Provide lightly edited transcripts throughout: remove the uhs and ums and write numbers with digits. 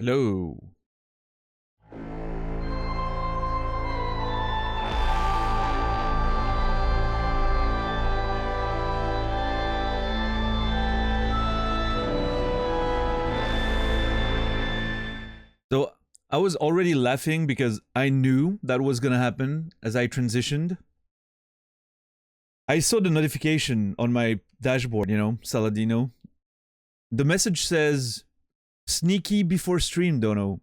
Hello. So I was already laughing because I knew that was gonna happen as I transitioned. I saw the notification on my dashboard, Saladino. The message says, sneaky before stream, Dono.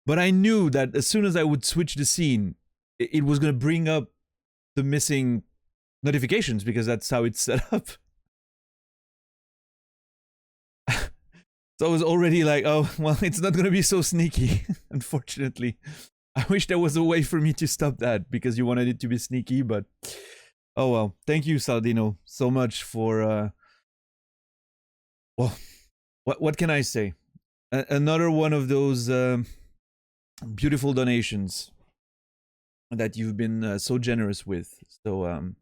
But I knew that as soon as I would switch the scene, it was gonna bring up the missing notifications because that's how it's set up. So I was already like, oh, well, it's not gonna be so sneaky, unfortunately. I wish there was a way for me to stop that because you wanted it to be sneaky, but oh well. Thank you, Saladino, so much for well, what can I say? Another one of those beautiful donations that you've been so generous with. So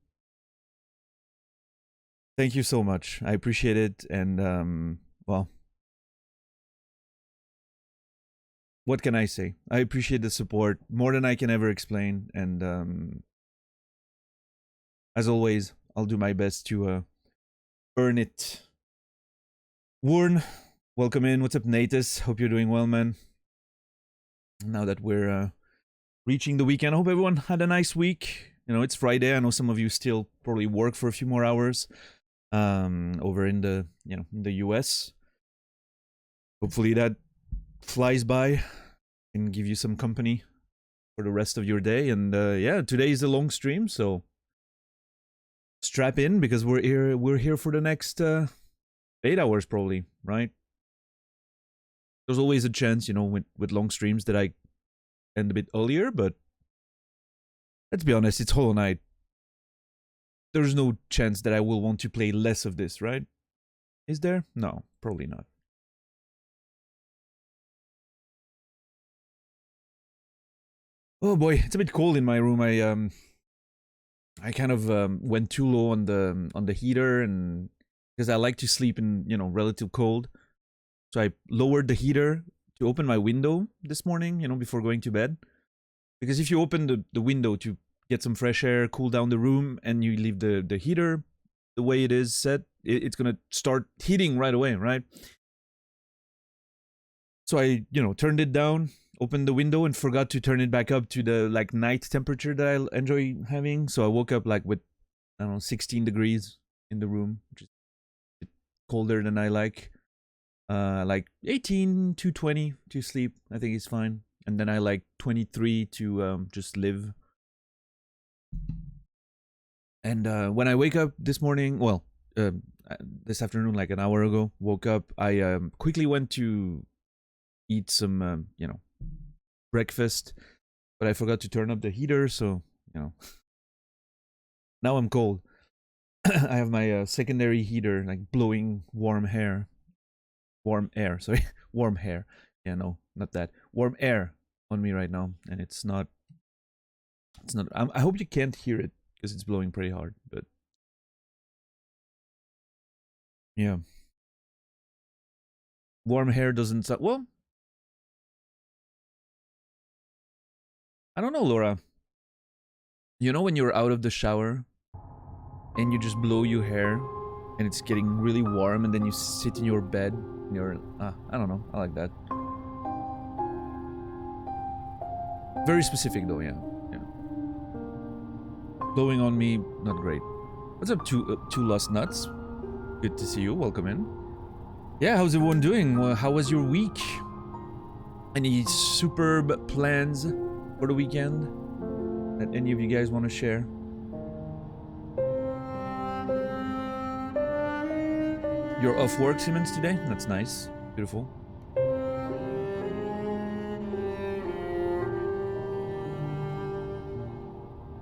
thank you so much. I appreciate it, and well, what can I say? I appreciate the support more than I can ever explain, and as always, I'll do my best to earn it. Warren, welcome in. What's up, Natus? Hope you're doing well, man. Now that we're reaching the weekend, I hope everyone had a nice week. It's Friday. I know some of you still probably work for a few more hours over in the in the US. Hopefully that flies by and give you some company for the rest of your day. And yeah, today is a long stream, so strap in because we're here for the next 8 hours probably, right? There's always a chance, with long streams that I end a bit earlier, but let's be honest, it's Hollow Knight. There's no chance that I will want to play less of this, right? Is there? No, probably not. Oh boy, it's a bit cold in my room. I kind of went too low on the heater, and because I like to sleep in relative cold, so I lowered the heater to open my window this morning, before going to bed. Because if you open the window to get some fresh air, cool down the room, and you leave the heater the way it is set, it's gonna start heating right away, right? So I turned it down, opened the window, and forgot to turn it back up to the night temperature that I enjoy having. So I woke up with, I don't know, 16 degrees in the room, which is a bit colder than I like. 18 to 20 to sleep, I think is fine. And then I like 23 to just live. And when I wake up this morning, well, this afternoon, like an hour ago, woke up, I quickly went to eat some, breakfast, but I forgot to turn up the heater, so, now I'm cold. I have my secondary heater, blowing warm air. Yeah, no, not that. Warm air on me right now, and it's not, I hope you can't hear it, because it's blowing pretty hard, but yeah. Warm hair doesn't sound, well, I don't know, Laura. When you're out of the shower and you just blow your hair and it's getting really warm, and then you sit in your bed and you're, I don't know, I like that. Very specific though, yeah. Blowing on me, not great. What's up, two Lost Nuts? Good to see you, welcome in. Yeah, how's everyone doing? How was your week? Any superb plans for the weekend that any of you guys want to share? You're off work, Siemens, today? That's nice. Beautiful.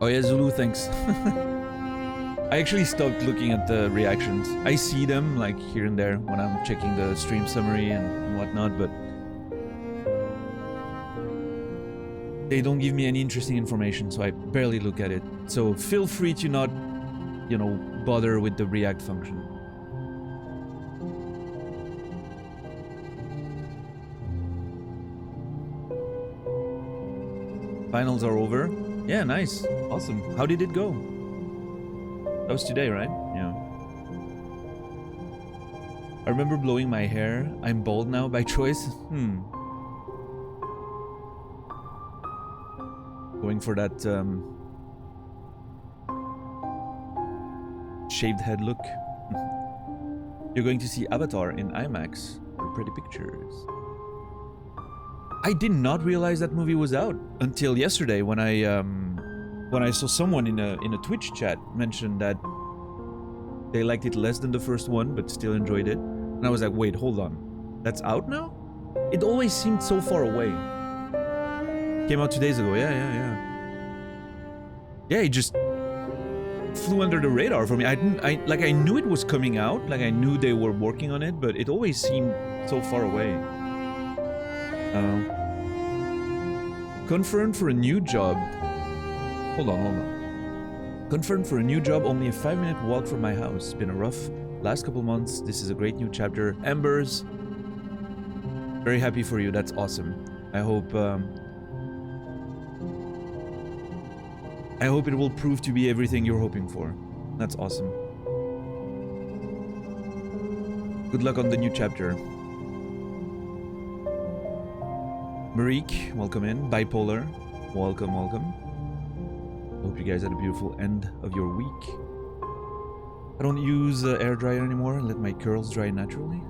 Oh yeah, Zulu, thanks. I actually stopped looking at the reactions. I see them here and there when I'm checking the stream summary and whatnot, but they don't give me any interesting information, so I barely look at it. So feel free to not, bother with the react function. Finals are over. Yeah, nice. Awesome. How did it go? That was today, right? Yeah. I remember blowing my hair. I'm bald now by choice. Going for that shaved head look. You're going to see Avatar in IMAX for pretty pictures. I did not realize that movie was out until yesterday when I saw someone in a Twitch chat mention that they liked it less than the first one but still enjoyed it. And I was like, wait, hold on. That's out now? It always seemed so far away. Came out 2 days ago. Yeah, it just flew under the radar for me. I knew it was coming out, like I knew they were working on it, but it always seemed so far away. Confirmed for a new job. Hold on. Confirmed for a new job, only a 5-minute walk from my house. Been a rough last couple months. This is a great new chapter. Embers, very happy for you. That's awesome. I hope it will prove to be everything you're hoping for. That's awesome. Good luck on the new chapter. Marique, welcome in. Bipolar, welcome. Hope you guys had a beautiful end of your week. I don't use air dryer anymore. Let my curls dry naturally.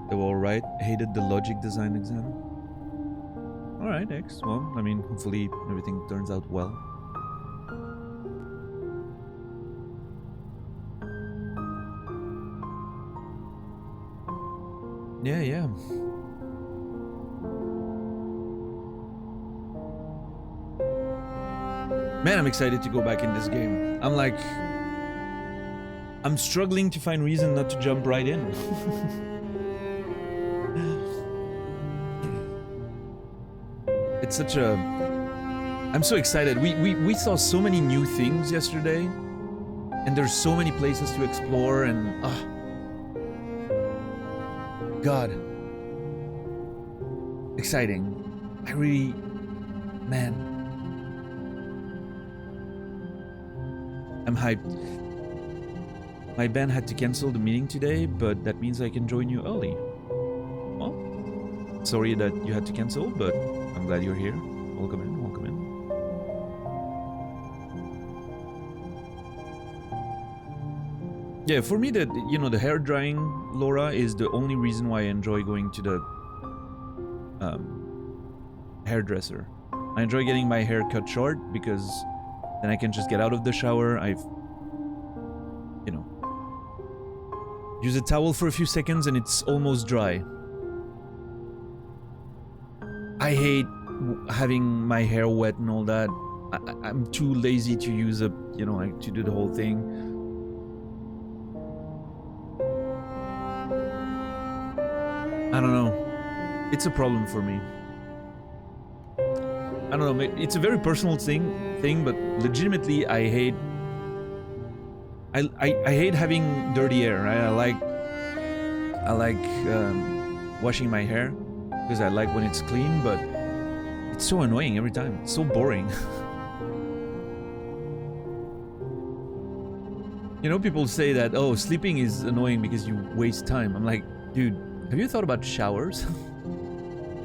They were alright. Hated the logic design exam. Alright, X. Well, I mean, hopefully everything turns out well. Yeah. Man, I'm excited to go back in this game. I'm struggling to find reason not to jump right in. It's such a... I'm so excited. We saw so many new things yesterday. And there's so many places to explore and... God. Exciting. I really... Man. I'm hyped. My band had to cancel the meeting today, but that means I can join you early. Well, sorry that you had to cancel, but I'm glad you're here. Welcome in. Yeah, for me, the hair drying, Laura, is the only reason why I enjoy going to the hairdresser. I enjoy getting my hair cut short because then I can just get out of the shower. Use a towel for a few seconds and it's almost dry. I hate having my hair wet and all that. I'm too lazy to use to do the whole thing. I don't know. It's a problem for me. I don't know. It's a very personal thing, but legitimately, I hate having dirty hair. Right? I like washing my hair because I like when it's clean, but it's so annoying every time. It's so boring. People say that, oh, sleeping is annoying because you waste time. I'm like, dude, have you thought about showers?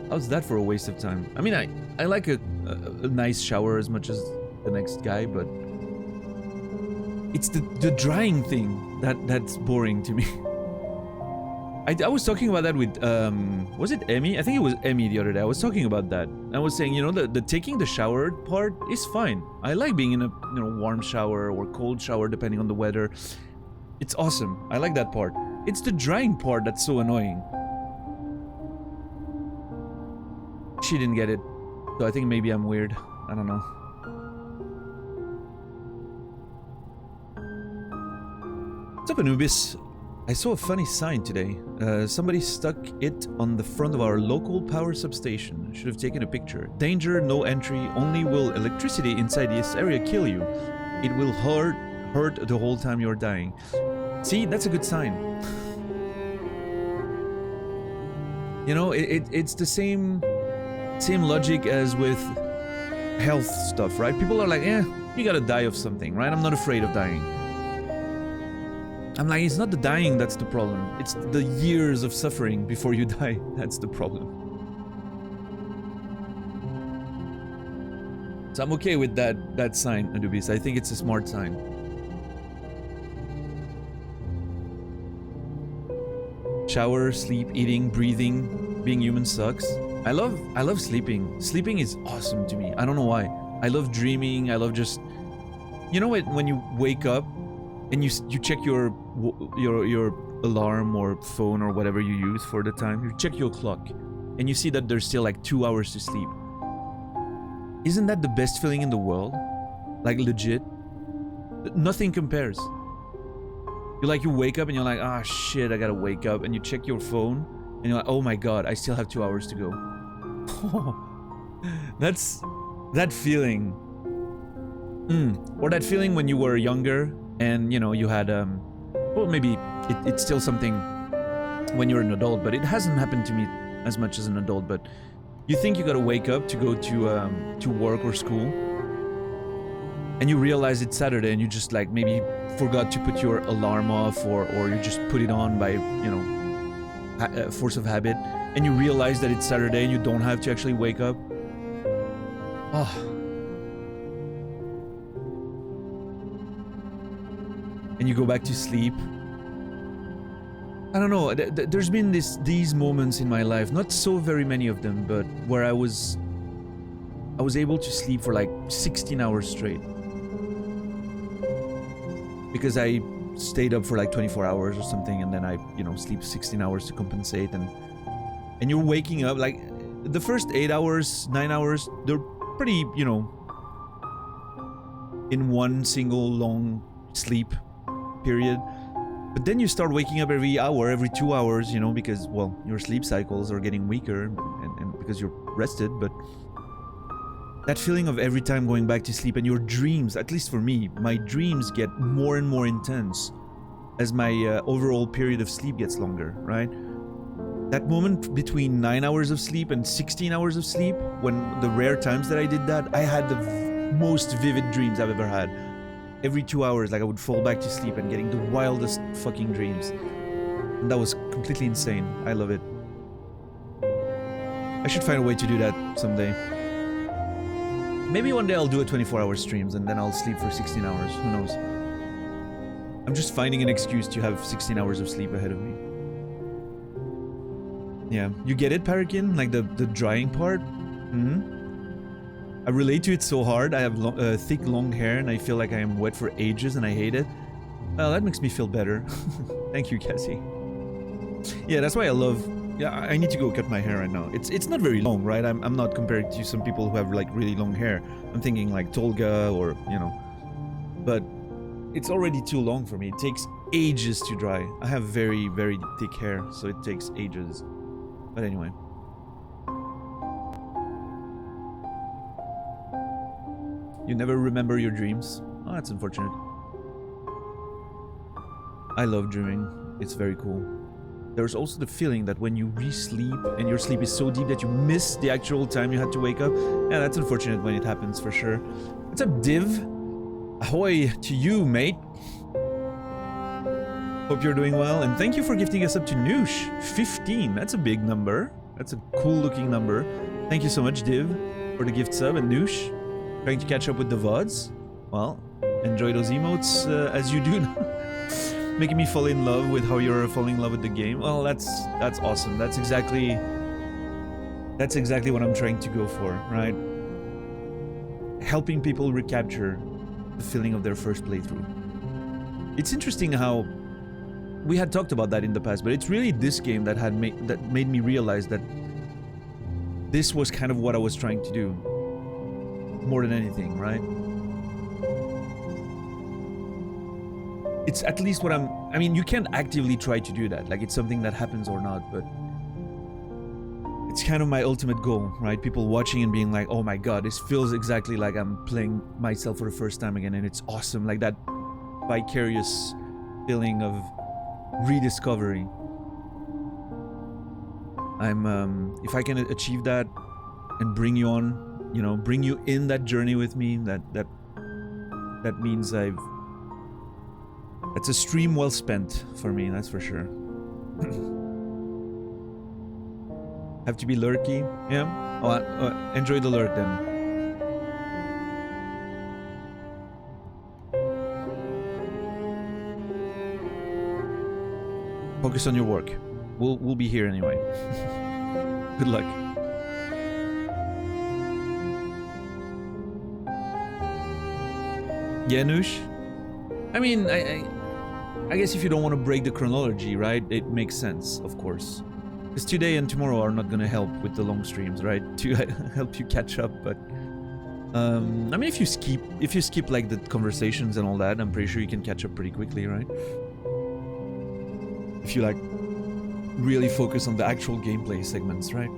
How's that for a waste of time? I mean, I like a nice shower as much as the next guy, but it's the drying thing that's boring to me. I was talking about that with, was it Emmy? I think it was Emmy the other day. I was talking about that. I was saying, the taking the shower part is fine. I like being in a warm shower or cold shower depending on the weather. It's awesome. I like that part. It's the drying part that's so annoying. She didn't get it, so I think maybe I'm weird. I don't know. What's up, Anubis? I saw a funny sign today. Somebody stuck it on the front of our local power substation. Should have taken a picture. Danger, no entry. Only will electricity inside this area kill you. It will hurt the whole time you're dying. See, that's a good sign. It's the same same logic as with health stuff, right? People are like, you gotta die of something, right? I'm not afraid of dying. I'm like, it's not the dying that's the problem. It's the years of suffering before you die. That's the problem. So I'm okay with that sign, Anubis. I think it's a smart sign. Shower, sleep, eating, breathing, being human sucks. I love sleeping. Sleeping is awesome to me. I don't know why. I love dreaming. I love just, you know, when you wake up and you check your alarm or phone or whatever you use for the time. You check your clock and you see that there's still like 2 hours to sleep. Isn't that the best feeling in the world? Like legit. Nothing compares. You wake up and you're like, ah, shit, I gotta wake up. And you check your phone and you're like, oh my god, I still have 2 hours to go. That's that feeling. Or that feeling when you were younger and, you know, you had, well, maybe it's still something when you're an adult, but it hasn't happened to me as much as an adult, but you think you gotta wake up to go to work or school, and you realize it's Saturday and you just like maybe forgot to put your alarm off or you just put it on by, you know, force of habit, and you realize that it's Saturday and you don't have to actually wake up. Oh. And you go back to sleep. I don't know, there's been these moments in my life, not so very many of them, but where I was able to sleep for like 16 hours straight. Because I stayed up for like 24 hours or something, and then I, you know, sleep 16 hours to compensate, and you're waking up, like, the first 8 hours, 9 hours, they're pretty, you know, in one single long sleep period. But then you start waking up every hour, every 2 hours, you know, because, well, your sleep cycles are getting weaker and because you're rested. But that feeling of every time going back to sleep, and your dreams, at least for me, my dreams get more and more intense as my overall period of sleep gets longer, right? That moment between 9 hours of sleep and 16 hours of sleep, when the rare times that I did that, I had the most vivid dreams I've ever had. Every 2 hours, like, I would fall back to sleep and getting the wildest fucking dreams. And that was completely insane. I love it. I should find a way to do that someday. Maybe one day I'll do a 24-hour streams and then I'll sleep for 16 hours. Who knows? I'm just finding an excuse to have 16 hours of sleep ahead of me. Yeah. You get it, Parakin? Like the drying part? I relate to it so hard. I have thick, long hair, and I feel like I am wet for ages, and I hate it. Well, that makes me feel better. Thank you, Cassie. Yeah, that's why I love... Yeah, I need to go cut my hair right now. It's not very long, right? I'm not compared to some people who have, like, really long hair. I'm thinking, like, Tolga or, you know... But it's already too long for me. It takes ages to dry. I have very, very thick hair, so it takes ages. But anyway... You never remember your dreams? Oh, that's unfortunate. I love dreaming. It's very cool. There's also the feeling that when you re-sleep and your sleep is so deep that you miss the actual time you had to wake up. Yeah, that's unfortunate when it happens, for sure. What's up, Div? Ahoy to you, mate. Hope you're doing well. And thank you for gifting us up to Noosh. 15. That's a big number. That's a cool looking number. Thank you so much, Div, for the gift sub. And Noosh, trying to catch up with the VODs? Well, enjoy those emotes as you do now. Making me fall in love with how you're falling in love with the game. Well, that's awesome. That's exactly what I'm trying to go for, right? Helping people recapture the feeling of their first playthrough. It's interesting how we had talked about that in the past, but it's really this game that made me realize that this was kind of what I was trying to do. More than anything, right? It's at least what I mean, you can't actively try to do that, like it's something that happens or not, but it's kind of my ultimate goal, right? People watching and being like, oh my god, this feels exactly like I'm playing myself for the first time again, and it's awesome, like that vicarious feeling of rediscovery. If I can achieve that, and bring you on, you know, bring you in that journey with me. That means that's a stream well spent for me, that's for sure. Have to be lurky? Yeah? Oh, enjoy the lurk then. Focus on your work. We'll be here anyway. Good luck. Yeah, Noosh? I mean, I guess if you don't want to break the chronology, right? It makes sense, of course. Because today and tomorrow are not gonna help with the long streams, right? To help you catch up, but I mean, if you skip like the conversations and all that, I'm pretty sure you can catch up pretty quickly, right? If you like really focus on the actual gameplay segments, right?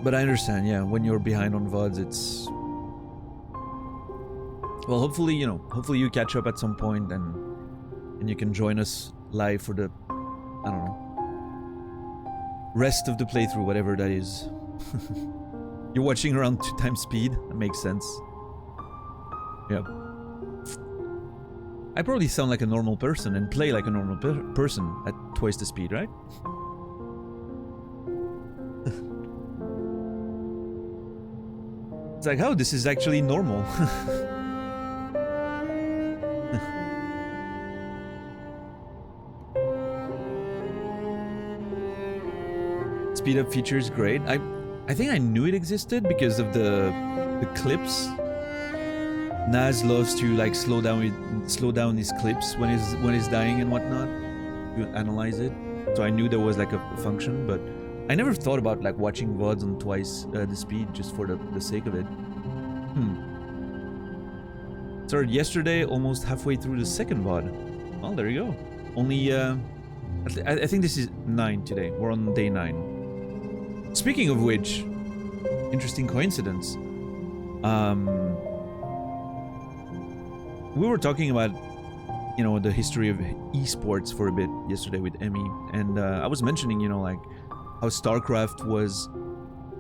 But I understand, yeah, when you're behind on VODs, it's... Well, hopefully, you know, hopefully you catch up at some point and you can join us live for the, I don't know, rest of the playthrough, whatever that is. You're watching around 2 times speed, that makes sense. Yeah. I probably sound like a normal person and play like a normal person at twice the speed, right? It's like, oh, this is actually normal. Speed up feature is great. I think I knew it existed because of the clips. Naz loves to like slow down his clips when he's dying and whatnot to analyze it. So I knew there was like a function, but I never thought about like watching VODs on twice the speed just for the sake of it. Started yesterday, almost halfway through the second VOD. Well, there you go. Only I think this is 9 today. We're on day 9. Speaking of which, interesting coincidence. We were talking about, you know, the history of esports for a bit yesterday with Emmy, and I was mentioning, you know, like how StarCraft was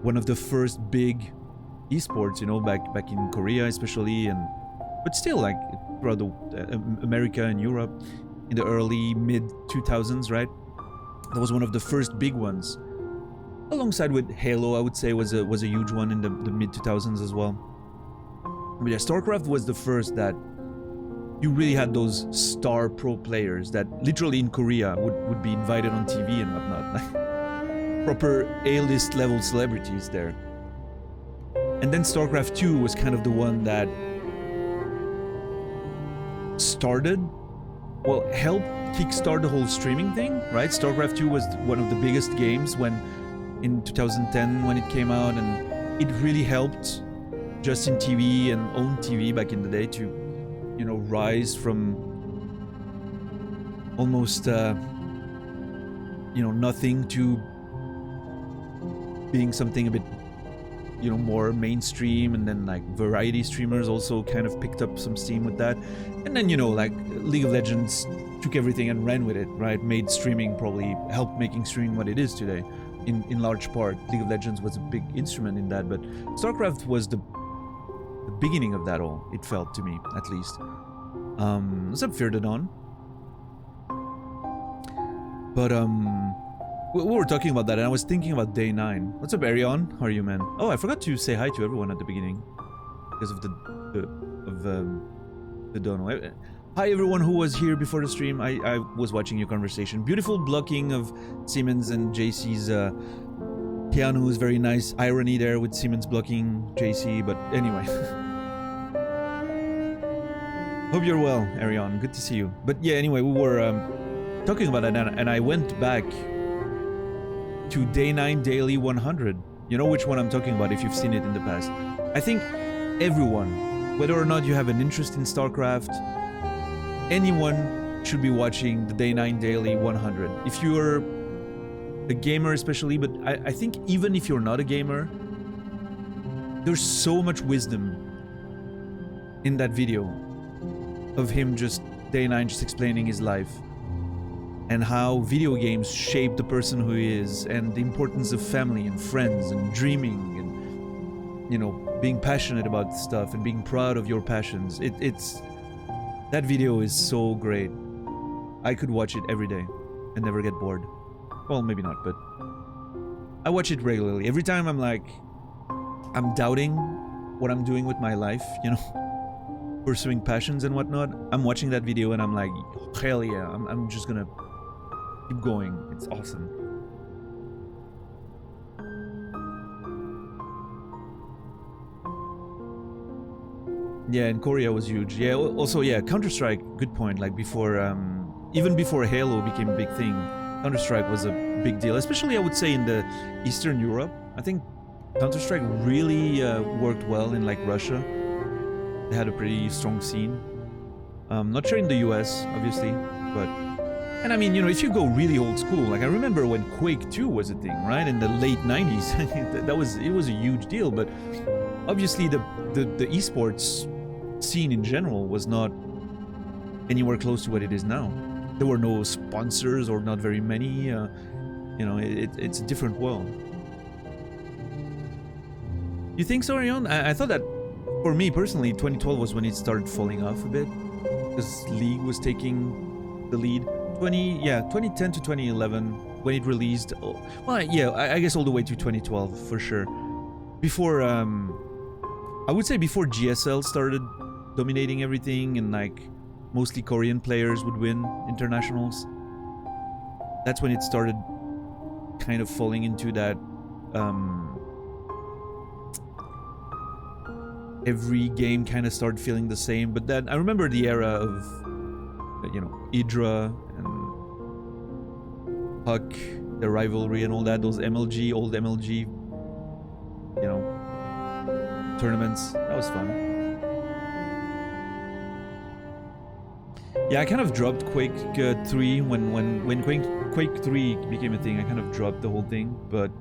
one of the first big esports, you know, back in Korea especially, but still like throughout America and Europe in the early mid 2000s, right? That was one of the first big ones. Alongside with Halo, I would say was a huge one in the mid 2000s as well. But yeah, StarCraft was the first that you really had those star pro players that literally in Korea would be invited on TV and whatnot. Like proper A-list level celebrities there. And then StarCraft 2 was kind of the one that helped kickstart the whole streaming thing, right? StarCraft 2 was one of the biggest games in 2010 when it came out, and it really helped Justin TV and OWN TV back in the day to, you know, rise from almost, you know, nothing to being something a bit, you know, more mainstream, and then like variety streamers also kind of picked up some steam with that. And then, you know, like League of Legends took everything and ran with it, right? Made streaming, probably helped making streaming what it is today in large part. League of Legends was a big instrument in that, but StarCraft was the beginning of that all, it felt to me, at least. What's up, Fear the Dawn? But we were talking about that, and I was thinking about day 9. What's up, Arion? How are you, man? Oh, I forgot to say hi to everyone at the beginning because of the dono. Hi, everyone who was here before the stream. I was watching your conversation. Beautiful blocking of Siemens and JC's. Keanu's very nice irony there with Siemens blocking JC, but anyway. Hope you're well, Arion. Good to see you. But yeah, anyway, we were talking about that, and I went back to day 9 daily 100. You know which one I'm talking about if you've seen it in the past. I think everyone, whether or not you have an interest in StarCraft, anyone should be watching the day 9 daily 100. If you're a gamer especially, but I think even if you're not a gamer, there's so much wisdom in that video of him just day 9 just explaining his life. and how video games shape the person who he is, and the importance of family and friends and dreaming and, you know, being passionate about stuff and being proud of your passions. It's that video is so great. I could watch it every day and never get bored. Well, maybe not, but I watch it regularly. Every time I'm like, I'm doubting what I'm doing with my life, you know, pursuing passions and whatnot, I'm watching that video and I'm like, hell yeah, I'm just gonna keep going. It's awesome. Yeah, and Korea was huge. Yeah, also, yeah, Counter-Strike, good point. Like before, even before Halo became a big thing, Counter-Strike was a big deal, especially I would say in the Eastern Europe. I think Counter-Strike really worked well in like Russia. They had a pretty strong scene. Not sure in the US, obviously, but... And I mean, you know, if you go really old school, like I remember when Quake 2 was a thing, right? In the late 90s, it was a huge deal, but obviously the esports scene in general was not anywhere close to what it is now. There were no sponsors, or not very many. You know, it's a different world. You think so, Arion? I thought that, for me personally, 2012 was when it started falling off a bit, because League was taking the lead. 2010 to 2011 when it released. Well, yeah, I guess all the way to 2012 for sure. Before, I would say before GSL started dominating everything and like mostly Korean players would win internationals. That's when it started kind of falling into that every game kind of started feeling the same. But then I remember the era of, you know, Idra and Puck, the rivalry and all that, those MLG, old MLG, you know, tournaments. That was fun. Yeah, I kind of dropped Quake 3 when Quake 3 became a thing. I kind of dropped the whole thing, but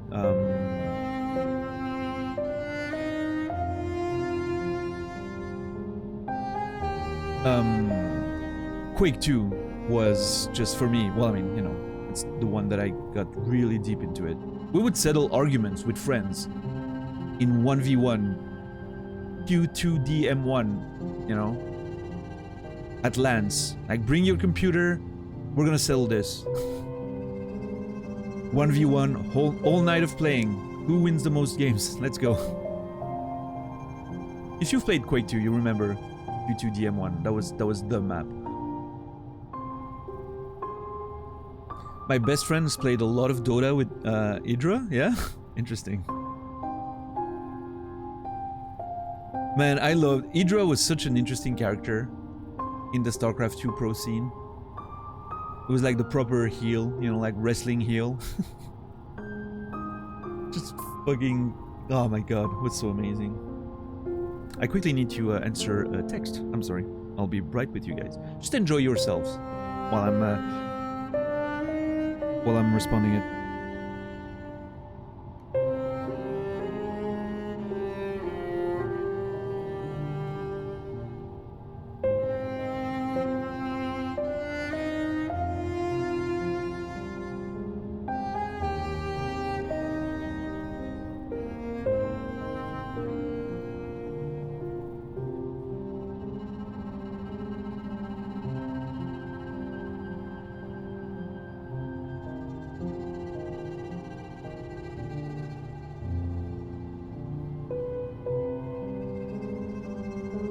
Quake 2 was just for me. Well, I mean, you know, it's the one that I got really deep into it. We would settle arguments with friends in 1v1, Q2DM1, you know, at LANs. Like, bring your computer, we're gonna settle this. 1v1, all night of playing. Who wins the most games? Let's go. If you've played Quake 2, you remember Q2DM1. That was the map. My best friends played a lot of Dota with Idra. Yeah, interesting. Man, I loved Idra. Was such an interesting character in the StarCraft 2 pro scene. It was like the proper heel, you know, like wrestling heel. Just fucking, oh my god, it was so amazing. I quickly need to answer a text. I'm sorry. I'll be right with you guys. Just enjoy yourselves while I'm responding it.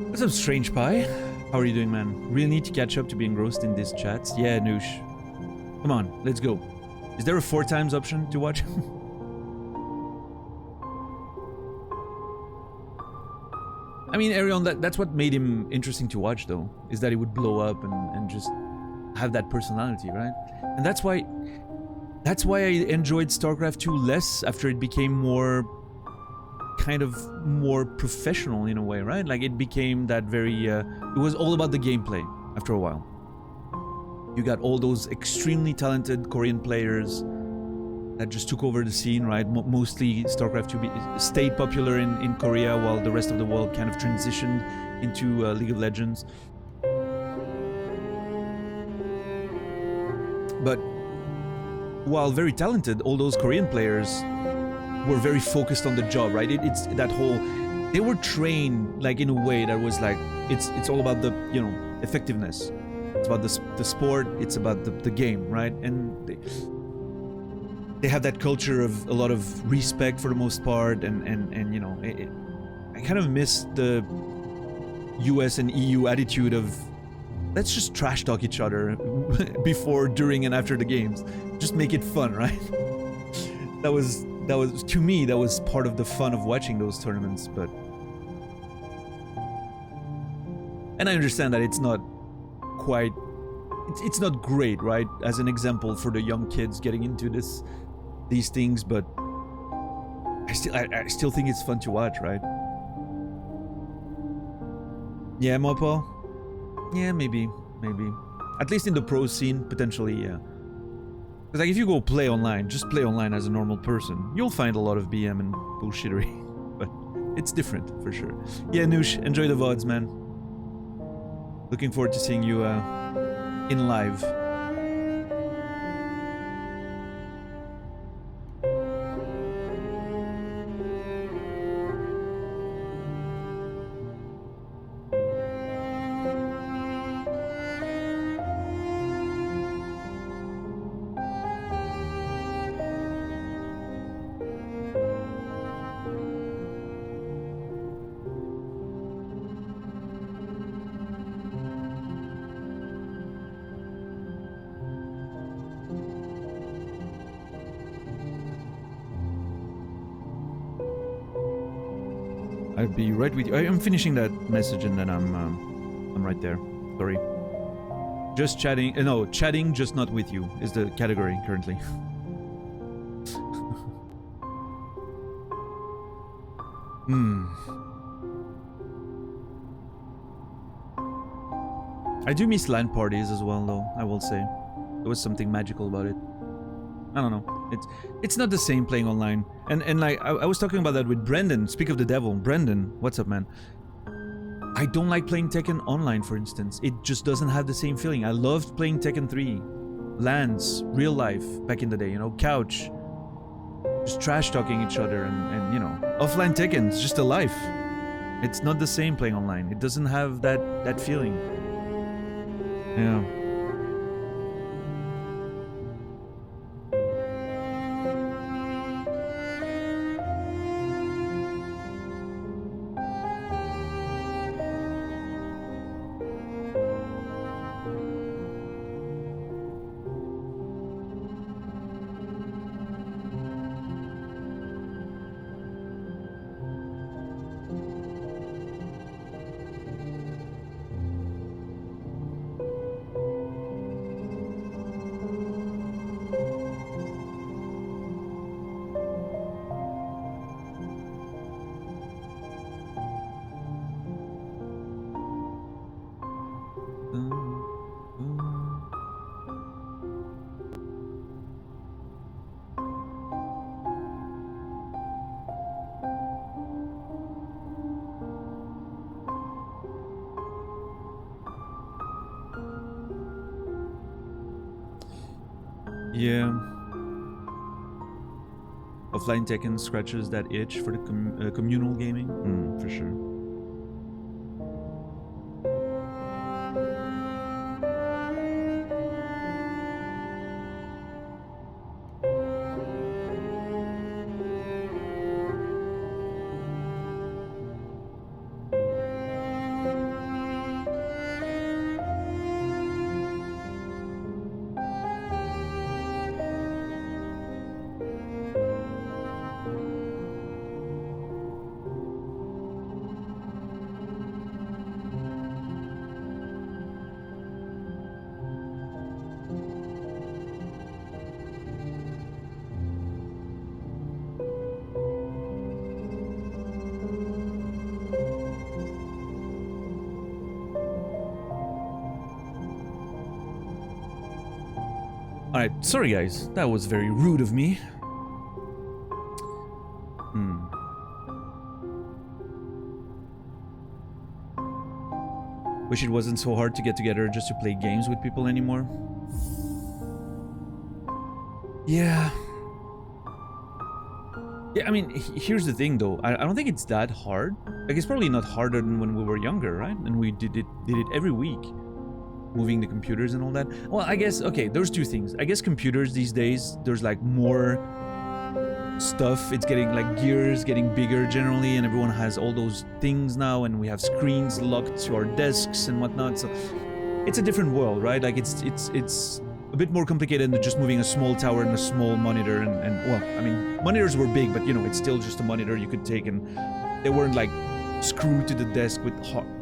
What's up, Strange Pie? How are you doing, man? Really need to catch up to be engrossed in these chats. Yeah, Noosh. Come on, let's go. Is there a 4 times option to watch? I mean, Arion, that's what made him interesting to watch, though, is that he would blow up and just have that personality, right? And that's why I enjoyed StarCraft 2 less after it became more professional in a way, right? Like, it became that very it was all about the gameplay after a while. You got all those extremely talented Korean players that just took over the scene, right? Mostly StarCraft 2 stayed popular in Korea, while the rest of the world kind of transitioned into League of Legends. But while very talented, all those Korean players were very focused on the job, right? It's that whole, they were trained like in a way that was like, it's all about the, you know, effectiveness. It's about the sport, it's about the game, right? And they have that culture of a lot of respect for the most part, and you know, I kind of miss the US and EU attitude of, let's just trash talk each other before, during, and after the games. Just make it fun, right? That was, to me, that was part of the fun of watching those tournaments. But, and I understand that it's not quite, it's not great, right? As an example for the young kids getting into these things, but I still think it's fun to watch, right? Yeah, Mopo? Yeah, maybe. At least in the pro scene, potentially, yeah. Because like, if you go play online, just play online as a normal person, you'll find a lot of BM and bullshittery. But it's different, for sure. Yeah, Noosh, enjoy the VODs, man. Looking forward to seeing you in live. I'll be right with you. I'm finishing that message and then I'm right there. Sorry. Just chatting. No, chatting, just not with you is the category currently. I do miss LAN parties as well, though, I will say. There was something magical about it. I don't know. It's not the same playing online. And like, I was talking about that with Brendan. Speak of the devil. Brendan, what's up, man? I don't like playing Tekken online, for instance. It just doesn't have the same feeling. I loved playing Tekken 3. LANs, real life, back in the day, you know, couch. Just trash-talking each other and, you know, offline Tekken, it's just a life. It's not the same playing online. It doesn't have that feeling. Yeah. Yeah. Offline Tekken scratches that itch for the communal gaming. For sure. Alright, sorry guys, that was very rude of me. Wish it wasn't so hard to get together just to play games with people anymore. Yeah. Yeah, I mean, here's the thing though. I don't think it's that hard. Like, it's probably not harder than when we were younger, right? And we did it every week, moving the computers and all that. Well, I guess, okay, there's two things. I guess computers these days, there's like more stuff. It's getting like gears getting bigger generally, and everyone has all those things now, and we have screens locked to our desks and whatnot. So it's a different world, right? Like it's a bit more complicated than just moving a small tower and a small monitor. And well, I mean, monitors were big, but you know, it's still just a monitor you could take, and they weren't like screwed to the desk with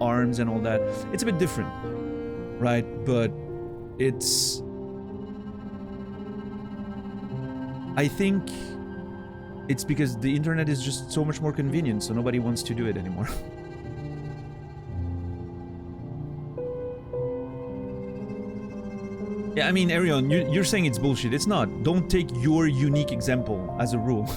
arms and all that. It's a bit different, right? But it's, I think it's because the internet is just so much more convenient, so nobody wants to do it anymore. Yeah, I mean, Arion, you're saying it's bullshit. It's not. Don't take your unique example as a rule.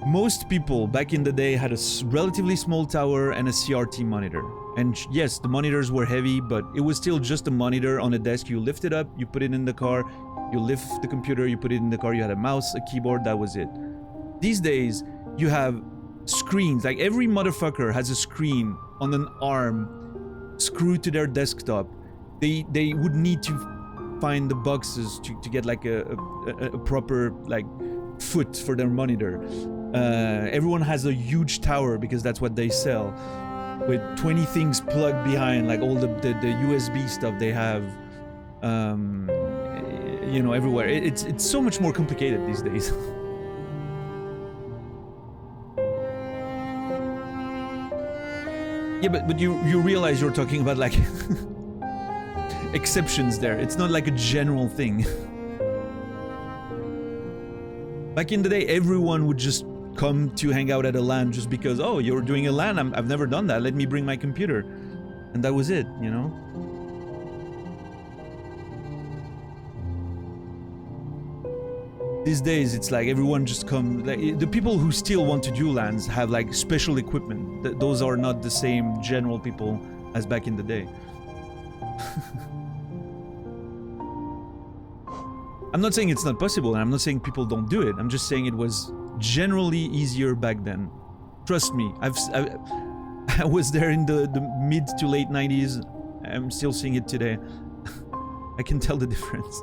Most people back in the day had a relatively small tower and a CRT monitor. And yes, the monitors were heavy, but it was still just a monitor on a desk. You lift it up, you put it in the car, you lift the computer, you put it in the car, you had a mouse, a keyboard, that was it. These days, you have screens. Like, every motherfucker has a screen on an arm screwed to their desktop. They would need to find the boxes to get like a proper like foot for their monitor. Everyone has a huge tower because that's what they sell, with 20 things plugged behind, like all the USB stuff they have, you know, everywhere. It's so much more complicated these days. Yeah, but you realize you're talking about like exceptions there. It's not like a general thing. Back in the day, everyone would just come to hang out at a LAN just because, oh, you're doing a LAN, I've never done that, let me bring my computer. And that was it, you know? These days, it's like everyone just come, like, the people who still want to do LANs have like special equipment. Those are not the same general people as back in the day. I'm not saying it's not possible, and I'm not saying people don't do it. I'm just saying it was generally easier back then. Trust me, I was there in the mid to late 90s. I'm still seeing it today. I can tell the difference.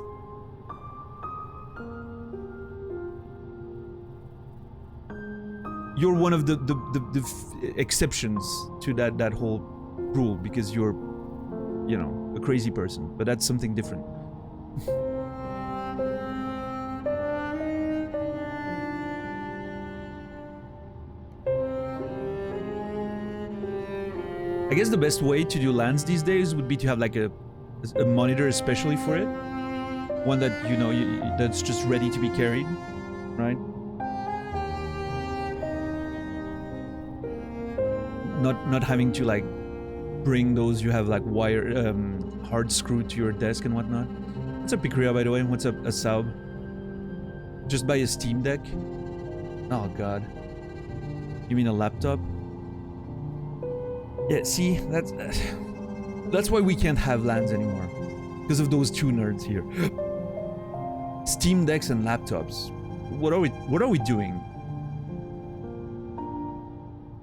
You're one of the exceptions to that whole rule, because you're, you know, a crazy person. But that's something different. I guess the best way to do LANs these days would be to have like a monitor especially for it. One that, you know, that's just ready to be carried, right? Not having to like bring those, you have like wire, hard screwed to your desk and whatnot. What's up, Pikria, by the way? What's up, Asab? Just buy a Steam Deck? Oh god. You mean a laptop? Yeah, see, that's why we can't have LANs anymore. Because of those two nerds here. Steam Decks and laptops. What are we doing?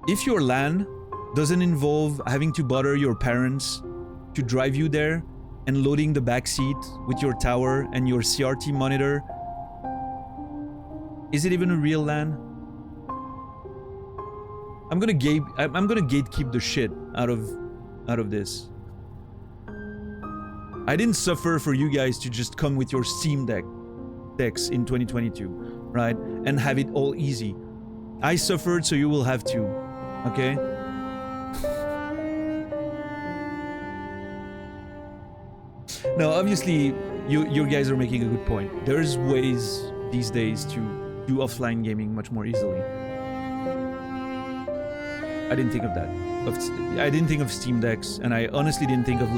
If your LAN doesn't involve having to bother your parents to drive you there and loading the back seat with your tower and your CRT monitor, is it even a real LAN? I'm gonna gatekeep the shit out of this. I didn't suffer for you guys to just come with your Steam decks in 2022, right? And have it all easy. I suffered, so you will have to, okay? No, obviously, you guys are making a good point. There's ways these days to do offline gaming much more easily. I didn't think of that. I didn't think of Steam Decks, and I honestly didn't think of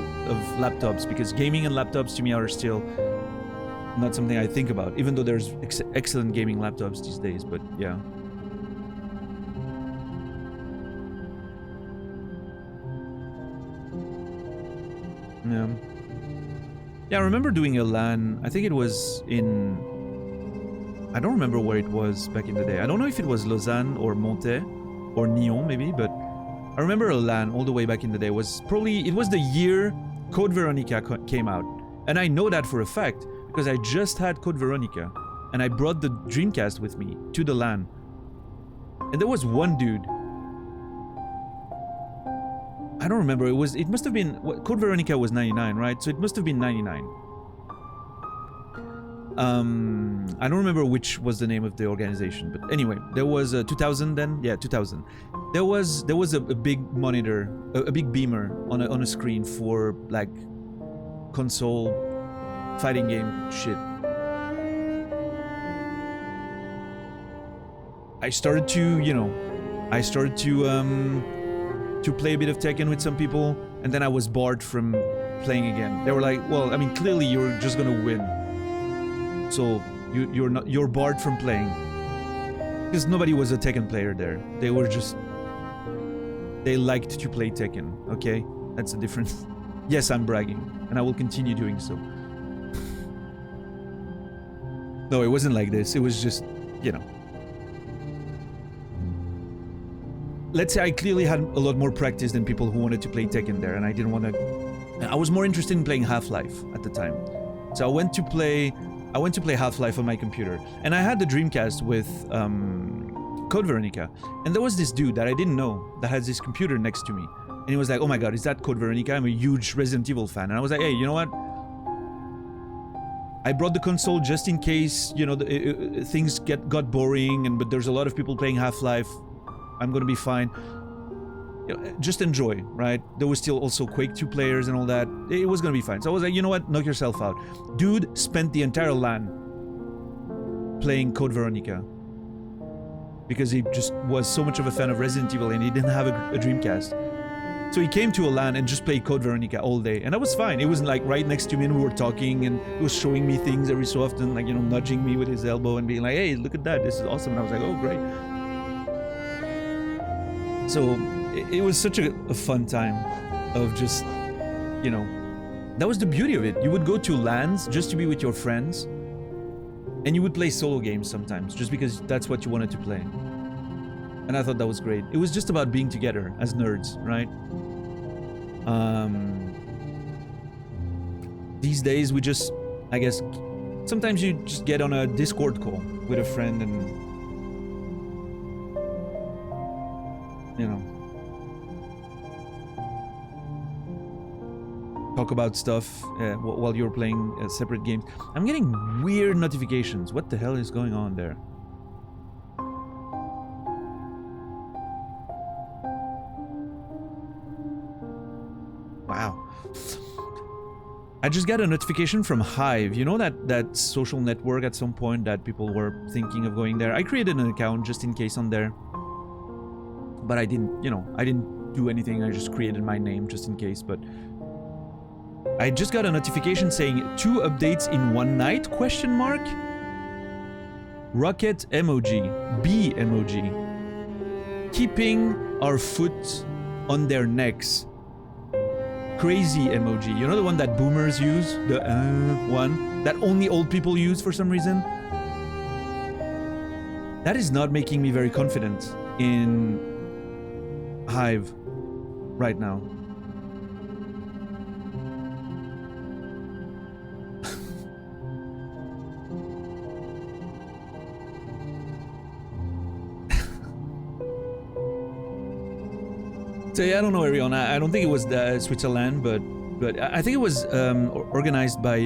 laptops, because gaming and laptops to me are still not something I think about, even though there's excellent gaming laptops these days, but yeah. Yeah. Yeah, I remember doing a LAN. I think it was in... I don't remember where it was back in the day. I don't know if it was Lausanne or Monte or Nyon maybe, but I remember a LAN all the way back in the day. It was the year Code Veronica came out. And I know that for a fact because I just had Code Veronica and I brought the Dreamcast with me to the LAN. And there was one dude. I don't remember. It must have been... Code Veronica was 99, right? So it must have been 99. I don't remember which was the name of the organization, but anyway, there was 2000 then. Yeah, 2000. There was a big monitor, a big beamer on a screen for like console fighting game shit. I started to play a bit of Tekken with some people, and then I was barred from playing again. They were like, "Well, I mean, clearly you're just gonna win, so you're barred from playing." Because nobody was a Tekken player there. They liked to play Tekken. Okay, that's the difference. Yes, I'm bragging, and I will continue doing so. No, it wasn't like this. It was just, let's say I clearly had a lot more practice than people who wanted to play Tekken there, and I didn't want to... I was more interested in playing Half-Life at the time. So I went to play Half-Life on my computer, and I had the Dreamcast with Code Veronica, and there was this dude that I didn't know that had this computer next to me, and he was like, "Oh my god, is that Code Veronica? I'm a huge Resident Evil fan." And I was like, "Hey, you know what? I brought the console just in case, things got boring, but there's a lot of people playing Half-Life. I'm gonna be fine. Just enjoy, right?" There was still also Quake 2 players and all that. It was gonna be fine. So I was like, you know what? Knock yourself out. Dude spent the entire LAN playing Code Veronica because he just was so much of a fan of Resident Evil and he didn't have a Dreamcast. So he came to a LAN and just played Code Veronica all day, and that was fine. It was like right next to me and we were talking, and he was showing me things every so often, like, nudging me with his elbow and being like, "Hey, look at that, this is awesome." And I was like, "Oh, great." So it was such a fun time of just, that was the beauty of it. You would go to LANs just to be with your friends, and you would play solo games sometimes just because that's what you wanted to play. And I thought that was great. It was just about being together as nerds, right? These days we just, I guess, sometimes you just get on a Discord call with a friend and, talk about stuff while you're playing separate games. I'm getting weird notifications. What the hell is going on there? Wow. I just got a notification from Hive. You know that social network at some point that people were thinking of going there? I created an account just in case on there. But I didn't do anything. I just created my name just in case, but I just got a notification saying 2 updates in one night, ? Rocket emoji, B emoji. Keeping our foot on their necks. Crazy emoji. You know the one that boomers use? The one that only old people use for some reason? That is not making me very confident in Hive right now. So yeah, I don't know, Arion. I don't think it was Switzerland, but I think it was organized by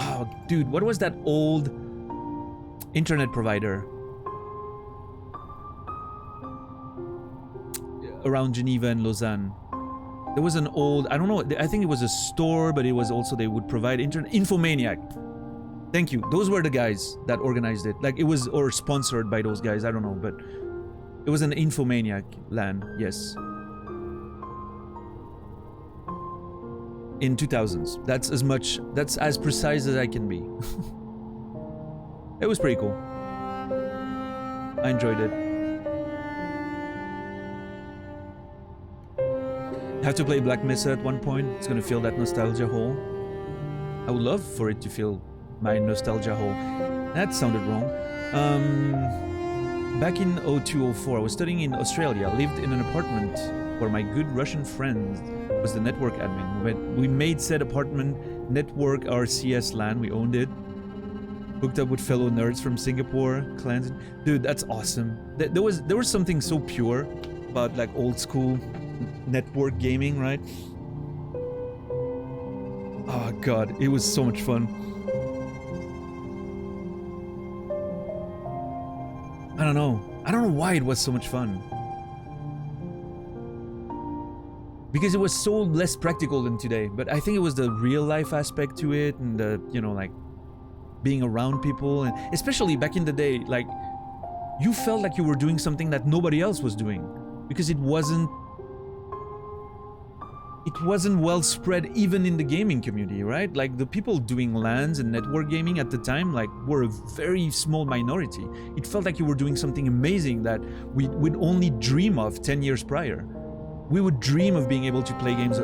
oh, dude, what was that old internet provider around Geneva and Lausanne? There was an old, I don't know, I think it was a store, but it was also, they would provide internet. Infomaniac. Thank you. Those were the guys that organized it. Like, it was, or sponsored by those guys, I don't know, but it was an Infomaniac LAN, yes. In 2000s. That's as precise as I can be. It was pretty cool. I enjoyed it. Have to play Black Mesa at one point. It's gonna fill that nostalgia hole. I would love for it to fill my nostalgia hole. That sounded wrong. Back in 0204, I was studying in Australia. I lived in an apartment where my good Russian friend was the network admin. We made said apartment network our CS LAN. We owned it. Hooked up with fellow nerds from Singapore, clans. Dude, that's awesome. There was something so pure about like old school network gaming, right? Oh god, it was so much fun. I don't know why it was so much fun. Because it was so less practical than today, but I think it was the real life aspect to it, and the, you know, like being around people, and especially back in the day, like you felt like you were doing something that nobody else was doing, because it wasn't well spread even in the gaming community, right? Like the people doing LANs and network gaming at the time like were a very small minority. It felt like you were doing something amazing that we'd only dream of 10 years prior. We would dream of being able to play games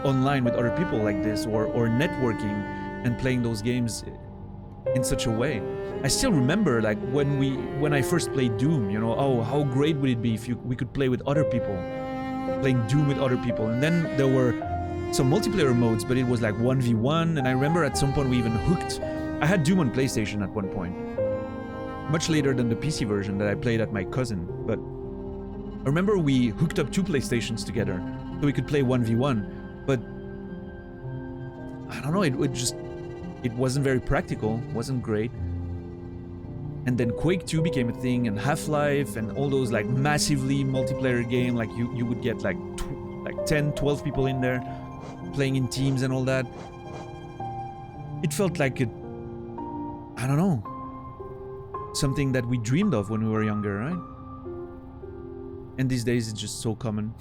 online with other people like this, or networking and playing those games in such a way. I still remember like when I first played Doom, you know, oh, how great would it be if we could play with other people, playing Doom with other people. And then there were some multiplayer modes, but it was like 1v1, and I remember at some point we even hooked. I had Doom on PlayStation at one point, much later than the PC version that I played at my cousin, but I remember we hooked up 2 PlayStations together so we could play 1v1, but I don't know, it wasn't very practical, wasn't great. And then Quake 2 became a thing, and Half-Life, and all those like massively multiplayer game, like you would get like 10, 12 people in there playing in teams and all that. It felt like it, I don't know, something that we dreamed of when we were younger, right? And these days it's just so common.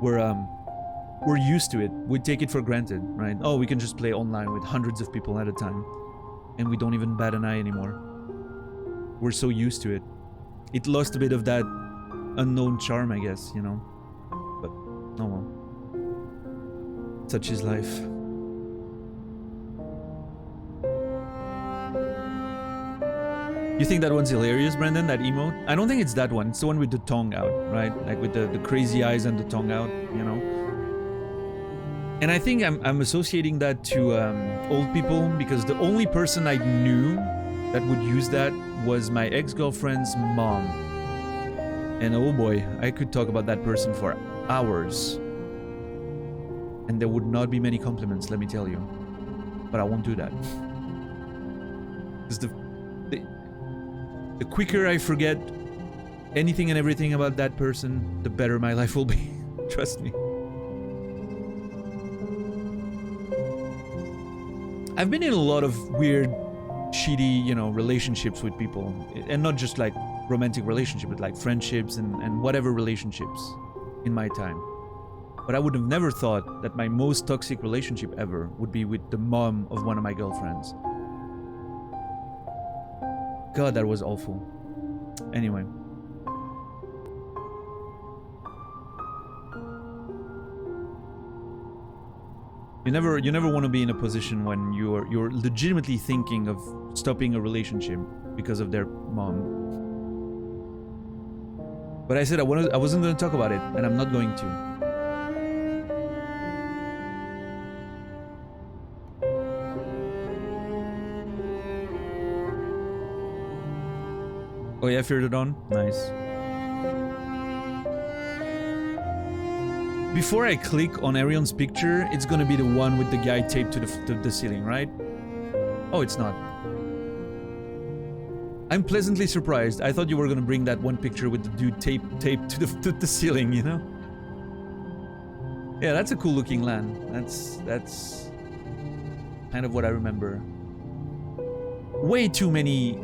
We're used to it. We take it for granted, right? Oh, we can just play online with hundreds of people at a time, and we don't even bat an eye anymore. We're so used to it. It lost a bit of that unknown charm, I guess, you know? But, oh well. Such is life. You think that one's hilarious, Brendan? That emote? I don't think it's that one. It's the one with the tongue out, right? Like with the crazy eyes and the tongue out, you know? And I think I'm associating that to old people, because the only person I knew that would use that was my ex-girlfriend's mom. And oh boy, I could talk about that person for hours. And there would not be many compliments, let me tell you. But I won't do that. Because the quicker I forget anything and everything about that person, the better my life will be. Trust me. I've been in a lot of weird, shitty, you know, relationships with people. And not just like romantic relationships, but like friendships and whatever relationships in my time. But I would have never thought that my most toxic relationship ever would be with the mom of one of my girlfriends. God, that was awful. Anyway. You never want to be in a position when you're legitimately thinking of stopping a relationship because of their mom. But I said I wasn't going to talk about it, and I'm not going to. Oh yeah, Feared It On? Nice. Before I click on Arion's picture, it's gonna be the one with the guy taped to the ceiling, right? Oh, it's not. I'm pleasantly surprised. I thought you were gonna bring that one picture with the dude taped to the ceiling, you know? Yeah, that's a cool looking LAN. That's kind of what I remember. Way too many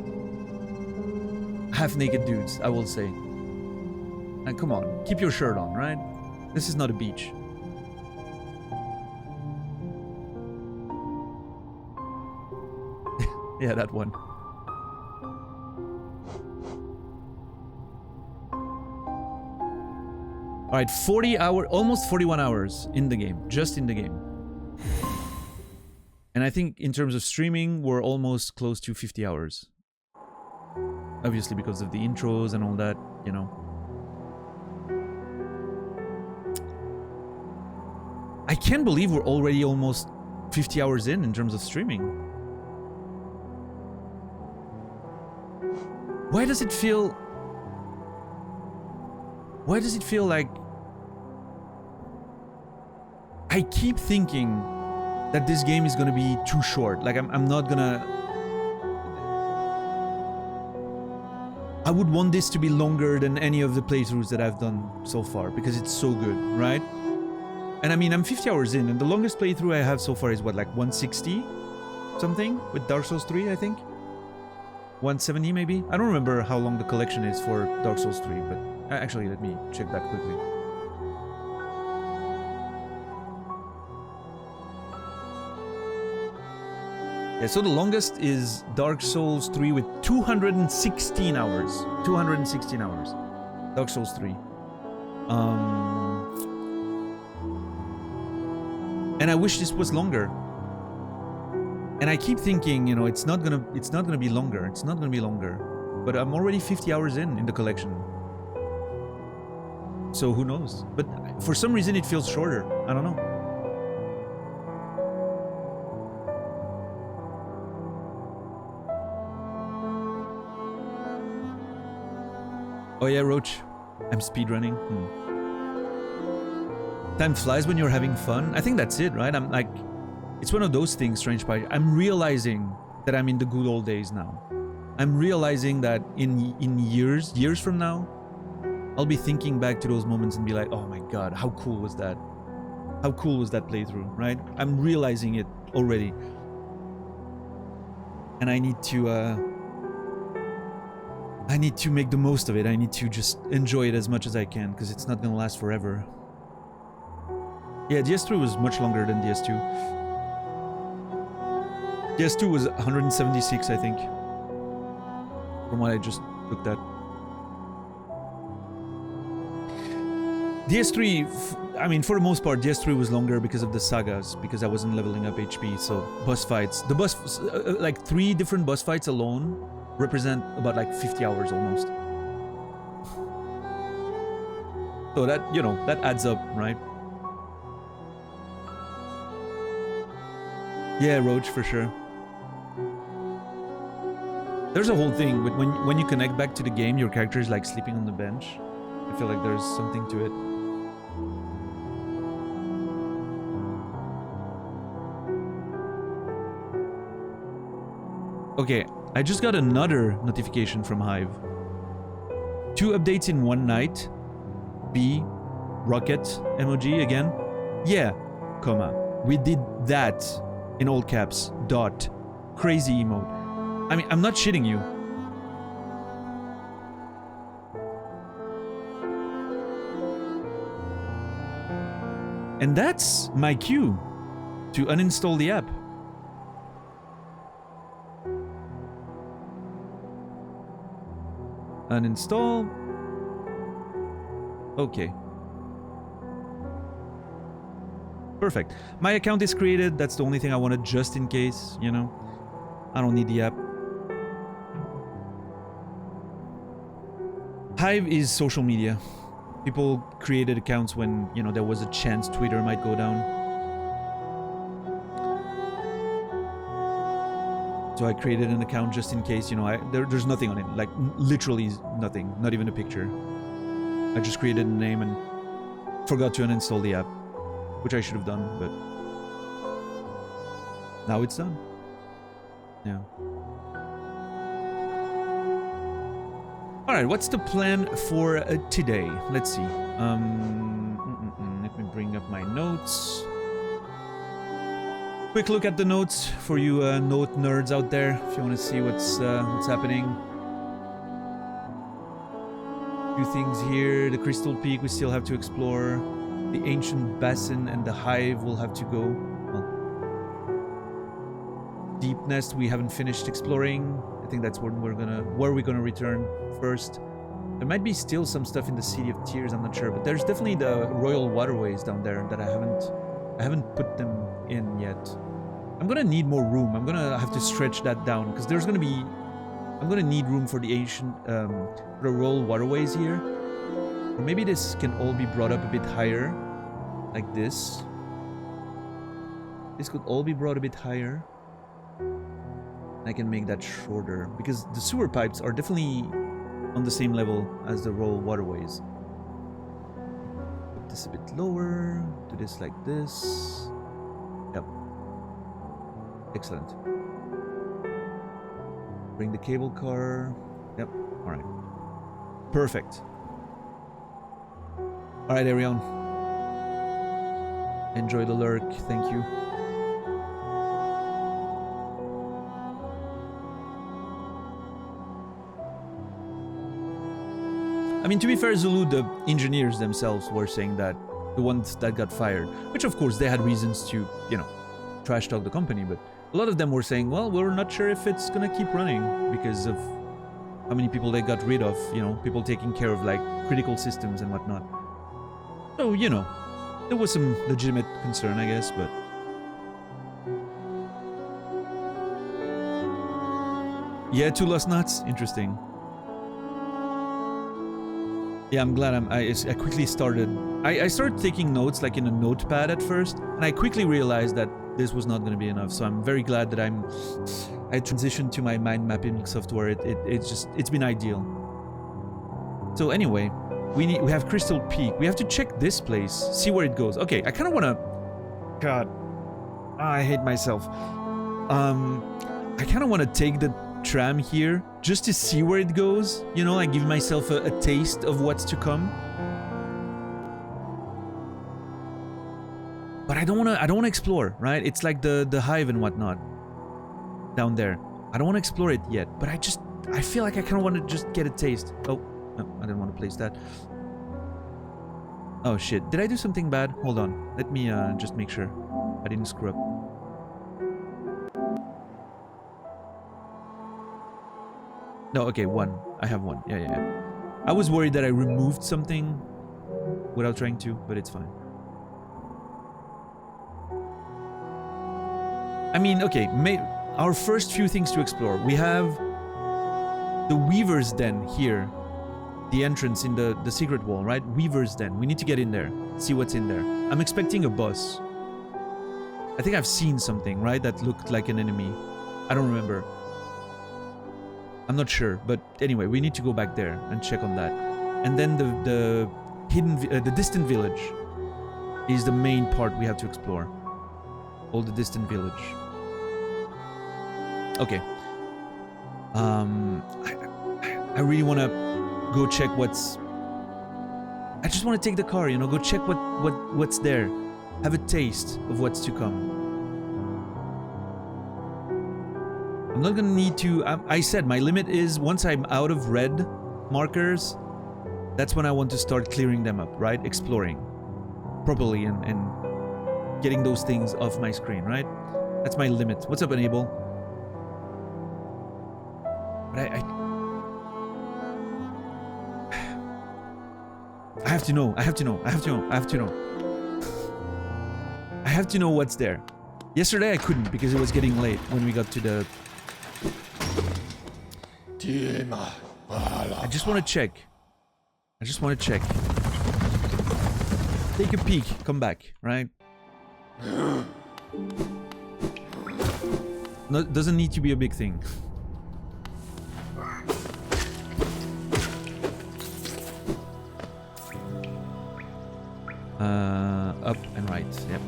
half-naked dudes, I will say. And come on, keep your shirt on, right? This is not a beach. Yeah, that one. All right, 40 hours, almost 41 hours in the game, just in the game. And I think in terms of streaming, we're almost close to 50 hours. Obviously because of the intros and all that, you know. I can't believe we're already almost 50 hours in terms of streaming. Why does it feel like I keep thinking that this game is gonna be too short? Like I'm not gonna. I would want this to be longer than any of the playthroughs that I've done so far because it's so good, right? And I mean, I'm 50 hours in, and the longest playthrough I have so far is what, like 160 something with Dark Souls 3, I think. 170 maybe. I don't remember how long the collection is for Dark Souls 3, but actually, let me check that quickly. Yeah, so the longest is Dark Souls 3 with 216 hours. 216 hours. Dark Souls 3. And I wish this was longer. And I keep thinking, you know, it's not gonna be longer. It's not gonna be longer. But I'm already 50 hours in the collection. So who knows? But for some reason it feels shorter. I don't know. Oh yeah, Roach. I'm speedrunning. Time flies when you're having fun. I think that's it, right? I'm like, it's one of those things, Strange Pie. I'm realizing that I'm in the good old days now. I'm realizing that in years from now, I'll be thinking back to those moments and be like, oh my god, how cool was that? How cool was that playthrough, right? I'm realizing it already. And I need to make the most of it. I need to just enjoy it as much as I can, because it's not gonna last forever. Yeah, DS3 was much longer than DS2. DS2 was 176, I think. From what I just looked at. DS3, I mean, for the most part, DS3 was longer because of the sagas, because I wasn't leveling up HP, so boss fights. The boss, like 3 different boss fights alone represent about like 50 hours almost. So that, you know, that adds up, right? Yeah, Roach, for sure. There's a whole thing with when you connect back to the game, your character is like sleeping on the bench. I feel like there's something to it. Okay, I just got another notification from Hive. 2 updates in one night. B, rocket emoji again. Yeah, comma. We did that in all caps. Dot. Crazy emote. I mean, I'm not shitting you. And that's my cue to uninstall the app. Uninstall. Okay. Perfect. My account is created. That's the only thing I wanted, just in case, you know. I don't need the app. Hive is social media. People created accounts when, you know, there was a chance Twitter might go down. So I created an account just in case, you know, there's nothing on it. Like, literally nothing. Not even a picture. I just created a name and forgot to uninstall the app. Which I should have done, but now it's done. Yeah. Alright, what's the plan for today? Let's see. Let me bring up my notes. Quick look at the notes for you note nerds out there, if you want to see what's happening. A few things here. The Crystal Peak we still have to explore. The Ancient Basin and the Hive will have to go. Well, Deep Nest we haven't finished exploring. I think that's where we're gonna return first. There might be still some stuff in the City of Tears, I'm not sure, but there's definitely the Royal Waterways down there that I haven't put them in yet. I'm gonna need more room. I'm gonna have to stretch that down because there's gonna be. I'm gonna need room for the ancient, for the Royal Waterways here. Or maybe this can all be brought up a bit higher, like this. This could all be brought a bit higher. I can make that shorter because the sewer pipes are definitely on the same level as the Royal Waterways. Put this a bit lower. Do this like this. Yep. Excellent. Bring the cable car. Yep. All right. Perfect. All right, Arion. Enjoy the lurk. Thank you. I mean, to be fair, Zulu, the engineers themselves were saying that the ones that got fired, which of course they had reasons to, you know, trash talk the company, but a lot of them were saying, well, we're not sure if it's gonna keep running because of how many people they got rid of, you know, people taking care of like critical systems and whatnot. So, you know, there was some legitimate concern, I guess, but... Yeah, 2 lost nuts? Interesting. Yeah, I'm glad I quickly started... I started taking notes like in a notepad at first, and I quickly realized that this was not going to be enough, so I'm very glad that I transitioned to my mind mapping software. It's been ideal. So anyway, we have Crystal Peak. We have to check this place, see where it goes. Okay, I kind of want to... God, I hate myself. I kind of want to take the tram here just to see where it goes, you know, like give myself a taste of what's to come. But I don't want to explore, right? It's like the hive and whatnot down there. I don't want to explore it yet, but I feel like I kind of want to just get a taste. Oh, no, I didn't want to place that. Oh shit, did I do something bad? Hold on, let me just make sure I didn't screw up. No, okay, 1. I have 1. Yeah. I was worried that I removed something without trying to, but it's fine. I mean, okay, our first few things to explore. We have the Weaver's Den here. The entrance in the secret wall, right? Weaver's Den. We need to get in there, see what's in there. I'm expecting a boss. I think I've seen something, right? That looked like an enemy. I don't remember. I'm not sure, but anyway, we need to go back there and check on that. And then the distant village is the main part we have to explore. All the distant village. Okay. I really want to go check what's... I just want to take the car, you know, go check what's there. Have a taste of what's to come. I'm not gonna need to... I said my limit is once I'm out of red markers, that's when I want to start clearing them up, right? Exploring properly and getting those things off my screen, right? That's my limit. What's up, Enable? But I have to know. I have to know what's there. Yesterday I couldn't because it was getting late when we got to the... I just want to check. Take a peek, come back, right? No, doesn't need to be a big thing. Up and right, yep.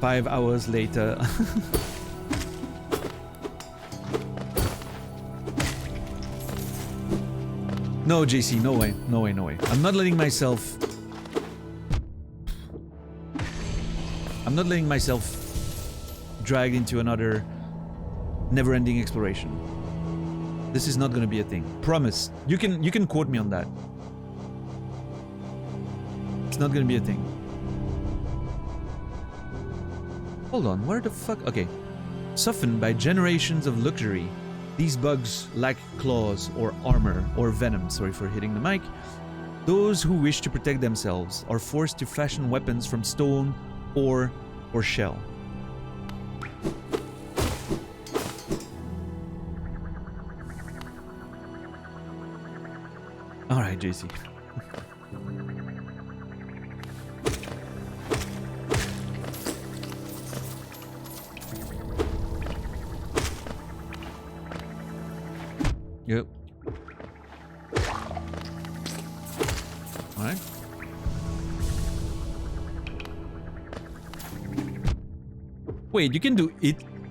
Five hours later. No, JC, no way. I'm not letting myself dragged into another never-ending exploration. This is not gonna be a thing. Promise. You can quote me on that. It's not gonna be a thing. Hold on, where the fuck? Okay. Softened by generations of luxury. These bugs lack claws or armor or venom. Sorry for hitting the mic. Those who wish to protect themselves are forced to fashion weapons from stone, ore, or shell. Alright, JC. Yep. Alright. Wait, you can do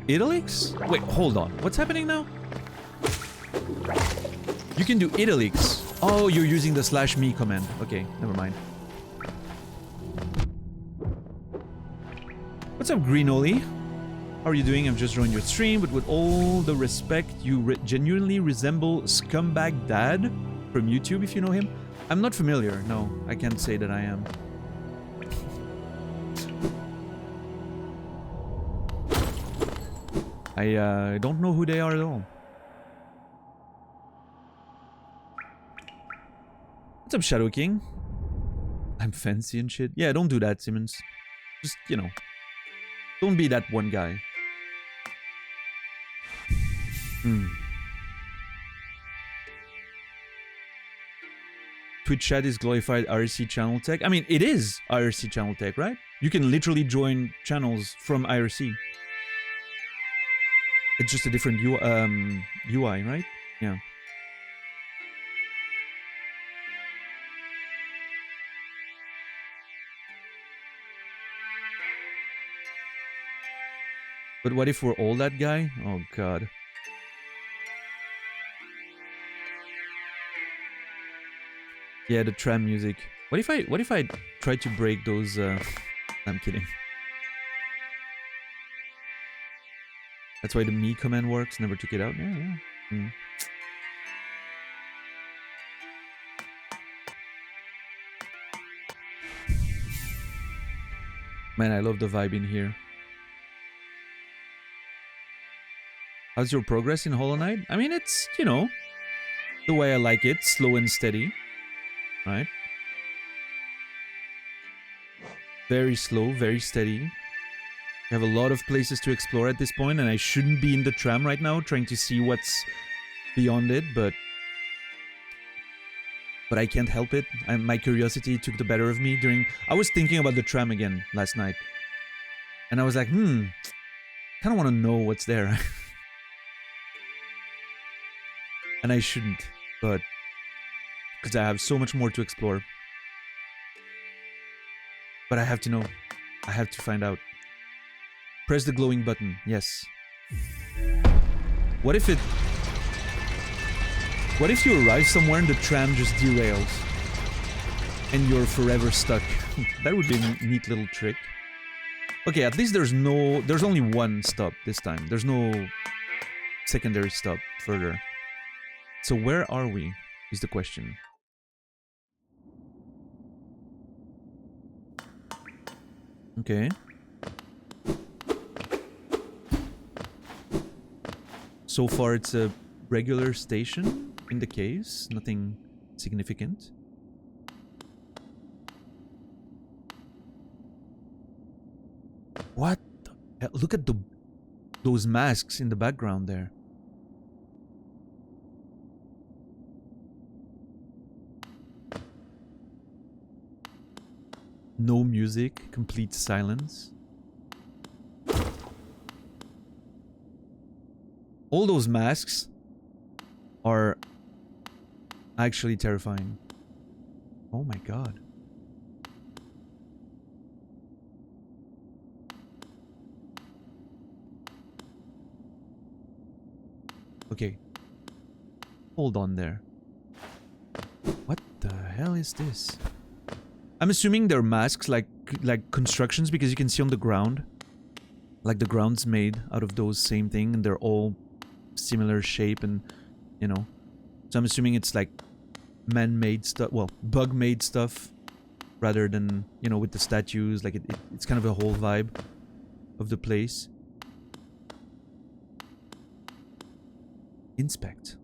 italics? Wait, hold on. What's happening now? You can do italics. Oh, you're using the /me command. Okay, never mind. What's up, Greenoli? How are you doing? I've just joined your stream, but with all the respect, you genuinely resemble Scumbag Dad from YouTube, if you know him. I'm not familiar. No, I can't say that I am. I don't know who they are at all. What's up, Shadow King? I'm fancy and shit. Yeah, don't do that, Simmons. Just, you know, don't be that one guy. Twitch chat is glorified IRC channel tech. I mean, it is IRC channel tech, right? You can literally join channels from IRC. It's just a different UI, right? Yeah. But what if we're all that guy? Oh god. Yeah, the tram music. What if I try to break those I'm kidding. That's why the me command works. Never took it out. Yeah. Man, I love the vibe in here. How's your progress in Hollow Knight? I mean, it's, you know, the way I like it. Slow and steady. Right? Very slow, very steady. You have a lot of places to explore at this point, and I shouldn't be in the tram right now trying to see what's beyond it, but I can't help it. My curiosity took the better of me during... I was thinking about the tram again last night. And I was like, kind of want to know what's there. And I shouldn't, but... because I have so much more to explore. But I have to know. I have to find out. Press the glowing button. Yes. What if you arrive somewhere and the tram just derails? And you're forever stuck. That would be a neat little trick. Okay, at least there's only one stop this time. There's no secondary stop further. So where are we? Is the question. Okay. So far it's a regular station in the case, nothing significant. What the hell? Look at those masks in the background there. No music, complete silence. All those masks are actually terrifying. Oh my god. Okay. Hold on there. What the hell is this? I'm assuming they're masks like constructions, because you can see on the ground. Like the ground's made out of those same thing and they're all similar shape and, you know. So I'm assuming it's like man-made stuff, well, bug-made stuff, rather than, you know, with the statues. Like it's kind of a whole vibe of the place. Inspect.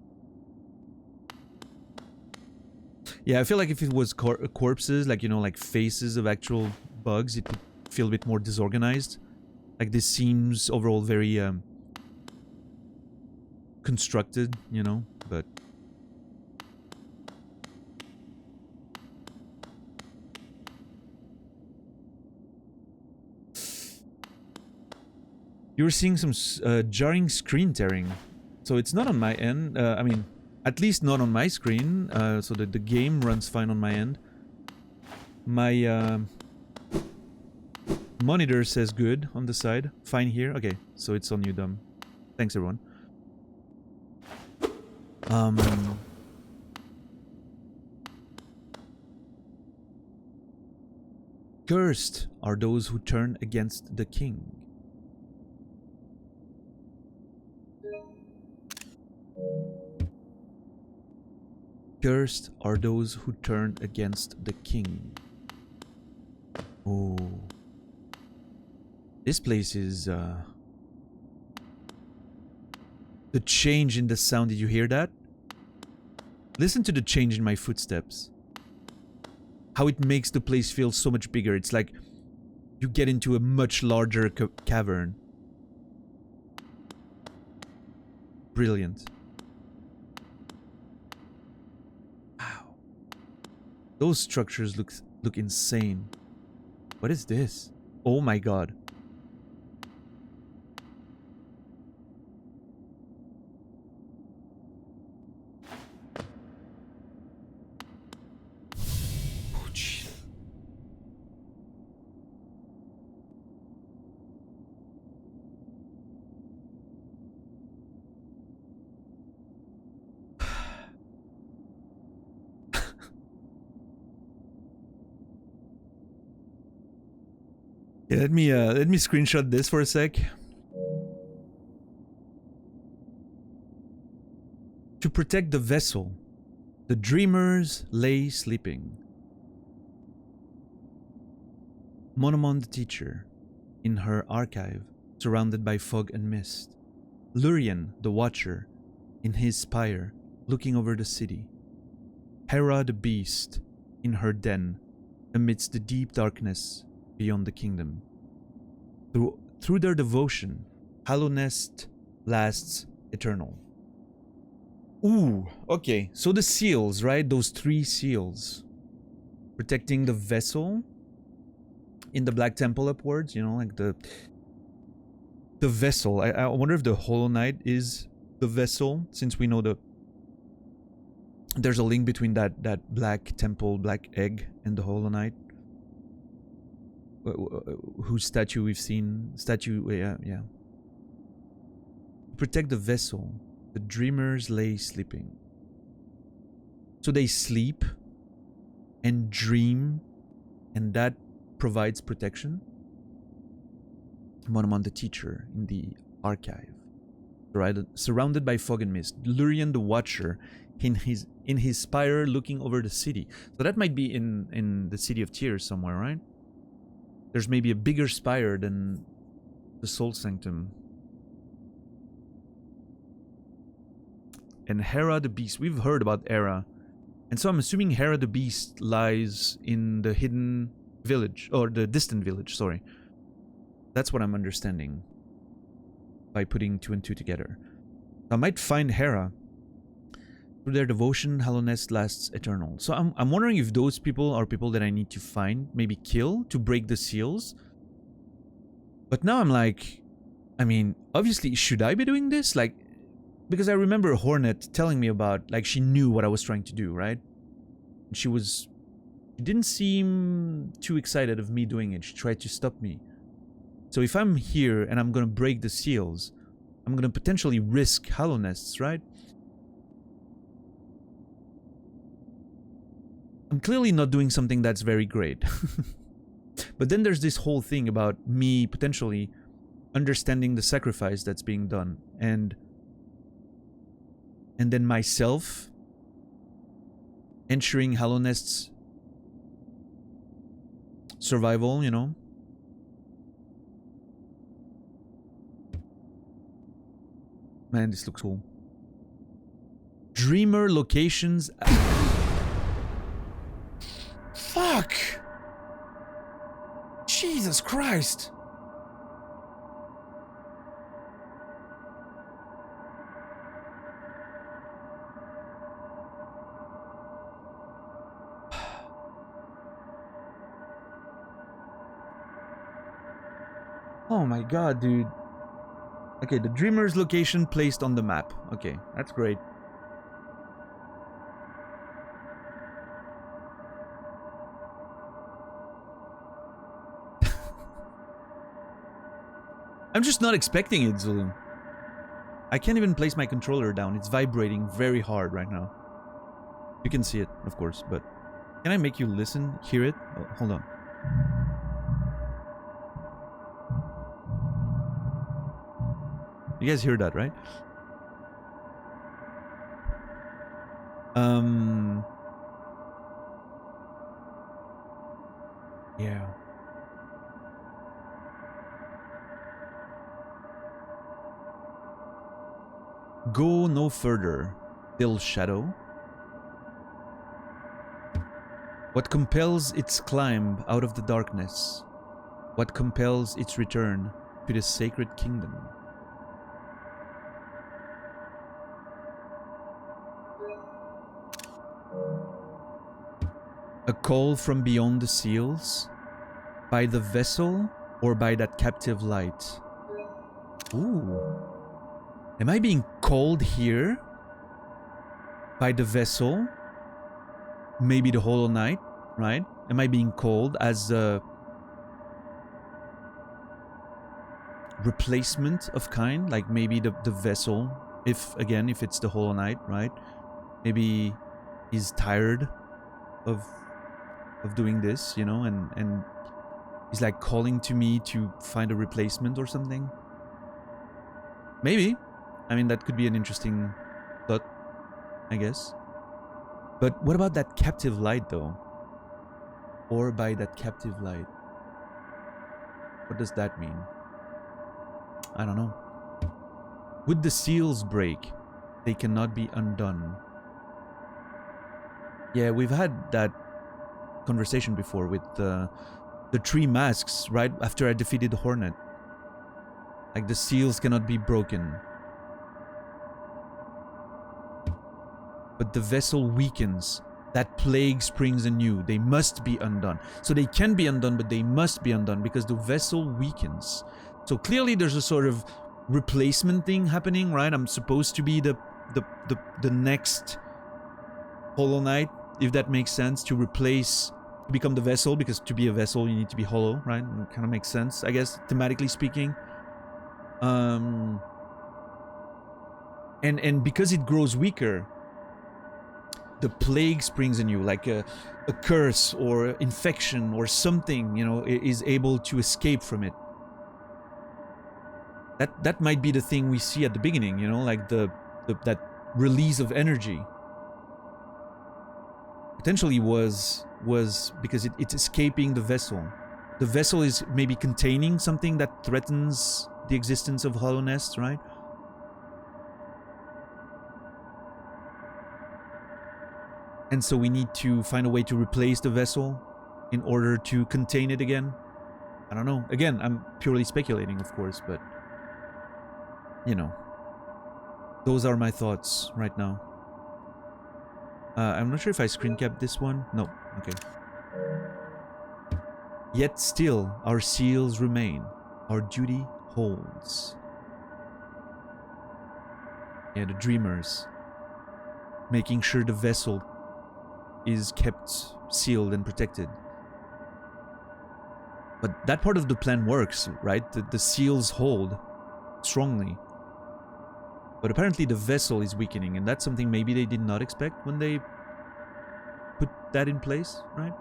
Yeah, I feel like if it was corpses, like, you know, like faces of actual bugs, it would feel a bit more disorganized. Like, this seems overall very constructed, you know, but... You're seeing some jarring screen tearing. So it's not on my end. I mean, at least not on my screen. So that the game runs fine on my end. My monitor says good on the side. Fine here. Okay, so it's on you, dumb. Thanks, everyone. Cursed are those who turn against the king. Cursed are those who turn against the king. Oh. This place is, the change in the sound, did you hear that? Listen to the change in my footsteps. How it makes the place feel so much bigger. It's like you get into a much larger cavern. Brilliant. Wow. Those structures look insane. What is this? Oh my god. Oh, jeez. Yeah, let me screenshot this for a sec. To protect the vessel, the dreamers lay sleeping. Monomon the teacher, in her archive, surrounded by fog and mist. Lurian the watcher, in his spire, looking over the city. Hera the beast, in her den, amidst the deep darkness beyond the kingdom. Through their devotion, Hallownest lasts eternal. Ooh, okay. So the seals, right? Those 3 seals. Protecting the vessel in the Black Temple upwards, you know, like the vessel. I wonder if the Hollow Knight is the vessel, since we know there's a link between that Black Temple, Black Egg, and the Hollow Knight. Whose statue we've seen. Yeah. Protect the vessel. The dreamers lay sleeping. So they sleep and dream, and that provides protection. Monomon the teacher in the archive. Surrounded by fog and mist. Lurian the watcher in his spire looking over the city. So that might be in the City of Tears somewhere, right? There's maybe a bigger spire than the Soul Sanctum. And Hera the Beast. We've heard about Hera. And so I'm assuming Hera the Beast lies in the hidden village. Or the distant village, sorry. That's what I'm understanding. By putting 2 and 2 together. I might find Hera. Through their devotion, Hallownest lasts eternal. So I'm wondering if those people are people that I need to find, maybe kill, to break the seals. But now I'm like, I mean, obviously, should I be doing this? Like, because I remember Hornet telling me about, like, she knew what I was trying to do, right? She didn't seem too excited of me doing it. She tried to stop me. So if I'm here and I'm gonna break the seals, I'm gonna potentially risk Hallownests, right? I'm clearly not doing something that's very great. But then there's this whole thing about me potentially understanding the sacrifice that's being done, and then myself ensuring Hallownest's survival, you know? Man, this looks cool. Dreamer locations. Fuck! Jesus Christ! Oh my god, dude. Okay, the Dreamer's location placed on the map. Okay, that's great. I'm just not expecting it, Zulu. I can't even place my controller down. It's vibrating very hard right now. You can see it, of course, but... Can I make you listen? Hear it? Oh, hold on. You guys hear that, right? Yeah. Go no further, still shadow. What compels its climb out of the darkness? What compels its return to the sacred kingdom? A call from beyond the seals? By the vessel or by that captive light? Ooh. Am I being called here? By the vessel? Maybe the Hollow Knight, right? Am I being called as a replacement of kind? Like maybe the vessel, if it's the Hollow Knight, right? Maybe he's tired of doing this, you know, and he's like calling to me to find a replacement or something. Maybe. I mean, that could be an interesting thought, I guess. But what about that captive light, though? Or by that captive light? What does that mean? I don't know. Would the seals break? They cannot be undone. Yeah, we've had that conversation before with the three masks, right? After I defeated the Hornet. Like, the seals cannot be broken. But the vessel weakens. That plague springs anew. They must be undone. So they can be undone, but they must be undone because the vessel weakens. So clearly there's a sort of replacement thing happening, right? I'm supposed to be the next Hollow Knight, if that makes sense, to replace, to become the vessel, because to be a vessel you need to be hollow, right? It kind of makes sense, I guess, thematically speaking. And because it grows weaker, the plague springs in you, like a curse or infection or something, you know, is able to escape from it. That might be the thing we see at the beginning, you know, like that release of energy. Potentially was because it's escaping the vessel. The vessel is maybe containing something that threatens the existence of hollowness, right? And so we need to find a way to replace the vessel in order to contain it again. I don't know. Again, I'm purely speculating, of course, but you know, those are my thoughts right now. I'm not sure if I screen capped this one. No. Okay. Yet still, our seals remain. Our duty holds. Yeah, the dreamers. Making sure the vessel is kept sealed and protected. But that part of the plan works, right? The seals hold strongly. But apparently the vessel is weakening, and that's something maybe they did not expect when they put that in place, right?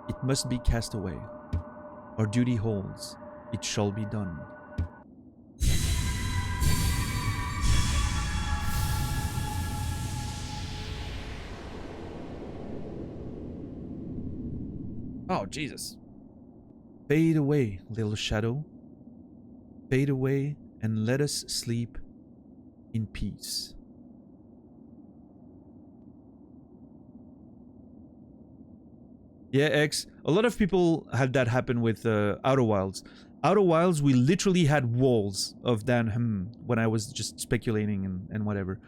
It must be cast away. Our duty holds. It shall be done. Oh, Jesus. Fade away, little shadow. Fade away and let us sleep in peace. Yeah, X. A lot of people had that happen with Outer Wilds. Outer Wilds, we literally had walls of Dan when I was just speculating and whatever.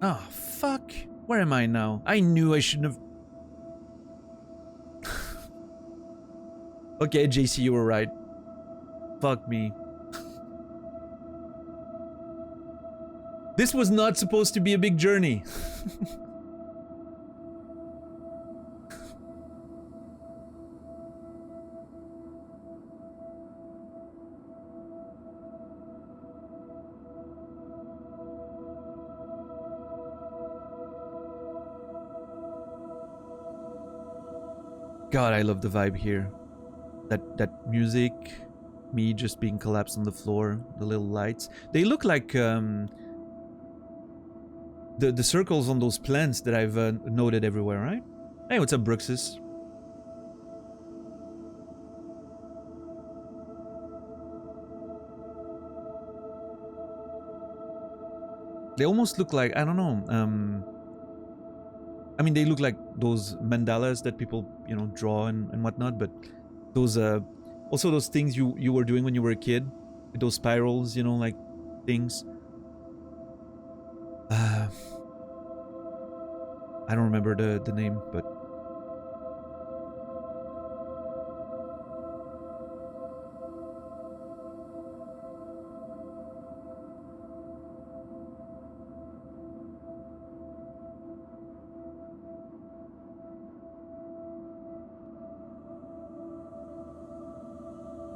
Oh, fuck. Where am I now? I knew I shouldn't have... Okay, JC, you were right. Fuck me. This was not supposed to be a big journey. God, I love the vibe here. That music, me just being collapsed on the floor, the little lights. They look like the circles on those plants that I've noted everywhere, right? Hey, what's up, Bruxus? They almost look like, I don't know, I mean, they look like those mandalas that people, you know, draw and whatnot, but those, also those things you were doing when you were a kid, those spirals, you know, like things. I don't remember the name, but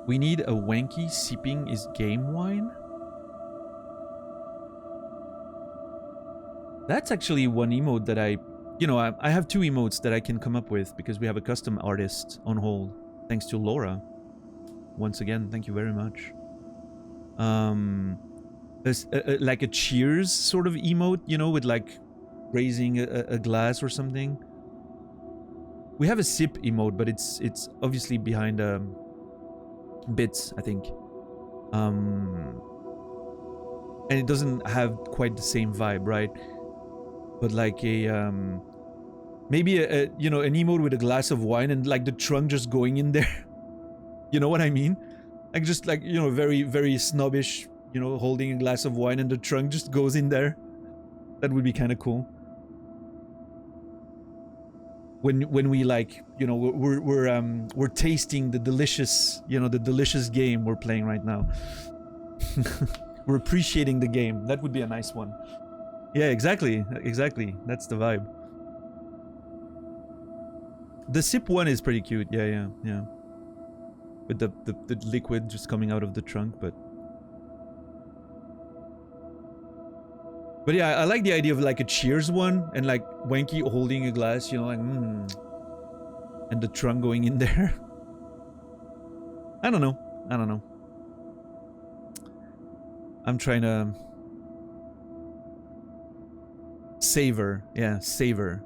we need a wanky sipping is game wine. That's actually one emote that I have two emotes that I can come up with because we have a custom artist on hold. Thanks to Laura. Once again, thank you very much. There's like a cheers sort of emote, you know, with like raising a glass or something. We have a sip emote, but it's obviously behind bits, I think. And it doesn't have quite the same vibe, right? But like a maybe a you know, an emote with a glass of wine and like the trunk just going in there. You know what I mean? Like just like, you know, very, very snobbish, you know, holding a glass of wine and the trunk just goes in there. That would be kind of cool. When we like, you know, we're tasting the delicious, you know, the delicious game we're playing right now. We're appreciating the game. That would be a nice one. Yeah, exactly. That's the vibe. The sip one is pretty cute. Yeah. With the liquid just coming out of the trunk, but yeah, I like the idea of like a cheers one and like Wanky holding a glass, you know, like and the trunk going in there. I don't know. I'm trying to savor. Yeah, savor.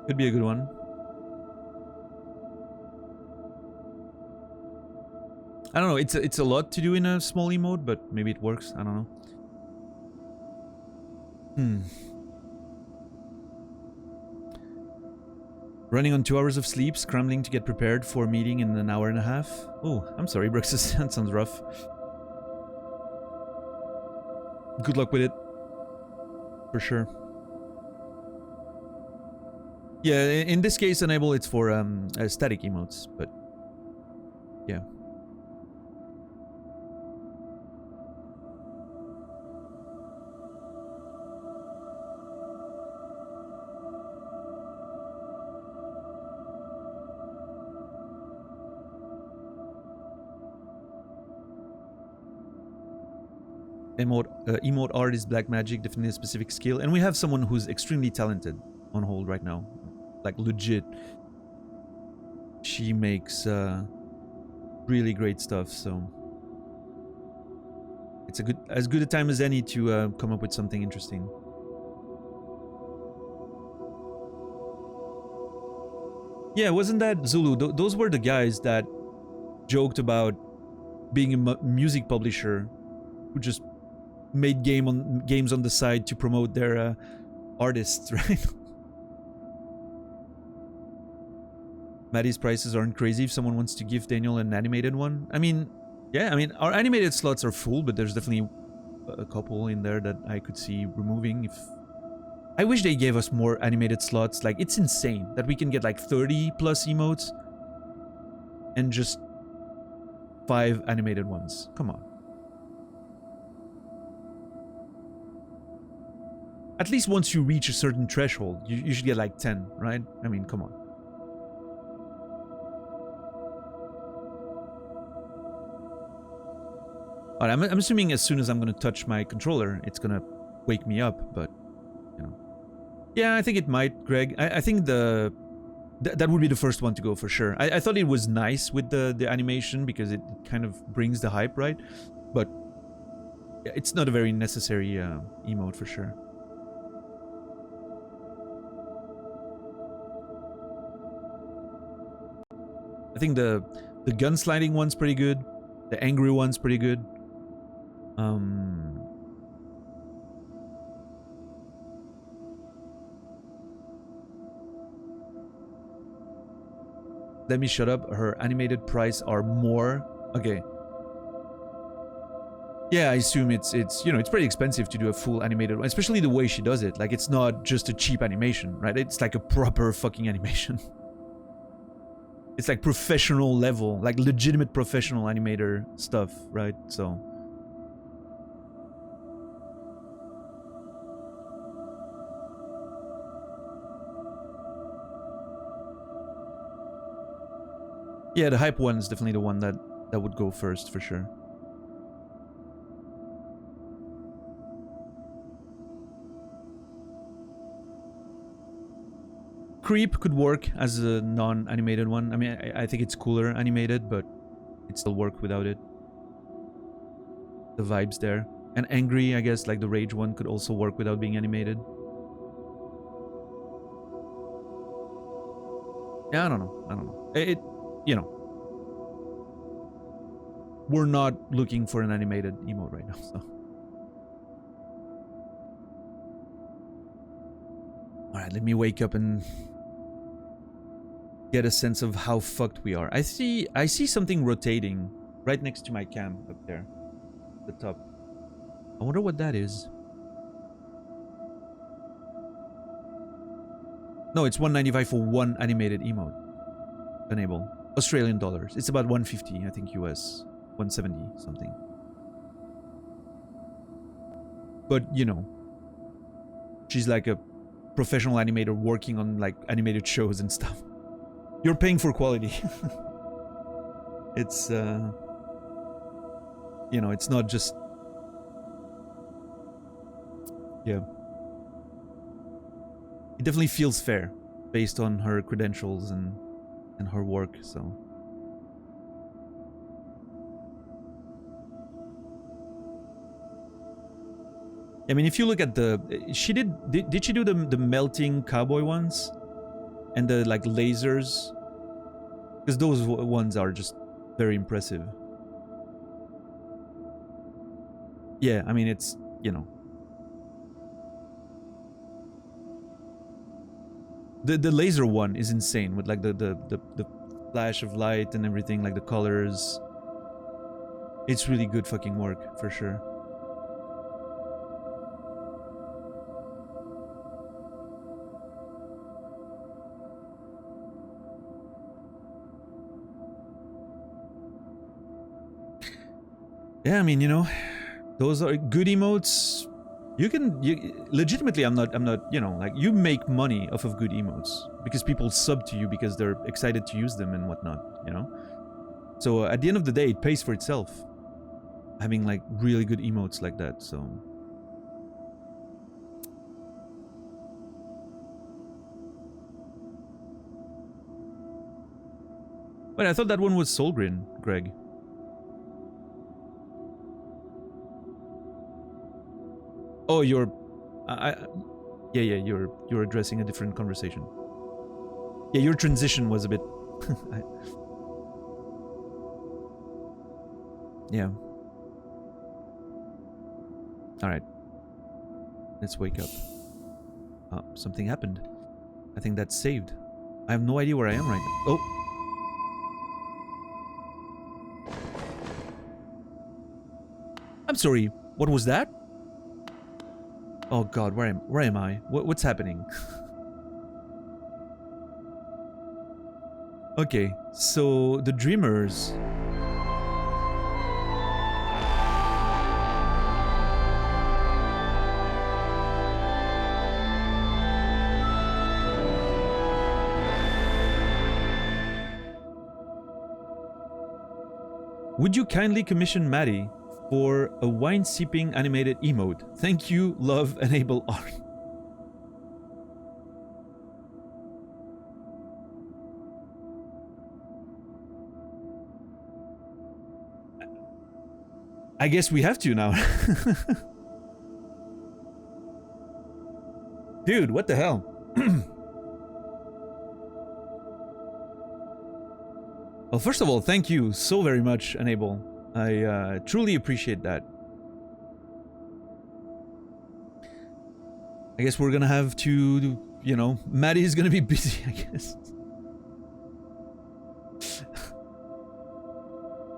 Could be a good one. I don't know. It's a lot to do in a small emote, but maybe it works. I don't know. Running on 2 hours of sleep, scrambling to get prepared for a meeting in an hour and a half. Oh, I'm sorry, Bruxus. That sounds rough. Good luck with it. For sure. Yeah, in this case, enable it's for static emotes, but yeah. Emote art is black magic, definitely a specific skill, and we have someone who's extremely talented on hold right now, like legit. She makes really great stuff. So it's as good a time as any to come up with something interesting. Yeah, wasn't that Zulu? Those were the guys that joked about being a music publisher who just made games on the side to promote their artists, right? Maddie's prices aren't crazy if someone wants to give Daniel an animated one. I mean, yeah, I mean, our animated slots are full, but there's definitely a couple in there that I could see removing if... I wish they gave us more animated slots. Like, it's insane that we can get like 30 plus emotes and just 5 animated ones. Come on. At least once you reach a certain threshold, you should get like 10, right? I mean, come on. All right, I'm assuming as soon as I'm going to touch my controller, it's going to wake me up, but, you know. Yeah, I think it might, Greg. I think that would be the first one to go for sure. I thought it was nice with the animation because it kind of brings the hype, right? But it's not a very necessary emote for sure. I think the gun sliding one's pretty good. The angry one's pretty good. Let me shut up. Her animated price are more. Okay. Yeah, I assume it's you know, it's pretty expensive to do a full animated one, especially the way she does it. Like, it's not just a cheap animation, right? It's like a proper fucking animation. It's like professional level, like legitimate professional animator stuff, right? So yeah, the hype one is definitely the one that would go first for sure. Creep could work as a non-animated one. I mean, I think it's cooler animated, but it still work without it. The vibes there. And Angry, I guess, like the Rage one, could also work without being animated. Yeah, I don't know. It you know. We're not looking for an animated emote right now, so. Alright, let me wake up and get a sense of how fucked we are. I see something rotating right next to my cam up there. The top. I wonder what that is. No, it's 195 for one animated emote. Enable. Australian dollars. It's about 150, I think, US. 170 something. But, you know, she's like a professional animator working on like animated shows and stuff. You're paying for quality. It's you know, it's not just... Yeah. It definitely feels fair based on her credentials and her work, so. I mean, if you look at the... She did she do the melting cowboy ones? And the, like, lasers? Because those ones are just very impressive. Yeah, I mean, it's, you know. The laser one is insane with, like, the flash of light and everything, like the colors. It's really good fucking work, for sure. Yeah, I mean, you know, those are good emotes. You legitimately, I'm not, you know, like, you make money off of good emotes because people sub to you because they're excited to use them and whatnot, you know? So at the end of the day, it pays for itself. Having, like, really good emotes like that, so. Wait, I thought that one was Solgrin, Greg. Oh, you're... yeah, you're addressing a different conversation. Yeah, your transition was a bit... yeah. Alright. Let's wake up. Something happened. I think that's saved. I have no idea where I am right now. Oh! I'm sorry, what was that? Oh god, where am I? What's happening? Okay, so the Dreamers... Would you kindly commission Maddie for a wine-sipping animated emote? Thank you, love, enable art. I guess we have to now. Dude, what the hell? Well, first of all, thank you so very much, Enable. I truly appreciate that. I guess we're gonna have to, you know, Maddie's gonna be busy, I guess.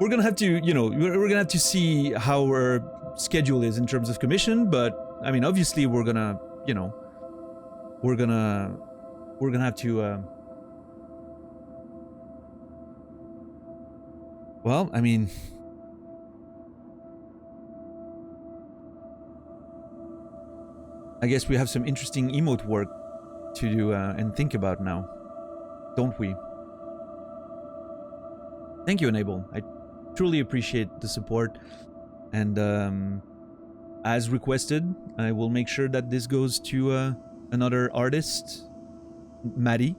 We're gonna have to, you know, we're gonna have to see how our schedule is in terms of commission, but, I mean, obviously we're gonna, you know, we're gonna have to, well, I mean... I guess we have some interesting emote work to do and think about now. Don't we? Thank you, Enable. I truly appreciate the support. And as requested, I will make sure that this goes to another artist, Maddie,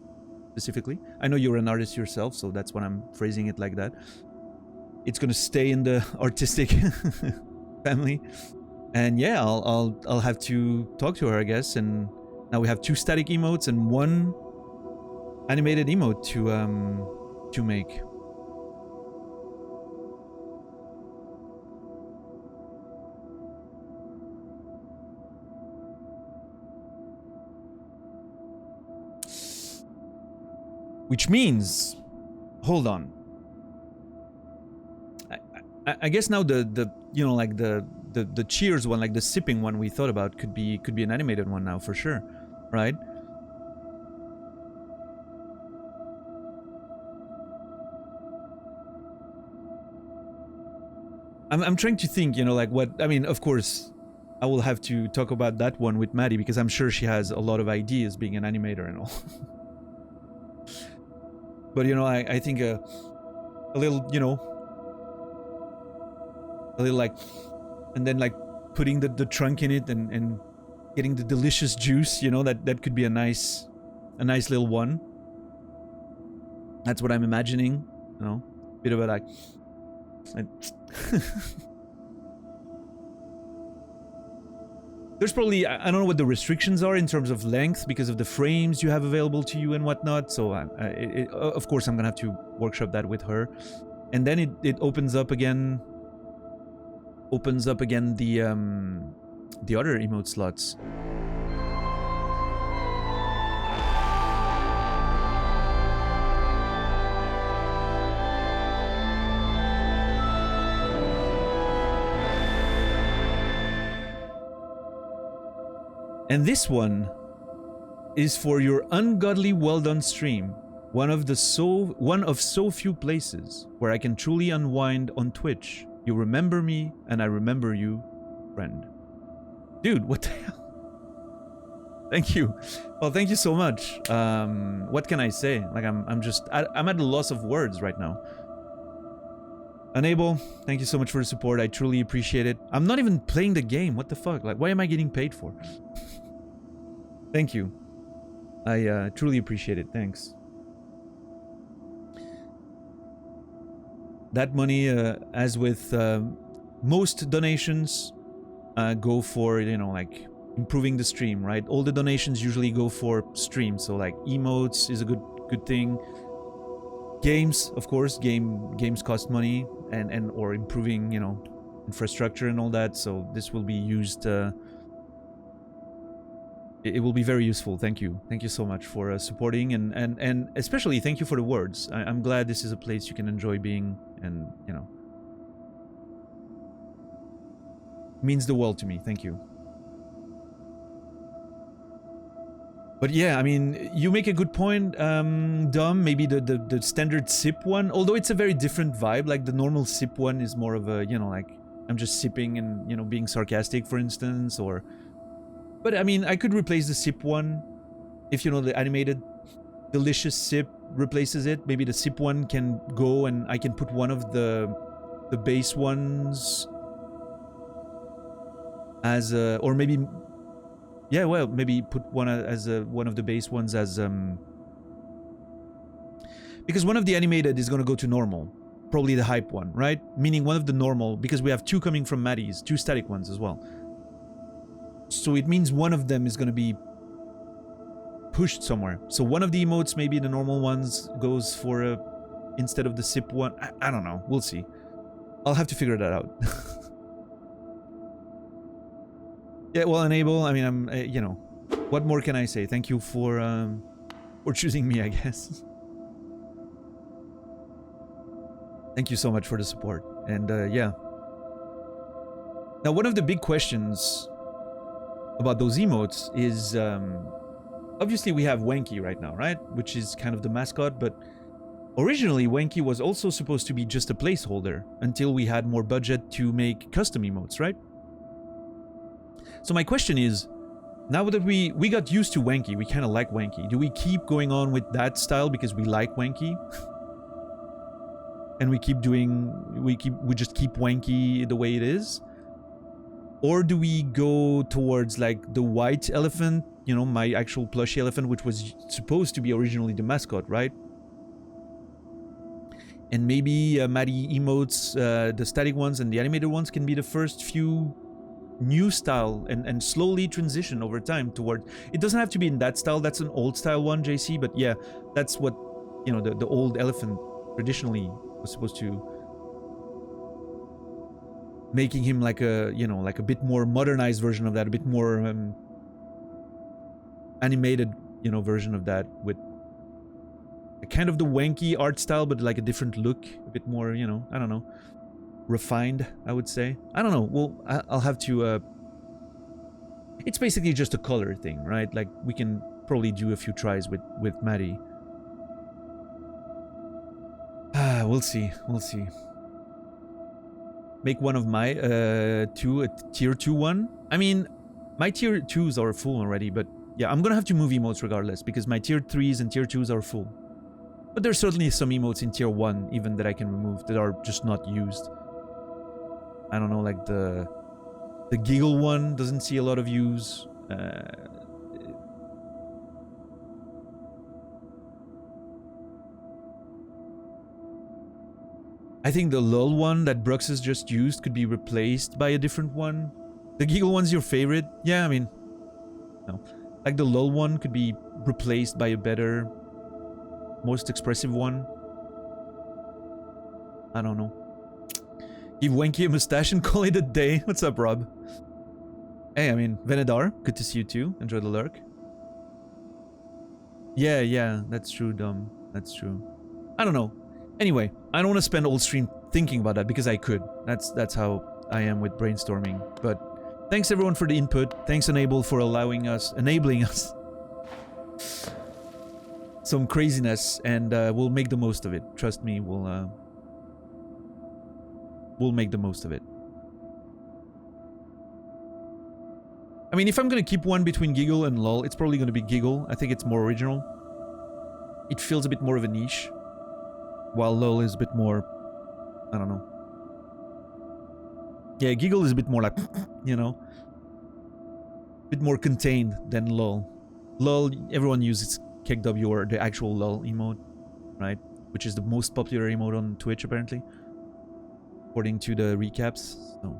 specifically. I know you're an artist yourself, so that's why I'm phrasing it like that. It's gonna stay in the artistic family, and yeah, I'll have to talk to her, I guess. And now we have 2 static emotes and 1 animated emote to make. Which means, hold on. I guess now the you know, like the cheers one, like the sipping one we thought about could be an animated one now for sure, right? I'm trying to think, you know, like what, I mean, of course I will have to talk about that one with Maddie because I'm sure she has a lot of ideas being an animator and all. But you know, I think a little, you know, a little like, and then like putting the trunk in it and getting the delicious juice, you know, that could be a nice little one. That's what I'm imagining, you know, bit of a like there's probably, I don't know what the restrictions are in terms of length because of the frames you have available to you and whatnot, so of course I'm gonna have to workshop that with her. And then it opens up again the other emote slots. And this one is for your ungodly well done stream. One of so few places where I can truly unwind on Twitch. You remember me, and I remember you, friend. Dude, what the hell? Thank you. Well, thank you so much. What can I say? Like, I'm at a loss of words right now. Enable, thank you so much for the support. I truly appreciate it. I'm not even playing the game. What the fuck? Like, why am I getting paid for? Thank you. I truly appreciate it. Thanks. that money, as with most donations, go for, you know, like improving the stream, right? All the donations usually go for stream, so like emotes is a good thing. Games, of course, games cost money, and or improving, you know, infrastructure and all that. So this will be used. It will be very useful. Thank you so much for supporting, and especially thank you for the words. I'm glad this is a place you can enjoy being, and you know, means the world to me. Thank you. But yeah, I mean, you make a good point, Dom. Maybe the standard sip one, although it's a very different vibe. Like the normal sip one is more of a, you know, like I'm just sipping and, you know, being sarcastic, for instance, or. But I mean, I could replace the sip one if, you know, the animated delicious sip replaces it. Maybe the sip one can go, and I can put one of the base ones as a, or maybe, yeah, well, maybe put one as one of the base ones as because one of the animated is going to go to normal, probably the hype one, right? Meaning one of the normal, because we have two coming from Maddie's, two static ones as well. So it means one of them is going to be pushed somewhere. So one of the emotes, maybe the normal ones, goes for a, instead of the sip one. I don't know. We'll see. I'll have to figure that out. Yeah, well, enable. I mean, I'm, you know, what more can I say? Thank you for choosing me, I guess. Thank you so much for the support. And yeah. Now, one of the big questions about those emotes is, obviously we have Wanky right now, right? Which is kind of the mascot, but originally Wanky was also supposed to be just a placeholder until we had more budget to make custom emotes, right? So my question is, now that we got used to Wanky, we kind of like Wanky, do we keep going on with that style because we like Wanky? And we just keep Wanky the way it is? Or do we go towards like the white elephant, you know, my actual plushie elephant, which was supposed to be originally the mascot, right? And maybe Maddie emotes, the static ones and the animated ones, can be the first few new style, and slowly transition over time toward. It doesn't have to be in that style. That's an old style one, JC. But yeah, that's what, you know, the old elephant traditionally was supposed to. Making him like a, you know, like a bit more modernized version of that, a bit more animated, you know, version of that, with a kind of the Wanky art style, but like a different look, a bit more, you know, I don't know, refined, I would say. I don't know. Well, I'll have to. It's basically just a color thing, right? Like we can probably do a few tries with Maddie. We'll see. We'll see. Make one of my two a tier 2 one. I mean, my tier 2s are full already, but yeah, I'm gonna have to move emotes regardless because my tier 3s and tier 2s are full. But there's certainly some emotes in tier 1 even that I can remove that are just not used. I don't know, like the giggle one doesn't see a lot of use. I think the lol one that Bruxus just used could be replaced by a different one. The giggle one's your favorite? Yeah, I mean, no. Like the lol one could be replaced by a better, most expressive one. I don't know. Give Wanky a mustache and call it a day. What's up, Rob? Hey, I mean, Venedar, good to see you too. Enjoy the lurk. Yeah, that's true, Dom. That's true. I don't know. Anyway, I don't want to spend all stream thinking about that because I could. That's how I am with brainstorming. But thanks everyone for the input. Thanks Enable for enabling us some craziness, and we'll make the most of it. Trust me, we'll make the most of it. I mean, if I'm gonna keep one between Giggle and LOL, it's probably gonna be Giggle. I think it's more original. It feels a bit more of a niche, while LOL is a bit more, I don't know. Yeah, Giggle is a bit more like, you know, a bit more contained than LOL. LOL, everyone uses KW or the actual LOL emote, right? Which is the most popular emote on Twitch, apparently. according to the recaps. So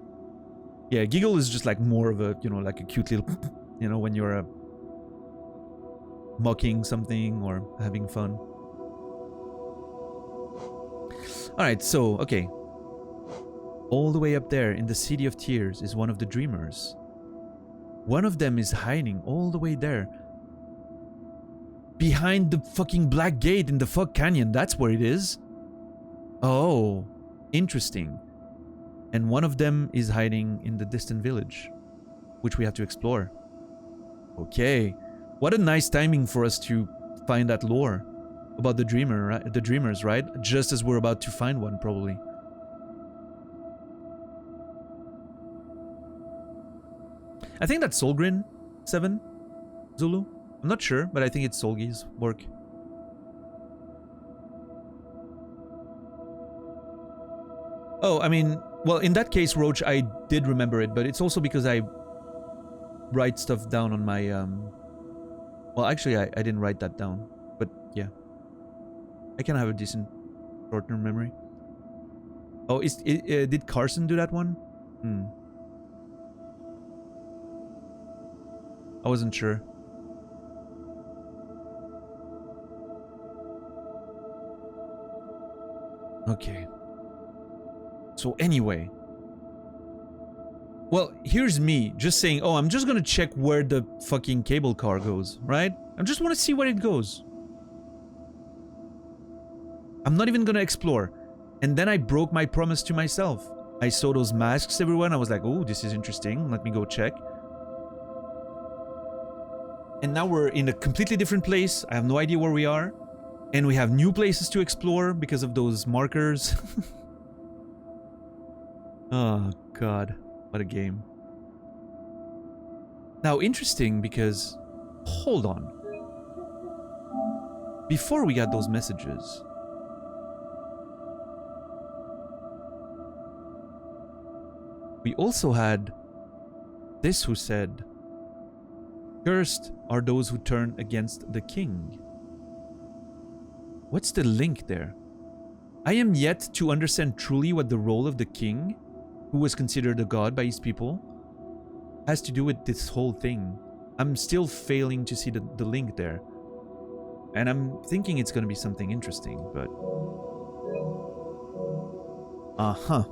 yeah, giggle is just like more of a, you know, like a cute little, you know, when you're mocking something or having fun. All right, so okay. All the way up there in the City of Tears is one of the dreamers. One of them is hiding all the way there. Behind the fucking black gate in the fuck canyon. That's where it is. Oh, interesting. And one of them is hiding in the distant village, which we have to explore. Okay. What a nice timing for us to find that lore about the dreamer, right? The dreamers, right? Just as we're about to find one, probably. I think that's Solgrin 7 Zulu. I'm not sure, but I think it's Solgi's work. Oh, I mean, well, in that case, Roach, I did remember it, but it's also because I write stuff down on my, well, actually, I didn't write that down, but yeah. I can have a decent short-term memory. Oh, did Carson do that one? I wasn't sure. Okay. So anyway. Well, here's me just saying, oh, I'm just gonna check where the fucking cable car goes, right? I just want to see where it goes. I'm not even gonna explore. And then I broke my promise to myself. I saw those masks everywhere and I was like, oh, this is interesting. Let me go check. And now we're in a completely different place. I have no idea where we are. And we have new places to explore because of those markers. Oh, God. What a game. Now, interesting because... Hold on. Before we got those messages... we also had this who said, "Cursed are those who turn against the king." What's the link there? I am yet to understand truly what the role of the king, who was considered a god by his people, has to do with this whole thing. I'm still failing to see the link there. And I'm thinking it's going to be something interesting, but... Uh-huh.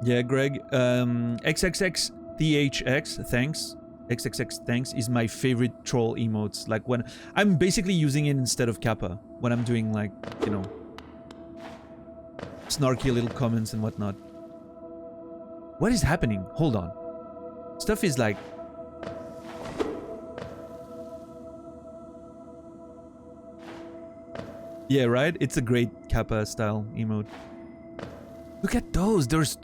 Yeah, Greg. XXXTHX, thanks. XXX thanks is my favorite troll emotes. Like when I'm basically using it instead of Kappa when I'm doing like, you know, snarky little comments and whatnot. What is happening? Hold on. Stuff is like... Yeah, right? It's a great Kappa style emote. Look at those. There's...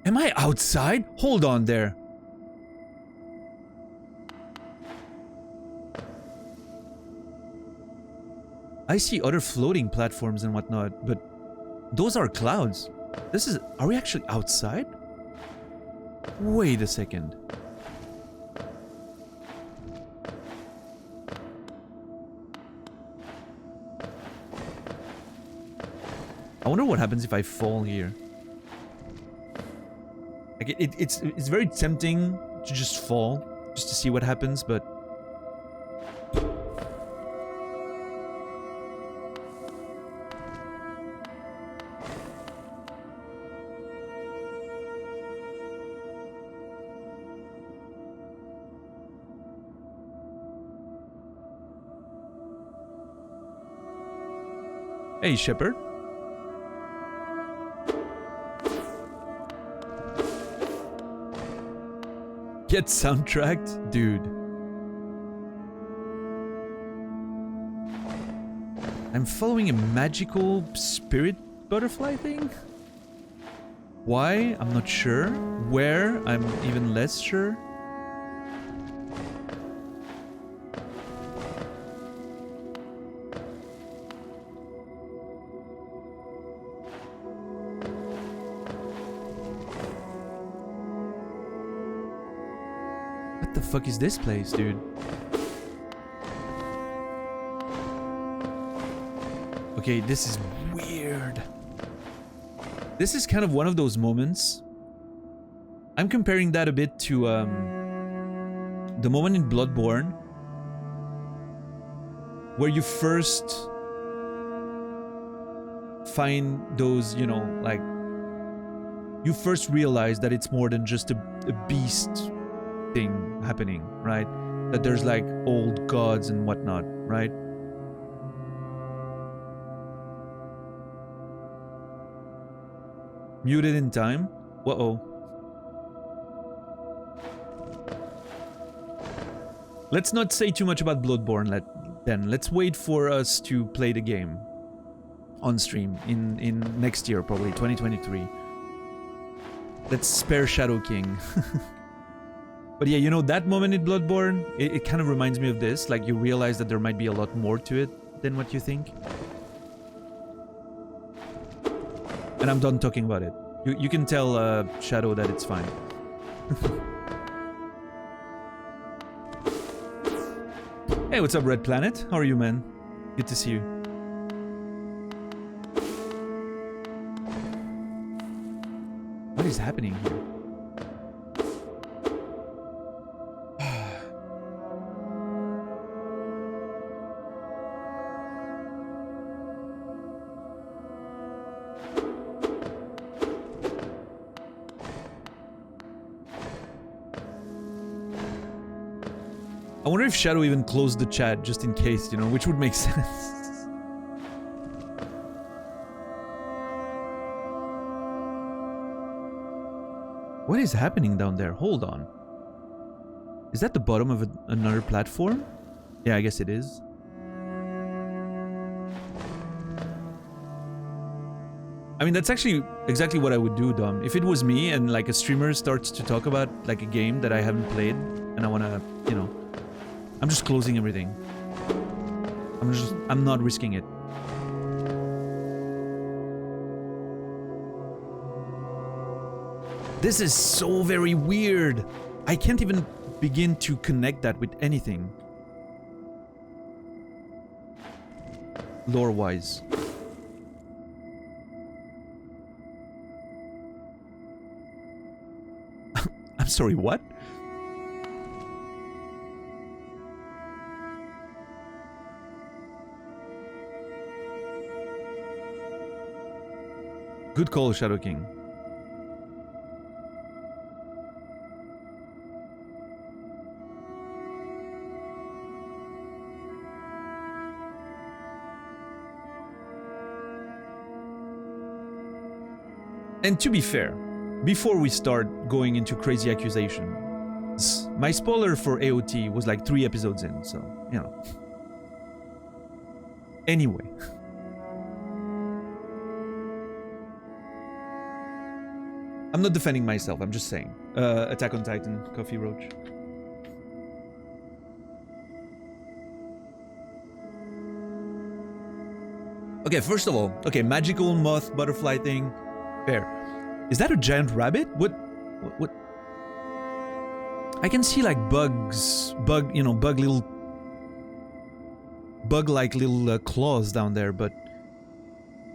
Am I outside? Hold on there. I see other floating platforms and whatnot, but those are clouds. This is... Are we actually outside? Wait a second. I wonder what happens if I fall here. Like it's very tempting to just fall, just to see what happens, but... Hey, Shepard. Get soundtracked? Dude. I'm following a magical spirit butterfly thing? Why? I'm not sure. Where? I'm even less sure. What the fuck is this place, dude? Okay, this is weird. This is kind of one of those moments. I'm comparing that a bit to the moment in Bloodborne where you first find those, you know, like you first realize that it's more than just a beast thing happening, right? That there's like old gods and whatnot, right? Muted in time? Uh-oh. Let's not say too much about Bloodborne then. Let's wait for us to play the game on stream in next year, probably 2023. Let's spare Shadow King. But yeah, you know, that moment in Bloodborne, it kind of reminds me of this. Like, you realize that there might be a lot more to it than what you think. And I'm done talking about it. You can tell Shadow that it's fine. Hey, what's up, Red Planet? How are you, man? Good to see you. What is happening here? I wonder if Shadow even closed the chat just in case, you know, which would make sense. What is happening down there? Hold on. Is that the bottom of another platform? Yeah, I guess it is. I mean, that's actually exactly what I would do, Dom. If it was me and like a streamer starts to talk about like a game that I haven't played and I want to, you know, I'm just closing everything. I'm not risking it. This is so very weird. I can't even begin to connect that with anything. Lore-wise. I'm sorry, what? Good call, Shadow King. And to be fair, before we start going into crazy accusations, my spoiler for AOT was like 3 episodes in, so, you know. Anyway. I'm not defending myself, I'm just saying. Attack on Titan, Coffee Roach. Okay, first of all, okay, magical moth butterfly thing. Fair. Is that a giant rabbit? What? I can see like bugs, bug-like little claws down there, but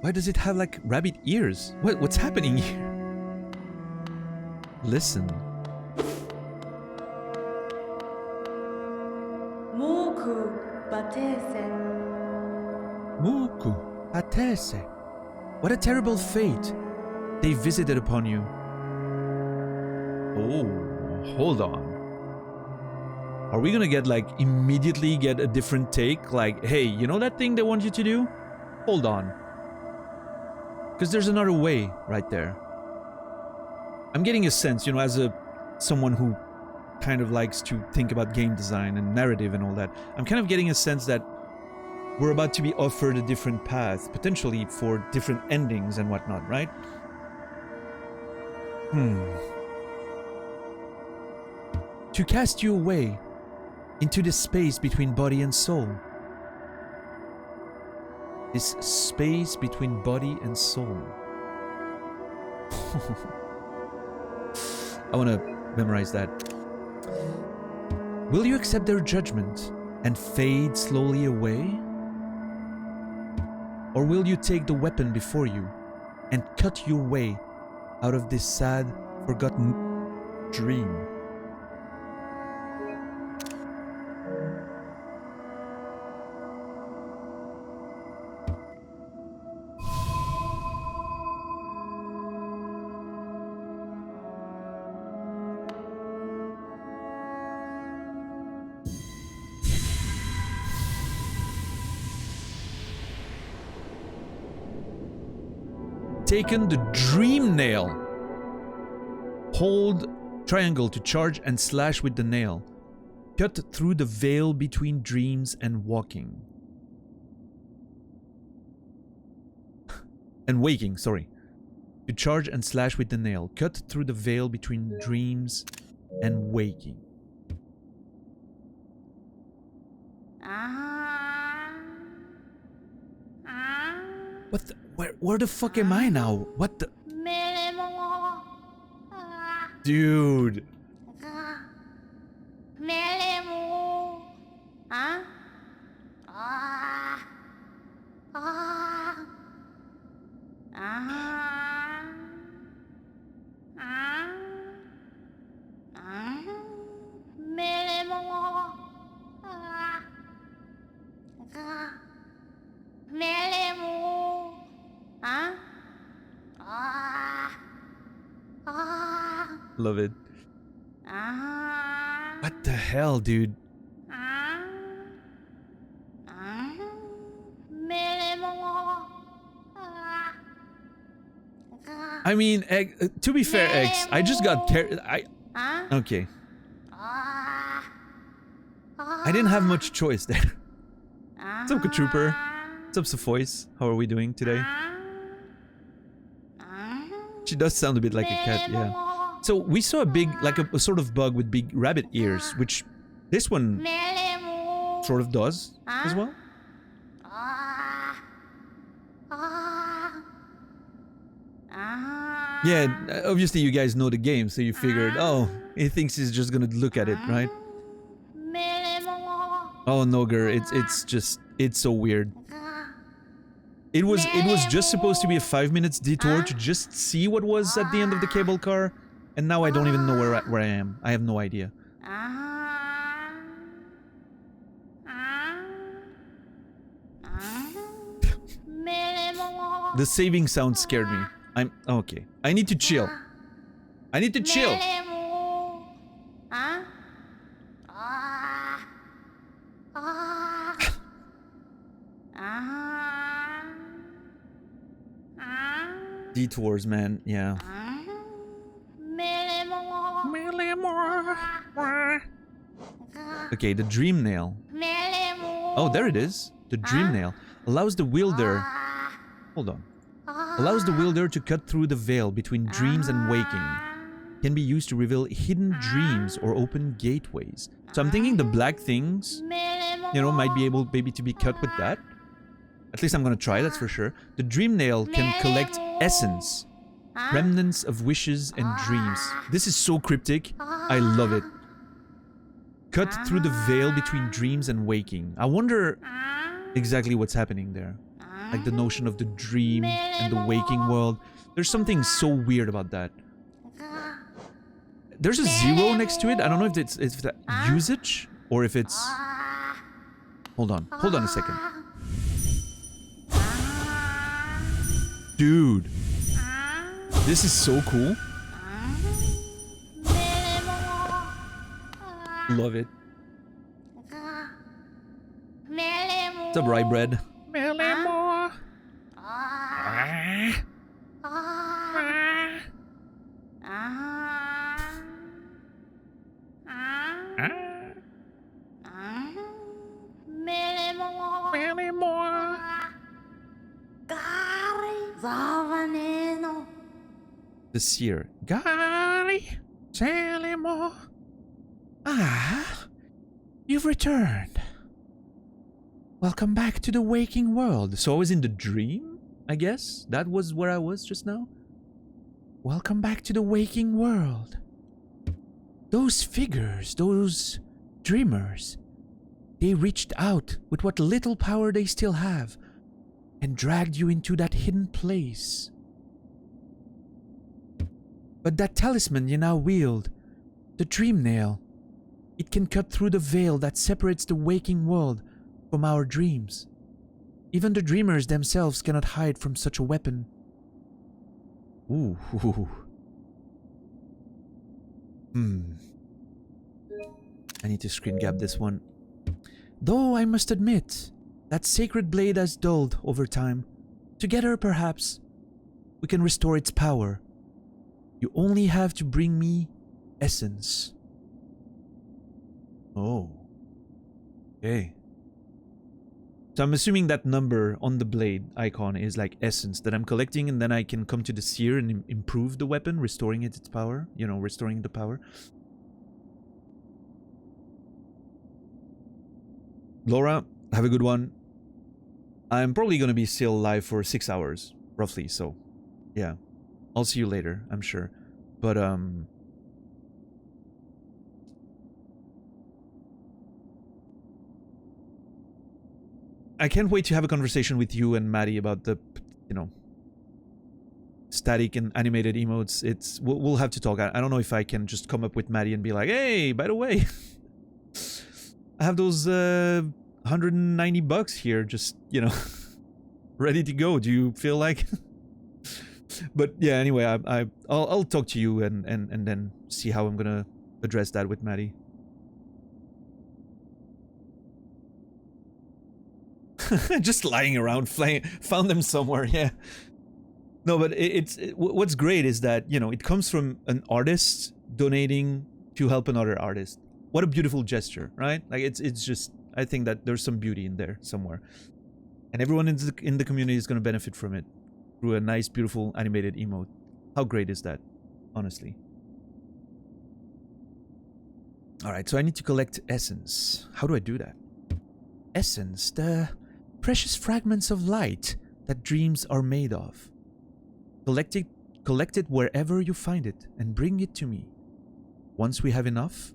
why does it have like rabbit ears? What's happening here? Listen. Muku Batese. Muku Batese. What a terrible fate they visited upon you. Oh, hold on. Are we gonna get like immediately get a different take? Like, hey, you know that thing they want you to do? Hold on. Because there's another way right there. I'm getting a sense, you know, as someone who kind of likes to think about game design and narrative and all that, I'm kind of getting a sense that we're about to be offered a different path, potentially for different endings and whatnot, right? To cast you away into the space between body and soul. This space between body and soul. I want to memorize that. Will you accept their judgment and fade slowly away? Or will you take the weapon before you and cut your way out of this sad, forgotten dream? Taken the dream nail. Hold triangle to charge and slash with the nail. Cut through the veil between dreams and walking. And waking, sorry. To charge and slash with the nail. Cut through the veil between dreams and waking. What the, where the fuck am I now? What the? Dude. Love it. What the hell, dude? I mean, to be fair, X, I just got carried. Okay. I didn't have much choice there. What's up, Trooper? What's up, Sephois? How are we doing today? She does sound a bit like a cat, yeah. So we saw a big, like a sort of bug with big rabbit ears, which this one sort of does as well. Yeah, obviously you guys know the game, so you figured, oh, he thinks he's just gonna look at it, right? Oh, Noger, it's so weird. It was just supposed to be a 5 minutes detour to just see what was at the end of the cable car, and now I don't even know where I am. I have no idea. The saving sound scared me. I'm okay. I need to chill. I need to chill. Detours, man. Yeah. Okay, the dream nail. Oh, there it is. The dream nail allows the wielder. Hold on. Allows the wielder to cut through the veil between dreams and waking. Can be used to reveal hidden dreams or open gateways. So I'm thinking the black things, you know, might be able maybe to be cut with that. At least I'm gonna try, that's for sure. The dream nail can collect essence, remnants of wishes and dreams. This is so cryptic. I love it. Cut through the veil between dreams and waking. I wonder exactly what's happening there. Like the notion of the dream and the waking world. There's something so weird about that. There's a 0 next to it. I don't know if it's the usage or if it's... Hold on a second. Dude. This is so cool. Love it. What's up, rye bread? The seer. Gary, Salimo. Ah, you've returned. Welcome back to the waking world. So I was in the dream, I guess? That was where I was just now? Welcome back to the waking world. Those figures, those dreamers, they reached out with what little power they still have and dragged you into that hidden place. But that talisman you now wield, the dream nail, it can cut through the veil that separates the waking world from our dreams. Even the dreamers themselves cannot hide from such a weapon. Ooh. I need to screen grab this one. Though I must admit, that sacred blade has dulled over time. Together, perhaps, we can restore its power. You only have to bring me essence. Oh. Okay. So I'm assuming that number on the blade icon is like essence that I'm collecting, and then I can come to the seer and improve the weapon, restoring it its power. You know, restoring the power. Laura, have a good one. I'm probably going to be still live for 6 hours, roughly, so yeah. I'll see you later, I'm sure. But, I can't wait to have a conversation with you and Maddie about the, you know, static and animated emotes. We'll have to talk. I don't know if I can just come up with Maddie and be like, hey, by the way, I have those $190 here, just, you know, ready to go. Do you feel like? But yeah, anyway, I'll talk to you and then see how I'm gonna address that with Maddie. Just lying around, found them somewhere. Yeah. No, but what's great is that, you know, it comes from an artist donating to help another artist. What a beautiful gesture, right? Like it's just, I think that there's some beauty in there somewhere, and everyone in the community is going to benefit from it through a nice, beautiful animated emote. How great is that, honestly? All right, so I need to collect essence. How do I do that? Essence, the precious fragments of light that dreams are made of. Collect it wherever you find it and bring it to me. Once we have enough,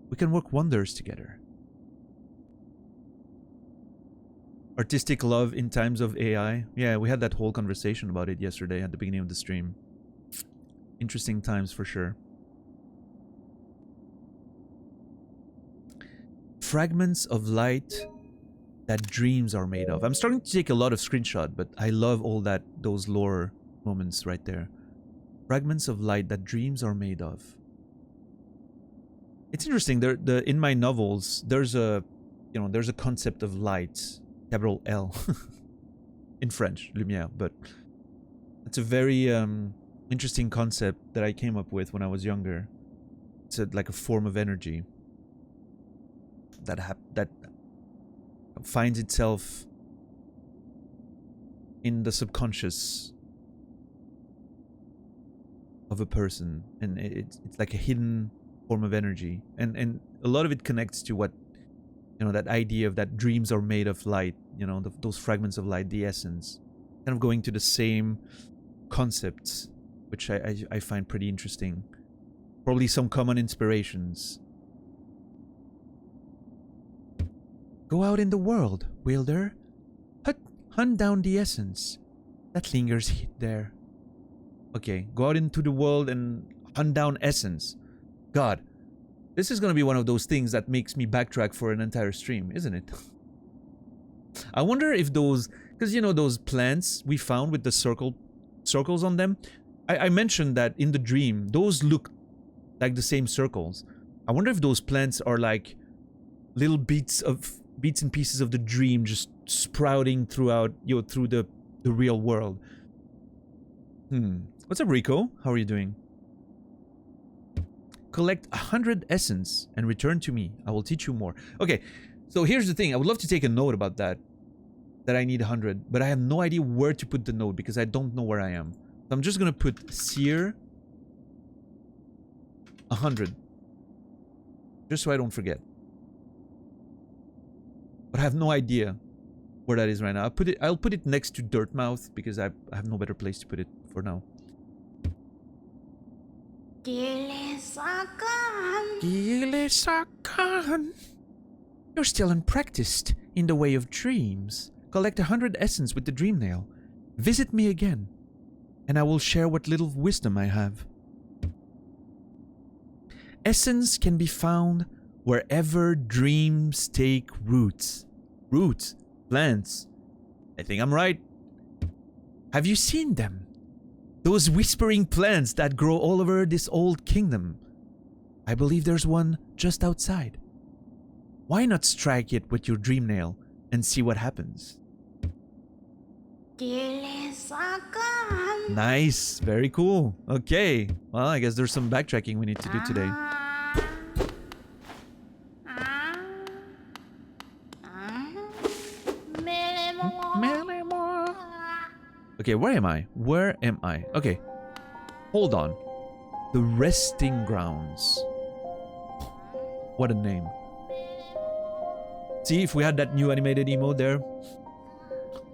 we can work wonders together. Artistic love in times of AI. Yeah, we had that whole conversation about it yesterday at the beginning of the stream. Interesting times for sure. Fragments of light that dreams are made of. I'm starting to take a lot of screenshots, but I love all those lore moments right there. Fragments of light that dreams are made of. It's interesting. In my novels, there's a concept of light, capital L, in French, lumière. But it's a very interesting concept that I came up with when I was younger. It's like a form of energy that finds itself in the subconscious of a person, and it's like a hidden form of energy, and a lot of it connects to what, you know, that idea of that dreams are made of light, you know, those fragments of light, the essence, kind of going to the same concepts, which I find pretty interesting. Probably some common inspirations. Go out in the world, wielder. Hunt down the essence that lingers there. Okay, go out into the world and hunt down essence. God, this is going to be one of those things that makes me backtrack for an entire stream, isn't it? I wonder if those, because, you know, those plants we found with the circles on them, I mentioned that in the dream, those look like the same circles. I wonder if those plants are like little bits and pieces of the dream just sprouting throughout, you know, through the real world. What's up, Rico? How are you doing? Collect 100 essence and return to me. I will teach you more. Okay, so here's the thing. I would love to take a note about that I need 100, but I have no idea where to put the note because I don't know where I am. I'm just gonna put sear 100. Just so I don't forget. But I have no idea where that is right now. I'll put it next to Dirtmouth because I have no better place to put it for now. Gile-san. You're still unpracticed in the way of dreams. Collect 100 essence with the dream nail. Visit me again, and I will share what little wisdom I have. Essence can be found wherever dreams take roots. Roots? Plants? I think I'm right. Have you seen them? Those whispering plants that grow all over this old kingdom. I believe there's one just outside. Why not strike it with your dream nail and see what happens? Nice, very cool. Okay, well, I guess there's some backtracking we need to do today. Okay, where am I? Where am I? Okay, hold on. The resting grounds. What a name. See, if we had that new animated emote there.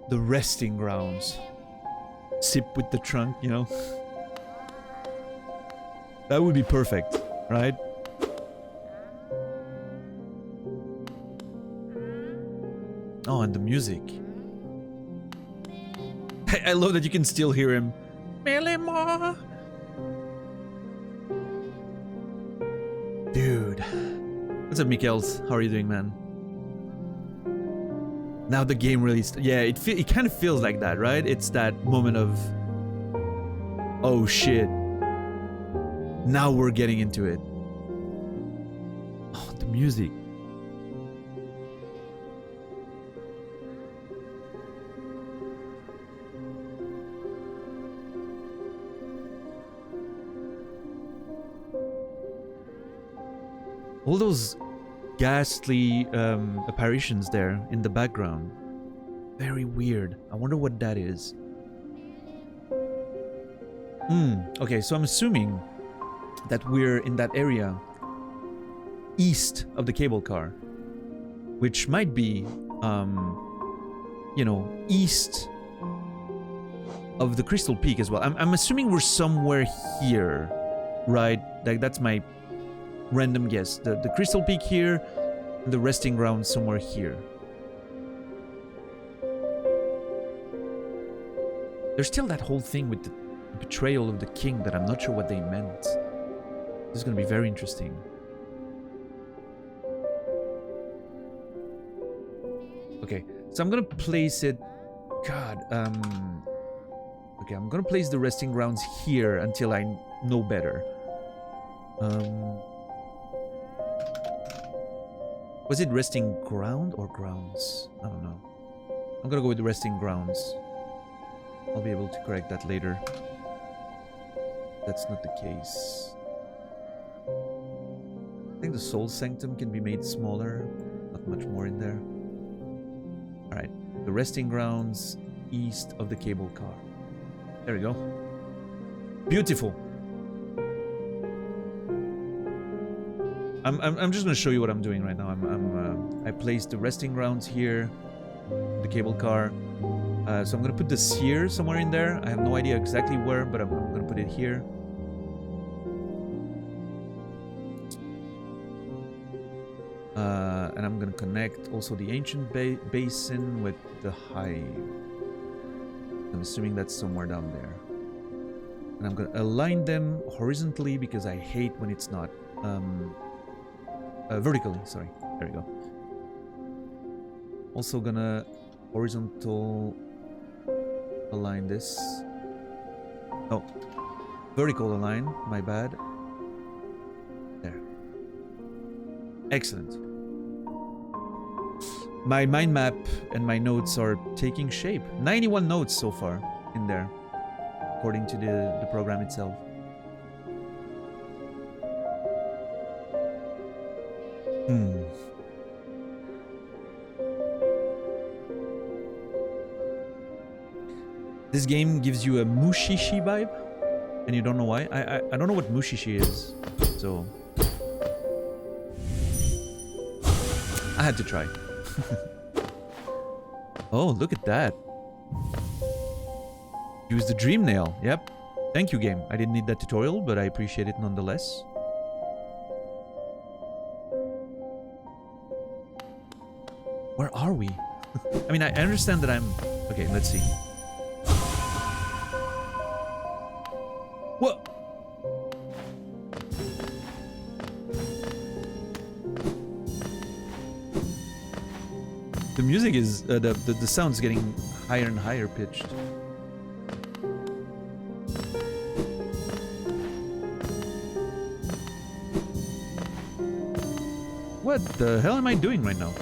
The resting grounds. Sip with the trunk, you know. That would be perfect, right? Oh, and the music. I love that you can still hear him. Dude. What's up, Mikels? How are you doing, man? Now the game really... yeah, it kind of feels like that, right? It's that moment of... oh, shit. Now we're getting into it. Oh, the music. All those ghastly apparitions there in the background. Very weird. I wonder what that is. Okay, so I'm assuming that we're in that area east of the cable car, which might be, you know, east of the Crystal Peak as well. I'm assuming we're somewhere here, right? Like, that's my random guess. The Crystal Peak here, and the resting ground somewhere here. There's still that whole thing with the betrayal of the king that I'm not sure what they meant. This is going to be very interesting. Okay, so I'm going to place it... God, okay, I'm going to place the resting grounds here until I know better. Was it resting ground or grounds? I don't know. I'm gonna go with the resting grounds. I'll be able to correct that later. That's not the case. I think the Soul Sanctum can be made smaller. Not much more in there. Alright. The resting grounds east of the cable car. There we go. Beautiful. I'm just gonna show you what I'm doing right now. I placed the resting grounds here, the cable car. So I'm gonna put the sear somewhere in there. I have no idea exactly where, but I'm gonna put it here. And I'm gonna connect also the ancient basin with the hive. I'm assuming that's somewhere down there. And I'm gonna align them horizontally because I hate when it's not. Vertically, sorry. There we go. Also gonna horizontal align this. Oh, vertical align, my bad. There. Excellent. My mind map and my notes are taking shape. 91 notes so far in there, according to the program itself. This game gives you a mushishi vibe, and you don't know why. I don't know what mushishi is, so I had to try. Oh, look at that. Use the dream nail. Yep. Thank you, game. I didn't need that tutorial, but I appreciate it nonetheless. Where are we? I mean, I understand that I'm... Okay, let's see. What? The music is... the sound's getting higher and higher pitched. What the hell am I doing right now?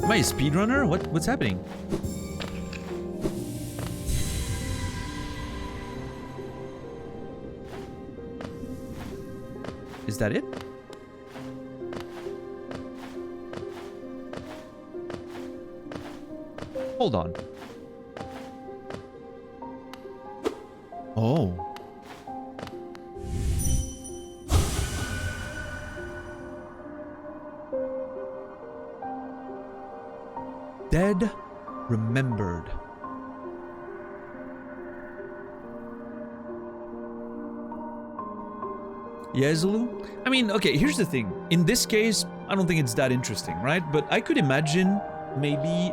Am I a speedrunner? What's happening? Is that it? Hold on. Oh. Dead remembered. Yeah, Zulu? I mean, okay, here's the thing. In this case, I don't think it's that interesting, right? But I could imagine maybe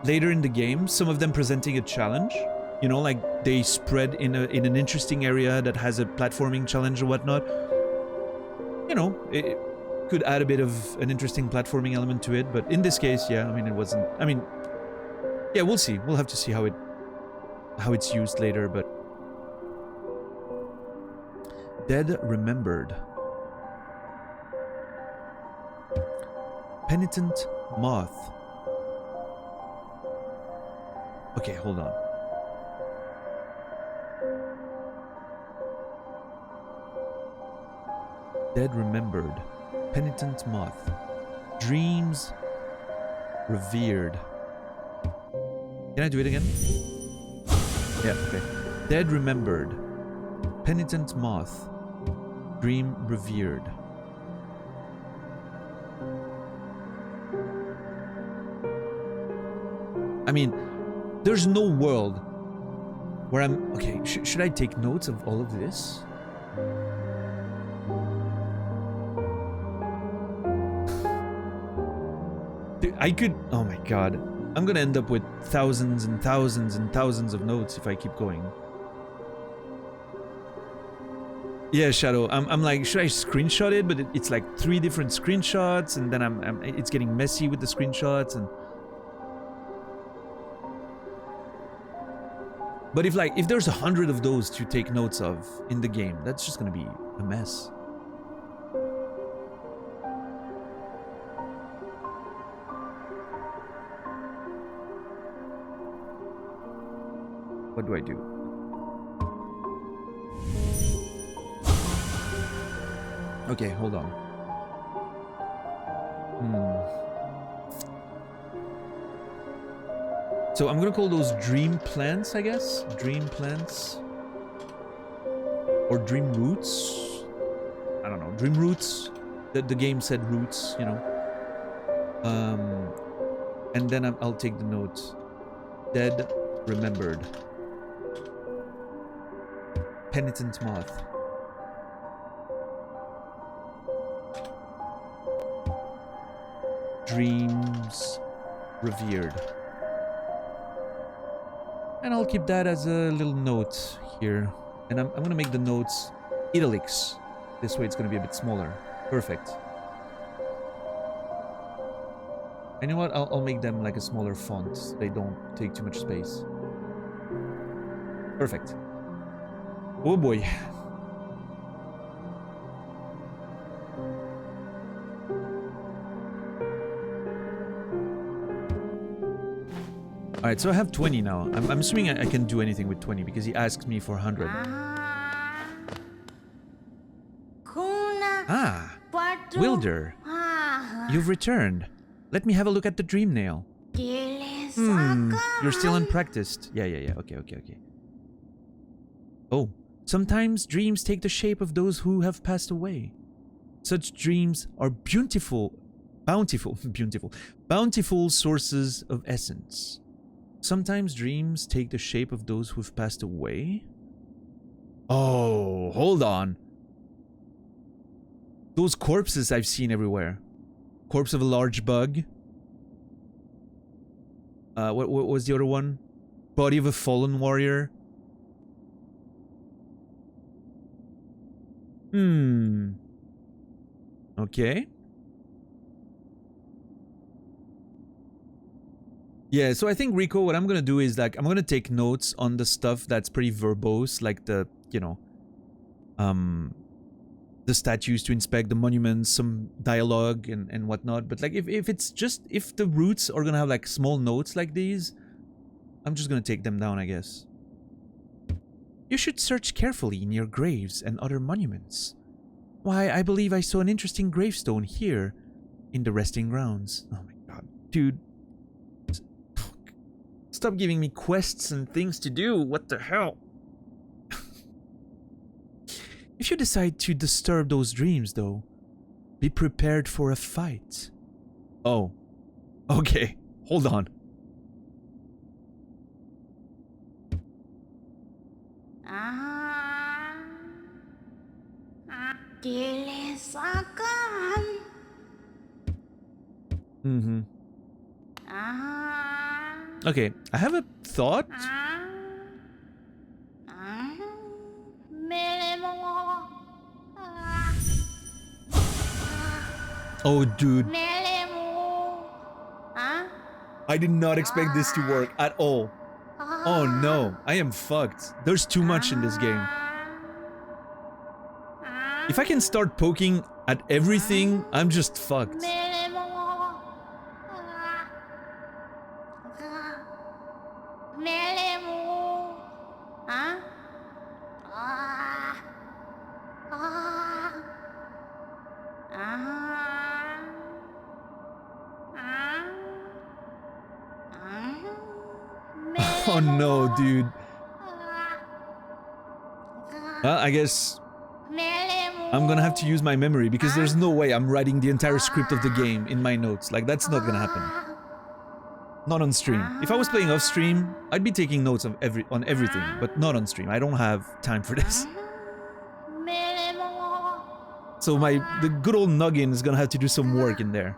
later in the game, some of them presenting a challenge. You know, like they spread in an interesting area that has a platforming challenge or whatnot. You know, it could add a bit of an interesting platforming element to it. But in this case, yeah, I mean, it wasn't... I mean, yeah, we'll see. We'll have to see how it's used later, but... Dead remembered. Penitent moth. Okay, hold on. Dead remembered. Penitent moth. Dreams revered. Can I do it again? Yeah, okay. Dead remembered. Penitent moth. Dream revered. I mean, there's no world where I'm... Okay, should I take notes of all of this? Dude, I could... Oh my god. I'm gonna end up with thousands and thousands and thousands of notes if I keep going. Yeah, Shadow. I'm like, should I screenshot it? But it's like 3 different screenshots, and then it's getting messy with the screenshots, and... But if there's 100 of those to take notes of in the game, that's just gonna be a mess. What do I do? Okay, hold on. So I'm gonna call those dream plants, I guess? Dream plants. Or dream roots. I don't know. Dream roots. The game said roots, you know. And then I'll take the notes. Dead remembered. Penitent moth. Dreams revered. And I'll keep that as a little note here. And I'm gonna make the notes italics. This way it's gonna be a bit smaller. Perfect. And you know what? I'll make them like a smaller font. So they don't take too much space. Perfect. Oh boy. Alright, so I have 20 now. I'm assuming I can do anything with 20 because he asked me for 100. Ah! Wilder! You've returned. Let me have a look at the dream nail. You're still unpracticed. Yeah. Okay. Oh, sometimes dreams take the shape of those who have passed away. Such dreams are bountiful sources of essence. Sometimes dreams take the shape of those who've passed away. Oh, hold on. Those corpses I've seen everywhere. Corpse of a large bug. What was the other one? Body of a fallen warrior. Okay. Yeah, so I think, Rico, what I'm gonna do is, like, I'm gonna take notes on the stuff that's pretty verbose, like the, you know, the statues to inspect, the monuments, some dialogue and whatnot. But, like, if it's just, if the roots are gonna have, like, small notes like these, I'm just gonna take them down, I guess. You should search carefully near graves and other monuments. Why, I believe I saw an interesting gravestone here in the resting grounds. Oh my god. Dude. Stop giving me quests and things to do. What the hell? If you decide to disturb those dreams, though, be prepared for a fight. Oh. Okay. Hold on. Mm-hmm. Okay, I have a thought. Oh, dude. I did not expect this to work at all. Oh no, I am fucked. There's too much in this game. If I can start poking at everything, I'm just fucked. Oh no, dude. I guess I'm gonna have to use my memory, because there's no way I'm writing the entire script of the game in my notes. Like, that's not gonna happen. Not on stream. If I was playing off stream, I'd be taking notes on everything, but not on stream. I don't have time for this. So the good old noggin is gonna have to do some work in there.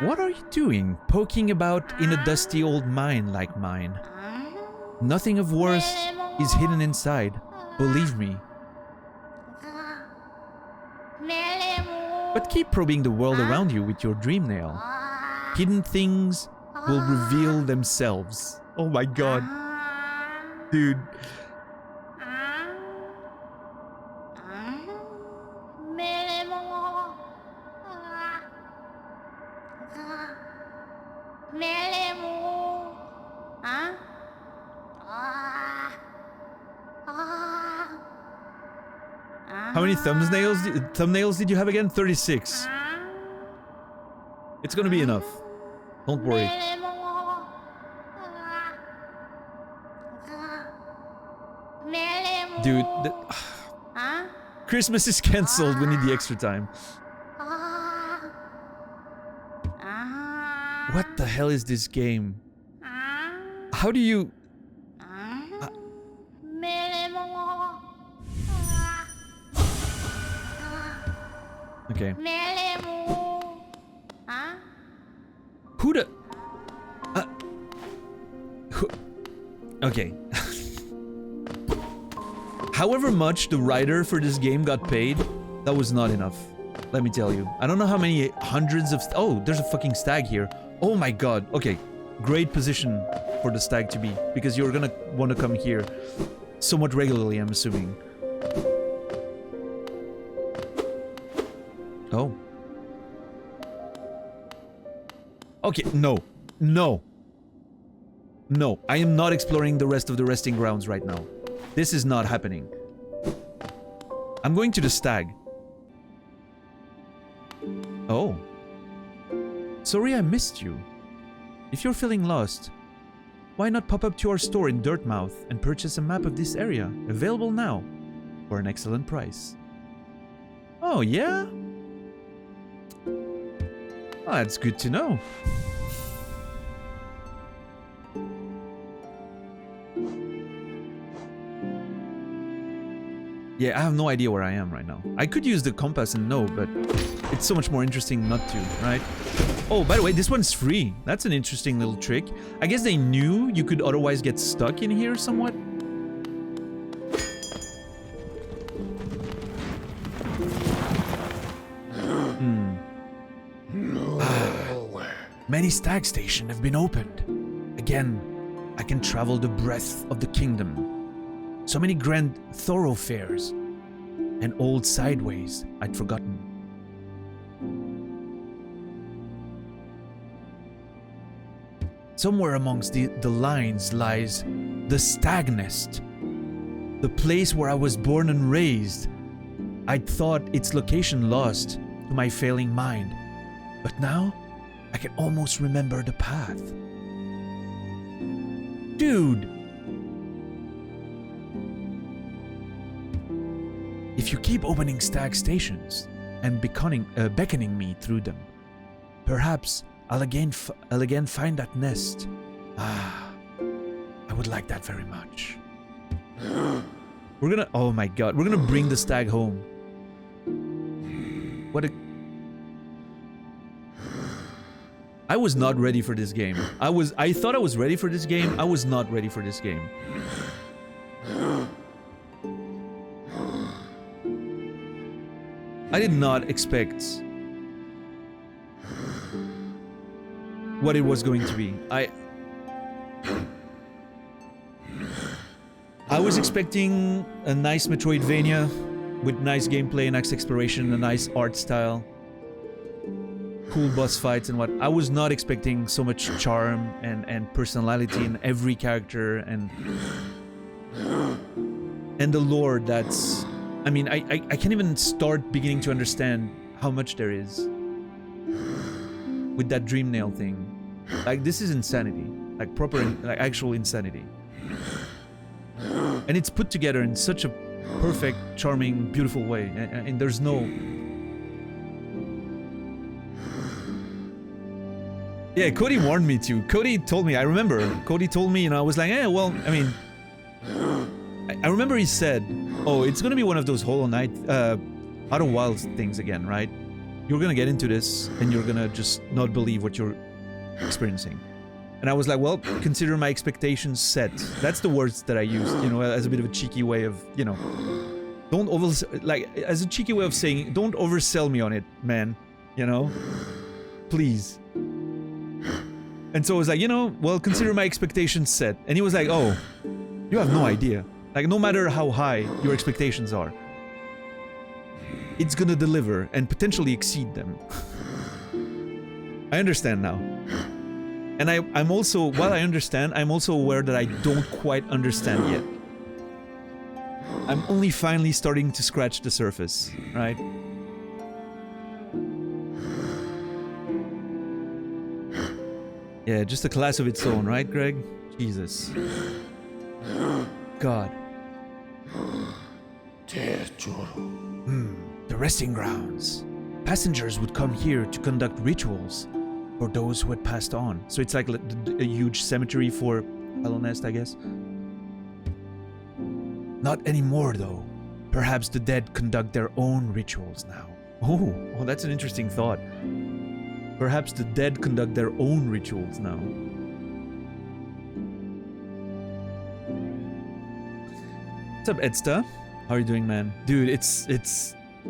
What are you doing, poking about in a dusty old mine like mine? Nothing of worth is hidden inside, believe me. But keep probing the world around you with your dream nail. Hidden things will reveal themselves. Oh my god. Dude. How many thumbnails did you have again? 36. It's gonna be enough. Don't worry. Dude, Christmas is cancelled. We need the extra time. What the hell is this game? How do you... Okay. Who the... Okay. However much the writer for this game got paid, that was not enough. Let me tell you. I don't know how many hundreds of... Oh, there's a fucking stag here. Oh my god. Okay. Great position for the stag to be, because you're gonna want to come here somewhat regularly, I'm assuming. Oh. Okay, no. No. No, I am not exploring the rest of the resting grounds right now. This is not happening. I'm going to the stag. Oh. Sorry I missed you. If you're feeling lost, why not pop up to our store in Dirtmouth and purchase a map of this area, available now, for an excellent price. Oh, yeah? Oh, that's good to know. Yeah, I have no idea where I am right now. I could use the compass and know, but it's so much more interesting not to, right? Oh, by the way, this one's free. That's an interesting little trick. I guess they knew you could otherwise get stuck in here somewhat. Many stag stations have been opened. Again, I can travel the breadth of the kingdom. So many grand thoroughfares and old sideways I'd forgotten. Somewhere amongst the lines lies the Stag Nest, the place where I was born and raised. I'd thought its location lost to my failing mind, but now I can almost remember the path. Dude! If you keep opening stag stations and beckoning me through them, perhaps I'll again find that nest. Ah, I would like that very much. We're gonna, oh my god, we're gonna bring the stag home. What a... I was not ready for this game. I thought I was ready for this game. I was not ready for this game. I did not expect what it was going to be. I was expecting a nice Metroidvania with nice gameplay, nice exploration, a nice art style, cool boss fights and what. I was not expecting so much charm and personality in every character and the lore that's... I mean, I can't even start beginning to understand how much there is with that dream nail thing. Like, this is insanity. Like, proper, like, actual insanity. And it's put together in such a perfect, charming, beautiful way. And there's no... Yeah, Cody warned me too. Cody told me, I remember. Cody told me, and I was like, eh, well, I mean... I remember he said, oh, it's gonna be one of those Hollow Knight, Outer Wilds things again, right? You're gonna get into this, and you're gonna just not believe what you're experiencing. And I was like, well, consider my expectations set. That's the words that I used, you know, as a bit of a cheeky way of, you know, don't as a cheeky way of saying, don't oversell me on it, man, you know? Please. And so I was like, you know, well, consider my expectations set. And he was like, oh, you have no idea. Like, no matter how high your expectations are, it's gonna deliver and potentially exceed them. I understand now. And I'm also, while I understand, I'm also aware that I don't quite understand yet. I'm only finally starting to scratch the surface, right? Yeah, just a class of its own, right, Greg? Jesus. God. The resting grounds. Passengers would come here to conduct rituals for those who had passed on. So it's like a huge cemetery for Hollow Nest, I guess. Not anymore, though. Perhaps the dead conduct their own rituals now. Oh, that's an interesting thought. Perhaps the dead conduct their own rituals now. What's up, Edsta? How are you doing, man? Dude, it's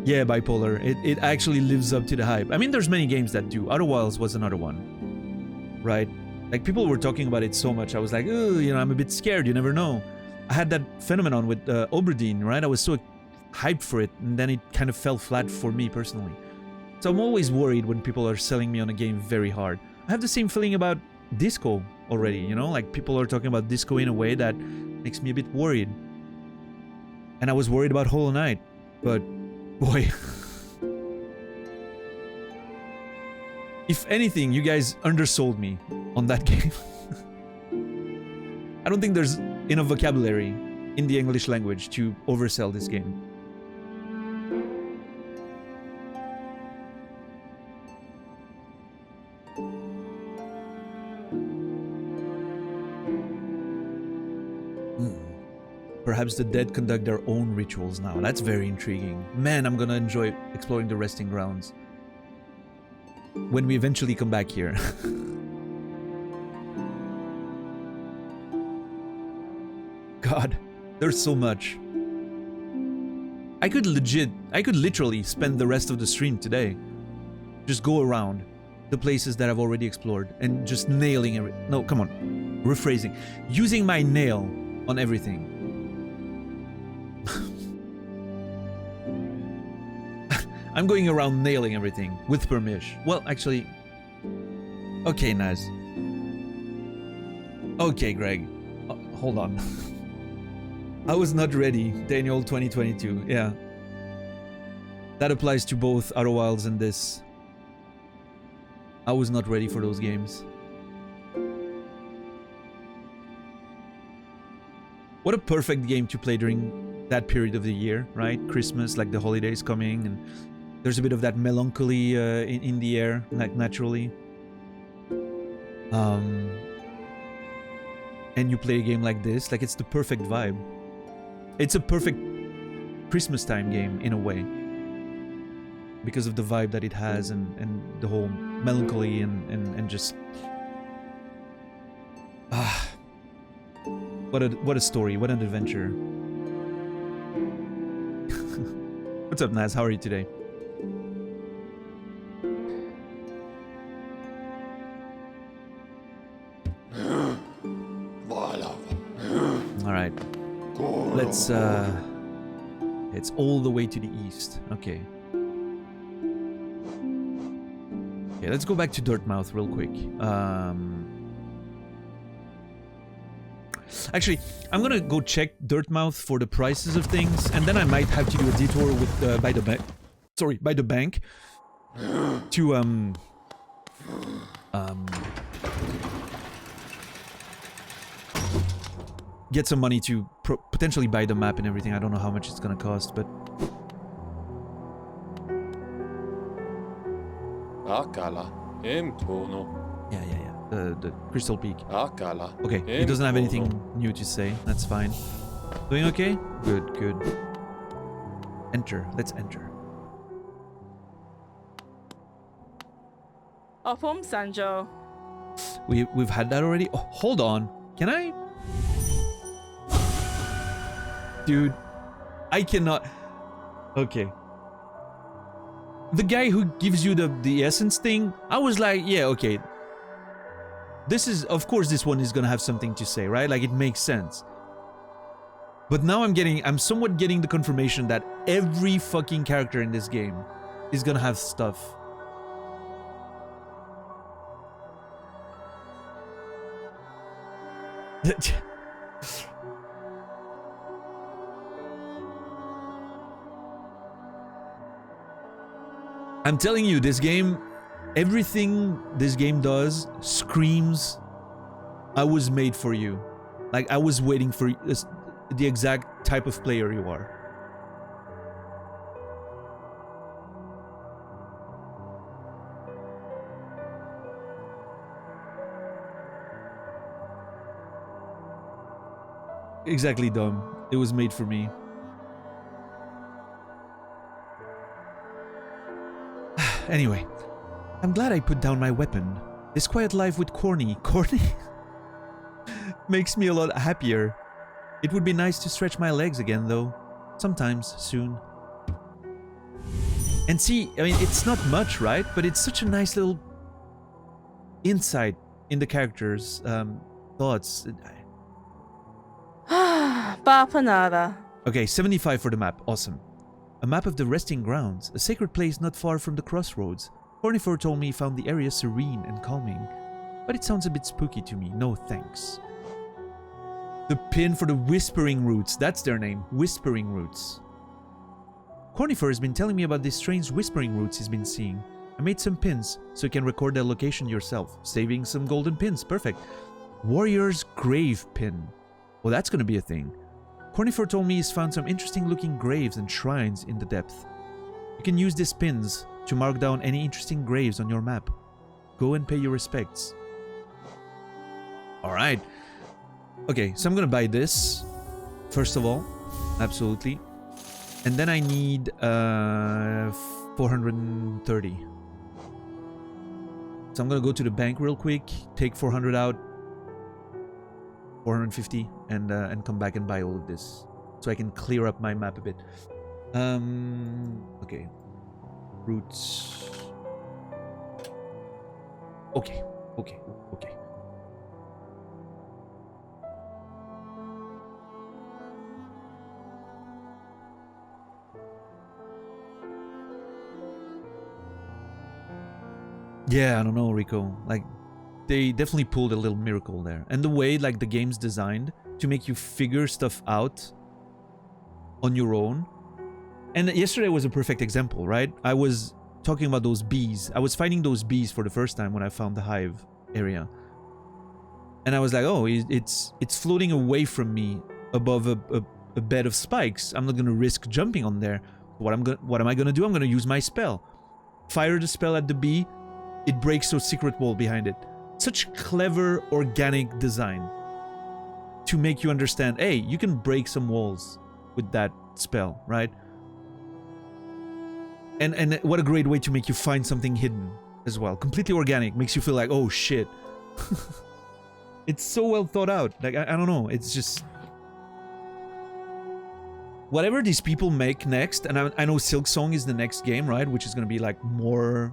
yeah, Bipolar. It actually lives up to the hype. I mean, there's many games that do. Outer Wilds was another one, right? Like, people were talking about it so much. I was like, oh, you know, I'm a bit scared. You never know. I had that phenomenon with Oberdeen, right? I was so hyped for it, and then it kind of fell flat for me personally. So I'm always worried when people are selling me on a game very hard. I have the same feeling about disco already, you know? Like, people are talking about disco in a way that makes me a bit worried. And I was worried about Hollow Knight, but boy. If anything, you guys undersold me on that game. I don't think there's enough vocabulary in the English language to oversell this game. Perhaps the dead conduct their own rituals now. That's very intriguing. Man, I'm gonna enjoy exploring the resting grounds when we eventually come back here. God, there's so much. I could literally spend the rest of the stream today. Just go around the places that I've already explored and just nailing every... No, come on. Rephrasing. Using my nail on everything. I'm going around nailing everything with permission. Well, actually... Okay, Naz. Okay, Greg. Hold on. I was not ready. Daniel 2022. Yeah. That applies to both Outer Wilds and this. I was not ready for those games. What a perfect game to play during that period of the year, right? Christmas, like the holidays coming, and there's a bit of that melancholy in the air, like naturally. And you play a game like this, like it's the perfect vibe. It's a perfect Christmas time game in a way, because of the vibe that it has and the whole melancholy and just what a story, what an adventure. What's up, Naz? How are you today? All right. Let's it's all the way to the east. Okay. Okay, let's go back to Dirtmouth real quick. Actually, I'm gonna go check Dirtmouth for the prices of things, and then I might have to do a detour with by the bank. Sorry, by the bank to get some money to potentially buy the map and everything. I don't know how much it's gonna cost, but yeah. The Crystal Peak. Okay, he doesn't have anything new to say. That's fine. Doing okay? Good. Enter. Let's enter. Opum Sanjo. We've had that already. Oh, hold on. Can I? Dude, I cannot. Okay. The guy who gives you the essence thing, I was like, yeah, okay. This is, of course, this one is gonna have something to say, right? Like, it makes sense. But now I'm somewhat getting the confirmation that every fucking character in this game is gonna have stuff. I'm telling you, this game, everything this game does screams, I was made for you. Like, I was waiting for the exact type of player you are. Exactly, Dom. It was made for me. Anyway, I'm glad I put down my weapon. This quiet life with Corny makes me a lot happier. It would be nice to stretch my legs again, though. Sometimes, soon. And see, I mean, it's not much, right? But it's such a nice little insight in the characters' thoughts. Bapanada. Okay, 75 for the map. Awesome. A map of the resting grounds, a sacred place not far from the crossroads. Cornifer told me he found the area serene and calming. but it sounds a bit spooky to me. No thanks. The pin for the Whispering Roots. That's their name. Whispering Roots. Cornifer has been telling me about these strange Whispering Roots he's been seeing. I made some pins so you can record their location yourself. Saving some golden pins. Perfect. Warrior's Grave Pin. Well, that's going to be a thing. Cornifer told me he's found some interesting looking graves and shrines in the depth. You can use these pins to mark down any interesting graves on your map. Go and pay your respects. Alright. Okay, so I'm gonna buy this. First of all. Absolutely. And then I need 430. So I'm gonna go to the bank real quick, take 400 out. 450 and come back and buy all of this. So I can clear up my map a bit. Okay. Roots. Okay. Yeah, I don't know, Rico. Like, they definitely pulled a little miracle there. And the way, like, the game's designed to make you figure stuff out on your own. And yesterday was a perfect example, right? I was talking about those bees. I was finding those bees for the first time when I found the hive area. And I was like, oh, it's floating away from me above a bed of spikes. I'm not going to risk jumping on there. What am I going to do? I'm going to use my spell. Fire the spell at the bee. It breaks a secret wall behind it. Such clever, organic design to make you understand, hey, you can break some walls with that spell, right? And what a great way to make you find something hidden as well. Completely organic, makes you feel like, oh shit. It's so well thought out. Like, I don't know, it's just... Whatever these people make next, and I know Silksong is the next game, right? Which is going to be like more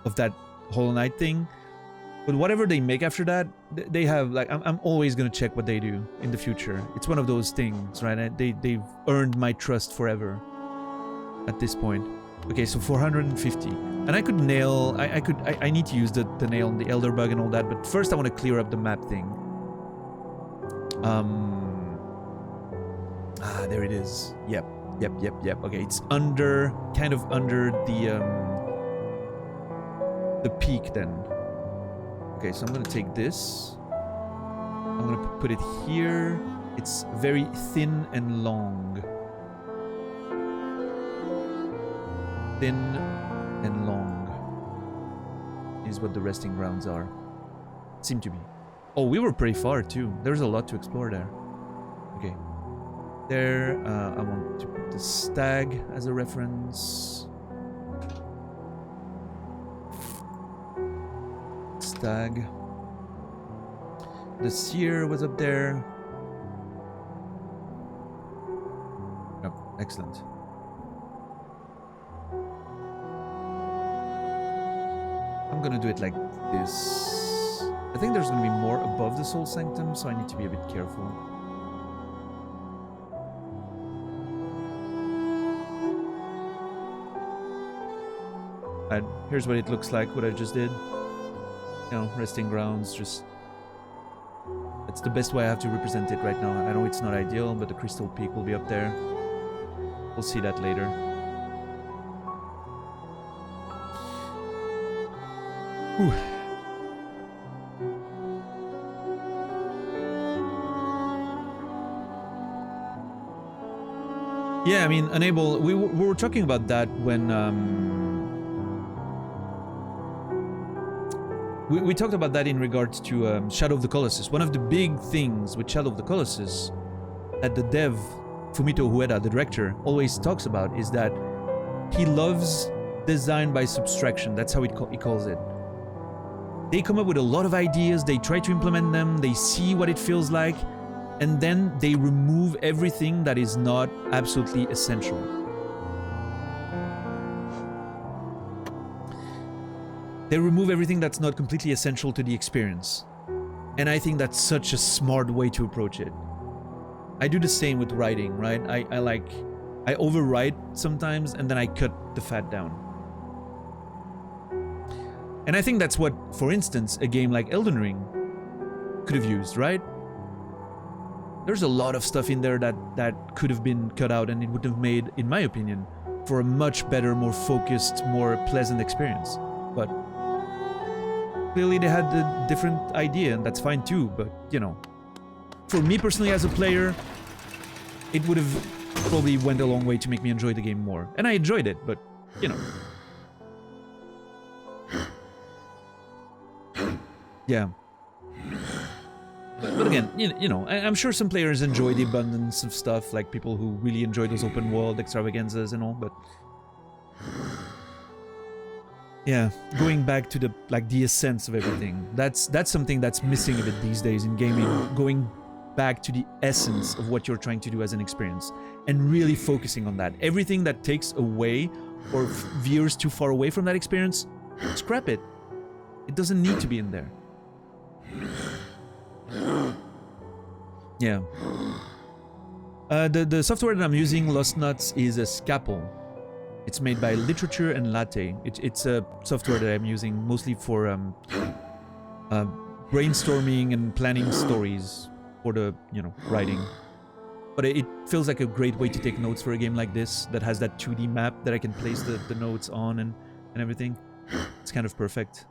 of that Hollow Knight thing. But whatever they make after that, they have, like, I'm always going to check what they do in the future. It's one of those things, right? They've earned my trust forever at this point. Okay, so 450. And I could nail, I need to use the nail on the Elder Bug and all that, but first I want to clear up the map thing. There it is. Yep. Okay, it's under, kind of under the peak then. Okay, so I'm gonna take this. I'm gonna put it here. It's very thin and long. Thin and long is what the resting grounds are. Seem to be. Oh, we were pretty far too. There's a lot to explore there. Okay. There, I want to put the stag as a reference. Stag. The seer was up there. Oh, excellent. I'm gonna do it like this. I think there's gonna be more above the Soul Sanctum, so I need to be a bit careful. And here's what it looks like, what I just did. You know, resting grounds, just... It's the best way I have to represent it right now. I know it's not ideal, but the Crystal Peak will be up there. We'll see that later. Whew. Yeah, I mean, unable... We were talking about that when... We talked about that in regards to Shadow of the Colossus. One of the big things with Shadow of the Colossus that the dev, Fumito Ueda, the director, always talks about is that he loves design by subtraction. That's how he calls it. They come up with a lot of ideas, they try to implement them, they see what it feels like, and then they remove everything that is not absolutely essential. They remove everything that's not completely essential to the experience. And I think that's such a smart way to approach it. I do the same with writing, right? I overwrite sometimes and then I cut the fat down. And I think that's what, for instance, a game like Elden Ring could have used, right? There's a lot of stuff in there that could have been cut out, and it would have made, in my opinion, for a much better, more focused, more pleasant experience. But clearly they had a different idea, and that's fine too, but, you know. For me personally as a player, it would have probably went a long way to make me enjoy the game more. And I enjoyed it, but, you know. Yeah. But again, you know, I'm sure some players enjoy the abundance of stuff, like people who really enjoy those open world extravaganzas and all, but yeah, going back to the the essence of everything. That's something that's missing a bit these days in gaming. Going back to the essence of what you're trying to do as an experience and really focusing on that. Everything that takes away or veers too far away from that experience, scrap it. It doesn't need to be in there. Yeah. The software that I'm using, Lost Nuts, is a Scalpel. It's made by Literature and Latte. It's a software that I'm using mostly for brainstorming and planning stories for the, you know, writing. But it feels like a great way to take notes for a game like this that has that 2D map that I can place the notes on and everything. It's kind of perfect.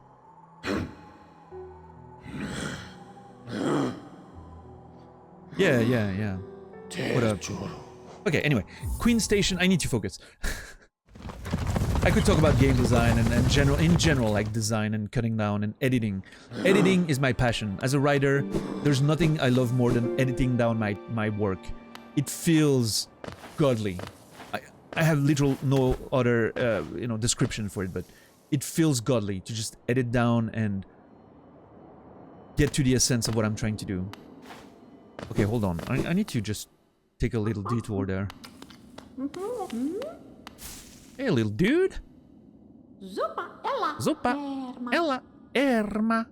Yeah. What up? Okay, anyway. Queen Station, I need to focus. I could talk about game design and in general, like design and cutting down and editing. Editing is my passion. As a writer, there's nothing I love more than editing down my work. It feels godly. I have no other you know, description for it, but it feels godly to just edit down and get to the essence of what I'm trying to do. Okay, hold on. I need to just take a little detour there. Hey, little dude. Zupa, ella, erma.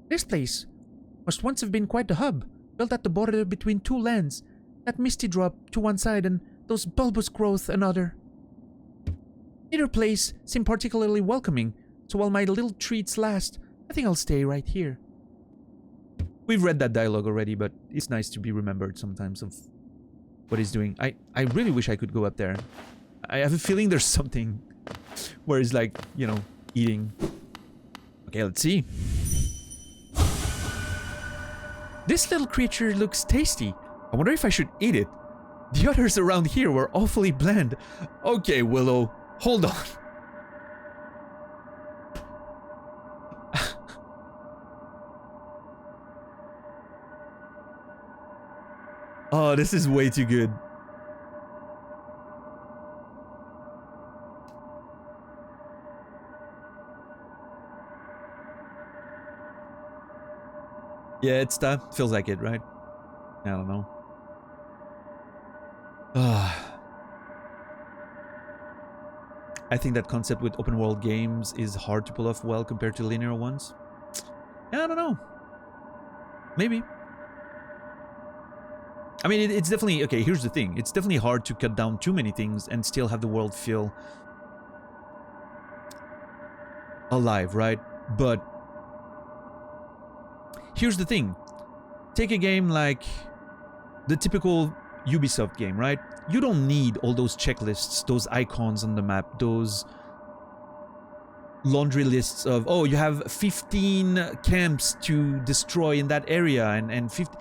This place must once have been quite the hub, built at the border between two lands. That misty drop to one side and those bulbous growth another. Neither place seemed particularly welcoming, so while my little treats last, I think I'll stay right here. We've read that dialogue already, but it's nice to be remembered sometimes of what he's doing. I really wish I could go up there. I have a feeling there's something where he's like, you know, eating. Okay, let's see. This little creature looks tasty. I wonder if I should eat it. The others around here were awfully bland. Okay, Willow, hold on. Oh, this is way too good. Yeah, it's that. Feels like it, right? I don't know. I think that concept with open world games is hard to pull off well compared to linear ones. Yeah, I don't know. Maybe. I mean, it's definitely... Okay, here's the thing. It's definitely hard to cut down too many things and still have the world feel alive, right? But here's the thing. Take a game like the typical Ubisoft game, right? You don't need all those checklists, those icons on the map, those laundry lists of, oh, you have 15 camps to destroy in that area and 50...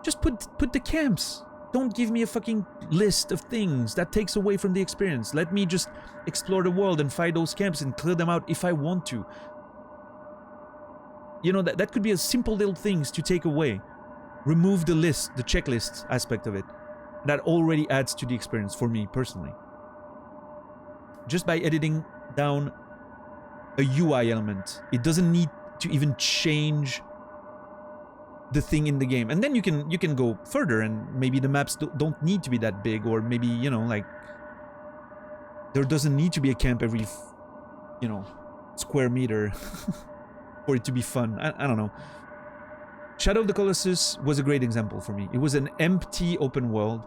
Just put the camps. Don't give me a fucking list of things. That takes away from the experience. Let me just explore the world and find those camps and clear them out if I want to. You know, that could be a simple little things to take away. Remove the list, the checklist aspect of it. That already adds to the experience for me personally. Just by editing down a UI element, it doesn't need to even change the thing in the game. And then you can go further, and maybe the maps don't need to be that big, or maybe, you know, like there doesn't need to be a camp every, you know, square meter for it to be fun. I don't know. Shadow of the Colossus was a great example for me. It was an empty open world.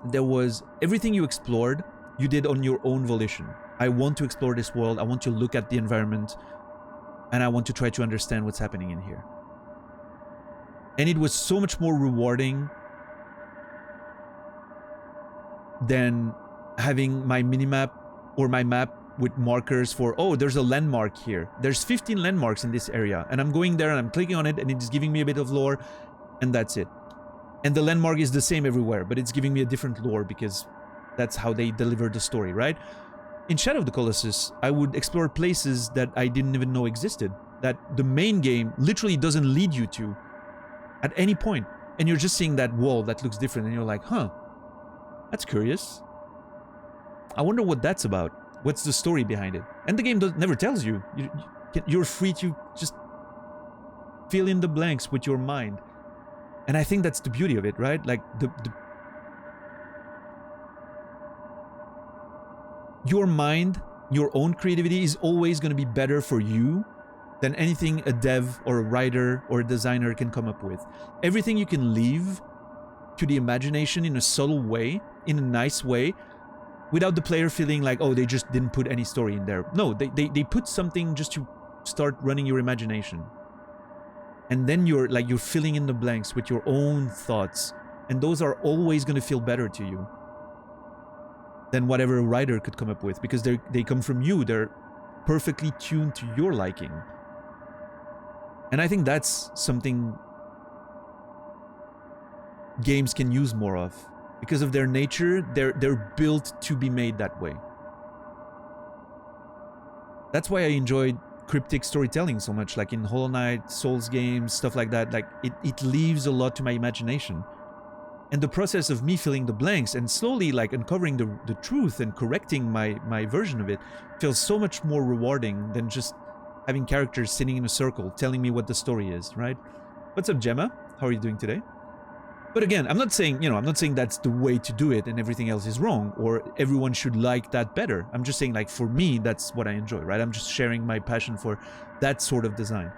There was everything you explored, you did on your own volition. I want to explore this world. I want to look at the environment. and I want to try to understand what's happening in here. And it was so much more rewarding than having my minimap or my map with markers for, oh, there's a landmark here. There's 15 landmarks in this area, and I'm going there and I'm clicking on it and it's giving me a bit of lore, and that's it. And the landmark is the same everywhere, but it's giving me a different lore because that's how they deliver the story, right? In Shadow of the Colossus, I would explore places that I didn't even know existed, that the main game literally doesn't lead you to at any point. And you're just seeing that wall that looks different, and you're like, huh, that's curious. I wonder what that's about. What's the story behind it? And the game never tells you. You're free to just fill in the blanks with your mind. And I think that's the beauty of it, right? Like, your mind, your own creativity is always going to be better for you than anything a dev or a writer or a designer can come up with. Everything you can leave to the imagination in a subtle way, in a nice way, without the player feeling like, oh, they just didn't put any story in there. No, they put something just to start running your imagination. And then you're filling in the blanks with your own thoughts. And those are always going to feel better to you than whatever a writer could come up with, because they come from you. They're perfectly tuned to your liking. And I think that's something games can use more of. Because of their nature, they're built to be made that way. That's why I enjoyed cryptic storytelling so much, like in Hollow Knight, Souls games, stuff like that. Like, it leaves a lot to my imagination. And the process of me filling the blanks and slowly like uncovering the truth and correcting my version of it feels so much more rewarding than just having characters sitting in a circle telling me what the story is, right? What's up, Gemma? How are you doing today? But again, I'm not saying that's the way to do it and everything else is wrong, or everyone should like that better. I'm just saying, like, for me, that's what I enjoy, right? I'm just sharing my passion for that sort of design.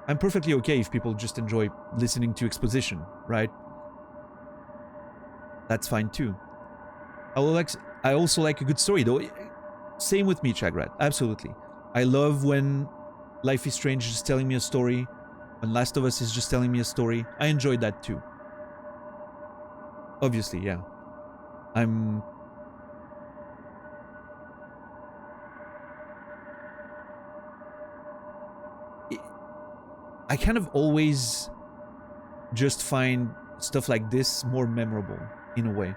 I'm perfectly okay if people just enjoy listening to exposition, right? That's fine too. I also like a good story, though. Same with me, Chagrat. Absolutely. I love when Life is Strange is just telling me a story, when Last of Us is just telling me a story. I enjoyed that too. Obviously, yeah. I kind of always just find stuff like this more memorable, in a way.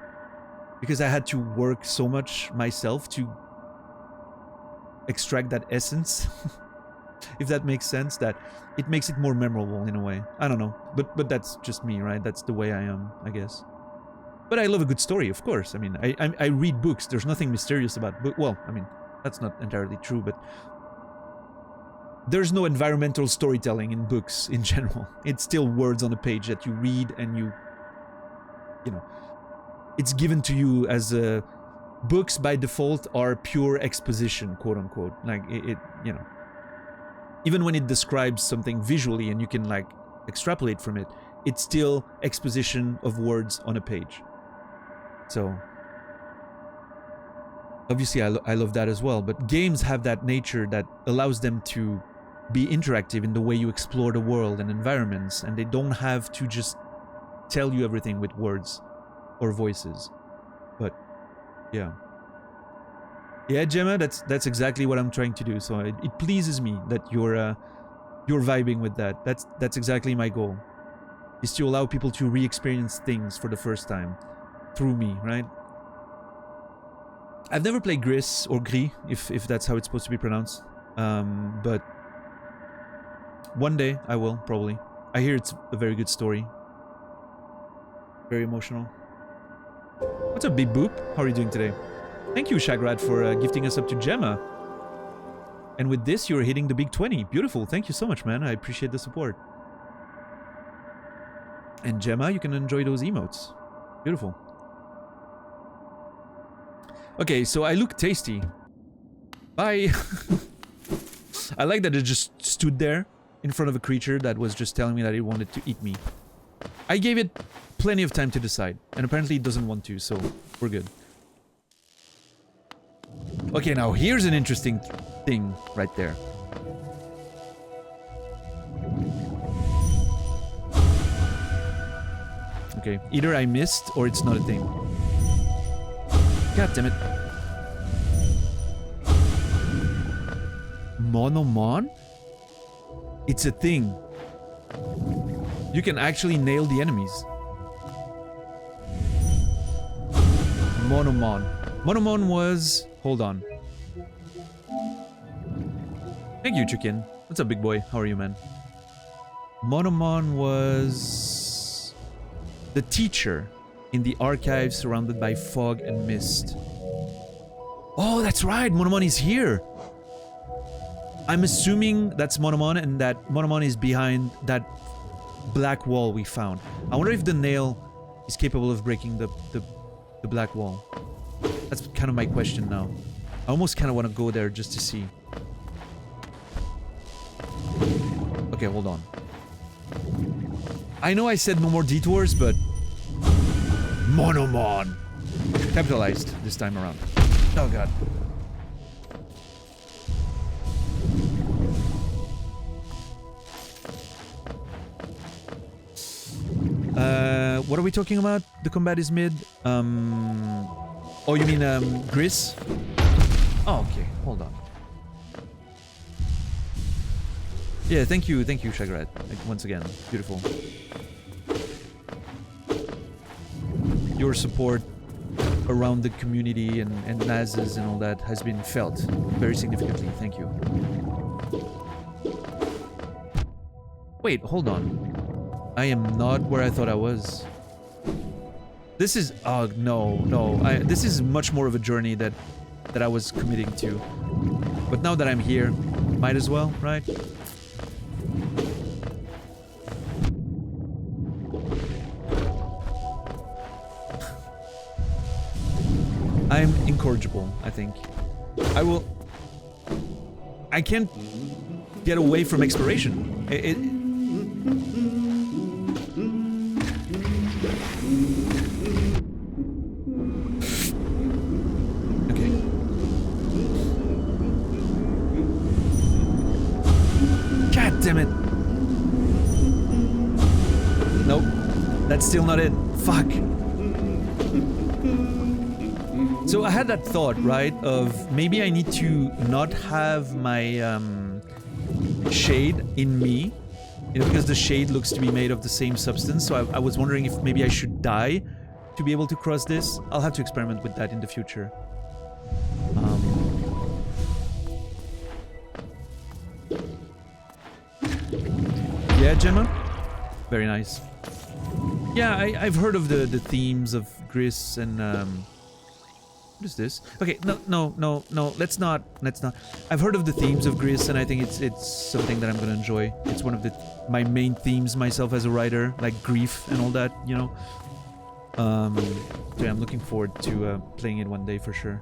Because I had to work so much myself to extract that essence. If that makes sense, that it makes it more memorable in a way. I don't know. But that's just me, right? That's the way I am, I guess. But I love a good story, of course. I mean, I read books. There's nothing mysterious about books. Well, I mean, that's not entirely true, but there's no environmental storytelling in books in general. It's still words on a page that you read and you know, it's given to you as a... Books by default are pure exposition, quote unquote. Like, it you know, even when it describes something visually and you can like extrapolate from it, it's still exposition of words on a page. So obviously I love that as well, but games have that nature that allows them to be interactive in the way you explore the world and environments, and they don't have to just tell you everything with words or voices. But yeah, Gemma, that's exactly what I'm trying to do. So it pleases me that you're vibing with that. That's exactly my goal, is to allow people to re-experience things for the first time through me, right? I've never played Gris or Gris, if that's how it's supposed to be pronounced, but one day I will, probably. I hear it's a very good story, very emotional. What's up, Big Boop? How are you doing today? Thank you, Shagrad, for gifting us up to Gemma. And with this, you're hitting the big 20. Beautiful. Thank you so much, man. I appreciate the support. And Gemma, you can enjoy those emotes. Beautiful. Okay, so I look tasty. Bye. I like that it just stood there in front of a creature that was just telling me that it wanted to eat me. I gave it plenty of time to decide, and apparently it doesn't want to, so we're good. Okay, now here's an interesting thing right there. Okay, either I missed or it's not a thing. God damn it. Monomon? It's a thing. You can actually nail the enemies. Monomon. Monomon was... Hold on. Thank you, Chicken. What's up, big boy? How are you, man? Monomon was... the teacher in the archive surrounded by fog and mist. Oh, that's right! Monomon is here! I'm assuming that's Monomon and that Monomon is behind that black wall we found. I wonder if the nail is capable of breaking the black wall. That's kind of my question now. I almost kind of want to go there just to see. Okay, hold on. I know I said no more detours, but... Monomon! Capitalized this time around. Oh god. What are we talking about? The combat is mid. Oh, you mean, Gris? Oh, okay. Hold on. Yeah, thank you, Shagrat. Like, once again, beautiful. Your support around the community and Naz's and all that has been felt very significantly. Thank you. Wait, hold on. I am not where I thought I was. This is... oh, no. This is much more of a journey that I was committing to. But now that I'm here, might as well, right? I'm incorrigible, I think. I can't get away from exploration. Okay. God damn it. Nope. That's still not it. Fuck. So I had that thought, right, of maybe I need to not have my shade in me, you know, because the shade looks to be made of the same substance. So I was wondering if maybe I should die to be able to cross this. I'll have to experiment with that in the future. Yeah, Gemma? Very nice. Yeah, I've heard of the themes of Gris and what is this? Okay, no, let's not. I've heard of the themes of Gris, and I think it's something that I'm gonna enjoy. It's one of my main themes myself as a writer, like grief and all that, you know. So yeah, I'm looking forward to playing it one day for sure.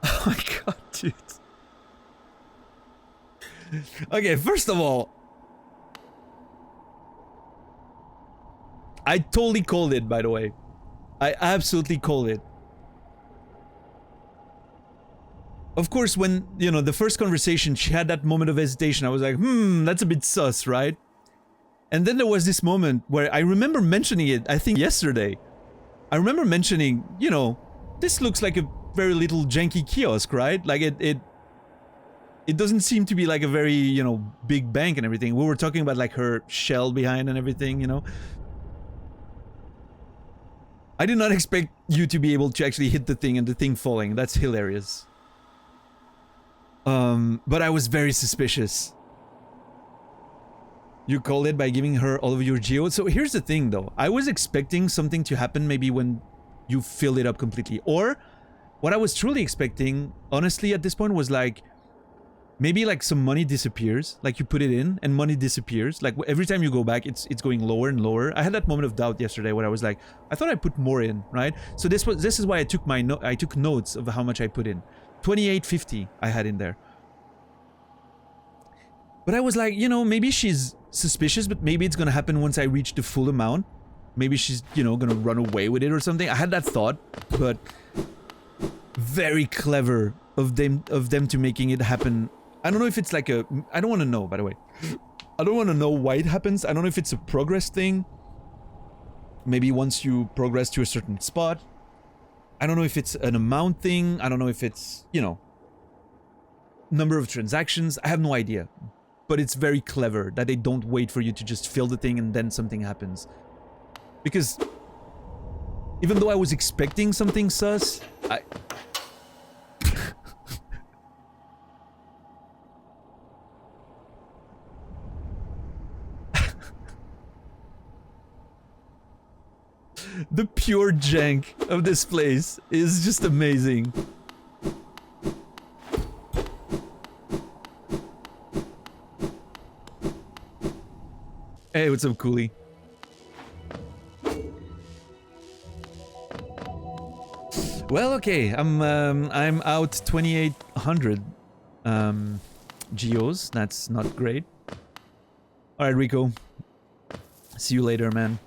Oh my god, dude. Okay, first of all, I totally called it, by the way. I absolutely called it. Of course, when, you know, the first conversation, she had that moment of hesitation. I was like, that's a bit sus, right? And then there was this moment where I remember mentioning it, I think yesterday. I remember mentioning, you know, this looks like a very little janky kiosk, right? Like it doesn't seem to be like a very, you know, big bank and everything. We were talking about like her shell behind and everything, you know. I did not expect you to be able to actually hit the thing and the thing falling. That's hilarious. But I was very suspicious. You called it by giving her all of your geodes. So here's the thing though. I was expecting something to happen maybe when you fill it up completely. Or what I was truly expecting, honestly, at this point was like, maybe like some money disappears. Like you put it in and money disappears. Like every time you go back, it's going lower and lower. I had that moment of doubt yesterday where I was like, I thought I put more in, right? So this is why I took I took notes of how much I put in. 28.50 I had in there. But I was like, you know, maybe she's suspicious, but maybe it's gonna happen once I reach the full amount. Maybe she's, you know, gonna run away with it or something. I had that thought, but very clever of them to making it happen. I don't know if it's like a... I don't want to know, by the way. I don't want to know why it happens. I don't know if it's a progress thing. Maybe once you progress to a certain spot. I don't know if it's an amount thing. I don't know if it's, you know, number of transactions. I have no idea. But it's very clever that they don't wait for you to just fill the thing and then something happens. Because even though I was expecting something sus, the pure jank of this place is just amazing. Hey, what's up, Coolie? Well, okay, I'm out 2,800 geos. That's not great. All right, Rico. See you later, man.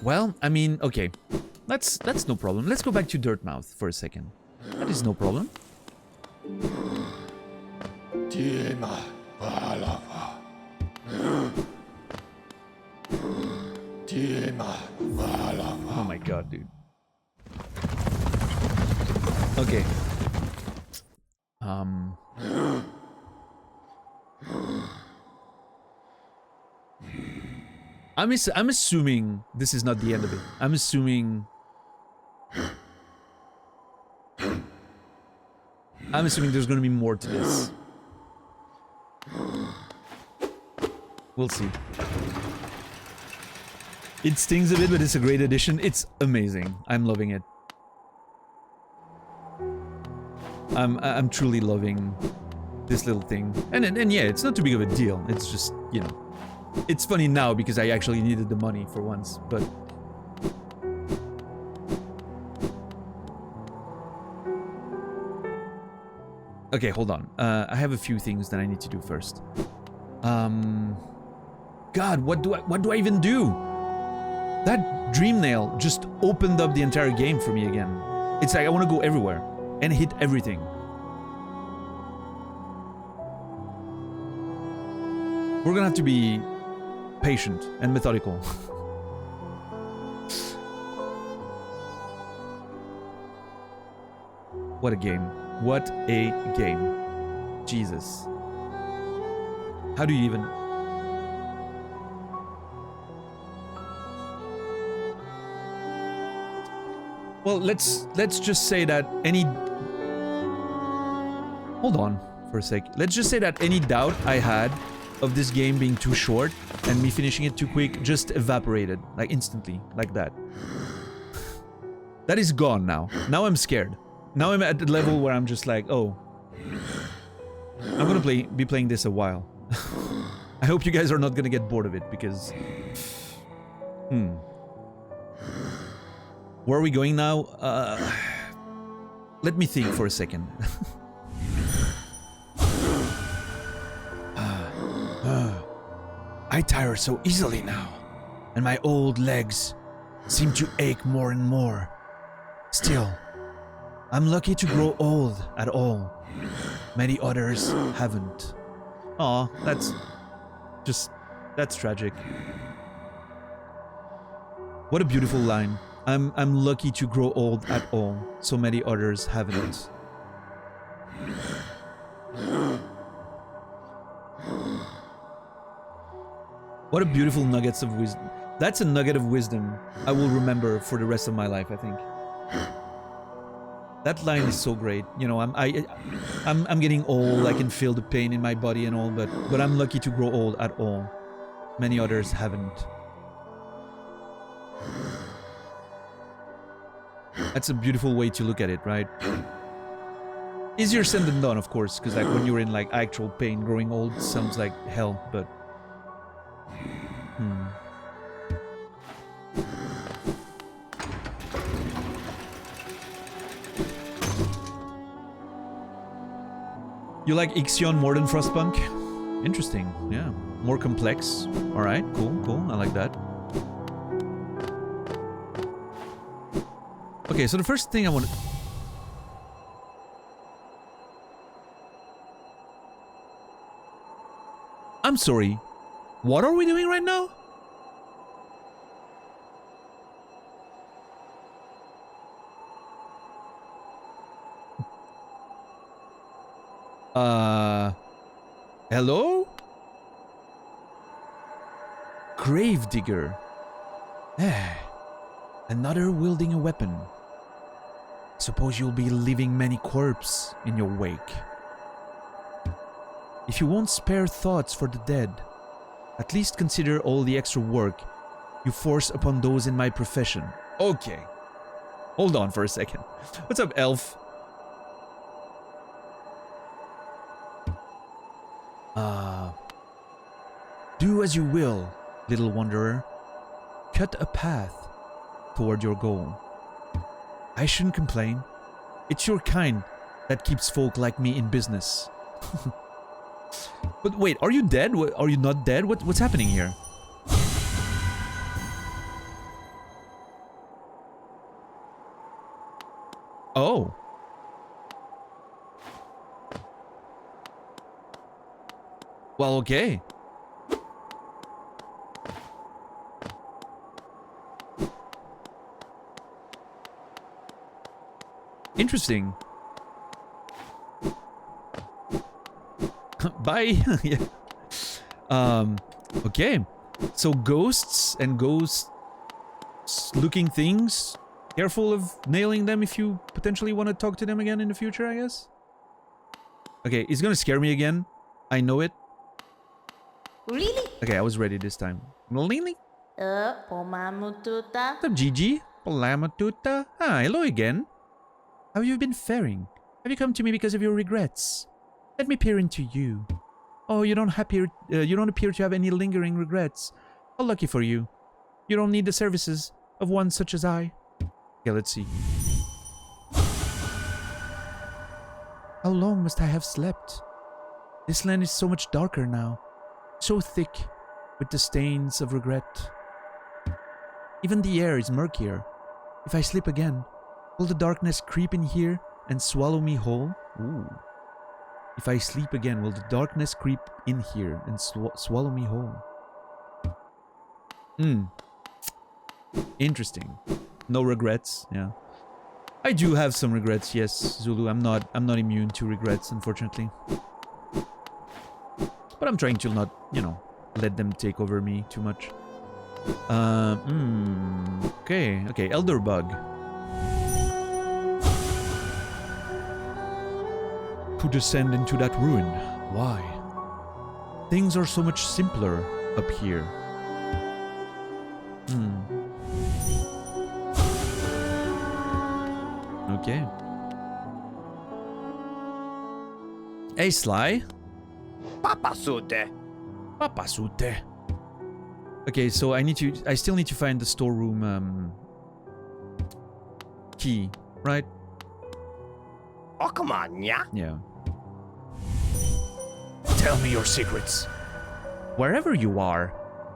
Well, I mean, okay. That's no problem. Let's go back to Dirtmouth for a second. That is no problem. Oh my god, dude. Okay. I'm assuming this is not the end of it. I'm assuming there's gonna be more to this. We'll see. It stings a bit, but it's a great addition. It's amazing. I'm loving it. I'm truly loving this little thing. And yeah, it's not too big of a deal. It's just, you know. It's funny now because I actually needed the money for once, but... Okay, hold on. I have a few things that I need to do first. God, what do I even do? That dream nail just opened up the entire game for me again. It's like I want to go everywhere and hit everything. We're gonna have to be patient and methodical. What a game. What a game. Jesus. How do you even... Well, let's just say that any... Hold on for a sec. Let's just say that any doubt I had of this game being too short and me finishing it too quick just evaporated, like instantly, like that. That is gone now. Now I'm scared. Now I'm at the level where I'm just like, oh, I'm gonna be playing this a while. I hope you guys are not gonna get bored of it because... Where are we going now? Let me think for a second. I tire so easily now, and my old legs seem to ache more and more. Still, I'm lucky to grow old at all. Many others haven't. Aw, that's tragic. What a beautiful line. I'm lucky to grow old at all, so many others haven't. What a beautiful nuggets of wisdom. That's a nugget of wisdom I will remember for the rest of my life, I think. That line is so great. You know, I'm getting old. I can feel the pain in my body and all, but I'm lucky to grow old at all. Many others haven't. That's a beautiful way to look at it, right? Easier said than done, of course, because like when you're in like actual pain, growing old sounds like hell, but You like Ixion more than Frostpunk? Interesting, yeah. More complex. Alright, cool, cool. I like that. Okay, so the first thing I want to... I'm sorry. What are we doing right now? Hello? Gravedigger. Another wielding a weapon. Suppose you'll be leaving many corpses in your wake. If you won't spare thoughts for the dead, at least consider all the extra work you force upon those in my profession. Okay. Hold on for a second. What's up, elf? Do as you will, little wanderer. Cut a path toward your goal. I shouldn't complain. It's your kind that keeps folk like me in business. But wait, are you dead? Are you not dead? What's happening here? Oh. Well, okay. Interesting. Bye. Yeah. Okay. So ghosts and ghost-looking things. Careful of nailing them if you potentially want to talk to them again in the future, I guess. Okay, it's gonna scare me again. I know it. Really? Okay, I was ready this time. Really? Pomamututa. What's up, Gigi? Palamatuta. Ah, hello again. How have you been faring? Have you come to me because of your regrets? Let me peer into you. Oh, you don't appear to have any lingering regrets. How lucky for you. You don't need the services of one such as I. Okay, let's see. How long must I have slept? This land is so much darker now. So thick with the stains of regret. Even the air is murkier. If I sleep again, will the darkness creep in here and swallow me whole? Ooh. If I sleep again, will the darkness creep in here and swallow me whole? Interesting. No regrets, yeah. I do have some regrets, yes, Zulu. I'm not immune to regrets, unfortunately. But I'm trying to not, you know, let them take over me too much. Okay, Elder Bug. To descend into that ruin. Why? Things are so much simpler up here. Okay. Hey, Sly. Papasute. Papasute. Okay, so I still need to find the storeroom key, right? Oh, come on, yeah? Yeah. Tell me your secrets. Wherever you are,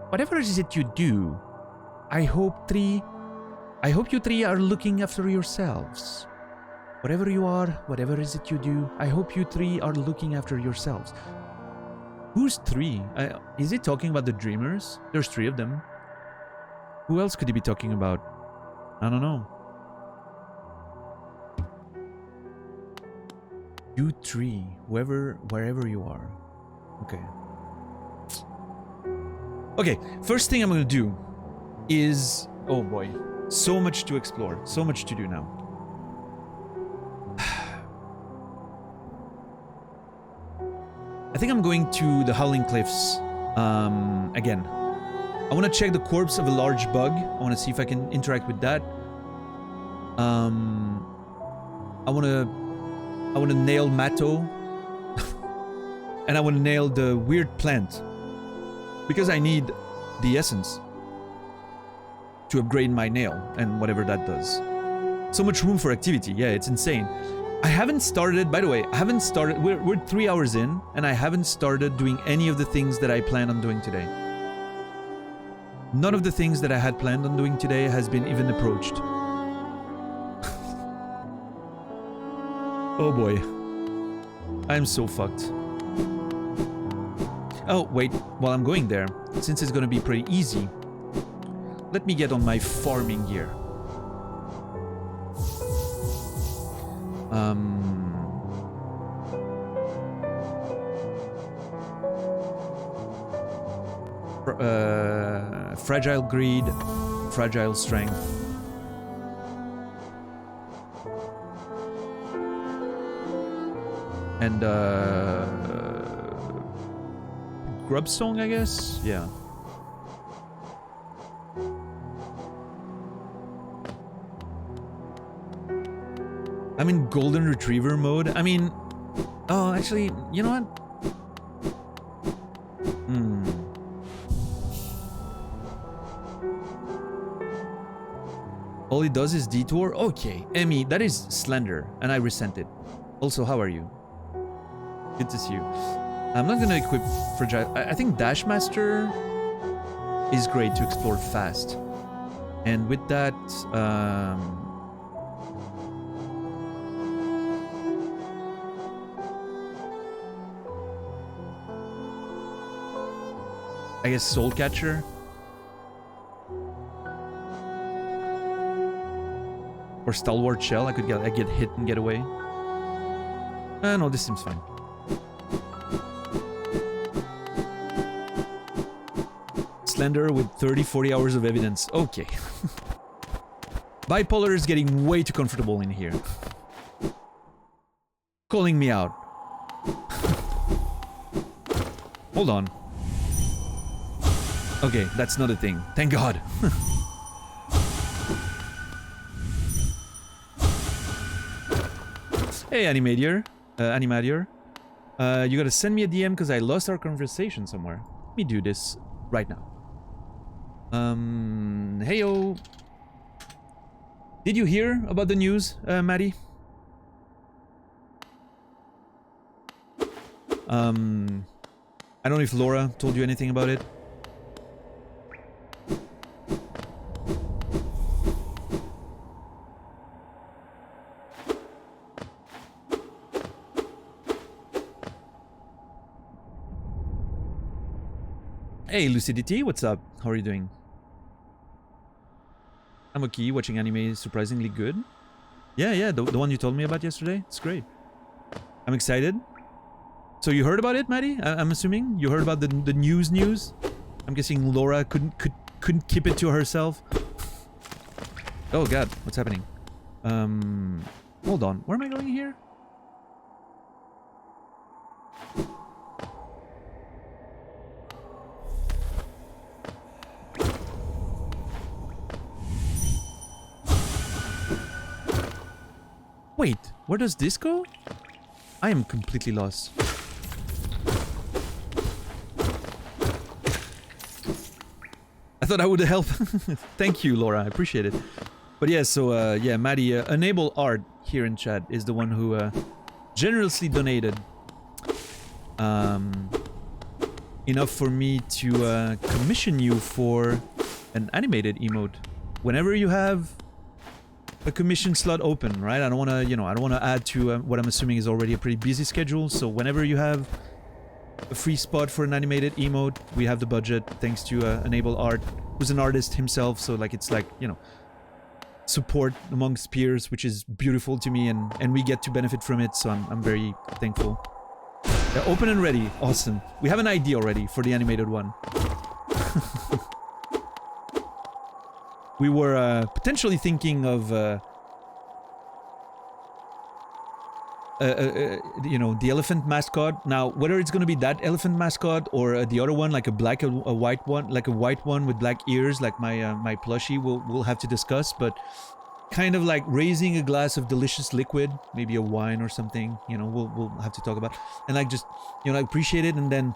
whatever is it you do, I hope you three are looking after yourselves. Whatever you are, whatever is it you do, I hope you three are looking after yourselves. Who's three? Is he talking about the dreamers? There's three of them. Who else could he be talking about? I don't know. You three, wherever you are. Okay. Okay, first thing I'm gonna do is... Oh boy. So much to explore. So much to do now. I think I'm going to the Howling Cliffs again. I want to check the corpse of a large bug. I want to see if I can interact with that. I want to nail Matto. And I want to nail the weird plant. Because I need the essence to upgrade my nail and whatever that does. So much room for activity. Yeah, it's insane. I haven't started, by the way, I haven't started, we're 3 hours in, and I haven't started doing any of the things that I planned on doing today. None of the things that I had planned on doing today has been even approached. Oh boy. I'm so fucked. Oh, wait, while I'm going there, since it's gonna be pretty easy, let me get on my farming gear. Fragile greed, fragile strength. And grub song, I guess? Yeah. I'm in golden retriever mode. I mean, oh, actually, you know what? All it does is detour? Okay, Emmy, that is slender, and I resent it. Also, how are you? Good to see you. I'm not gonna equip fragile. I think Dash Master is great to explore fast. And with that, I guess Soul Catcher. Or Stalwart Shell. I get hit and get away. No, this seems fine. Slender with 30-40 hours of evidence. Okay. Bipolar is getting way too comfortable in here. Calling me out. Hold on. Okay, that's not a thing. Thank God. Hey, Animadier. You gotta send me a DM because I lost our conversation somewhere. Let me do this right now. Heyo. Did you hear about the news, Maddie? I don't know if Laura told you anything about it. Hey, Lucidity, what's up? How are you doing? I'm okay. Watching anime is surprisingly good. Yeah, the one you told me about yesterday. It's great. I'm excited. So you heard about it, Maddie? I'm assuming you heard about the news. I'm guessing Laura couldn't keep it to herself. Oh God, what's happening? Hold on. Where am I going here? Wait, where does this go? I am completely lost. I thought I would help. Thank you, Laura. I appreciate it. But yeah, so yeah, Maddie, Enable Art here in chat is the one who generously donated enough for me to commission you for an animated emote. Whenever you have a commission slot open, right? I don't want to, I don't want to add to what I'm assuming is already a pretty busy schedule. So whenever you have a free spot for an animated emote, we have the budget thanks to Enable Art, who's an artist himself. So like, it's like, support amongst peers, which is beautiful to me, and we get to benefit from it. So I'm very thankful. Yeah, open and ready. Awesome. We have an ID already for the animated one. We were potentially thinking of you know, the elephant mascot. Now, whether it's gonna be that elephant mascot or the other one, like a black, a white one, like a white one with black ears, like my my plushie, we'll have to discuss. But kind of like raising a glass of delicious liquid, maybe a wine or something. You know, we'll have to talk about, and like just, you know, like appreciate it, and then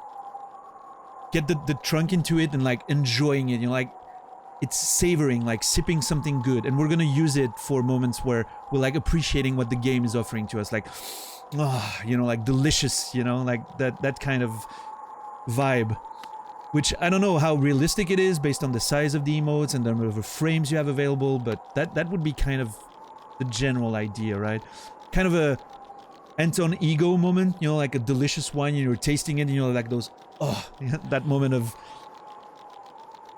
get the trunk into it and like enjoying it. You know, like it's savoring, like sipping something good, and we're gonna use it for moments where we're like appreciating what the game is offering to us, like, you know, like delicious, you know, like that kind of vibe, which I don't know how realistic it is based on the size of the emotes and the number of frames you have available, but that would be kind of the general idea, right? Kind of a Anton ego moment, you know, like a delicious wine, and you're tasting it, and you know, like those, that moment of,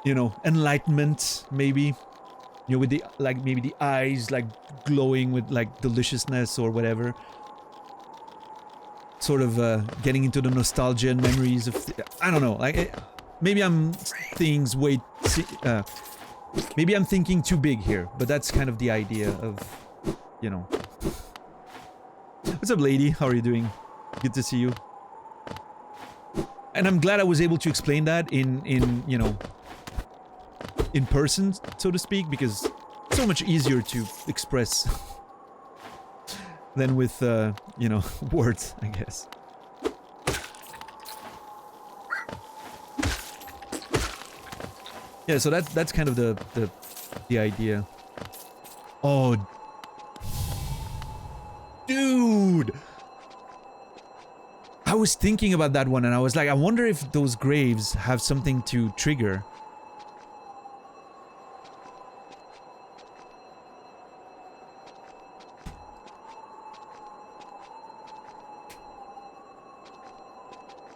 you know, enlightenment, maybe, you know, with the, like, maybe the eyes, like, glowing with, like, deliciousness or whatever. Sort of, getting into the nostalgia and memories of, I don't know, like, maybe I'm things way, maybe I'm thinking too big here, but that's kind of the idea of, you know. What's up, lady? How are you doing? Good to see you. And I'm glad I was able to explain that in, you know, in person, so to speak, because it's so much easier to express than with, you know, words, I guess. Yeah, so that's kind of the idea. Oh, dude! I was thinking about that one, and I was like, I wonder if those graves have something to trigger.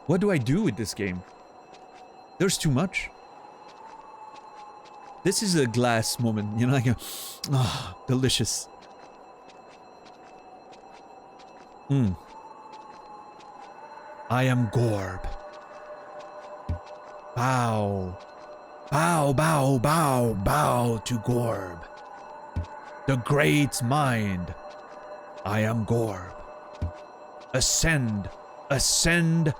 What do I do with this game? There's too much. This is a glass moment, you know, like a, delicious. I am Gorb. Bow. Bow, bow, bow, bow to Gorb. The great mind. I am Gorb. Ascend, ascend,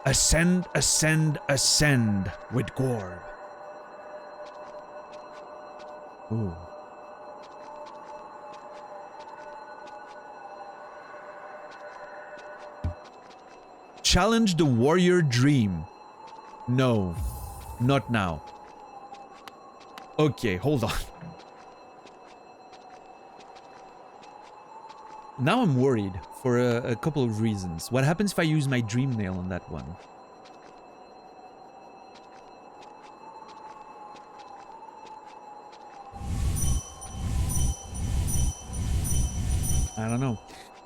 ascend, ascend, ascend with Gorb. Ooh. Challenge the warrior dream. No, not now. Okay, hold on. Now I'm worried for a couple of reasons. What happens if I use my dream nail on that one? I don't know.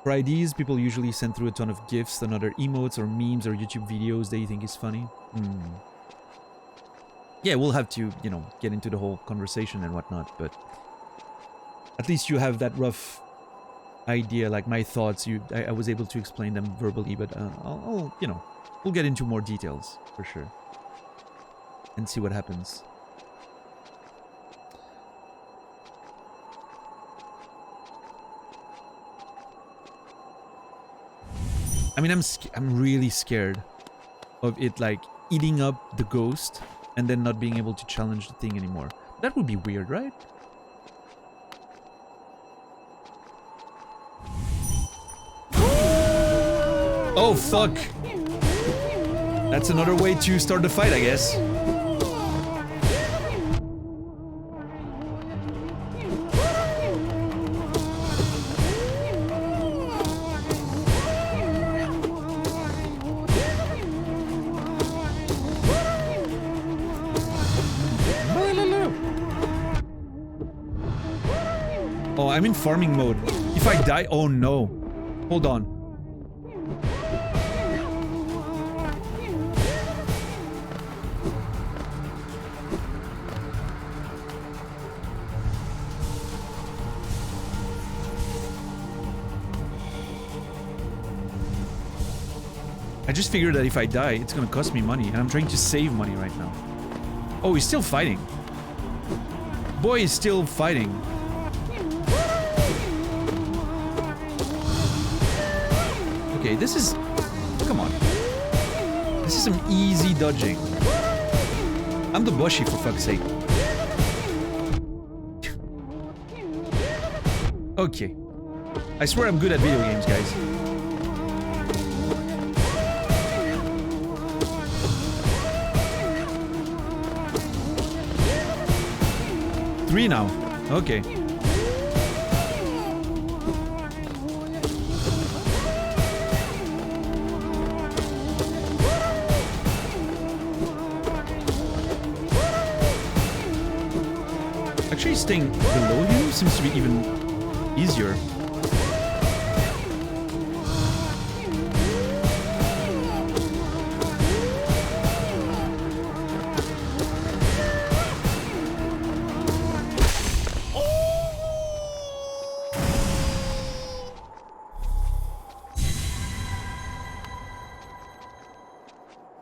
For IDs, people usually send through a ton of GIFs and other emotes or memes or YouTube videos they think is funny. Yeah, we'll have to, you know, get into the whole conversation and whatnot, but at least you have that rough idea, like my thoughts. I was able to explain them verbally, but I'll, you know, we'll get into more details for sure and see what happens. I mean, I'm really scared of it, like, eating up the ghost and then not being able to challenge the thing anymore. That would be weird, right? Oh, fuck! That's another way to start the fight, I guess. Oh, I'm in farming mode. If I die... Oh, no. Hold on. I just figured that if I die, it's gonna cost me money, and I'm trying to save money right now. Oh, he's still fighting. Boy is still fighting. Okay, this is... Come on. This is some easy dodging. I'm the Boshi, for fuck's sake. Okay. I swear I'm good at video games, guys. Three now. Okay. Actually, staying below him seems to be even easier.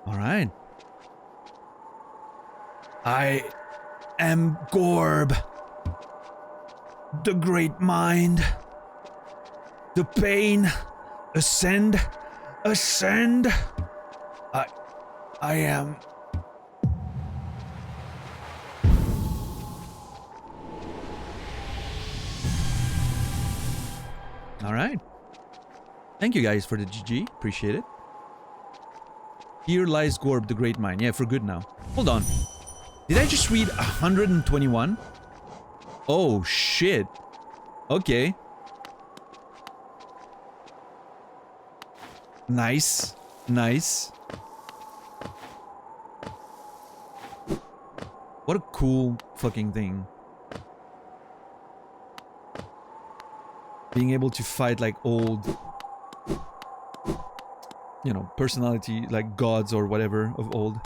All right. I am Gorb, the great mind. The pain, ascend. I am. All right. Thank you guys for the GG. Appreciate it. Here lies Gorb, the great mind. Yeah, for good now. Hold on. Did I just read 121? Oh, shit. Okay. Nice. Nice. What a cool fucking thing. Being able to fight like old, you know, personality, like gods or whatever of old.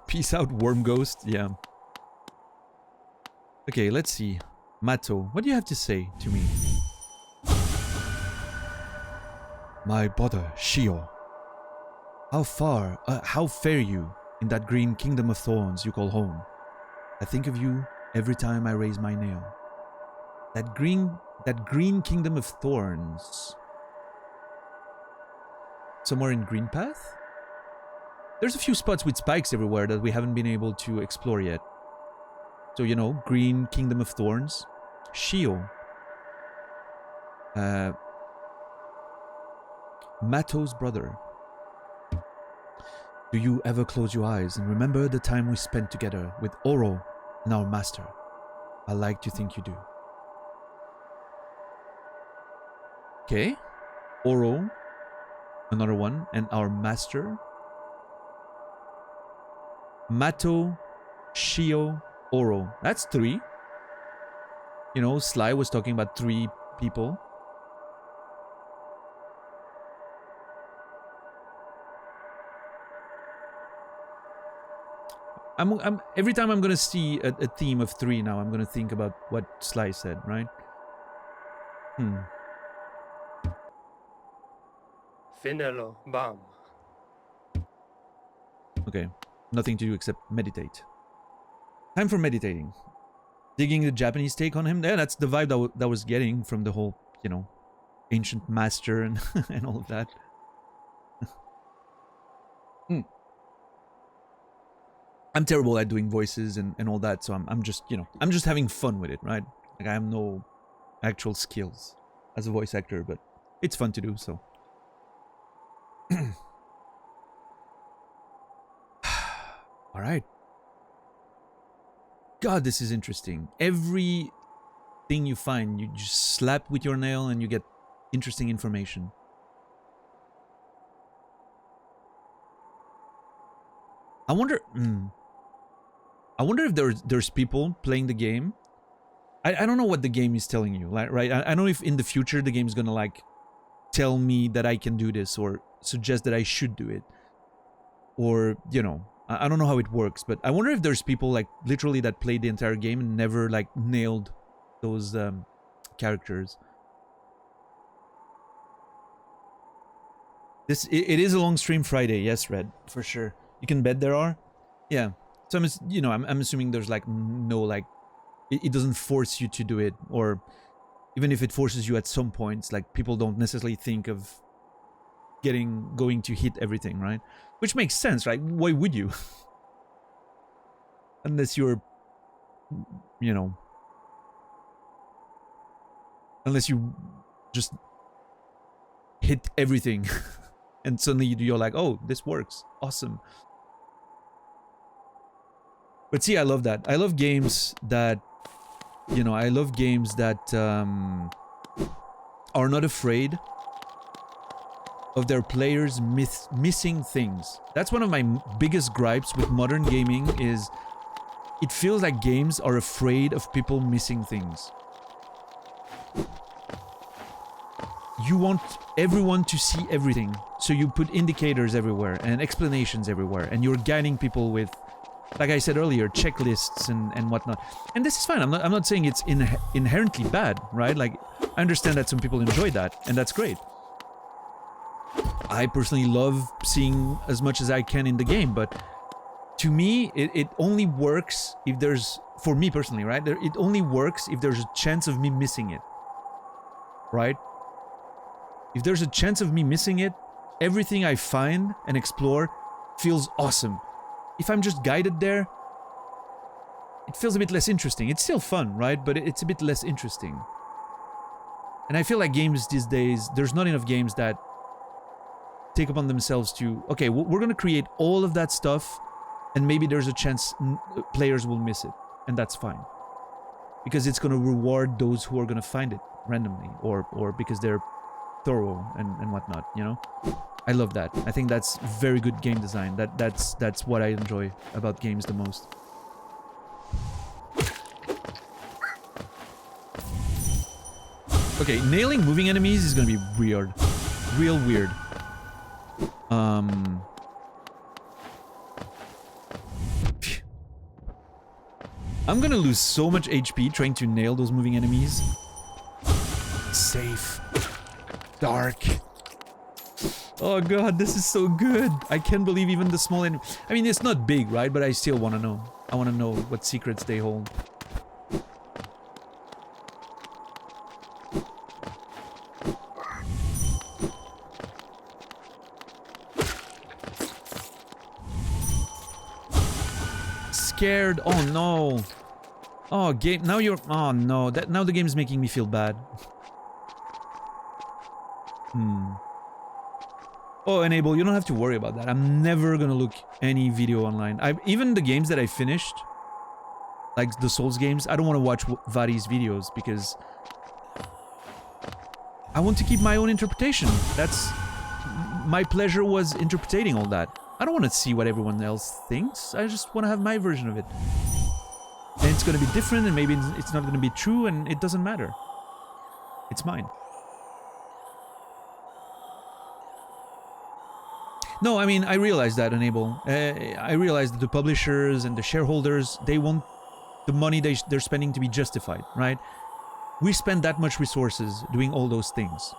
Peace out, worm ghost. Yeah. Okay, let's see. Mato, what do you have to say to me? My brother, Shio. How fare you in that green kingdom of thorns you call home? I think of you every time I raise my nail. That green kingdom of thorns. Somewhere in Green Path? There's a few spots with spikes everywhere that we haven't been able to explore yet. So, you know, green kingdom of thorns. Shio. Mato's brother. Do you ever close your eyes and remember the time we spent together with Oro and our master? I like to think you do. Okay. Oro. Another one. And our master. Mato, Shio, Oro. That's three. You know, Sly was talking about 3 people. Every time I'm gonna see a theme of 3 now, I'm gonna think about what Sly said, right? Finelo bam. Okay. Nothing to do except meditate. Time for meditating. Digging the Japanese take on him. Yeah, that's the vibe that I was getting from the whole, you know, ancient master and, and all of that. I'm terrible at doing voices and all that, so I'm just, you know, I'm just having fun with it, right? Like, I have no actual skills as a voice actor, but it's fun to do, so. Alright. God, this is interesting. Every thing you find, you just slap with your nail and you get interesting information. I wonder if there's people playing the game. I don't know what the game is telling you, like, right? I don't know if in the future the game's gonna like tell me that I can do this or suggest that I should do it. Or, you know, I don't know how it works, but I wonder if there's people like literally that played the entire game and never like nailed those characters. It is a long stream Friday, yes, Red, for sure. You can bet there are, yeah. So I'm assuming there's like no like it doesn't force you to do it, or even if it forces you at some points, like people don't necessarily think of going to hit everything, right? Which makes sense, right? Why would you? Unless you're, you know, unless you just hit everything and suddenly you're like, oh, this works, awesome. But see, I love that. I love games that, you know, I love games that are not afraid of their players missing things. That's one of my biggest gripes with modern gaming, is it feels like games are afraid of people missing things. You want everyone to see everything, so you put indicators everywhere and explanations everywhere, and you're guiding people with, like I said earlier, checklists and whatnot. And this is fine. I'm not saying it's inherently bad, right? Like, I understand that some people enjoy that, and that's great. I personally love seeing as much as I can in the game, but to me, it only works if there's, for me personally, right? It only works if there's a chance of me missing it, right? If there's a chance of me missing it, everything I find and explore feels awesome. If I'm just guided there, it feels a bit less interesting. It's still fun, right? But it's a bit less interesting. And I feel like games these days, there's not enough games that take upon themselves to, okay, we're going to create all of that stuff, and maybe there's a chance players will miss it, and that's fine. Because it's going to reward those who are going to find it randomly, or because they're thorough and whatnot, you know? I love that. I think that's very good game design. That's what I enjoy about games the most. Okay, nailing moving enemies is gonna be weird. Real weird. I'm gonna lose so much HP trying to nail those moving enemies. Safe. Dark. Oh god, this is so good. I can't believe even the small enemy. I mean, it's not big, right? But I still want to know. I want to know what secrets they hold. Scared. Oh no. Oh, game. Now you're. Oh no. Now the game's making me feel bad. Oh, Enable, you don't have to worry about that. I'm never gonna look any video online. Even the games that I finished, like the Souls games, I don't want to watch Vari's videos because I want to keep my own interpretation. That's my pleasure, was interpreting all that. I don't want to see what everyone else thinks. I just want to have my version of it. And it's gonna be different, and maybe it's not gonna be true, and it doesn't matter. It's mine. No, I mean, I realize that, Enable. I realize that the publishers and the shareholders, they want the money they're spending to be justified, right? We spend that much resources doing all those things.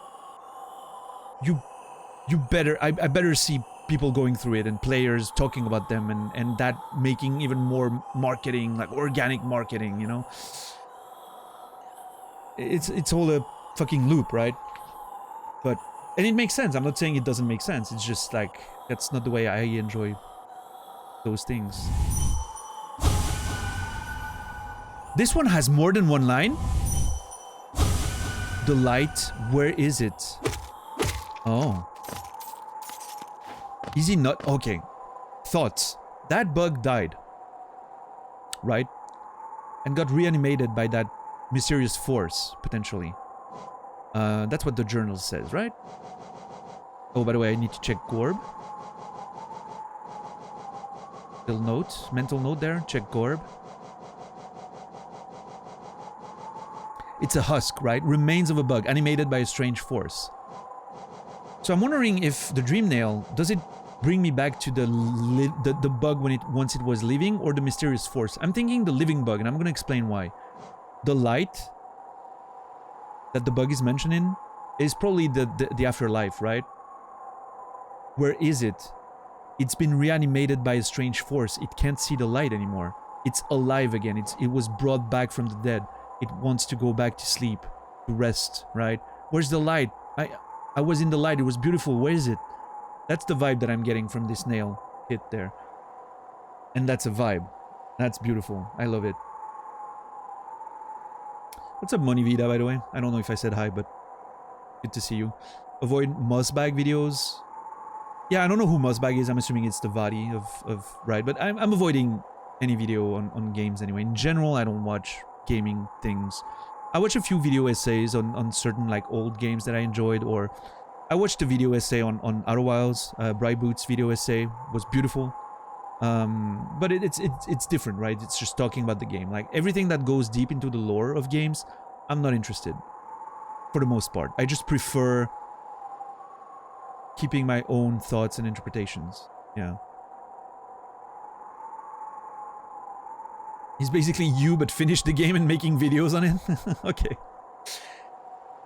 You better, I better see people going through it and players talking about them and that making even more marketing, like organic marketing, you know? It's all a fucking loop, right? But, and it makes sense. I'm not saying it doesn't make sense. It's just like, that's not the way I enjoy those things. This one has more than one line. The light, where is it? Oh. Is he not? Okay. Thoughts. That bug died. Right? And got reanimated by that mysterious force, potentially. That's what the journal says, right? Oh, by the way, I need to check Gorb. Little note, mental note there, check Gorb. It's a husk, right? Remains of a bug, animated by a strange force. So I'm wondering if the Dream Nail, does it bring me back to the bug once it was living, or the mysterious force? I'm thinking the living bug, and I'm going to explain why. The light that the bug is mentioning is probably the afterlife, right? Where is it? It's been reanimated by a strange force. It can't see the light anymore. It's alive again. It was brought back from the dead. It wants to go back to sleep. to rest, right? Where's the light? I was in the light. It was beautiful. Where is it? That's the vibe that I'm getting from this nail hit there. And that's a vibe. That's beautiful. I love it. What's up, Money Vida, by the way? I don't know if I said hi, but good to see you. Avoid Mossbag videos. Yeah, I don't know who Mossbag is. I'm assuming it's the Vadi of Ride, but I'm avoiding any video on games anyway. In general, I don't watch gaming things. I watch a few video essays on certain like old games that I enjoyed, or I watched a video essay on Outer Wilds. Bright Boots video essay was beautiful. But it's different, right? It's just talking about the game. Like everything that goes deep into the lore of games, I'm not interested. For the most part. I just prefer keeping my own thoughts and interpretations. Yeah. He's basically you, but finished the game and making videos on it. Okay.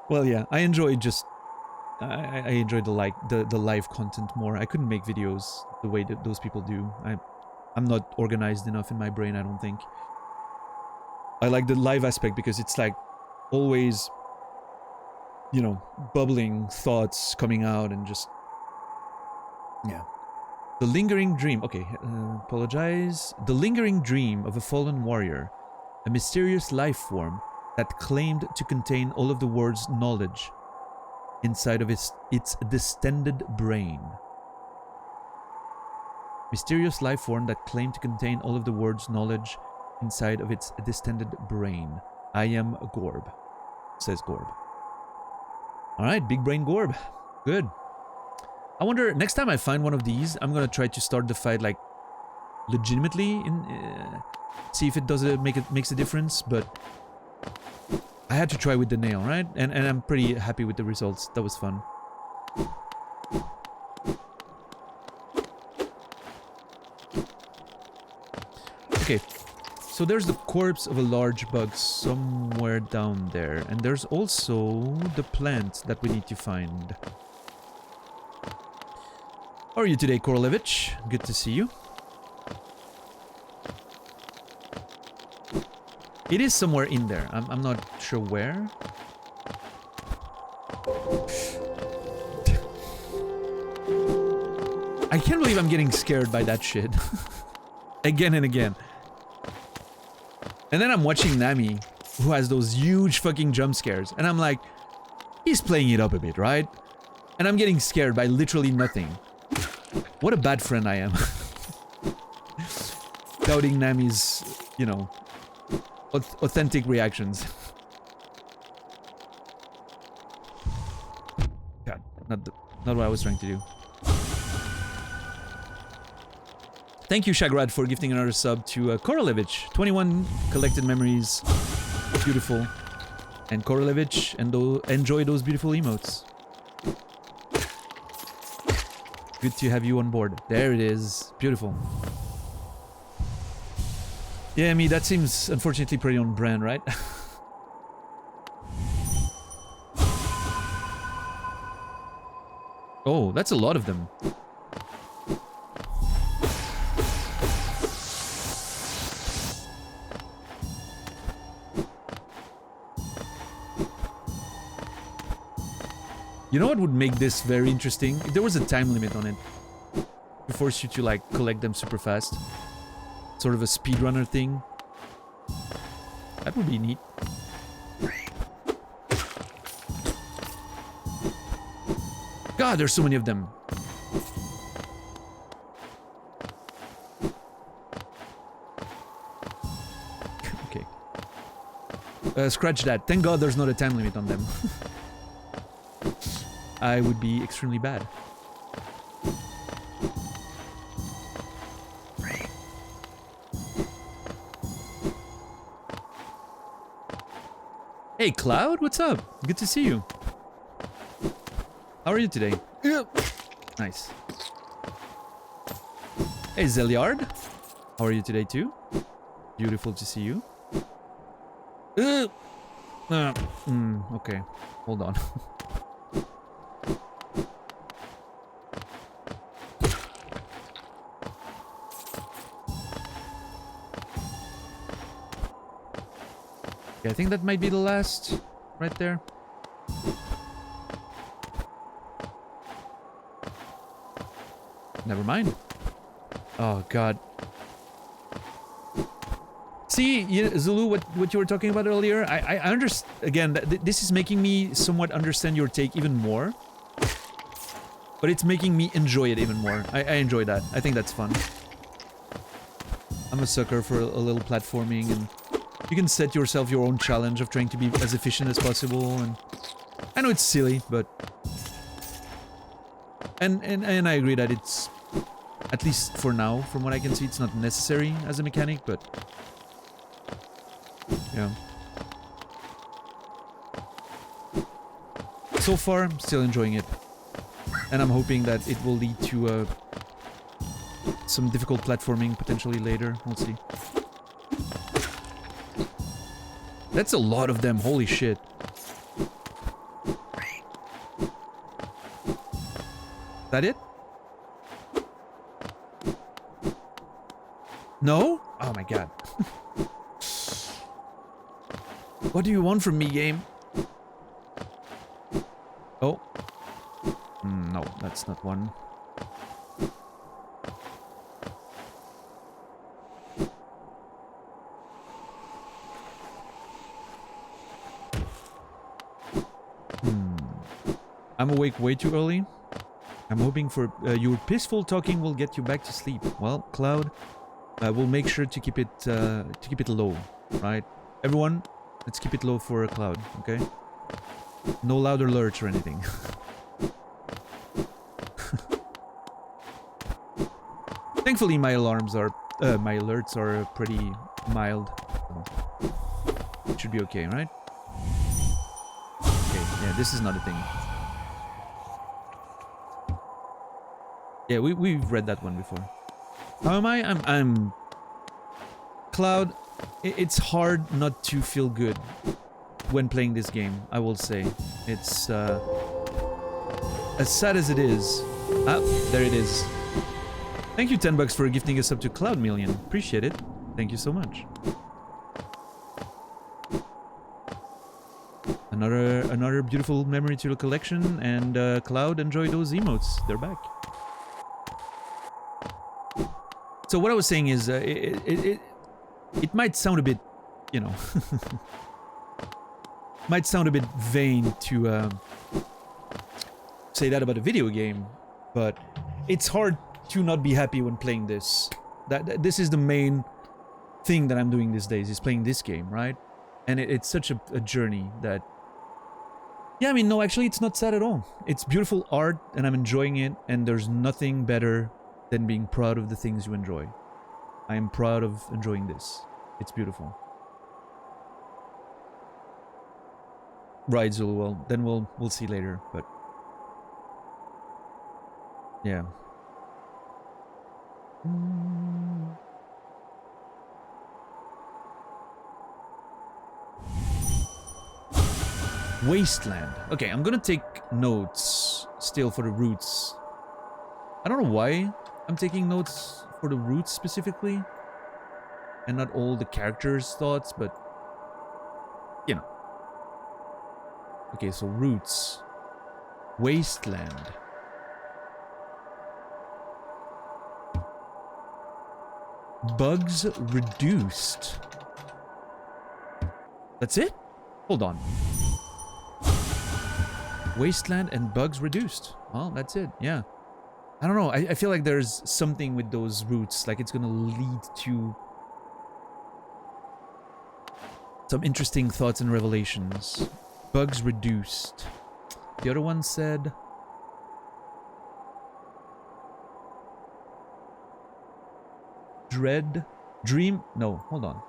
Well, yeah, I enjoy just... I enjoy the live content more. I couldn't make videos the way that those people do. I'm not organized enough in my brain, I don't think. I like the live aspect because it's like always, you know, bubbling thoughts coming out and just... Yeah. The Lingering Dream. Okay, apologize. The Lingering Dream of a Fallen Warrior. A mysterious life form that claimed to contain all of the world's knowledge inside of its distended brain. Mysterious life form that claimed to contain all of the world's knowledge inside of its distended brain. I am Gorb, says Gorb. Alright, big brain Gorb. Good. I wonder, next time I find one of these, I'm gonna try to start the fight like legitimately, see if it makes a difference, but I had to try with the nail, right? And I'm pretty happy with the results. That was fun. Okay, so there's the corpse of a large bug somewhere down there, and there's also the plant that we need to find. How are you today, Korolevich? Good to see you. It is somewhere in there. I'm not sure where. I can't believe I'm getting scared by that shit. Again and again. And then I'm watching Nami, who has those huge fucking jump scares. And I'm like, he's playing it up a bit, right? And I'm getting scared by literally nothing. What a bad friend I am. Doubting Nami's, you know, authentic reactions. God, not what I was trying to do. Thank you, Shagrad, for gifting another sub to Korolevich. 21 collected memories. Beautiful. And Korolevich, and enjoy those beautiful emotes. Good to have you on board. There it is. Beautiful. Yeah, me, that seems unfortunately pretty on brand, right? Oh, that's a lot of them. You know what would make this very interesting? If there was a time limit on it. To force you to like collect them super fast. Sort of a speedrunner thing. That would be neat. God, there's so many of them. Okay. Scratch that. Thank God there's not a time limit on them. I would be extremely bad. Hey, Cloud, what's up? Good to see you. How are you today? Nice. Hey, Zeliard. How are you today, too? Beautiful to see you. Okay. Hold on. I think that might be the last. right there. Never mind. Oh god. See, Zulu, what you were talking about earlier, I understand. Again, this is making me somewhat understand your take even more. But it's making me enjoy it even more. I enjoy that. I think that's fun. I'm a sucker for a little platforming, and you can set yourself your own challenge of trying to be as efficient as possible. And I know it's silly, but and I agree that it's, at least for now, from what I can see, it's not necessary as a mechanic, but yeah. So far, I'm still enjoying it. And I'm hoping that it will lead to some difficult platforming potentially later. We'll see. That's a lot of them. Holy shit. That it? No? Oh my god. What do you want from me, game? Oh. No, that's not one. I'm awake way too early. I'm hoping for your peaceful talking will get you back to sleep. Well, Cloud, we'll make sure to keep it low, right? Everyone, let's keep it low for Cloud, okay? No loud alerts or anything. Thankfully, my alarms are, my alerts are pretty mild. So it should be okay, right? Okay, yeah, this is not a thing. Yeah, we've read that one before. How am I? I'm Cloud. It's hard not to feel good when playing this game, I will say. It's as sad as it is. Ah, there it is. Thank you, $10 for gifting us up to Cloud Million. Appreciate it. Thank you so much. Another beautiful memory to the collection, and Cloud, enjoy those emotes. They're back. So what I was saying is, it might sound a bit, you know, might sound a bit vain to say that about a video game, but it's hard to not be happy when playing this. This is the main thing that I'm doing these days, is playing this game, right? And it's such a journey that... Yeah, I mean, no, actually, it's not sad at all. It's beautiful art, and I'm enjoying it, and there's nothing better than being proud of the things you enjoy. I am proud of enjoying this. It's beautiful. Right, Zulu, well, then we'll see later, but... Yeah. Wasteland. Okay, I'm gonna take notes still for the roots. I don't know why I'm taking notes for the roots specifically, and not all the characters' thoughts, but you know. Okay, so roots. Wasteland. Bugs reduced. That's it? Hold on. Wasteland and bugs reduced. Well, that's it, yeah. I don't know, I feel like there's something with those roots, like it's gonna lead to some interesting thoughts and revelations. Bugs reduced. The other one said... Dream? No, hold on.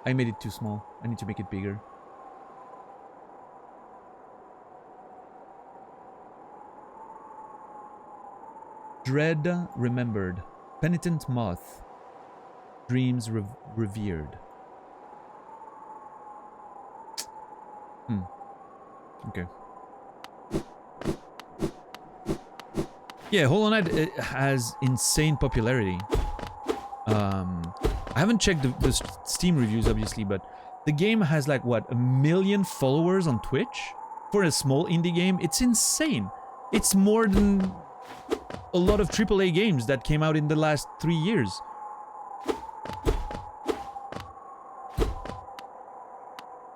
I made it too small. I need to make it bigger. Dread remembered. Penitent moth. Dreams revered. Okay. Yeah, Hollow Knight has insane popularity. I haven't checked the Steam reviews, obviously, but The game has like, what, 1 million followers on Twitch? For a small indie game, it's insane. It's more than a lot of AAA games that came out in the last 3 years.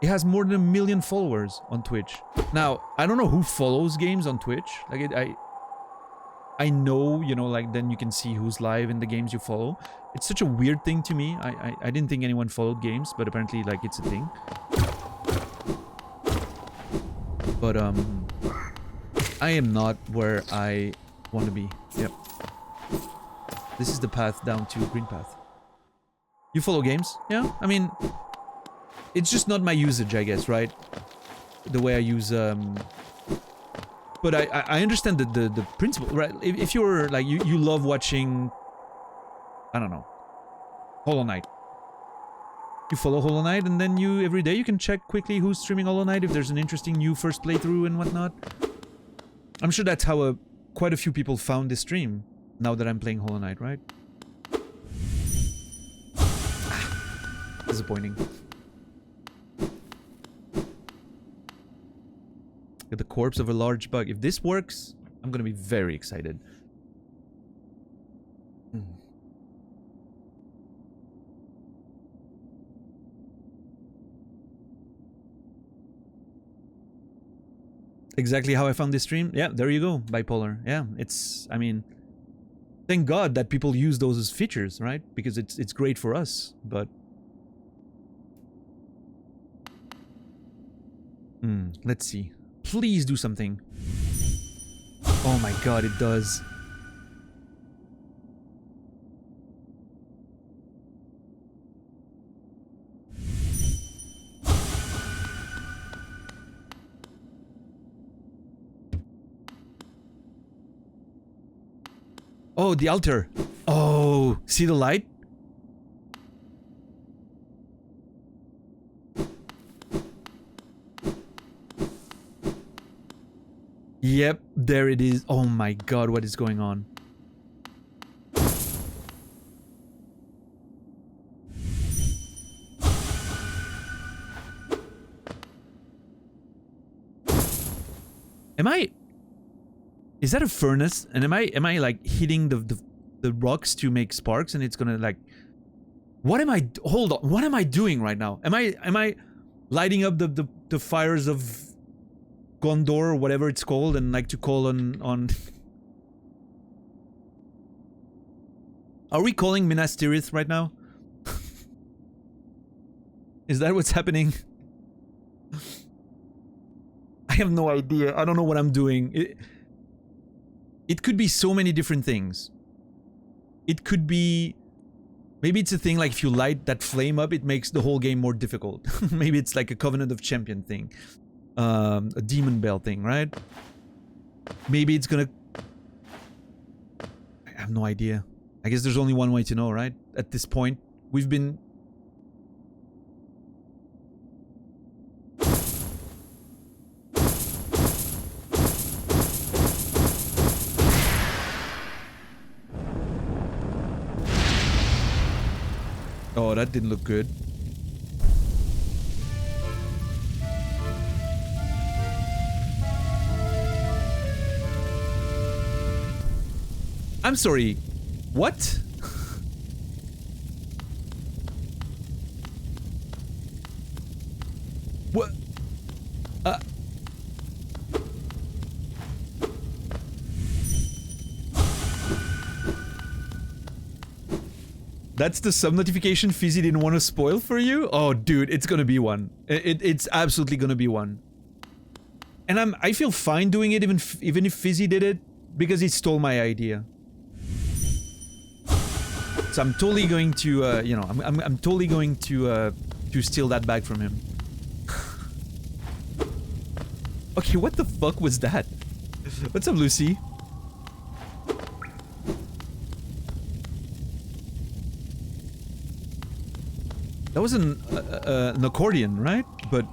It has more than 1 million followers on Twitch. Now, I don't know who follows games on Twitch. Like, I know, you know, like, then you can see who's live in the games you follow. It's such a weird thing to me. I didn't think anyone followed games, but apparently, like, it's a thing. But, I am not where I want to be. Yep. This is the path down to green path. You follow games? Yeah? I mean, it's just not my usage, I guess, right? The way I use, but I understand the principle, right? If you're, like, you love watching, I don't know, Hollow Knight. You follow Hollow Knight, and then every day you can check quickly who's streaming Hollow Knight, if there's an interesting new first playthrough and whatnot. I'm sure that's how quite a few people found this stream, now that I'm playing Hollow Knight, right? Disappointing. Get the corpse of a large bug. If this works, I'm gonna be very excited. Exactly how I found this stream. Yeah, there you go, bipolar. Yeah, it's, I mean, thank God that people use those as features, right? Because it's great for us, but let's see. Please do something. Oh my God, it does. Oh, the altar. Oh, see the light? Yep, there it is. Oh my God, what is going on? Am I... Is that a furnace? And am I like hitting the rocks to make sparks and it's gonna like... What am I... Hold on, what am I doing right now? Am I lighting up the fires of Gondor or whatever it's called and like to call on... Are we calling Minas Tirith right now? Is that what's happening? I have no idea. I don't know what I'm doing. It could be so many different things. It could be... Maybe it's a thing like if you light that flame up, it makes the whole game more difficult. Maybe it's like a Covenant of Champion thing. A Demon Bell thing, right? Maybe it's gonna... I have no idea. I guess there's only one way to know, right? At this point, we've been... Oh, that didn't look good. I'm sorry. What? What? That's the sub notification Fizzy didn't want to spoil for you? Oh, dude, it's gonna be one. It's absolutely gonna be one. And I feel fine doing it even if Fizzy did it, because he stole my idea. So I'm totally going to, you know, I'm totally going to steal that back from him. Okay, what the fuck was that? What's up, Lucy? That was an accordion, right? But...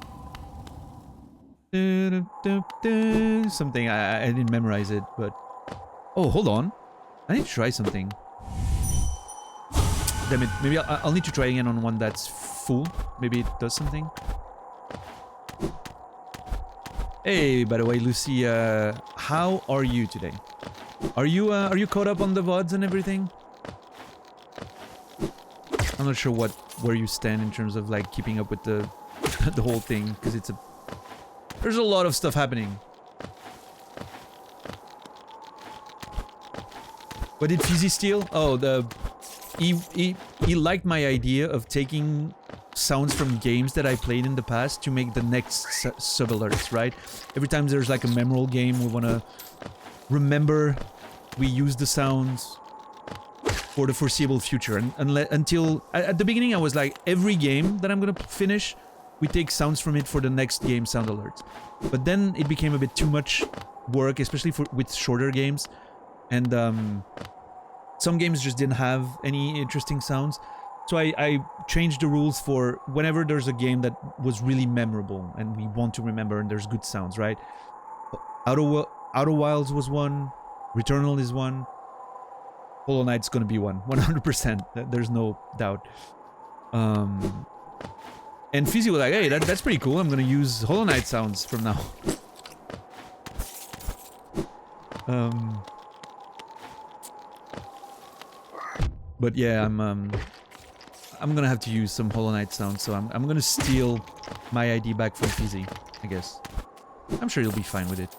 something, I didn't memorize it, but... Oh, hold on. I need to try something. Damn it. Maybe I'll need to try again on one that's full. Maybe it does something. Hey, by the way, Lucy, how are you today? Are you caught up on the VODs and everything? I'm not sure where you stand in terms of like keeping up with the the whole thing, because there's a lot of stuff happening. What did Fizzy steal? Oh, he liked my idea of taking sounds from games that I played in the past to make the next sub-alerts, right? Every time there's like a memorable game, we want to remember we use the sounds for the foreseeable future. And until at the beginning, I was like, every game that I'm gonna finish, we take sounds from it for the next game sound alerts. But then it became a bit too much work, especially with shorter games, and some games just didn't have any interesting sounds. So I changed the rules for whenever there's a game that was really memorable and we want to remember and there's good sounds, right? Outer Wilds was one, Returnal is one, Hollow Knight's gonna be one, 100%. There's no doubt. And Fizzy was like, hey, that's pretty cool. I'm gonna use Hollow Knight sounds from now. But yeah, I'm gonna have to use some Hollow Knight sounds, so I'm gonna steal my ID back from Fizzy, I guess. I'm sure he'll be fine with it.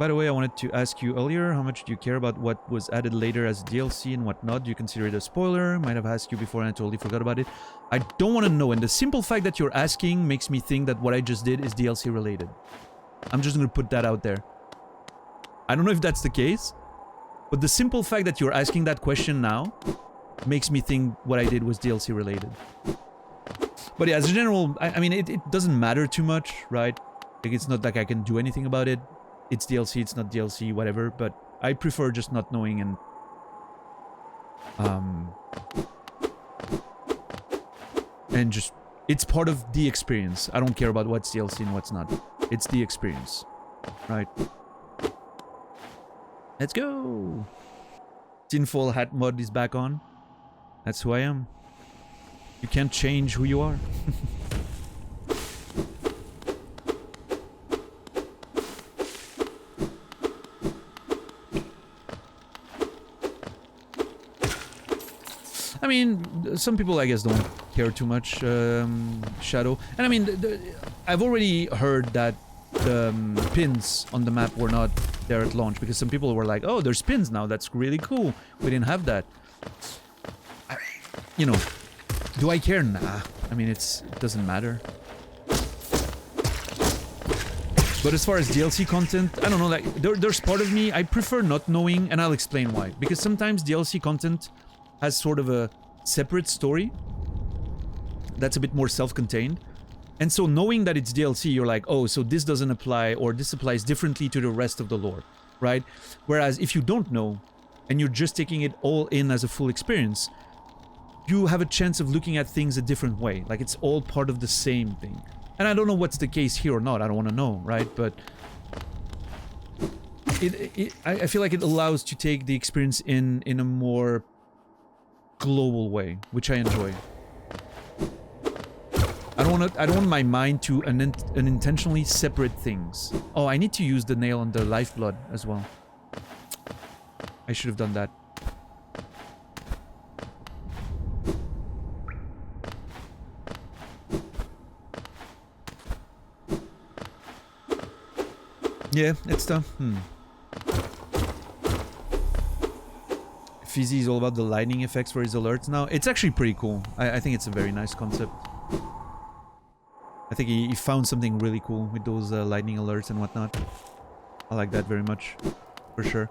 By the way, I wanted to ask you earlier, how much do you care about what was added later as DLC and whatnot? Do you consider it a spoiler? Might have asked you before and I totally forgot about it. I don't want to know, and the simple fact that you're asking makes me think that what I just did is DLC related. I'm just going to put that out there. I don't know if that's the case, but the simple fact that you're asking that question now makes me think what I did was DLC related. But yeah, as a general, I mean, it doesn't matter too much, right? Like, it's not like I can do anything about it. It's DLC, it's not DLC, whatever, but I prefer just not knowing and just, it's part of the experience. I don't care about what's DLC and what's not. It's the experience, right? Let's go! Tinfoil hat mod is back on. That's who I am. You can't change who you are. I mean, some people, I guess, don't care too much, Shadow. And I mean, I've already heard that the pins on the map were not there at launch, because some people were like, oh, there's pins now, that's really cool. We didn't have that. You know, do I care? Nah. I mean, it doesn't matter. But as far as DLC content, I don't know, like, there's part of me, I prefer not knowing, and I'll explain why. Because sometimes DLC content has sort of a separate story that's a bit more self-contained. And so knowing that it's DLC, you're like, oh, so this doesn't apply, or this applies differently to the rest of the lore, right? Whereas if you don't know, and you're just taking it all in as a full experience, you have a chance of looking at things a different way. Like, it's all part of the same thing. And I don't know what's the case here or not, I don't want to know, right? But I feel like it allows to take the experience in a more global way, which I enjoy. I don't want my mind to unintentionally separate things. Oh, I need to use the nail on the lifeblood as well. I should have done that. Yeah, it's tough. Fizzy is all about the lightning effects for his alerts now. It's actually pretty cool. I think it's a very nice concept. I think he found something really cool with those lightning alerts and whatnot. I like that very much, for sure.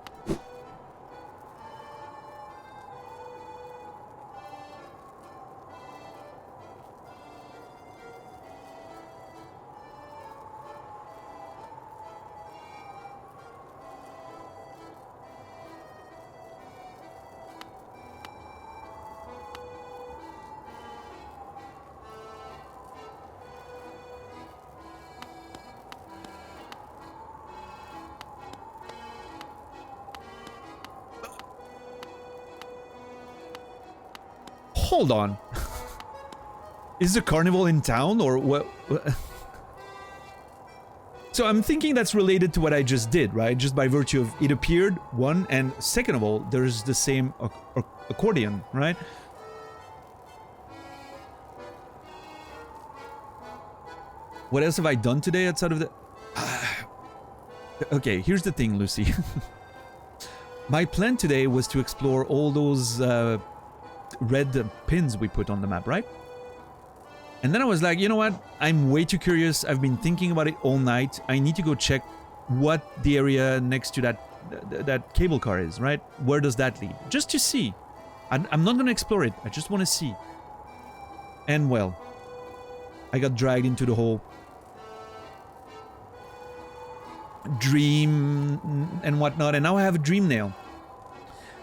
Hold on. Is the carnival in town or what? So I'm thinking that's related to what I just did, right? Just by virtue of it appeared, one, and second of all, there's the same accordion, right? What else have I done today outside of the... Okay, here's the thing, Lucy. My plan today was to explore all those red pins we put on the map, right? And then I was like, you know what? I'm way too curious. I've been thinking about it all night. I need to go check what the area next to that cable car is, right? Where does that lead? Just to see. I'm not going to explore it. I just want to see. And well, I got dragged into the whole dream and whatnot, and now I have a dream nail.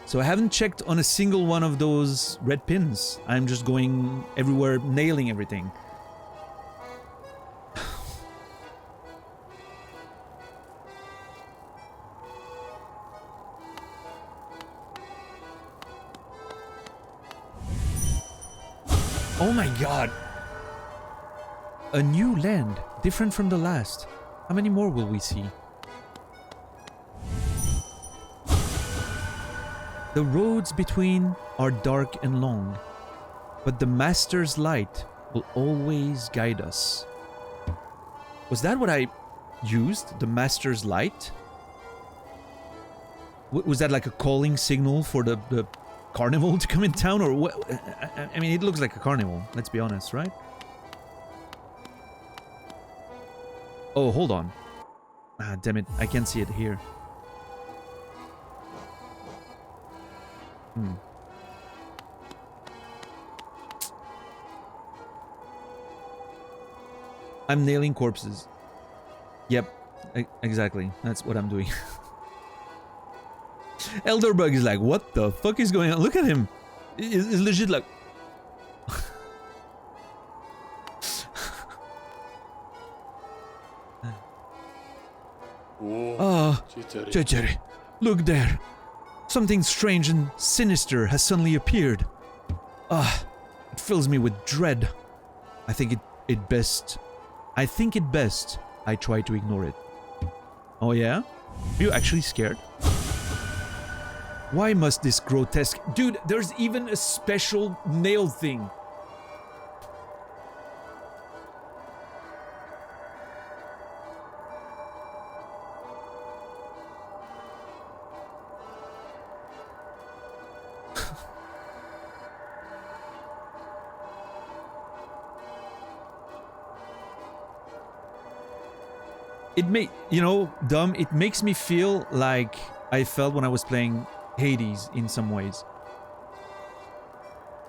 So I haven't checked on a single one of those red pins. I'm just going everywhere, nailing everything. Oh my god! A new land, different from the last. How many more will we see? The roads between are dark and long, but the Master's light will always guide us. Was that what I used? The Master's light? Was that like a calling signal for the carnival to come in town, or what? I mean, it looks like a carnival, let's be honest, right? Oh, hold on. Ah, damn it, I can't see it here. I'm nailing corpses. Yep, exactly. That's what I'm doing. Elderbug is like, what the fuck is going on? Look at him. It's legit like... Ah, Chechere, look there. Something strange and sinister has suddenly appeared. Ah, it fills me with dread. I think it best I try to ignore it. Oh yeah? Are you actually scared? Why must this grotesque... Dude, there's even a special nail thing. You know, dumb, it makes me feel like I felt when I was playing Hades in some ways.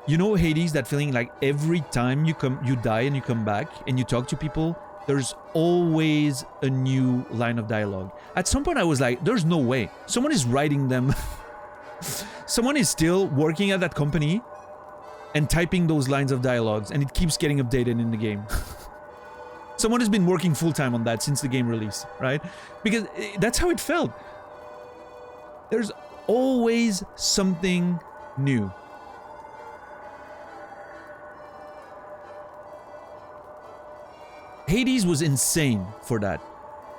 You know Hades, that feeling like every time you die and you come back and you talk to people, there's always a new line of dialogue. At some point I was like, there's no way. Someone is writing them. Someone is still working at that company and typing those lines of dialogues, and it keeps getting updated in the game. Someone has been working full-time on that since the game release, right? Because that's how it felt. There's always something new. Hades was insane for that.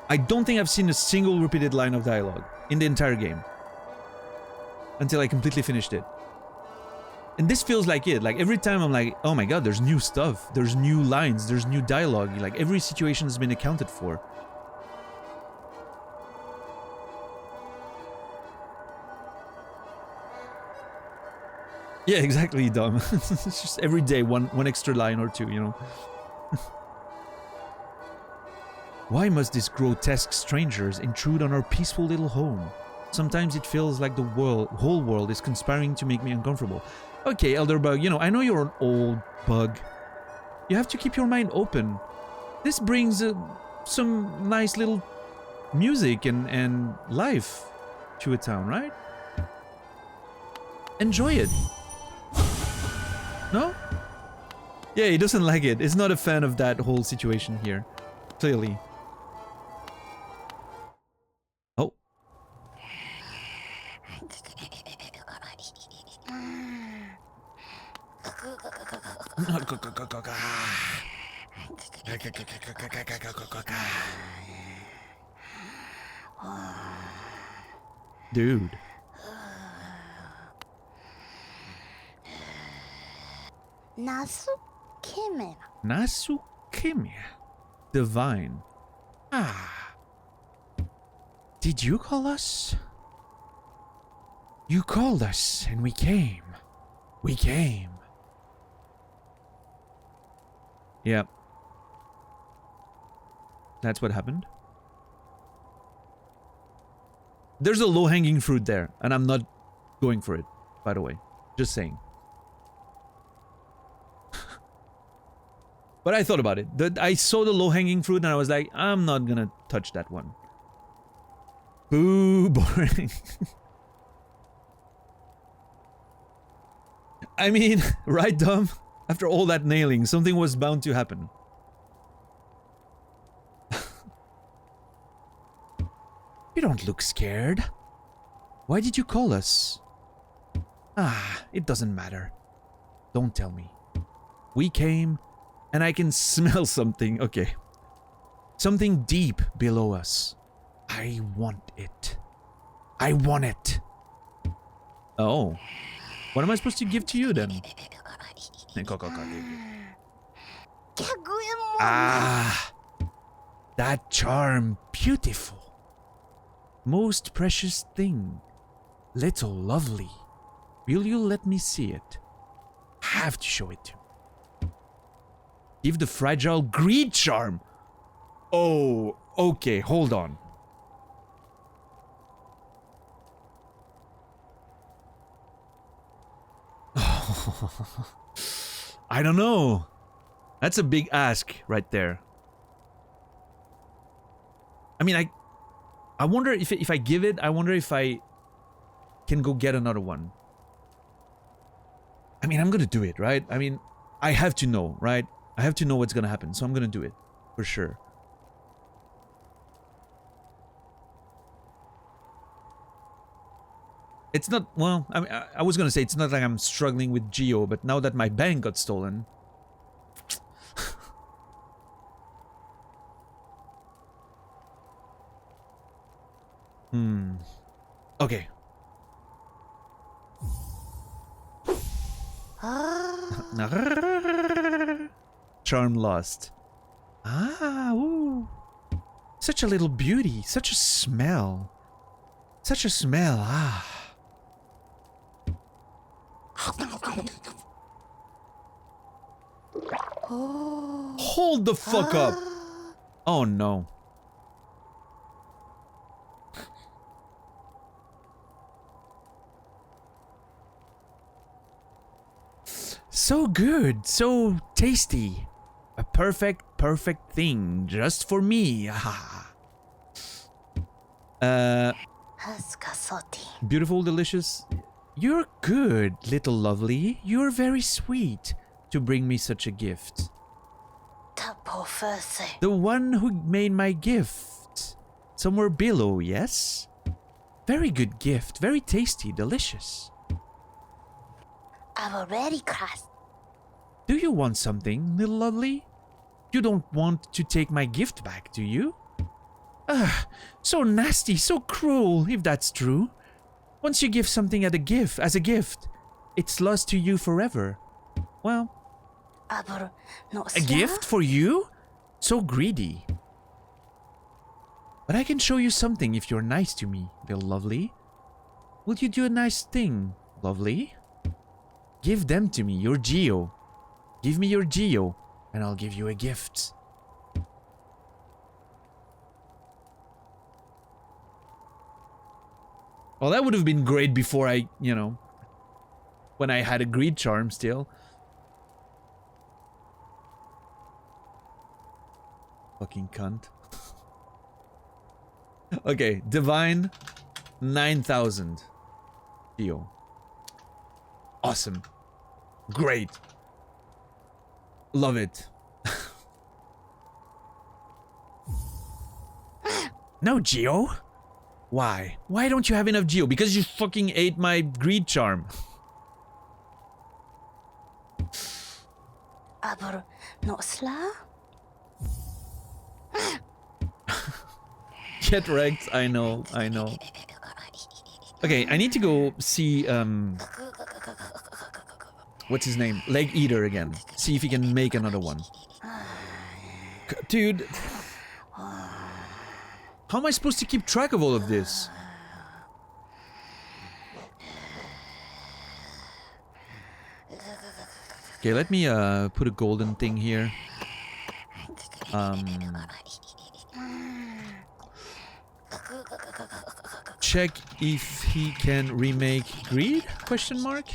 I don't think I've seen a single repeated line of dialogue in the entire game. Until I completely finished it. And this feels like it. Like every time I'm like, oh my god, there's new stuff. There's new lines. There's new dialogue. Like every situation has been accounted for. Yeah, exactly, dumb. It's just every day one extra line or two, you know. Why must these grotesque strangers intrude on our peaceful little home? Sometimes it feels like the whole world is conspiring to make me uncomfortable. Okay, Elderbug, you know, I know you're an old bug. You have to keep your mind open. This brings some nice little music and life to a town, right? Enjoy it. No? Yeah, he doesn't like it. He's not a fan of that whole situation here. Clearly. Oh. Dude. Nasu Kimera. Nasukimia. Divine. Ah. Did you call us? You called us and we came. We came. Yep. That's what happened. There's a low-hanging fruit there, and I'm not going for it, by the way. Just saying. But I thought about it. I saw the low-hanging fruit and I was like, I'm not gonna touch that one. Boo, boring. I mean, right, Dom? After all that nailing, something was bound to happen. You don't look scared. Why did you call us? Ah, it doesn't matter. Don't tell me. We came, and I can smell something. Okay. Something deep below us. I want it. I want it. Oh. What am I supposed to give to you then? Ah. That charm. Beautiful. Most precious thing. Little lovely. Will you let me see it? Have to show it to me. Give the fragile greed charm. Oh, okay, hold on. I don't know. That's a big ask right there. I mean, I wonder if I give it, I wonder if I can go get another one. I mean, I'm gonna do it, right? I mean, I have to know, right? I have to know what's gonna happen, so I'm gonna do it. For sure. It's not, well, I mean, I was gonna say it's not like I'm struggling with Geo, but now that my bank got stolen... Okay. Charm lost. Ah, ooh. Such a little beauty, such a smell. Such a smell, ah. Hold the fuck up. Oh no. So good, so tasty. A perfect thing just for me. Beautiful, delicious. You're good, little lovely. You're very sweet to bring me such a gift. The one who made my gift. Somewhere below, yes? Very good gift, very tasty, delicious. I've already crossed. Do you want something, little lovely? You don't want to take my gift back, do you? Ugh, so nasty, so cruel, if that's true. Once you give something as a gift, it's lost to you forever. Well, a gift for you? So greedy. But I can show you something if you're nice to me, little lovely. Will you do a nice thing, lovely? Give them to me, your Geo. Give me your Geo, and I'll give you a gift. Well, that would have been great before I, you know, when I had a greed charm still. Fucking cunt. Okay, divine 9,000. Geo. Awesome. Great. Love it. No, Geo? Why? Why don't you have enough Geo? Because you fucking ate my greed charm. Aber no sla? Get wrecked. I know. Okay, I need to go see, what's his name? Leg Eater again. See if he can make another one. Dude. How am I supposed to keep track of all of this? Okay, let me put a golden thing here. Check if he can remake Greed? Question mark?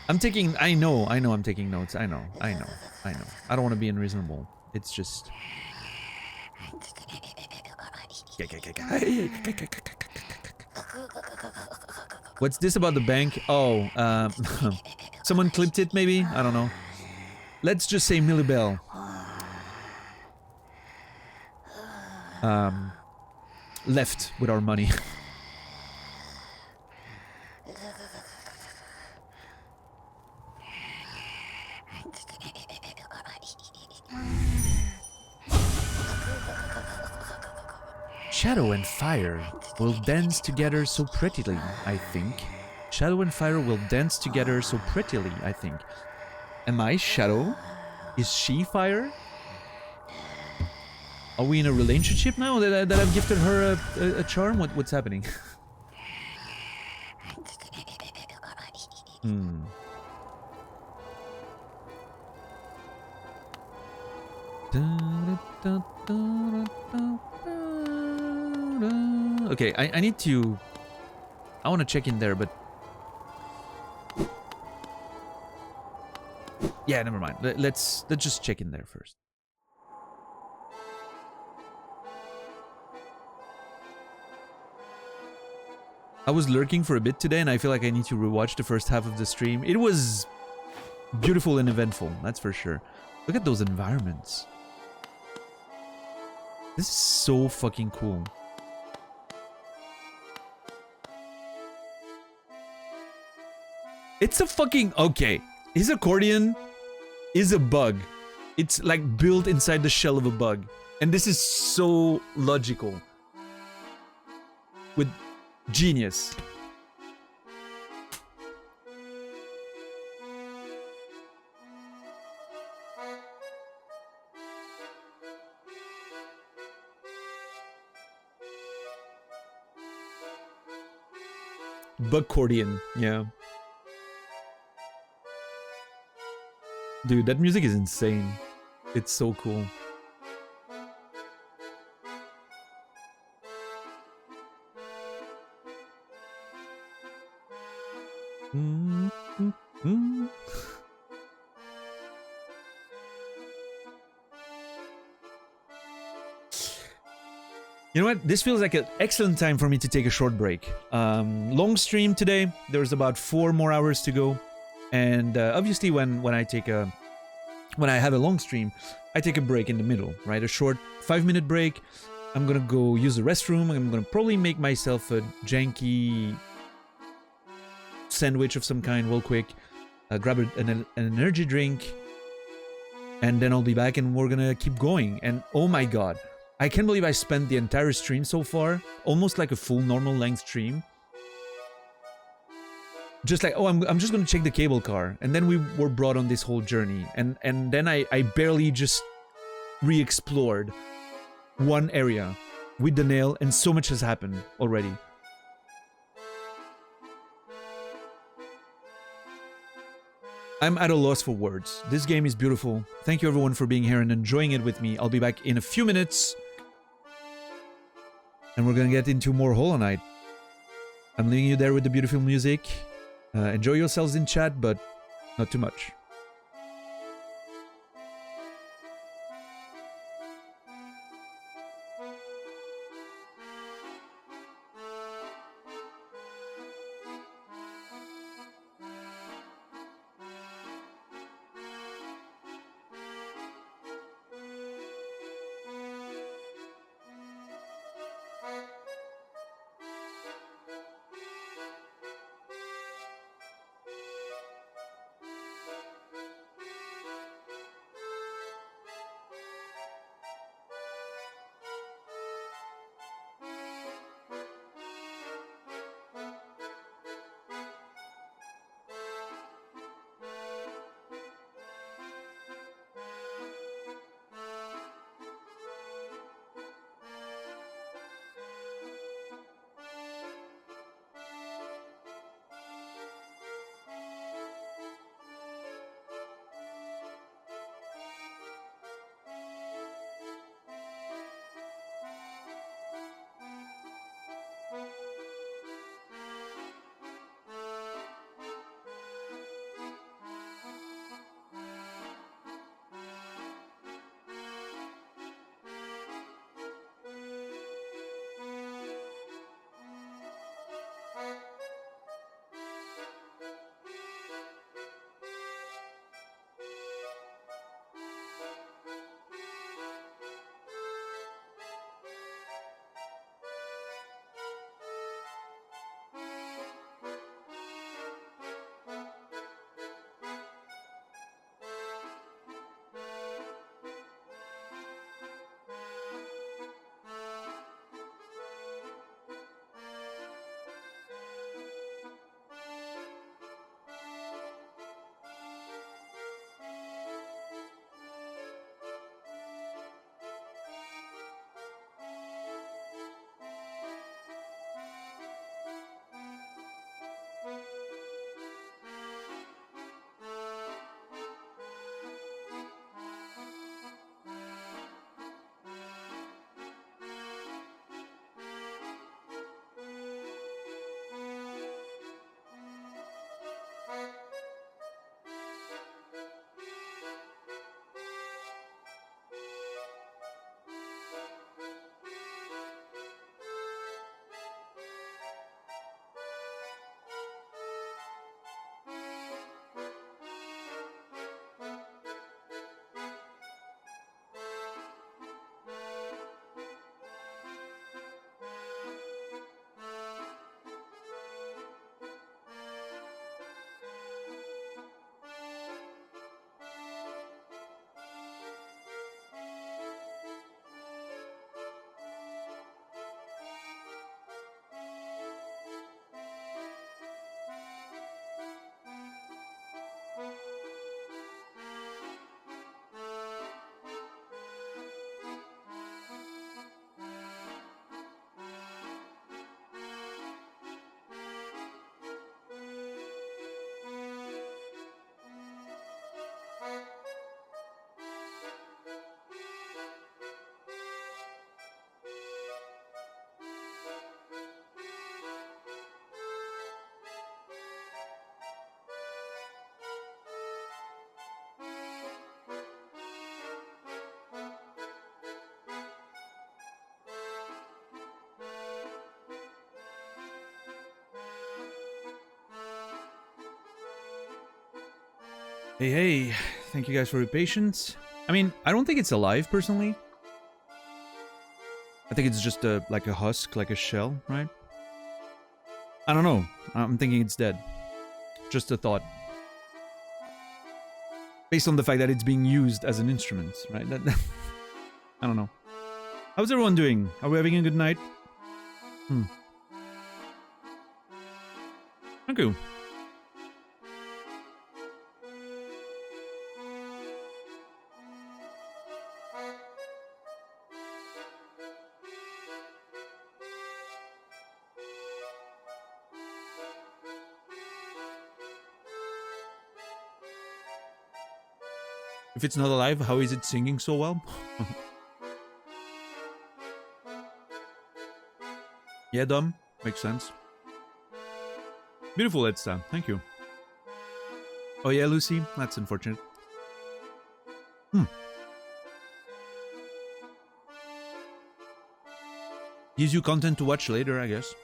I'm taking, I know I'm taking notes. I know. I don't want to be unreasonable. It's just... What's this about the bank? Oh, someone clipped it maybe? I don't know. Let's just say Millibel. Left with our money. Shadow and fire will dance together so prettily, I think. Shadow and fire will dance together so prettily, I think. Am I Shadow? Is she fire? Are we in a relationship now that I've gifted her a charm? What's happening? Okay, I need to... I want to check in there, but... Yeah, never mind. Let's just check in there first. I was lurking for a bit today, and I feel like I need to rewatch the first half of the stream. It was beautiful and eventful, that's for sure. Look at those environments. This is so fucking cool. It's a fucking... Okay. His accordion is a bug. It's like built inside the shell of a bug. And this is so logical. With genius. Bugcordion, yeah. Dude, that music is insane. It's so cool. You know what? This feels like an excellent time for me to take a short break. Long stream today. There's about 4 more hours to go. And obviously when I have a long stream, I take a break in the middle, right? A short 5-minute break. I'm gonna go use the restroom. I'm gonna probably make myself a janky sandwich of some kind real quick. Grab an energy drink. And then I'll be back and we're gonna keep going. And oh my god. I can't believe I spent the entire stream so far, almost like a full normal length stream. Just like, oh, I'm just gonna check the cable car. And then we were brought on this whole journey. And then I barely just re-explored one area with the nail, and so much has happened already. I'm at a loss for words. This game is beautiful. Thank you everyone for being here and enjoying it with me. I'll be back in a few minutes. And we're gonna get into more Hollow Knight. I'm leaving you there with the beautiful music. Enjoy yourselves in chat, but not too much. Hey, hey. Thank you guys for your patience. I mean, I don't think it's alive, personally. I think it's just like a husk, like a shell, right? I don't know. I'm thinking it's dead. Just a thought. Based on the fact that it's being used as an instrument, right? I don't know. How's everyone doing? Are we having a good night? Thank you. If it's not alive, how is it singing so well? Yeah, dumb. Makes sense. Beautiful, Edsta. Thank you. Oh yeah, Lucy? That's unfortunate. Gives you content to watch later, I guess.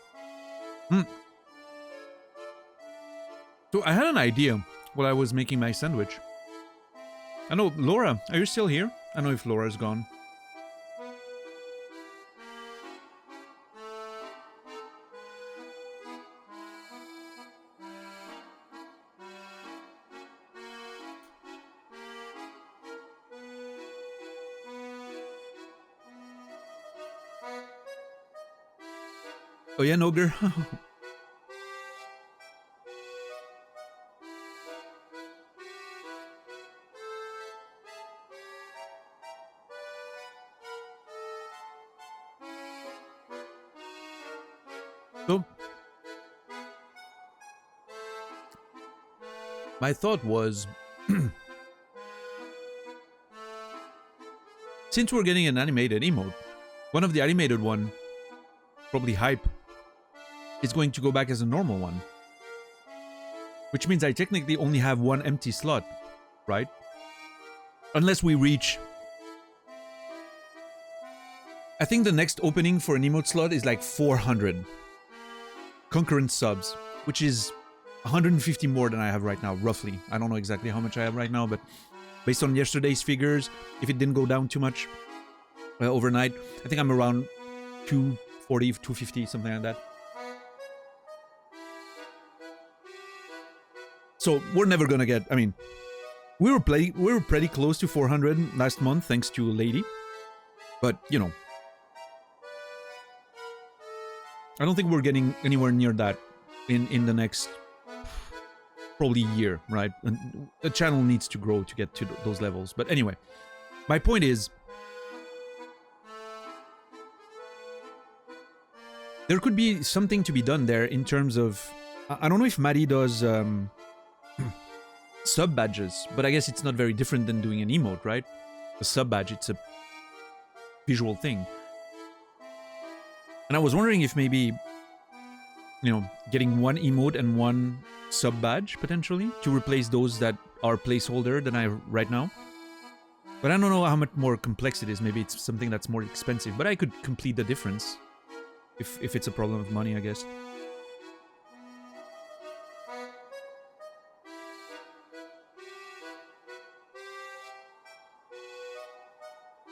So I had an idea while I was making my sandwich. I know, Laura, are you still here? I know if Laura's gone. Oh yeah, Noger. So, my thought was, since we're getting an animated emote, one of the animated one, probably hype, is going to go back as a normal one. Which means I technically only have one empty slot, right? Unless we reach... I think the next opening for an emote slot is like 400 concurrent subs, which is 150 more than I have right now, roughly. I don't know exactly how much I have right now, but based on yesterday's figures, if it didn't go down too much overnight, I think I'm around 240, 250, something like that. So we're never gonna get... I mean, we were pretty close to 400 last month, thanks to Lady. But, you know, I don't think we're getting anywhere near that in the next probably year, right? And the channel needs to grow to get to those levels. But anyway, my point is, there could be something to be done there in terms of... I don't know if Maddie does sub badges, but I guess it's not very different than doing an emote, right? A sub badge, it's a visual thing. And I was wondering if maybe, you know, getting one emote and one sub badge, potentially, to replace those that are placeholder than I have right now. But I don't know how much more complex it is. Maybe it's something that's more expensive. But I could complete the difference. If it's a problem of money, I guess.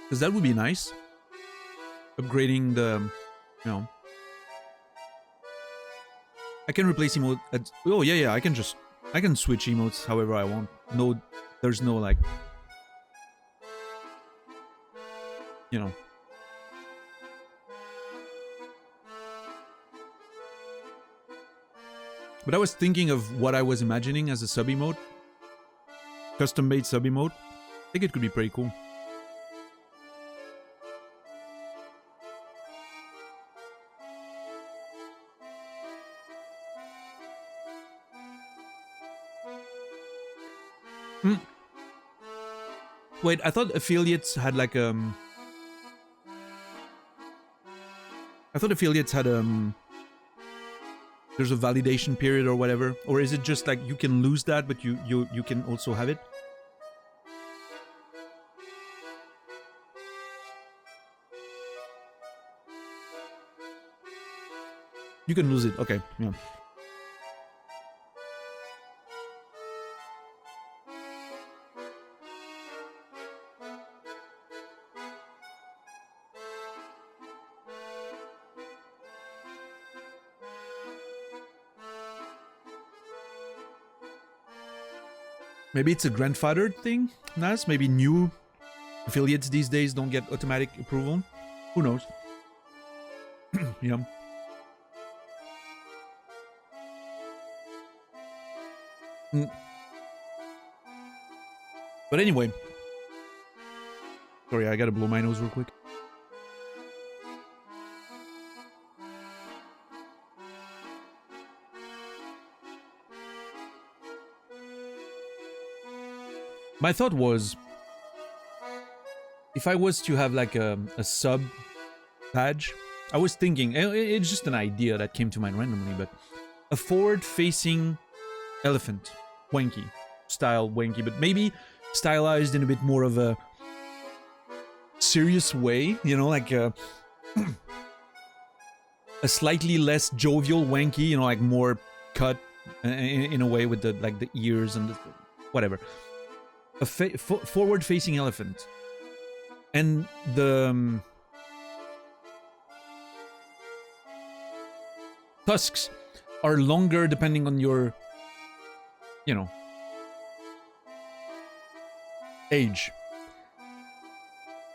Because that would be nice. Upgrading the, you know... I can replace emote... oh, yeah, I can switch emotes however I want. No, there's no, like... You know... But I was thinking of what I was imagining as a sub emote. Custom-made sub emote. I think it could be pretty cool. Wait, I thought affiliates had like I thought affiliates had there's a validation period or whatever, or is it just like you can lose that, but you can also have it? You can lose it. Okay, yeah. Maybe it's a grandfathered thing, Nas. Maybe new affiliates these days don't get automatic approval. Who knows? Yeah. But anyway. Sorry, I gotta blow my nose real quick. My thought was, if I was to have like a sub badge, I was thinking, it's just an idea that came to mind randomly, but a forward-facing elephant, wanky style wanky, but maybe stylized in a bit more of a serious way, you know, like a slightly less jovial wanky, you know, like more cut in a way with the like the ears and the, whatever. A forward-facing elephant, and the tusks are longer depending on your, you know, age.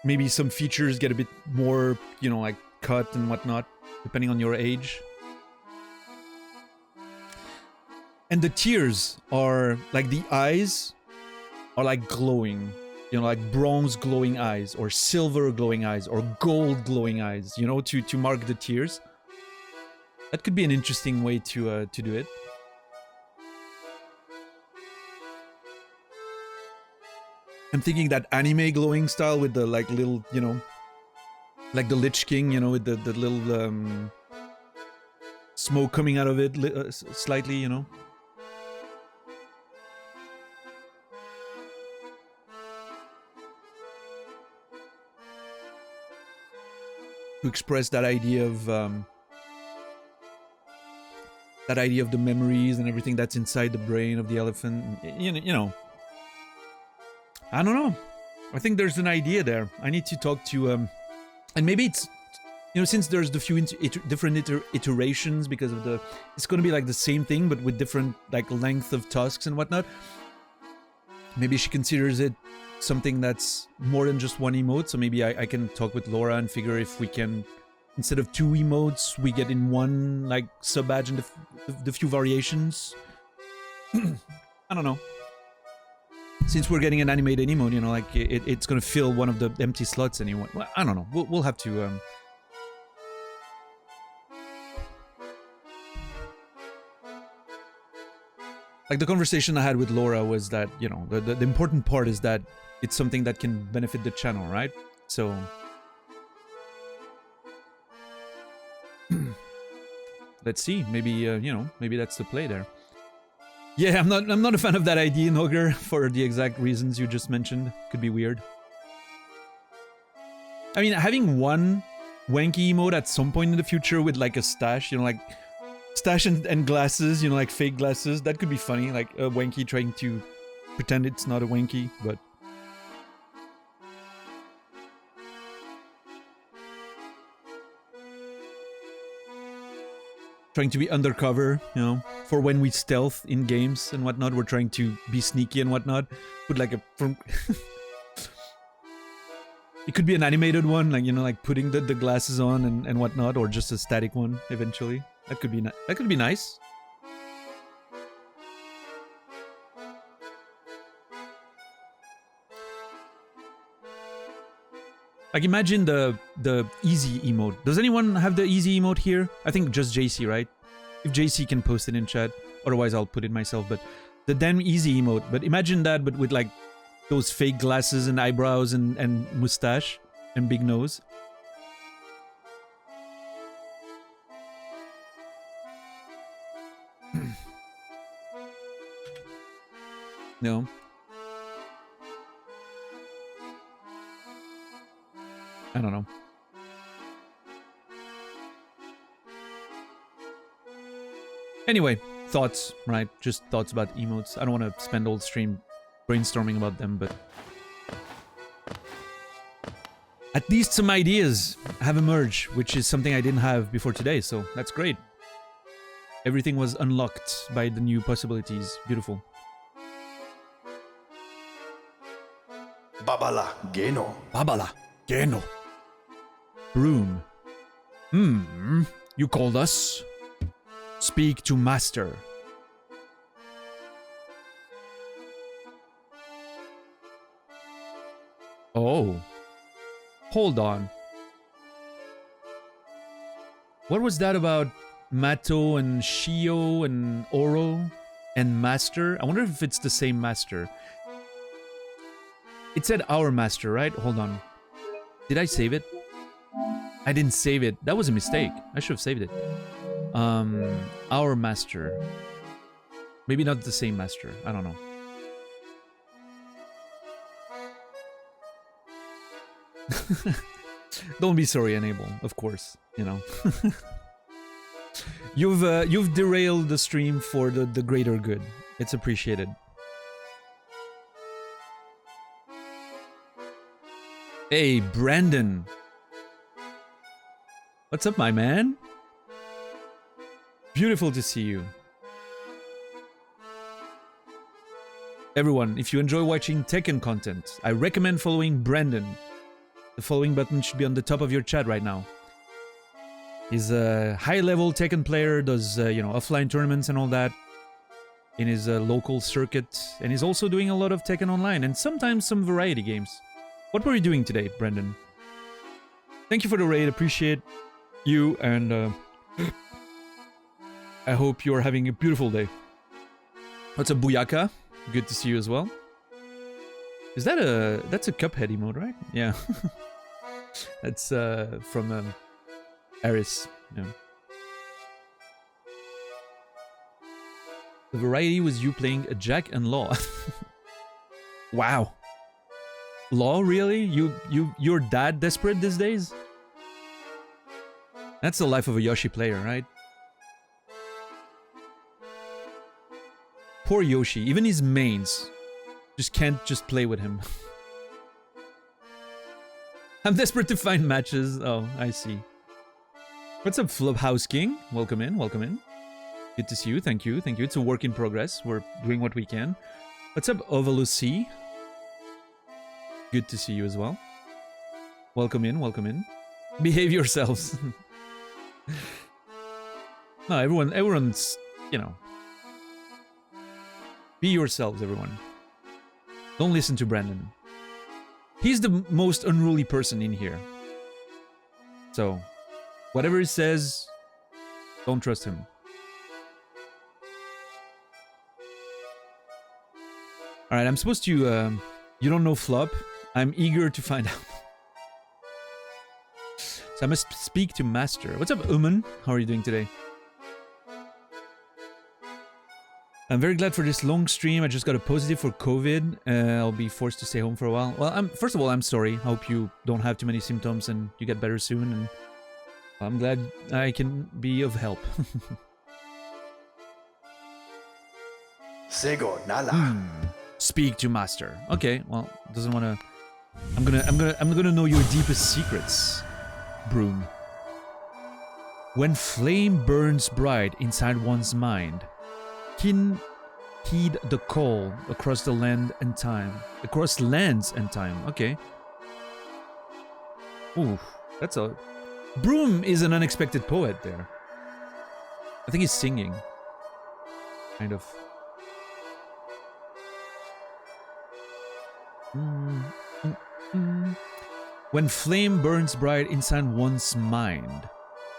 Maybe some features get a bit more, you know, like cut and whatnot, depending on your age. And the tears are like the eyes are like glowing, you know, like bronze glowing eyes, or silver glowing eyes, or gold glowing eyes, you know, to mark the tears. That could be an interesting way to do it. I'm thinking that anime glowing style with the like little, you know, like the Lich King, you know, with the little smoke coming out of it slightly, you know. To express that idea of the memories and everything that's inside the brain of the elephant. You know. I don't know. I think there's an idea there. I need to talk to and maybe it's, you know, since there's the few different iterations because of the, it's going to be like the same thing but with different like length of tusks and whatnot. Maybe she considers it something that's more than just one emote, so maybe I can talk with Laura and figure if we can, instead of 2 emotes, we get in one like sub badge and the few variations. I don't know. Since we're getting an animated emote, you know, like it's gonna fill one of the empty slots anyway. Well, I don't know. We'll have to. Like the conversation I had with Laura was that, you know, the important part is that it's something that can benefit the channel, right? So let's see. Maybe you know, maybe that's the play there. Yeah, I'm not a fan of that idea, Nogger, for the exact reasons you just mentioned. Could be weird. I mean, having one wanky emote at some point in the future with like a stash, you know, like stash and glasses, you know, like fake glasses, that could be funny. Like a wanky trying to pretend it's not a wanky, but trying to be undercover, you know, for when we stealth in games and whatnot, we're trying to be sneaky and whatnot. Put like a it could be an animated one, like, you know, like putting the glasses on and whatnot, or just a static one eventually. That could be nice. Like imagine the easy emote. Does anyone have the easy emote here? I think just JC, right? If JC can post it in chat, otherwise I'll put it myself. But the damn easy emote. But imagine that, but with like those fake glasses and eyebrows and mustache and big nose. No. I don't know. Anyway, thoughts, right? Just thoughts about emotes. I don't want to spend all stream brainstorming about them, but at least some ideas have emerged, which is something I didn't have before today, so that's great. Everything was unlocked by the new possibilities. Beautiful. Babala Geno. Babala. Geno. Broom. You called us? Speak to master. Oh. Hold on. What was that about Mato and Shio and Oro and Master? I wonder if it's the same master. It said our master, right? Hold on. Did I save it? I didn't save it. That was a mistake. I should have saved it. Our master. Maybe not the same master. I don't know. Don't be sorry, Enable. Of course, you know. You've derailed the stream for the greater good. It's appreciated. Hey, Brandon. What's up, my man? Beautiful to see you. Everyone, if you enjoy watching Tekken content, I recommend following Brandon. The following button should be on the top of your chat right now. He's a high-level Tekken player, does, you know, offline tournaments and all that in his local circuit. And he's also doing a lot of Tekken Online and sometimes some variety games. What were you doing today, Brendan? Thank you for the raid, appreciate you, and I hope you're having a beautiful day. What's up, Buyaka? Good to see you as well. Is that that's a Cuphead emote, right? Yeah. That's from Aris. Yeah. The variety was you playing a Jack and Law. Wow. Law, really? You're that desperate these days? That's the life of a Yoshi player, right? Poor Yoshi, even his mains just can't just play with him. I'm desperate to find matches. Oh, I see. What's up, Flubhouse King? Welcome in, welcome in. Good to see you, thank you, thank you. It's a work in progress. We're doing what we can. What's up, Ovalucy? Good to see you as well. Welcome in, welcome in. Behave yourselves. No, everyone's, you know. Be yourselves, everyone. Don't listen to Brandon. He's the most unruly person in here. So, whatever he says, don't trust him. Alright, I'm supposed to, you don't know Flop? I'm eager to find out. So I must speak to Master. What's up, Uman? How are you doing today? I'm very glad for this long stream. I just got a positive for COVID. I'll be forced to stay home for a while. Well, first of all, I'm sorry. I hope you don't have too many symptoms and you get better soon. And I'm glad I can be of help. Sego Nala. Speak to Master. Okay, well, doesn't want to. I'm gonna know your deepest secrets, Broom. When flame burns bright inside one's mind, Kin heed the call across the land and time. Across lands and time. Okay. Ooh, that's a... Broom is an unexpected poet there. I think he's singing. Kind of. When flame burns bright inside one's mind.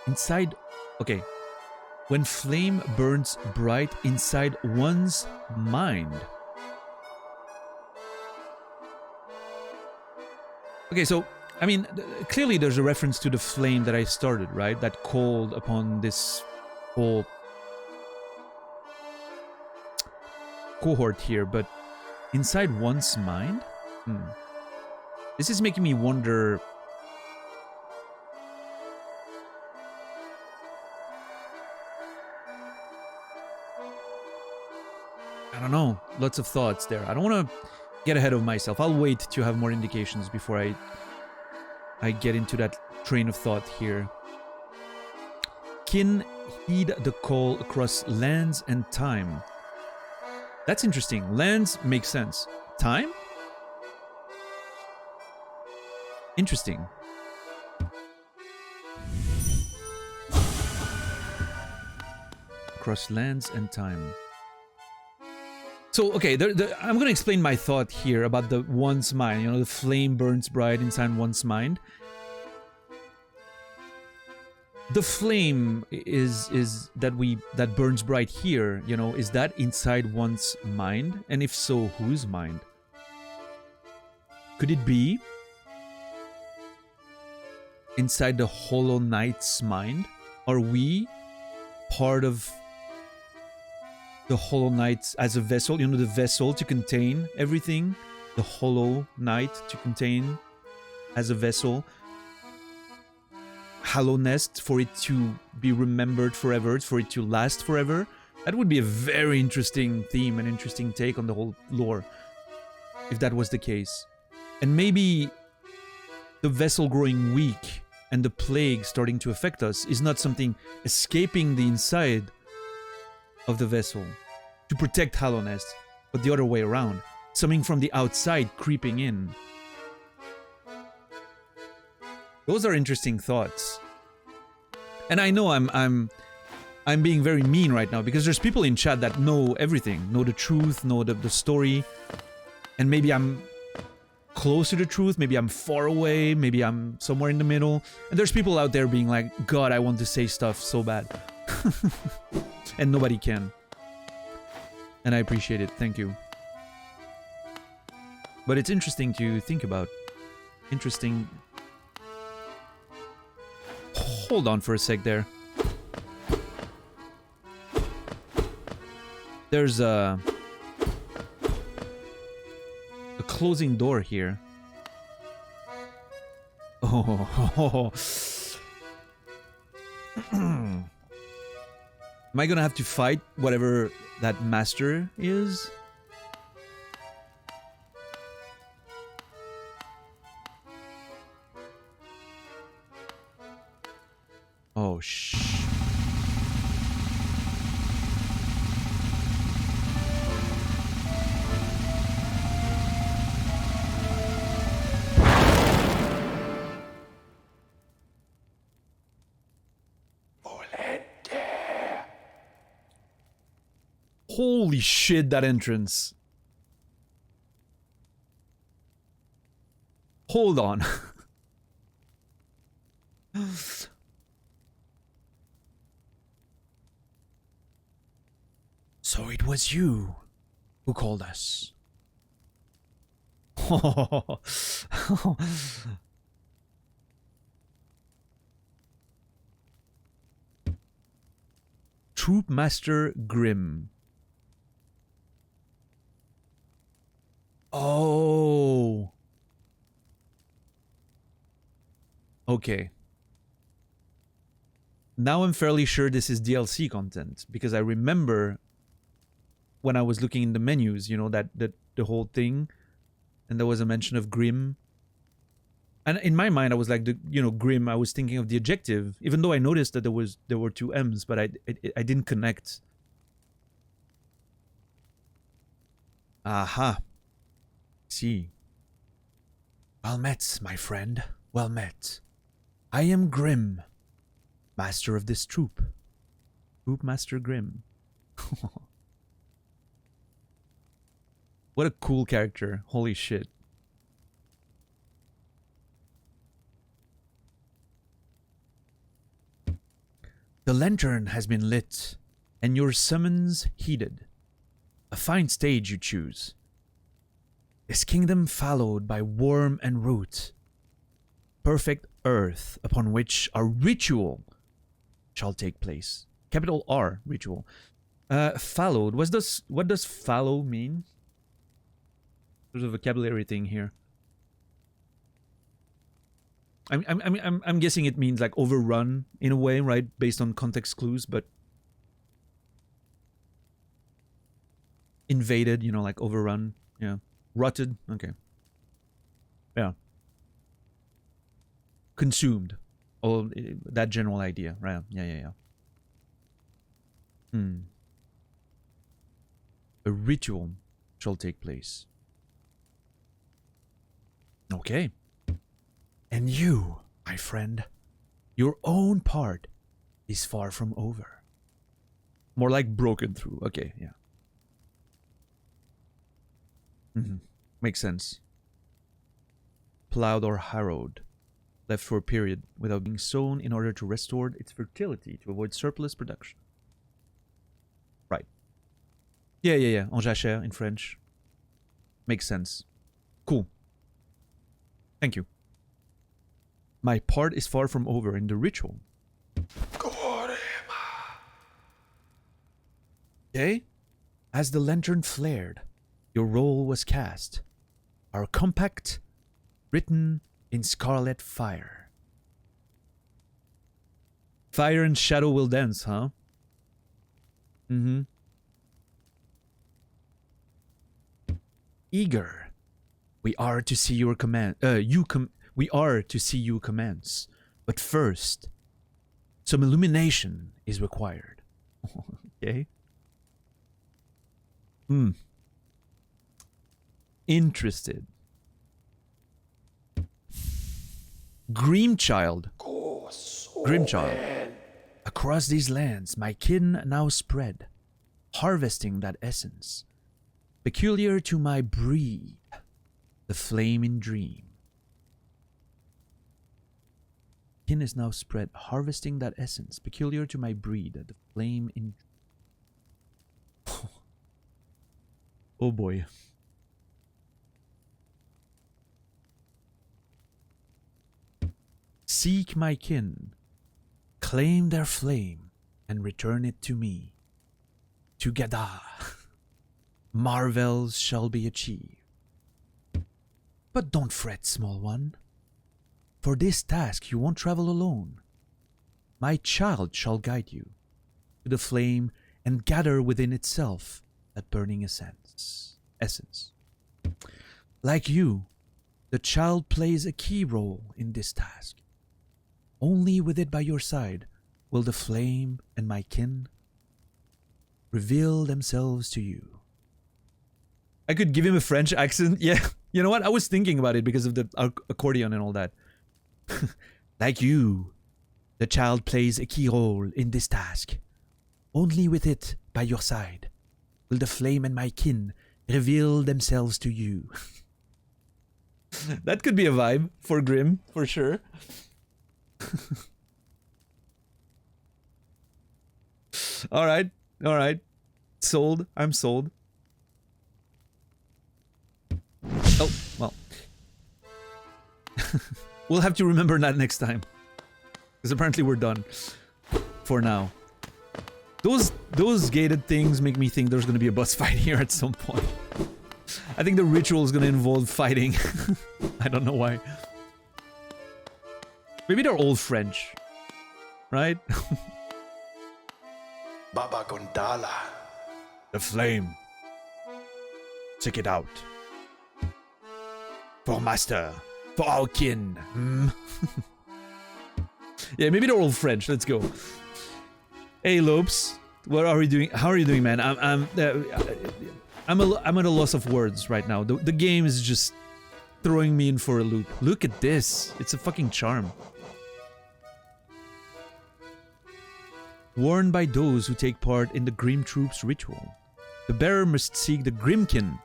Inside... Okay. When flame burns bright inside one's mind. Okay, so, I mean, clearly there's a reference to the flame that I started, right? That called upon this whole cohort here, but inside one's mind? This is making me wonder... I don't know, lots of thoughts there. I don't want to get ahead of myself. I'll wait to have more indications before I get into that train of thought here. Kin heed the call across lands and time. That's interesting. Lands make sense. Time? Interesting. Across lands and time. So, okay, I'm going to explain my thought here about the one's mind. You know, the flame burns bright inside one's mind. The flame is that burns bright here, you know, is that inside one's mind? And if so, whose mind? Could it be inside the Hollow Knight's mind? Are we part of the Hollow Knight as a vessel? You know, the vessel to contain everything? The Hollow Knight to contain as a vessel? Hollow Nest, for it to be remembered forever, for it to last forever? That would be a very interesting theme, an interesting take on the whole lore, if that was the case. And maybe the vessel growing weak and the plague starting to affect us is not something escaping the inside of the vessel to protect Hollow Nest, but the other way around. Something from the outside creeping in. Those are interesting thoughts. And I know I'm being very mean right now because there's people in chat that know everything, know the truth, know the story. And maybe I'm close to the truth, maybe I'm far away, maybe I'm somewhere in the middle. And there's people out there being like, God, I want to say stuff so bad. And nobody can. And I appreciate it, thank you. But it's interesting to think about. Interesting. Hold on for a sec there. There's a closing door here. Oh. Am I gonna have to fight whatever that master is? Oh, holy shit, that entrance. Hold on. So it was you who called us. Troop Master Grimm. Oh. Okay. Now I'm fairly sure this is DLC content because I remember when I was looking in the menus, you know, that the whole thing, and there was a mention of Grimm. And in my mind, I was like, Grimm. I was thinking of the adjective, even though I noticed that there were two M's, but I didn't connect. Aha. See. Well met, my friend. Well met. I am Grimm, master of this troop. Troop Master Grimm. What a cool character. Holy shit. The lantern has been lit, and your summons heeded. A fine stage you choose. This kingdom followed by worm and root. Perfect earth upon which a ritual shall take place. Capital R, ritual. Followed. What does follow mean? There's a vocabulary thing here. I'm guessing it means like overrun in a way, right? Based on context clues, but invaded, you know, like overrun. Yeah. Rotted. Okay. Yeah. Consumed. Oh, that general idea, right? Yeah. A ritual shall take place. Okay. And you, my friend, your own part is far from over. More like broken through. Okay, yeah. Makes sense. Plowed or harrowed. Left for a period without being sown in order to restore its fertility to avoid surplus production. Right. Yeah. En jachère in French. Makes sense. Cool. Thank you. My part is far from over in the ritual. Okay? As the lantern flared, your role was cast. Our compact, written in scarlet fire. Fire and shadow will dance, huh? Eager, we are to see your command. We are to see you commence. But first, some illumination is required. Okay. Interested. Grimchild. Across these lands, my kin now spread, harvesting that essence, peculiar to my breed, the flame in dream. Kin is now spread, harvesting that essence, peculiar to my breed, the flame in dream. Oh boy. Seek my kin, claim their flame, and return it to me. Together, marvels shall be achieved. But don't fret, small one. For this task you won't travel alone. My child shall guide you to the flame and gather within itself that burning essence. Like you, the child plays a key role in this task. Only with it by your side will the flame and my kin reveal themselves to you. I could give him a French accent. Yeah, you know what? I was thinking about it because of the accordion and all that. Like you, the child plays a key role in this task. Only with it by your side will the flame and my kin reveal themselves to you. That could be a vibe for Grim, for sure. All right. Sold. I'm sold. Oh, well. We'll have to remember that next time. Because apparently we're done. For now. Those gated things make me think there's gonna be a boss fight here at some point. I think the ritual is gonna involve fighting. I don't know why. Maybe they're all French. Right? Baba Gondala. The flame. Check it out. For master. For our kin. Yeah, maybe they're all French. Let's go. Hey, Lopes. What are we doing? How are you doing, man? I'm at a loss of words right now. The game is just throwing me in for a loop. Look at this. It's a fucking charm. Worn by those who take part in the Grim Troops ritual. The bearer must seek the Grimkin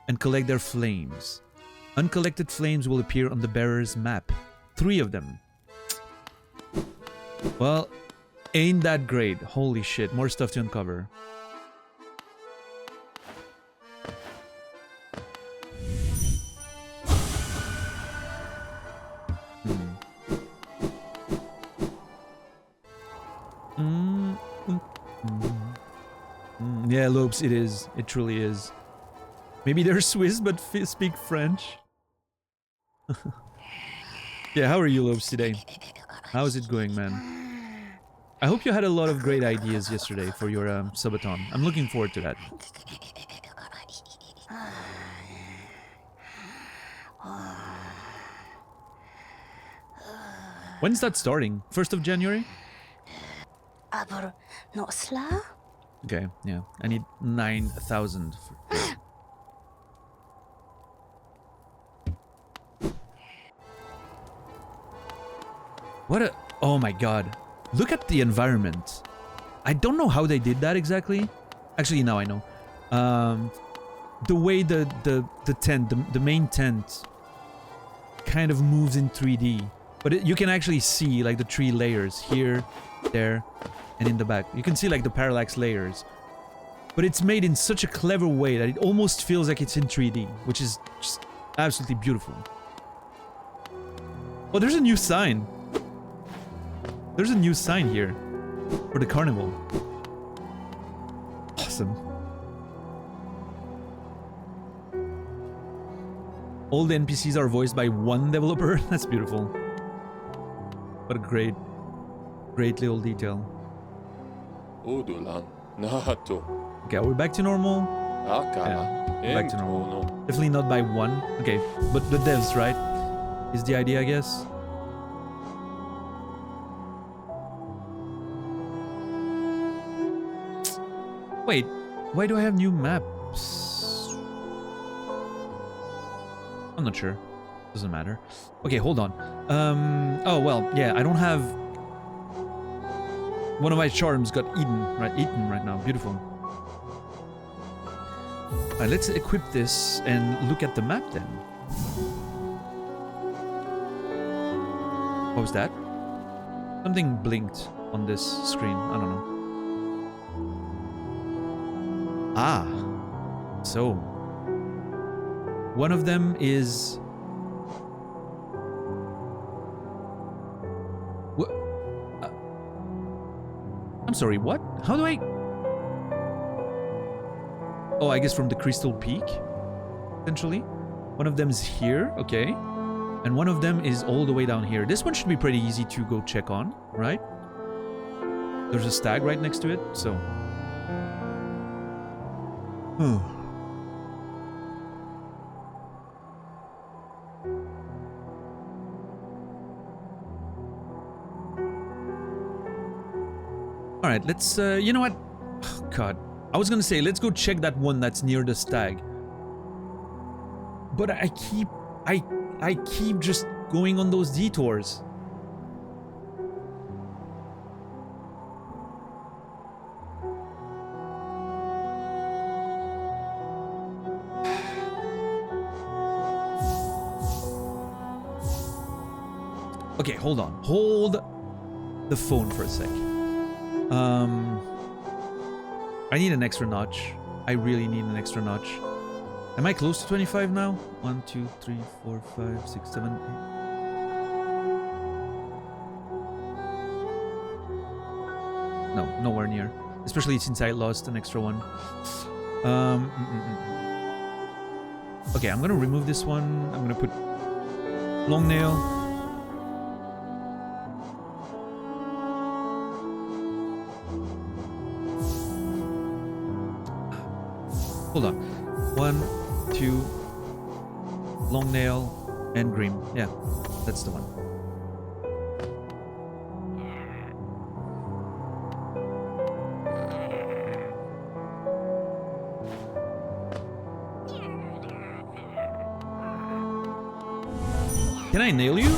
and collect their flames. Uncollected flames will appear on the bearer's map. 3 of them. Well, ain't that great. Holy shit, more stuff to uncover. Yeah, Lopes, it is. It truly is. Maybe they're Swiss but speak French. Yeah, how are you, Lopes, today? How's it going, man? I hope you had a lot of great ideas yesterday for your subathon. I'm looking forward to that. When's that starting? 1st of January? Aber not slow? Okay, yeah. I need 9,000. What a... Oh my god. Look at the environment. I don't know how they did that exactly. Actually, now I know. The way the tent, the main tent kind of moves in 3D. But you can actually see like the 3 layers here, there, and in the back. You can see like the parallax layers. But it's made in such a clever way that it almost feels like it's in 3D, which is just absolutely beautiful. Oh, there's a new sign. There's a new sign here for the carnival. Awesome. All the NPCs are voiced by one developer. That's beautiful. What a great little detail. Odolan, Nato, Okay, are we back to normal? Akala, back to normal. Entono. Definitely not by one. Okay, but the devs, right? Is the idea, I guess. Wait, why do I have new maps? I'm not sure. Doesn't matter. Okay, hold on. Oh, well, yeah, I don't have... One of my charms got eaten right now. Beautiful. Alright, let's equip this and look at the map then. What was that? Something blinked on this screen. I don't know. Ah. So. One of them is... What? I'm sorry, what? How do I... Oh, I guess from the Crystal Peak, essentially. One of them is here, okay. And one of them is all the way down here. This one should be pretty easy to go check on, right? There's a stag right next to it, so... Alright, let's, you know what? Oh, God. I was gonna say, let's go check that one that's near the stag. But I keep just going on those detours. Okay, hold on. Hold the phone for a sec. I need an extra notch. I really need an extra notch. Am I close to 25 now? 1, 2, 3, 4, 5, 6, 7, 8. No, nowhere near. Especially since I lost an extra one. Okay, I'm gonna remove this one. I'm gonna put long nail. Hold on. 1, 2, long nail, and green. Yeah, that's the one. Can I nail you?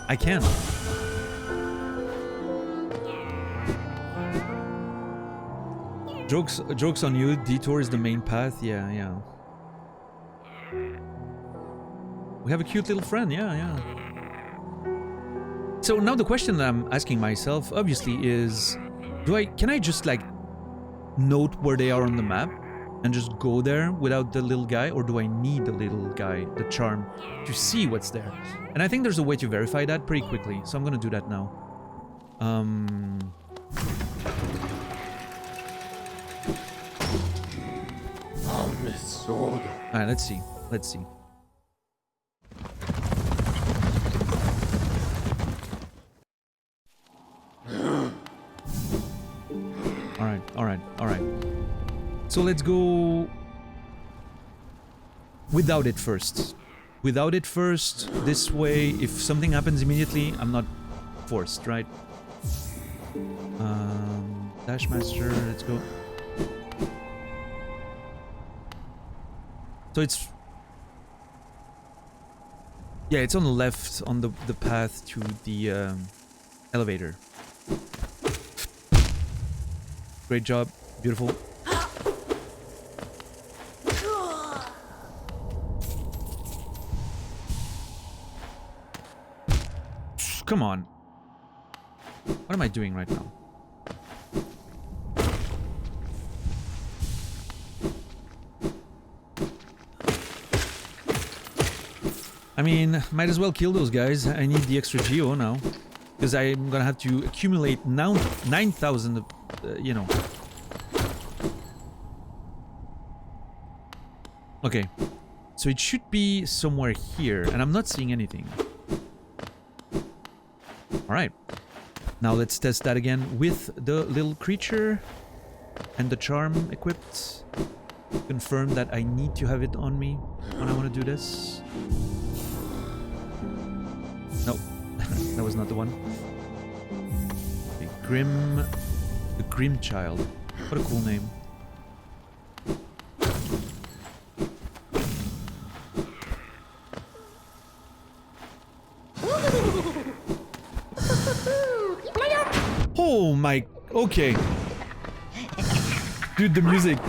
I can. Jokes on you, detour is the main path, yeah. We have a cute little friend, yeah. So now the question that I'm asking myself, obviously, is... Can I just, like, note where they are on the map and just go there without the little guy? Or do I need the little guy, the charm, to see what's there? And I think there's a way to verify that pretty quickly, so I'm gonna do that now. Alright, let's see. Alright. So let's go... Without it first. This way, if something happens immediately, I'm not forced, right? Dash Master, let's go. So it's... Yeah, it's on the left, on the path to the elevator. Great job. Beautiful. Come on. What am I doing right now? I mean, might as well kill those guys. I need the extra geo now. Because I'm gonna have to accumulate now 9,000, you know. Okay. So it should be somewhere here, and I'm not seeing anything. Alright. Now let's test that again with the little creature and the charm equipped. Confirm that I need to have it on me when I want to do this. Nope. That was not the one. Okay, the Grim Child. What a cool name. Oh my... Okay. Dude, the music.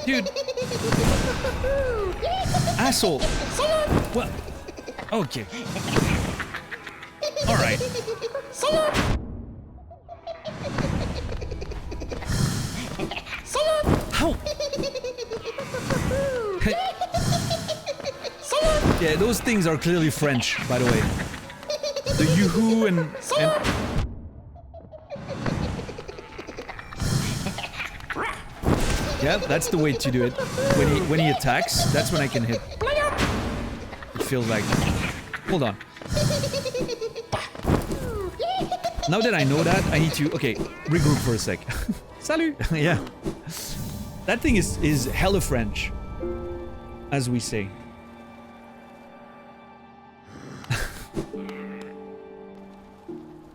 Dude. Asshole. What? Okay. Alright. How? Yeah, those things are clearly French, by the way. The yoo-hoo and... Yeah, that's the way to do it. When he attacks, that's when I can hit. It feels like... Hold on. Now that I know that, I need to... Okay, regroup for a sec. Salut! Yeah. That thing is hella French. As we say.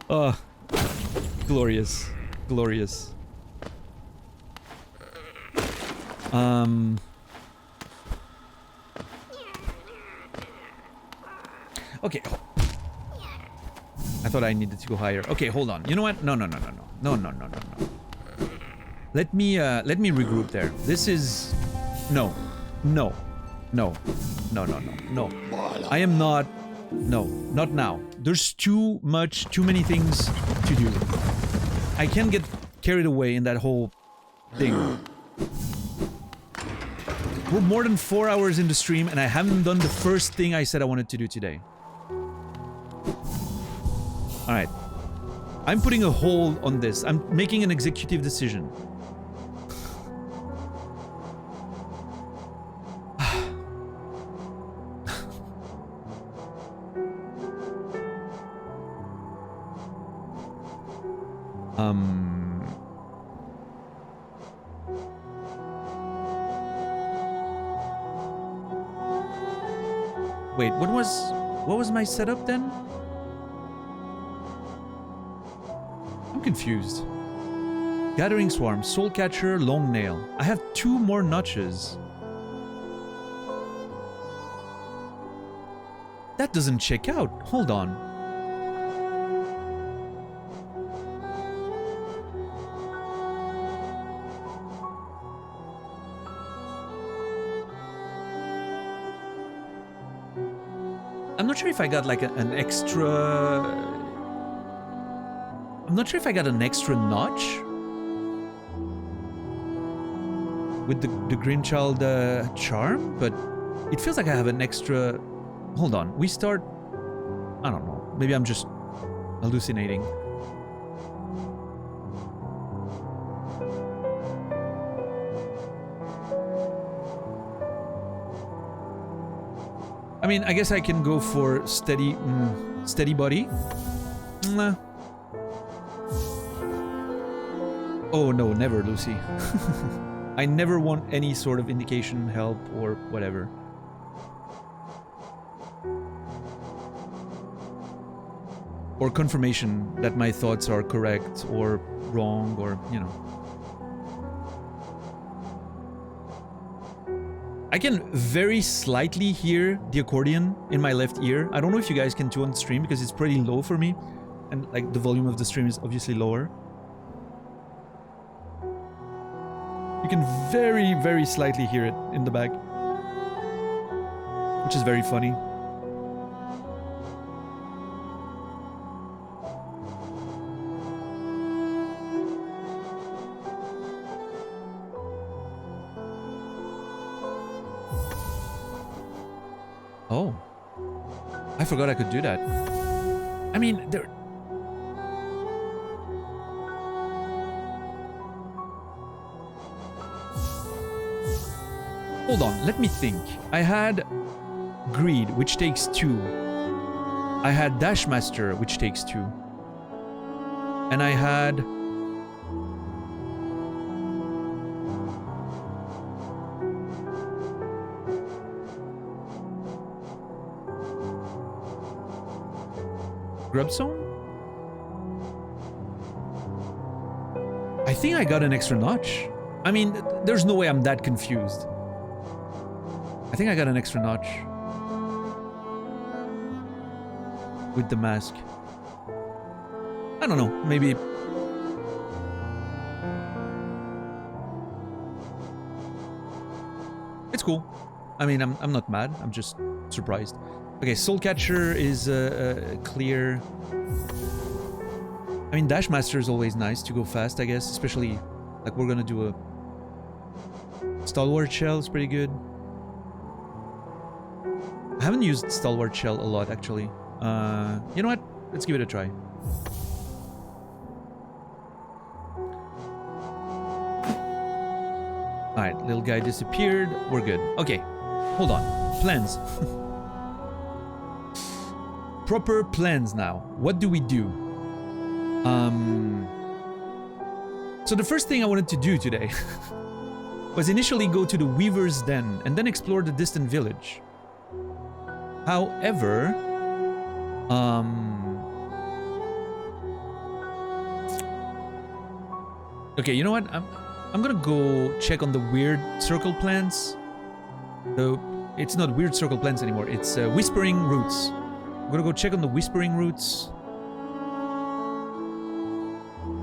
Oh. Glorious. Glorious. Okay. I thought I needed to go higher. Okay, hold on. You know what? No. Let me regroup there. This is... No. I am not... No, not now. There's too many things to do. I can't get carried away in that whole thing. We're more than 4 hours in the stream and I haven't done the first thing I said I wanted to do today. Alright. I'm putting a hold on this. I'm making an executive decision. Wait, what was my setup then? I'm confused. Gathering Swarm, Soul Catcher, Long Nail. I have 2 more notches. That doesn't check out. Hold on. I'm not sure if I got like an extra... I'm not sure if I got an extra notch with the Grimchild charm, but it feels like I have an extra... Hold on, we start... I don't know, maybe I'm just hallucinating. I mean, I guess I can go for steady body. Oh no, never, Lucy. I never want any sort of indication, help, or whatever. or confirmation that my thoughts are correct or wrong, or, you know. I can very slightly hear the accordion in my left ear. I don't know if you guys can too on the stream because it's pretty low for me. And like the volume of the stream is obviously lower. You can very, very slightly hear it in the back, which is very funny. Oh, I forgot I could do that. I mean, there... Hold on, let me think. I had Greed, which takes 2. I had Dashmaster, which takes 2. And I had... Grubzone? I think I got an extra notch. I mean, there's no way I'm that confused. I think I got an extra notch with the mask. I don't know, maybe. It's cool. I mean, I'm not mad, I'm just surprised. Okay, Soul Catcher is clear. I mean, Dash Master is always nice to go fast, I guess. Especially, like, we're gonna do a... Stalwart Shell is pretty good. I haven't used Stalwart Shell a lot, actually. You know what? Let's give it a try. Alright, little guy disappeared. We're good. Okay, hold on. Plans. Proper plans now. What do we do? So the first thing I wanted to do today was initially go to the Weaver's Den and then explore the distant village. However, okay, you know what? I'm gonna go check on the weird circle plants. It's not weird circle plants anymore. It's whispering roots. I'm gonna go check on the whispering roots.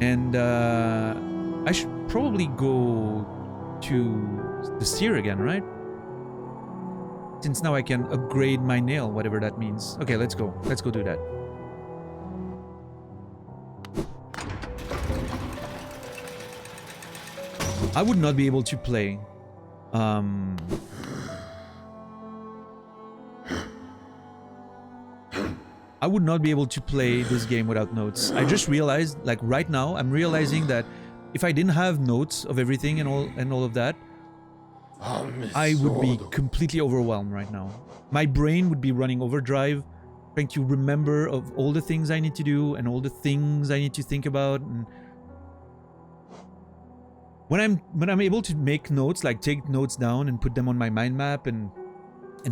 And I should probably go to the seer again, right? Since now I can upgrade my nail, whatever that means. Okay, let's go. Let's go do that. I would not be able to play. I would not be able to play this game without notes. I just realized, like right now, I'm realizing that if I didn't have notes of everything and all of that, I would be completely overwhelmed right now. My brain would be running overdrive, trying to remember of all the things I need to do and all the things I need to think about. And when I'm able to make notes, like take notes down and put them on my mind map and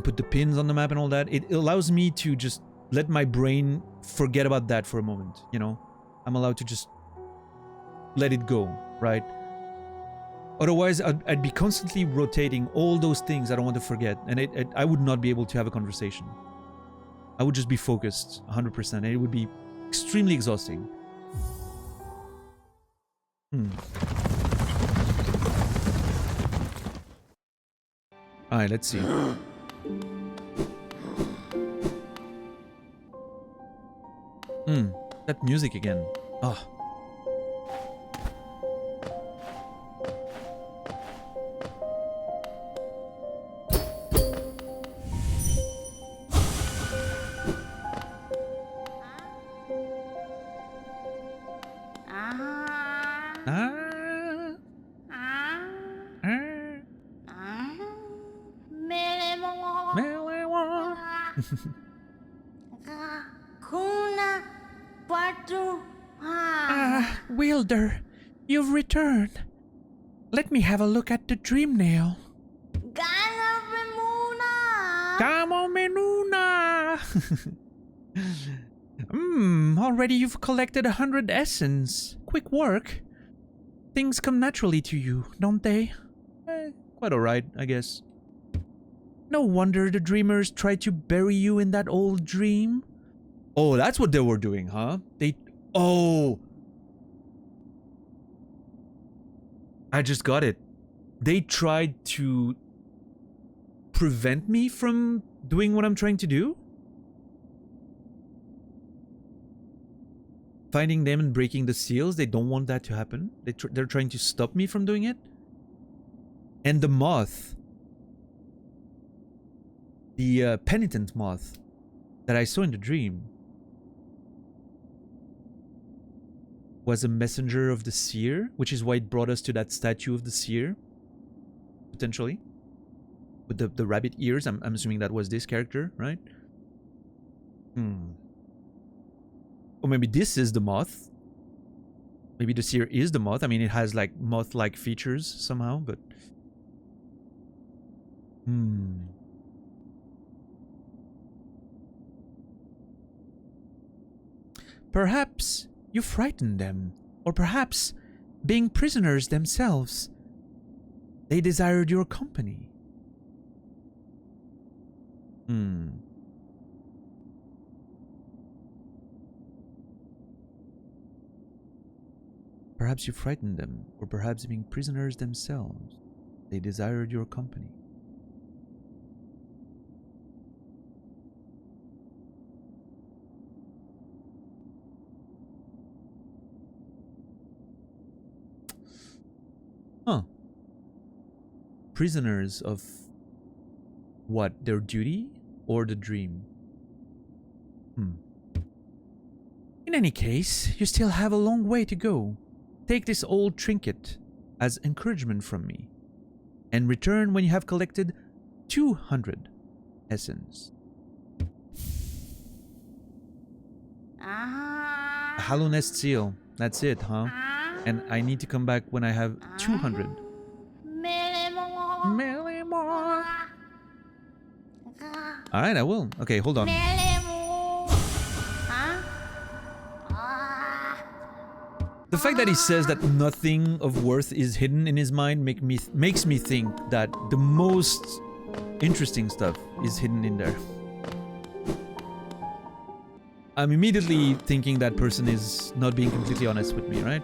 put the pins on the map and all that, it allows me to just let my brain forget about that for a moment, you know? I'm allowed to just let it go, right? Otherwise, I'd be constantly rotating all those things I don't want to forget, and I would not be able to have a conversation. I would just be focused 100%, and it would be extremely exhausting. Alright, let's see. That music again. Ah. Wielder, you've returned. Let me have a look at the dream nail. Come on, Menuna! Already you've collected 100 essence. Quick work. Things come naturally to you, don't they? Quite alright, I guess. No wonder the dreamers tried to bury you in that old dream. Oh, that's what they were doing, huh? Oh! I just got it. They tried to prevent me from doing what I'm trying to do? Finding them and breaking the seals, they don't want that to happen. They're trying to stop me from doing it. And the moth, the penitent moth that I saw in the dream, was a messenger of the seer, which is why it brought us to that statue of the seer, potentially, with the rabbit ears. I'm assuming that was this character, right? Or maybe this is the moth. Maybe the seer is the moth. I mean, it has like moth-like features somehow, but perhaps you frightened them, or perhaps, being prisoners themselves, they desired your company. Perhaps you frightened them, or perhaps being prisoners themselves, they desired your company. Huh. Prisoners of what? Their duty or the dream? In any case, you still have a long way to go. Take this old trinket as encouragement from me, and return when you have collected 200 essence. A Hollow Nest seal. That's it, huh? And I need to come back when I have 200. Alright, I will. Okay, hold on. The fact that he says that nothing of worth is hidden in his mind makes me think that the most interesting stuff is hidden in there. I'm immediately thinking that person is not being completely honest with me, right?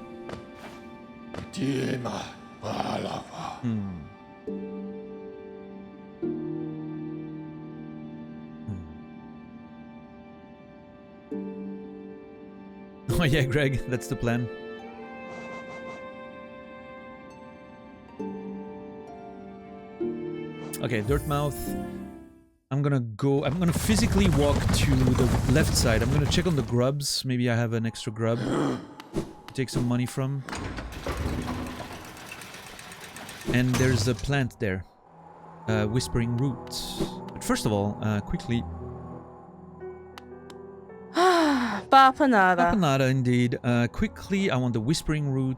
Oh yeah, Greg, that's the plan. Okay, Dirtmouth. I'm gonna physically walk to the left side. I'm gonna check on the grubs. Maybe I have an extra grub to take some money from. And there's a plant there. Whispering Root. But first of all, quickly... Papanada. Papanada, indeed. Quickly, I want the Whispering Root.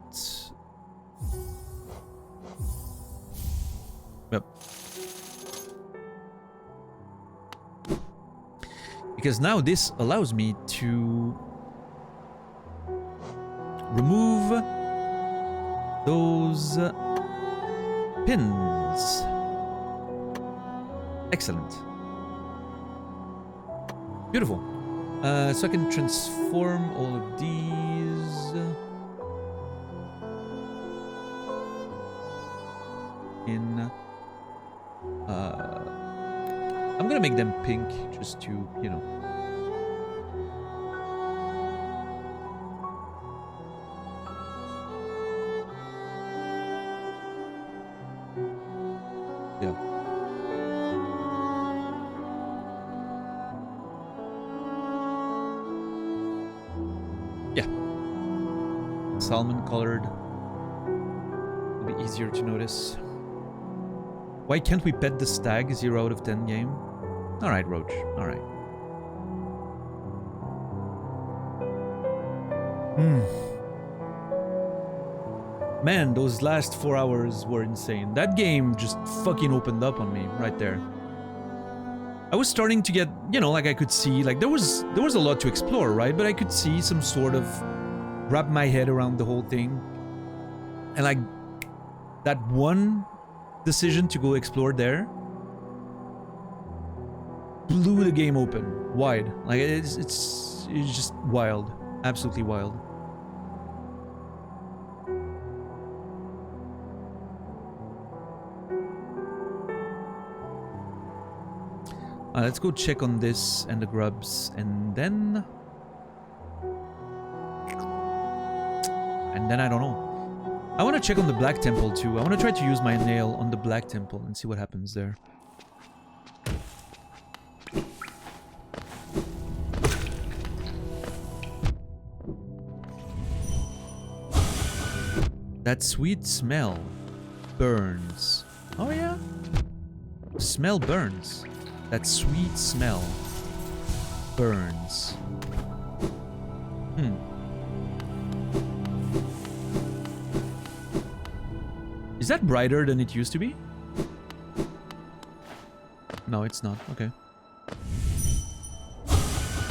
Yep. Because now this allows me to remove those pins. Excellent. Beautiful. So I can transform all of these in... I'm gonna make them pink just to, you know... Yeah. Yeah. Salmon colored. It'll be easier to notice. Why can't we pet the stag? 0 out of 10 game. Alright, Roach. Alright. Man, those last 4 hours were insane. That game just fucking opened up on me right there. I was starting to get, you know, like I could see, like there was a lot to explore, right? But I could see some sort of wrap my head around the whole thing. And like that one decision to go explore there blew the game open wide. Like it's just wild, absolutely wild. Let's go check on this and the grubs, and then I don't know. I want to check on the Black Temple too. I want to try to use my nail on the Black Temple and see what happens there. That sweet smell burns. Oh yeah? Smell burns. That sweet smell burns. Is that brighter than it used to be? No, it's not. Okay.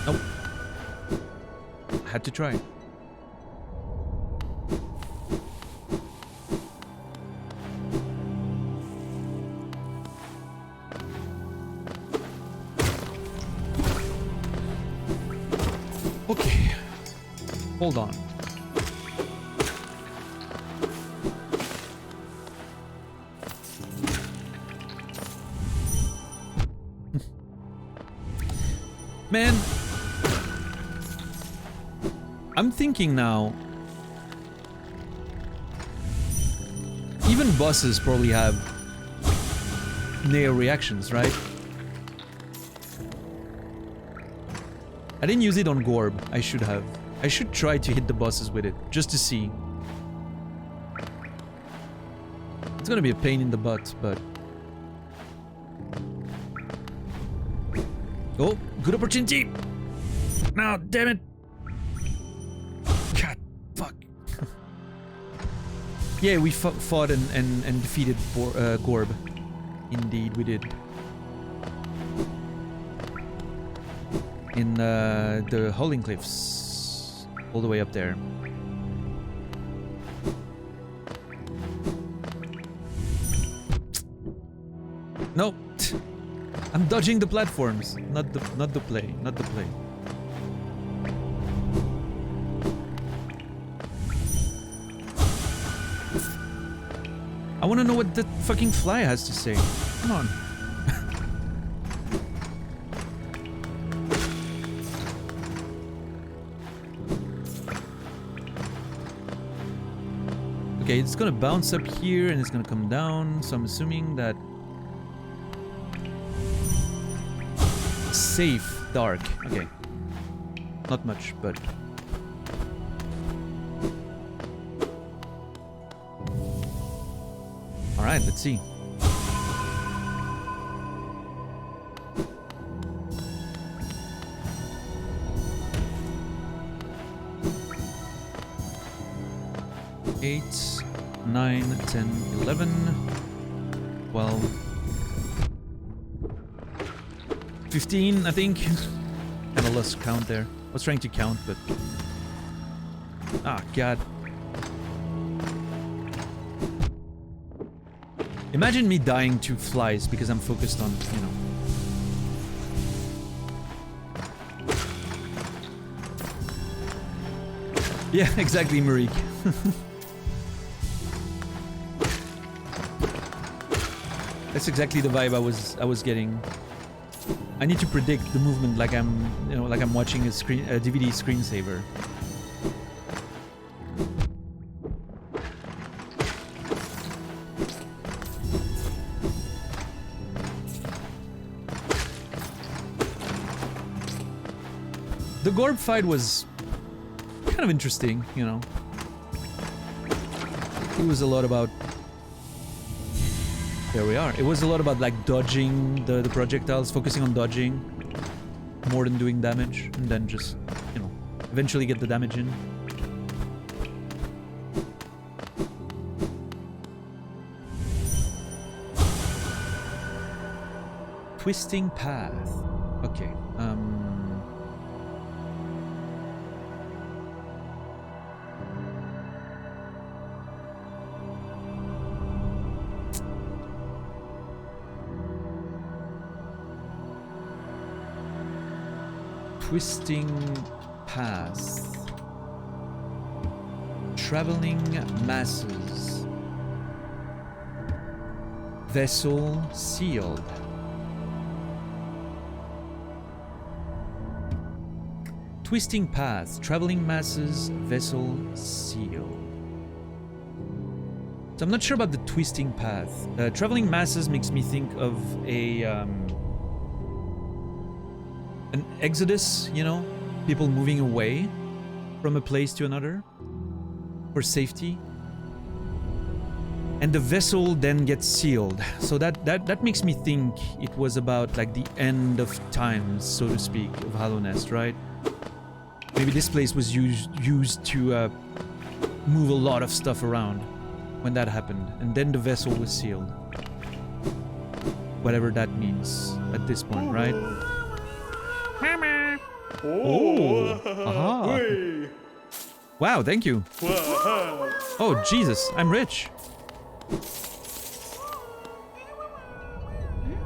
Nope. Had to try. Okay. Hold on. Man, I'm thinking now, even bosses probably have nail reactions, right? I didn't use it on Gorb. I should have. I should try to hit the bosses with it, just to see. It's gonna be a pain in the butt, but... Oh, good opportunity! No, damn it! God, fuck. Yeah, we fought and defeated Gorb. Indeed, we did. In the Howling Cliffs. All the way up there. No! I'm dodging the platforms, not the play. I want to know what that fucking fly has to say. Come on. Okay, it's gonna bounce up here and it's gonna come down, so I'm assuming that... Safe, dark. Okay. Not much, but... Alright, let's see. Eight, 9, 10, 11, 12, 15, I think. Kind of lost count there. I was trying to count, but... Ah, God. Imagine me dying to flies because I'm focused on, you know... Yeah, exactly, Marik. That's exactly the vibe I was getting. I need to predict the movement like I'm, you know, like I'm watching a DVD screensaver. The Gorb fight was kind of interesting, you know. It was a lot about... There we are. It was a lot about like dodging the projectiles, focusing on dodging more than doing damage, and then just, you know, eventually get the damage in. Twisting path. Okay. Twisting path. Traveling masses. Vessel sealed. Twisting path. Traveling masses. Vessel sealed. So I'm not sure about the twisting path. Traveling masses makes me think of an exodus, you know? People moving away from a place to another for safety. And the vessel then gets sealed. So that makes me think it was about like the end of times, so to speak, of Hallownest, right? Maybe this place was used to move a lot of stuff around when that happened. And then the vessel was sealed. Whatever that means at this point, right? Mama. Oh. Aha. Hey. Wow, thank you. Wow. Oh, Jesus, I'm rich.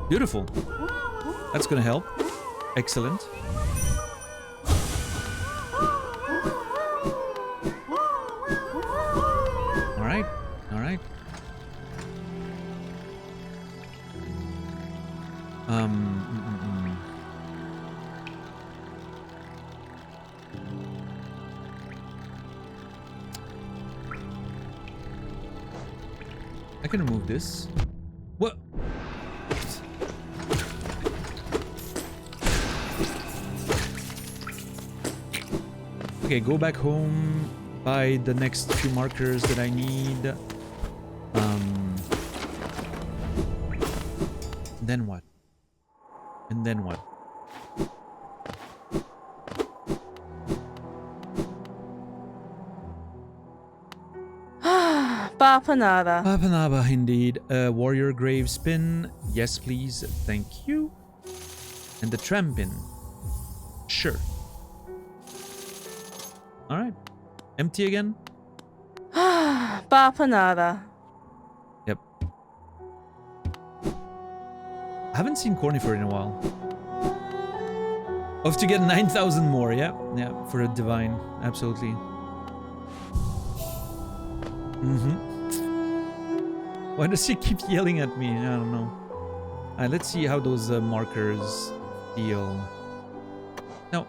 Beautiful. That's gonna help. Excellent. Alright, alright. I can remove this. What? Okay, go back home, buy the next few markers that I need. Then what? And then what? Bapanada. Papanaba, indeed. Warrior grave spin. Yes, please. Thank you. And the trampin. Sure. Alright. Empty again? Bapanada. Yep. I haven't seen Cornifer in a while. Off to get 9,000 more, yeah. Yeah, for a divine. Absolutely. Why does she keep yelling at me? I don't know. Alright, let's see how those markers feel. No.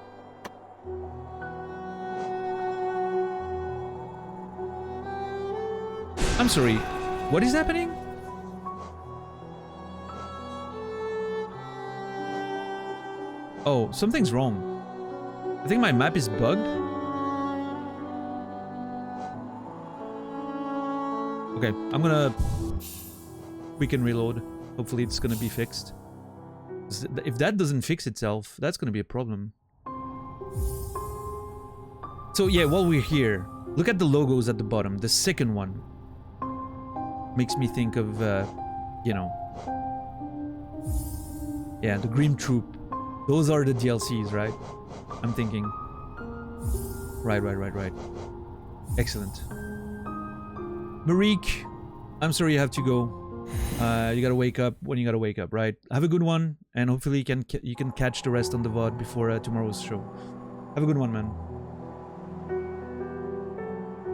I'm sorry. What is happening? Oh, something's wrong. I think my map is bugged. Okay, I'm gonna... We can reload. Hopefully it's gonna be fixed. If that doesn't fix itself, that's gonna be a problem. So yeah, while we're here, look at the logos at the bottom. The second one makes me think of, you know... Yeah, the Grim Troop. Those are the DLCs, right? I'm thinking. Right. Excellent. Marique, I'm sorry you have to go. You gotta wake up when you gotta wake up, right? Have a good one, and hopefully you can catch the rest on the VOD before tomorrow's show. Have a good one, man.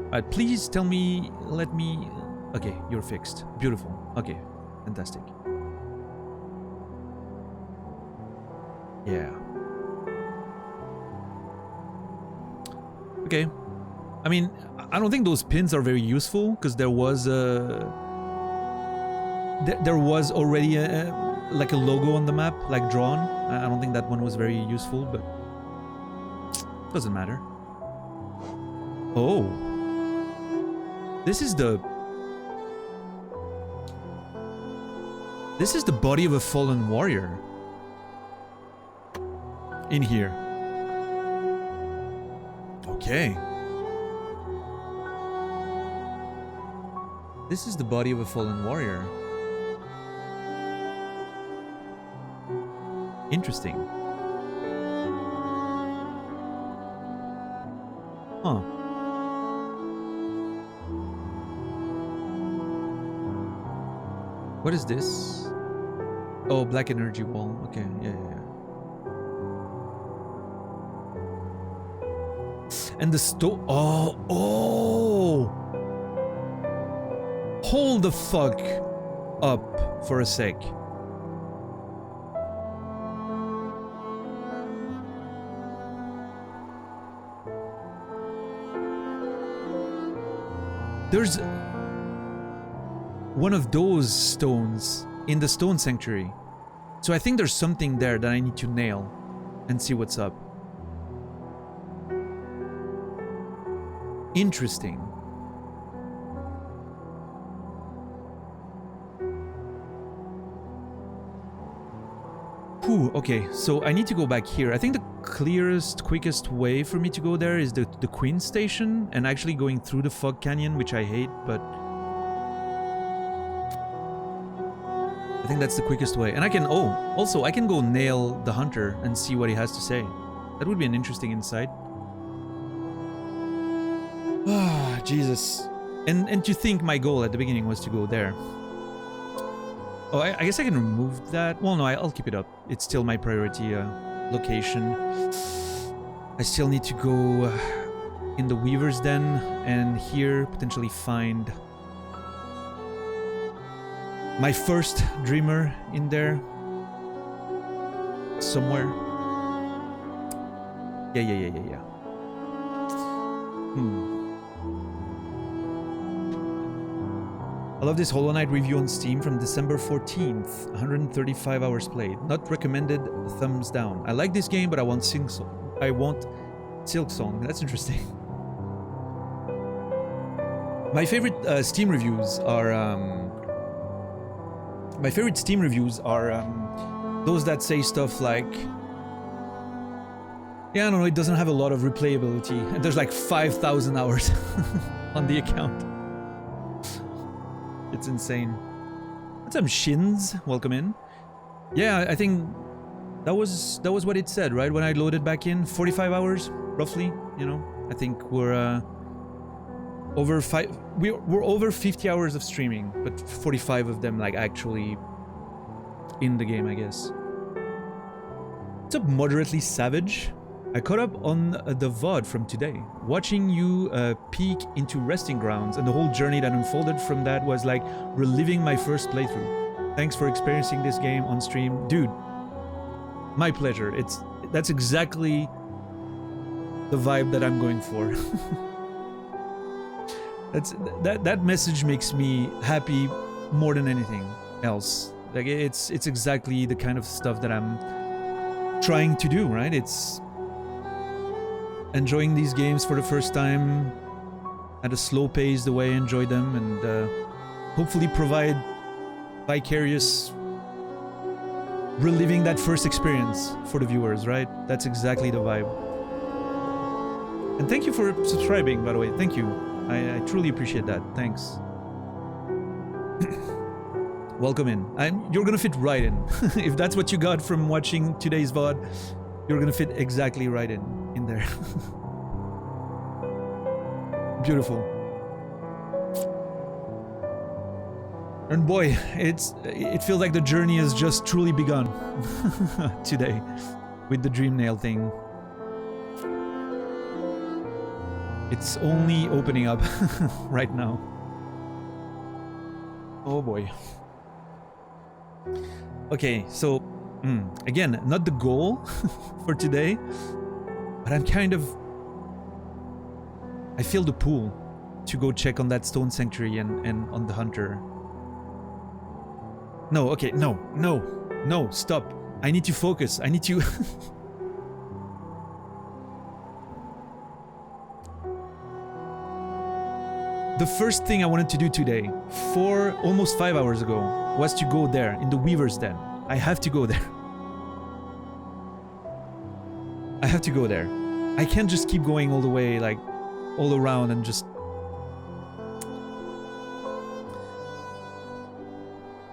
Alright, please tell me, let me... Okay, you're fixed. Beautiful. Okay, fantastic. Yeah. Okay. I mean, I don't think those pins are very useful because there was already like a logo on the map, like drawn. I don't think that one was very useful, but doesn't matter. Oh, this is the body of a fallen warrior in here. Okay. This is the body of a fallen warrior. Interesting. Huh. What is this? Oh, black energy wall. Okay, yeah. And the stone. Oh! Hold the fuck up for a sec. There's one of those stones in the stone sanctuary. So I think there's something there that I need to nail and see what's up. Interesting. Whew, okay, so I need to go back here. I think the clearest, quickest way for me to go there is the Queen Station and actually going through the Fog Canyon, which I hate, but I think that's the quickest way. And I can, also I can go nail the hunter and see what he has to say. That would be an interesting insight. Ah, Jesus. And to think my goal at the beginning was to go there. Oh, I guess I can remove that. Well, no, I'll keep it up. It's still my priority location. I still need to go in the Weaver's Den and here potentially find my first dreamer in there somewhere. Yeah. I love this Hollow Knight review on Steam from December 14th. 135 hours played. Not recommended, thumbs down. I like this game, but I want Silksong. That's interesting. My favorite Steam reviews are those that say stuff like, yeah, I don't know, it doesn't have a lot of replayability. And there's like 5,000 hours on the account. It's insane. What's up, Shins? Welcome in. Yeah, I think that was what it said, right? When I loaded back in, 45 hours, roughly. You know, I think we're over 50 hours of streaming, but 45 of them like actually in the game, I guess. What's up, Moderately Savage? I caught up on the VOD from today. Watching you peek into Resting Grounds and the whole journey that unfolded from that was like reliving my first playthrough. Thanks for experiencing this game on stream. Dude, my pleasure. That's exactly the vibe that I'm going for. That message makes me happy more than anything else. Like it's exactly the kind of stuff that I'm trying to do, right? It's enjoying these games for the first time at a slow pace the way I enjoy them, and hopefully provide vicarious reliving that first experience for the viewers, right? That's exactly the vibe. And thank you for subscribing, by the way. Thank you. I truly appreciate that. Thanks. Welcome in. And you're gonna fit right in. If that's what you got from watching today's VOD, you're gonna fit exactly right in there. Beautiful. And boy, it feels like the journey has just truly begun today with the dream nail thing. It's only opening up right now. Oh boy. Okay, so again, not the goal for today, but I'm kind of... I feel the pull to go check on that stone sanctuary and on the hunter. No, okay, no, stop. I need to focus. I need to... The first thing I wanted to do today, almost 5 hours ago, was to go there, in the Weaver's Den. I have to go there. I have to go there. I can't just keep going all the way, like, all around and just...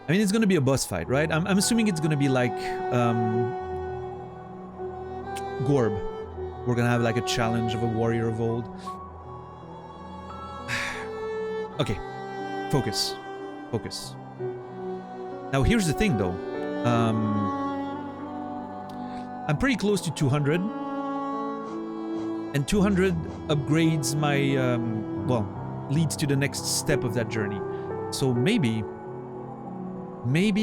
I mean, it's gonna be a boss fight, right? I'm assuming it's gonna be like Gorb. We're gonna have like a challenge of a warrior of old. Okay, focus. Focus. Now here's the thing though. I'm pretty close to 200. And 200 upgrades my, well, leads to the next step of that journey. So maybe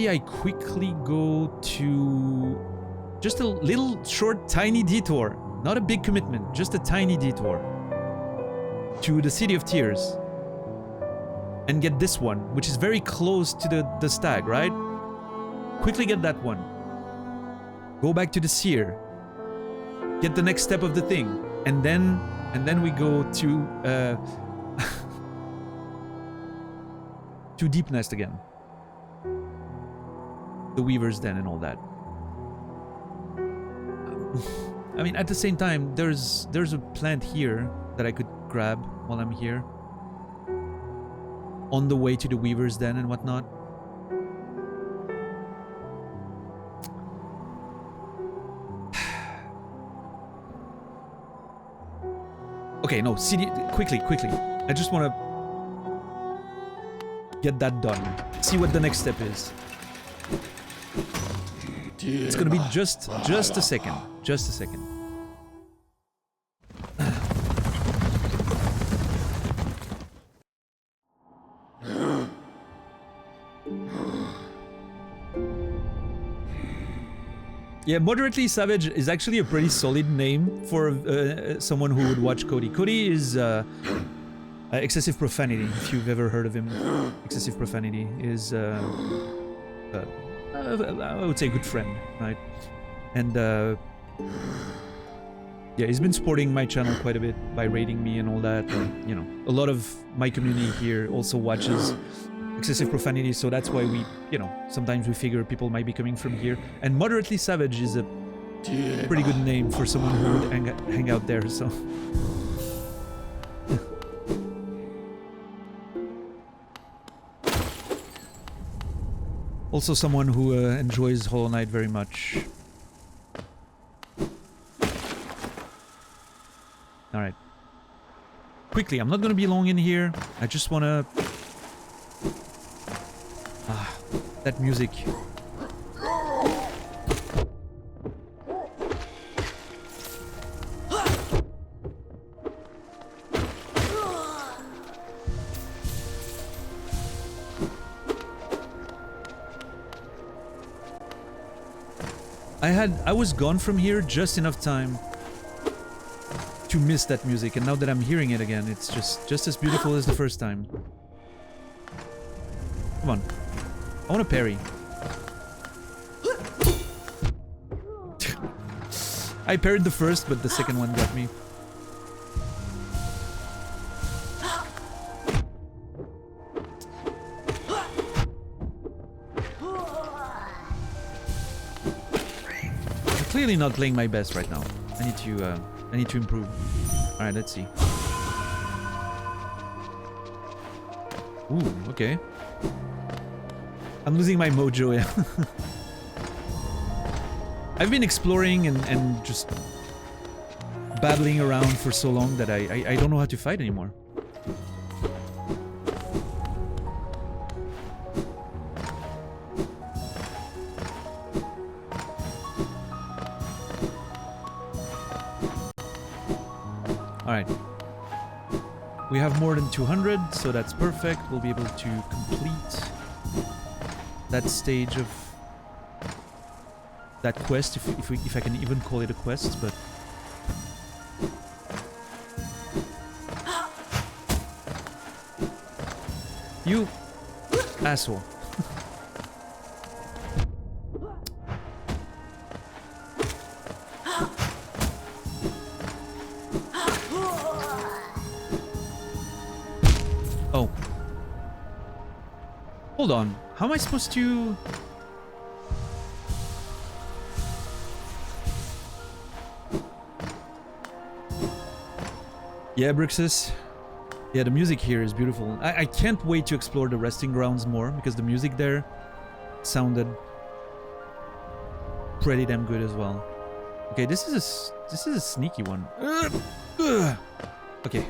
I quickly go to just a little short, tiny detour. Not a big commitment, just a tiny detour. To the City of Tears. And get this one, which is very close to the stag, right? Quickly get that one. Go back to the Seer. Get the next step of the thing. And then we go to to Deep Nest again. The Weaver's Den and all that. I mean, at the same time, there's a plant here that I could grab while I'm here. On the way to the Weaver's Den and whatnot. Okay, no, CD, quickly. I just want to get that done. See what the next step is. It's gonna be just a second. Just a second. Yeah, Moderately Savage is actually a pretty solid name for someone who would watch Cody. Cody is Excessive Profanity, if you've ever heard of him. Excessive Profanity is, I would say, a good friend, right? And, yeah, he's been supporting my channel quite a bit by rating me and all that. And, you know, a lot of my community here also watches Excessive Profanity, so that's why we, you know, sometimes we figure people might be coming from here. And Moderately Savage is a pretty good name for someone who would hang out there, so... Also someone who enjoys Hollow Knight very much. Alright. Quickly, I'm not gonna be long in here. I just wanna... that music. I was gone from here just enough time to miss that music, and now that I'm hearing it again, it's just as beautiful as the first time. Come on. I want to parry. I parried the first, but the second one got me. I'm clearly not playing my best right now. I need to improve. All right, let's see. Ooh, okay. I'm losing my mojo, yeah. I've been exploring and just babbling around for so long that I don't know how to fight anymore. Alright. We have more than 200, so that's perfect. We'll be able to complete that stage of that quest, if I can even call it a quest, but you asshole. Oh. Hold on. How am I supposed to... Yeah, Brixus. Yeah, the music here is beautiful. I can't wait to explore the resting grounds more, because the music there sounded pretty damn good as well. Okay, this is a sneaky one. Okay.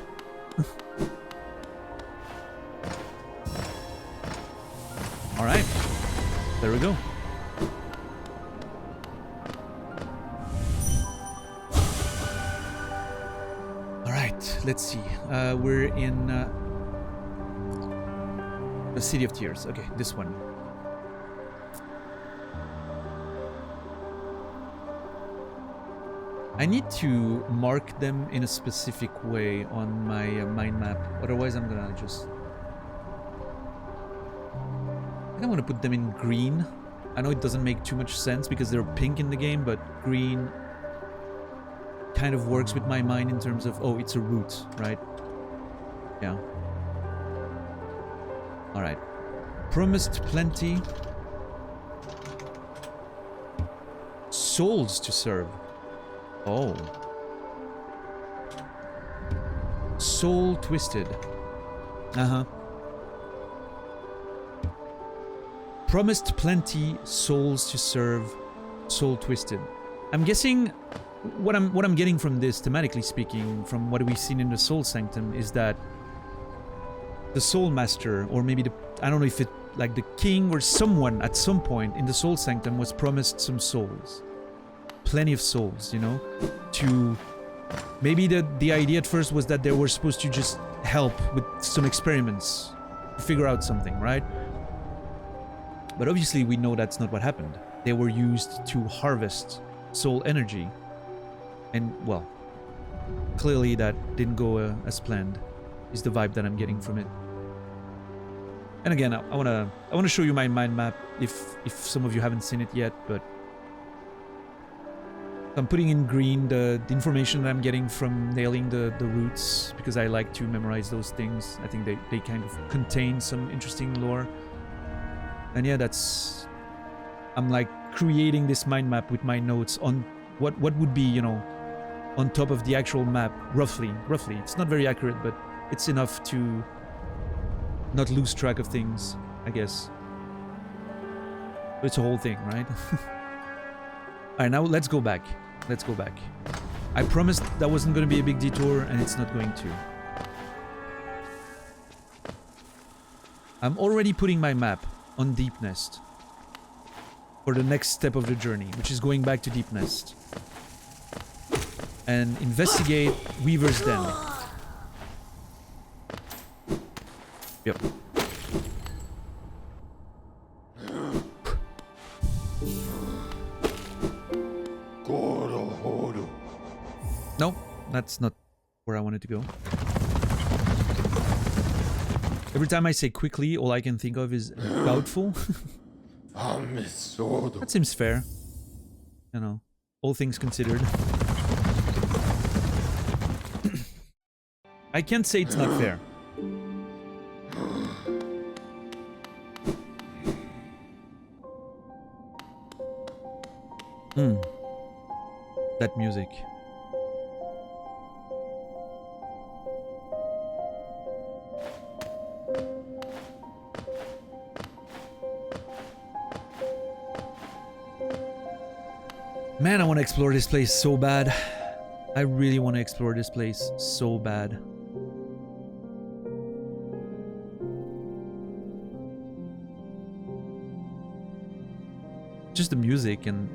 All right. There we go. All right. Let's see. We're in the City of Tears. Okay, this one. I need to mark them in a specific way on my mind map. Otherwise, I'm gonna just... I think I'm gonna put them in green. I know it doesn't make too much sense because they're pink in the game, but green kind of works with my mind in terms of, oh, it's a route, right? Yeah. Alright. Promised plenty. Souls to serve. Oh. Soul twisted. Uh-huh. Promised plenty, souls to serve, soul twisted. I'm guessing what I'm getting from this, thematically speaking, from what we've seen in the Soul Sanctum, is that the Soul Master, or maybe the, I don't know if it, like the king or someone at some point in the Soul Sanctum was promised some souls. Plenty of souls, you know, to maybe the idea at first was that they were supposed to just help with some experiments to figure out something, right? But obviously we know that's not what happened. They were used to harvest soul energy, and well, clearly that didn't go as planned, is the vibe that I'm getting from it. And again, I wanna show you my mind map if some of you haven't seen it yet, but I'm putting in green the information that I'm getting from nailing the routes, because I like to memorize those things. I think they kind of contain some interesting lore. And yeah, that's... I'm like creating this mind map with my notes on what would be, you know, on top of the actual map, roughly. It's not very accurate, but it's enough to not lose track of things, I guess. But it's a whole thing, right? Alright, now let's go back. I promised that wasn't going to be a big detour, and it's not going to. I'm already putting my map on Deep Nest for the next step of the journey, which is going back to Deep Nest and investigate Weaver's Den. Yep. No, that's not where I wanted to go. Every time I say quickly, all I can think of is doubtful. That seems fair. You know, all things considered. I can't say it's not fair. That music. Man, I want to explore this place so bad. I really want to explore this place so bad. Just the music and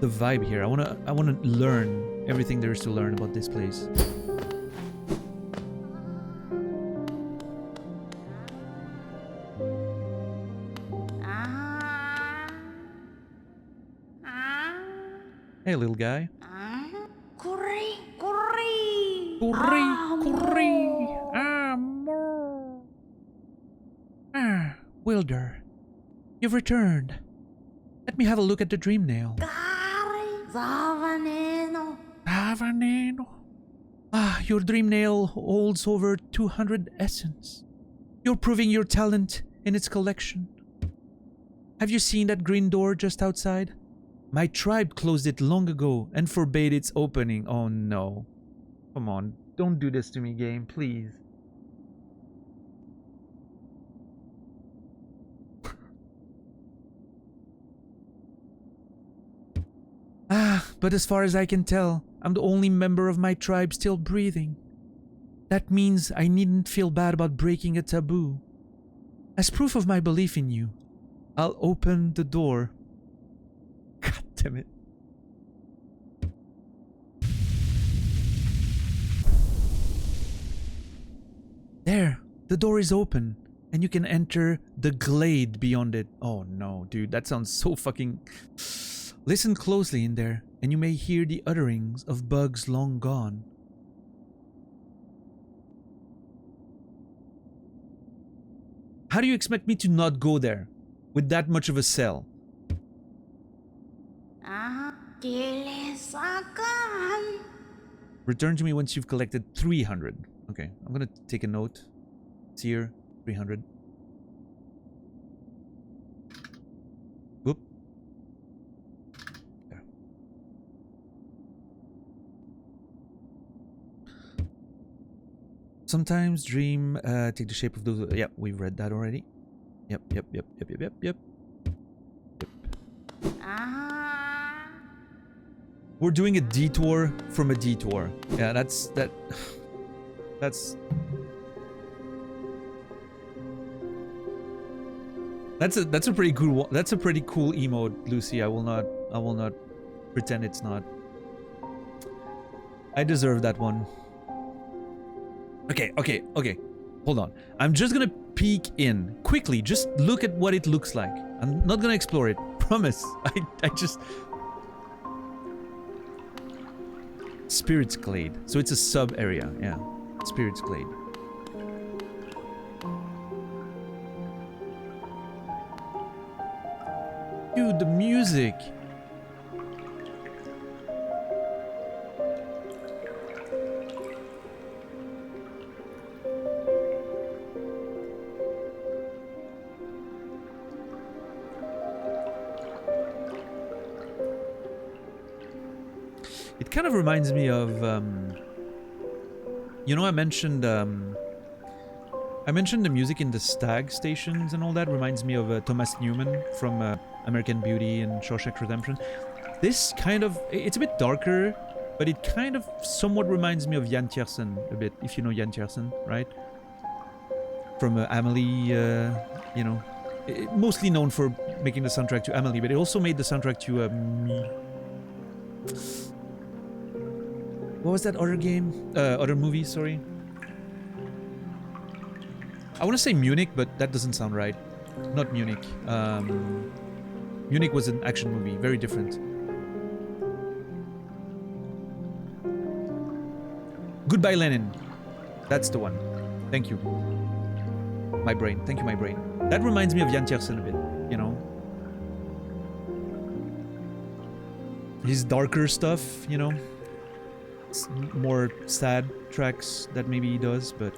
the vibe here. I wanna learn everything there is to learn about this place. Hey, little guy. Wilder, you've returned. Let me have a look at the dream nail. Ah, your dream nail holds over 200 essence. You're proving your talent in its collection. Have you seen that green door just outside? My tribe closed it long ago and forbade its opening. Oh no. Come on, don't do this to me, game, please. Ah, But as far as I can tell, I'm the only member of my tribe still breathing. That means I needn't feel bad about breaking a taboo. As proof of my belief in you, I'll open the door. God damn it. There, the door is open, and you can enter the glade beyond it. Oh no, dude, that sounds so fucking... Listen closely in there, and you may hear the utterings of bugs long gone. How do you expect me to not go there with that much of a cell? Return to me once you've collected 300. Okay, I'm gonna take a note. It's here, 300. Whoop. There. Sometimes dream take the shape of those. Yeah, we've read that already. Yep. We're doing a detour from a detour. Yeah, that's that. That's a pretty cool. That's a pretty cool emote, Lucy. I will not pretend it's not. I deserve that one. Okay. Hold on. I'm just gonna peek in quickly. Just look at what it looks like. I'm not gonna explore it. Promise. I just. Spirit's Glade. So it's a sub area. Yeah. Spirit's Glade. Dude, the music. It kind of reminds me of, you know, I mentioned the music in the Stag stations and all that. Reminds me of Thomas Newman from American Beauty and Shawshank Redemption. This kind of, it's a bit darker, but it kind of somewhat reminds me of Jan Tiersen a bit, if you know Jan Tiersen, right? From Amelie, you know, mostly known for making the soundtrack to Amelie, but it also made the soundtrack to what was that other game? Other movie, sorry. I want to say Munich, but that doesn't sound right. Not Munich. Munich was an action movie, very different. Goodbye, Lenin. That's the one. Thank you. My brain. Thank you, my brain. That reminds me of Jan Tiersen a bit, you know? His darker stuff, you know? It's more sad tracks that maybe he does, but...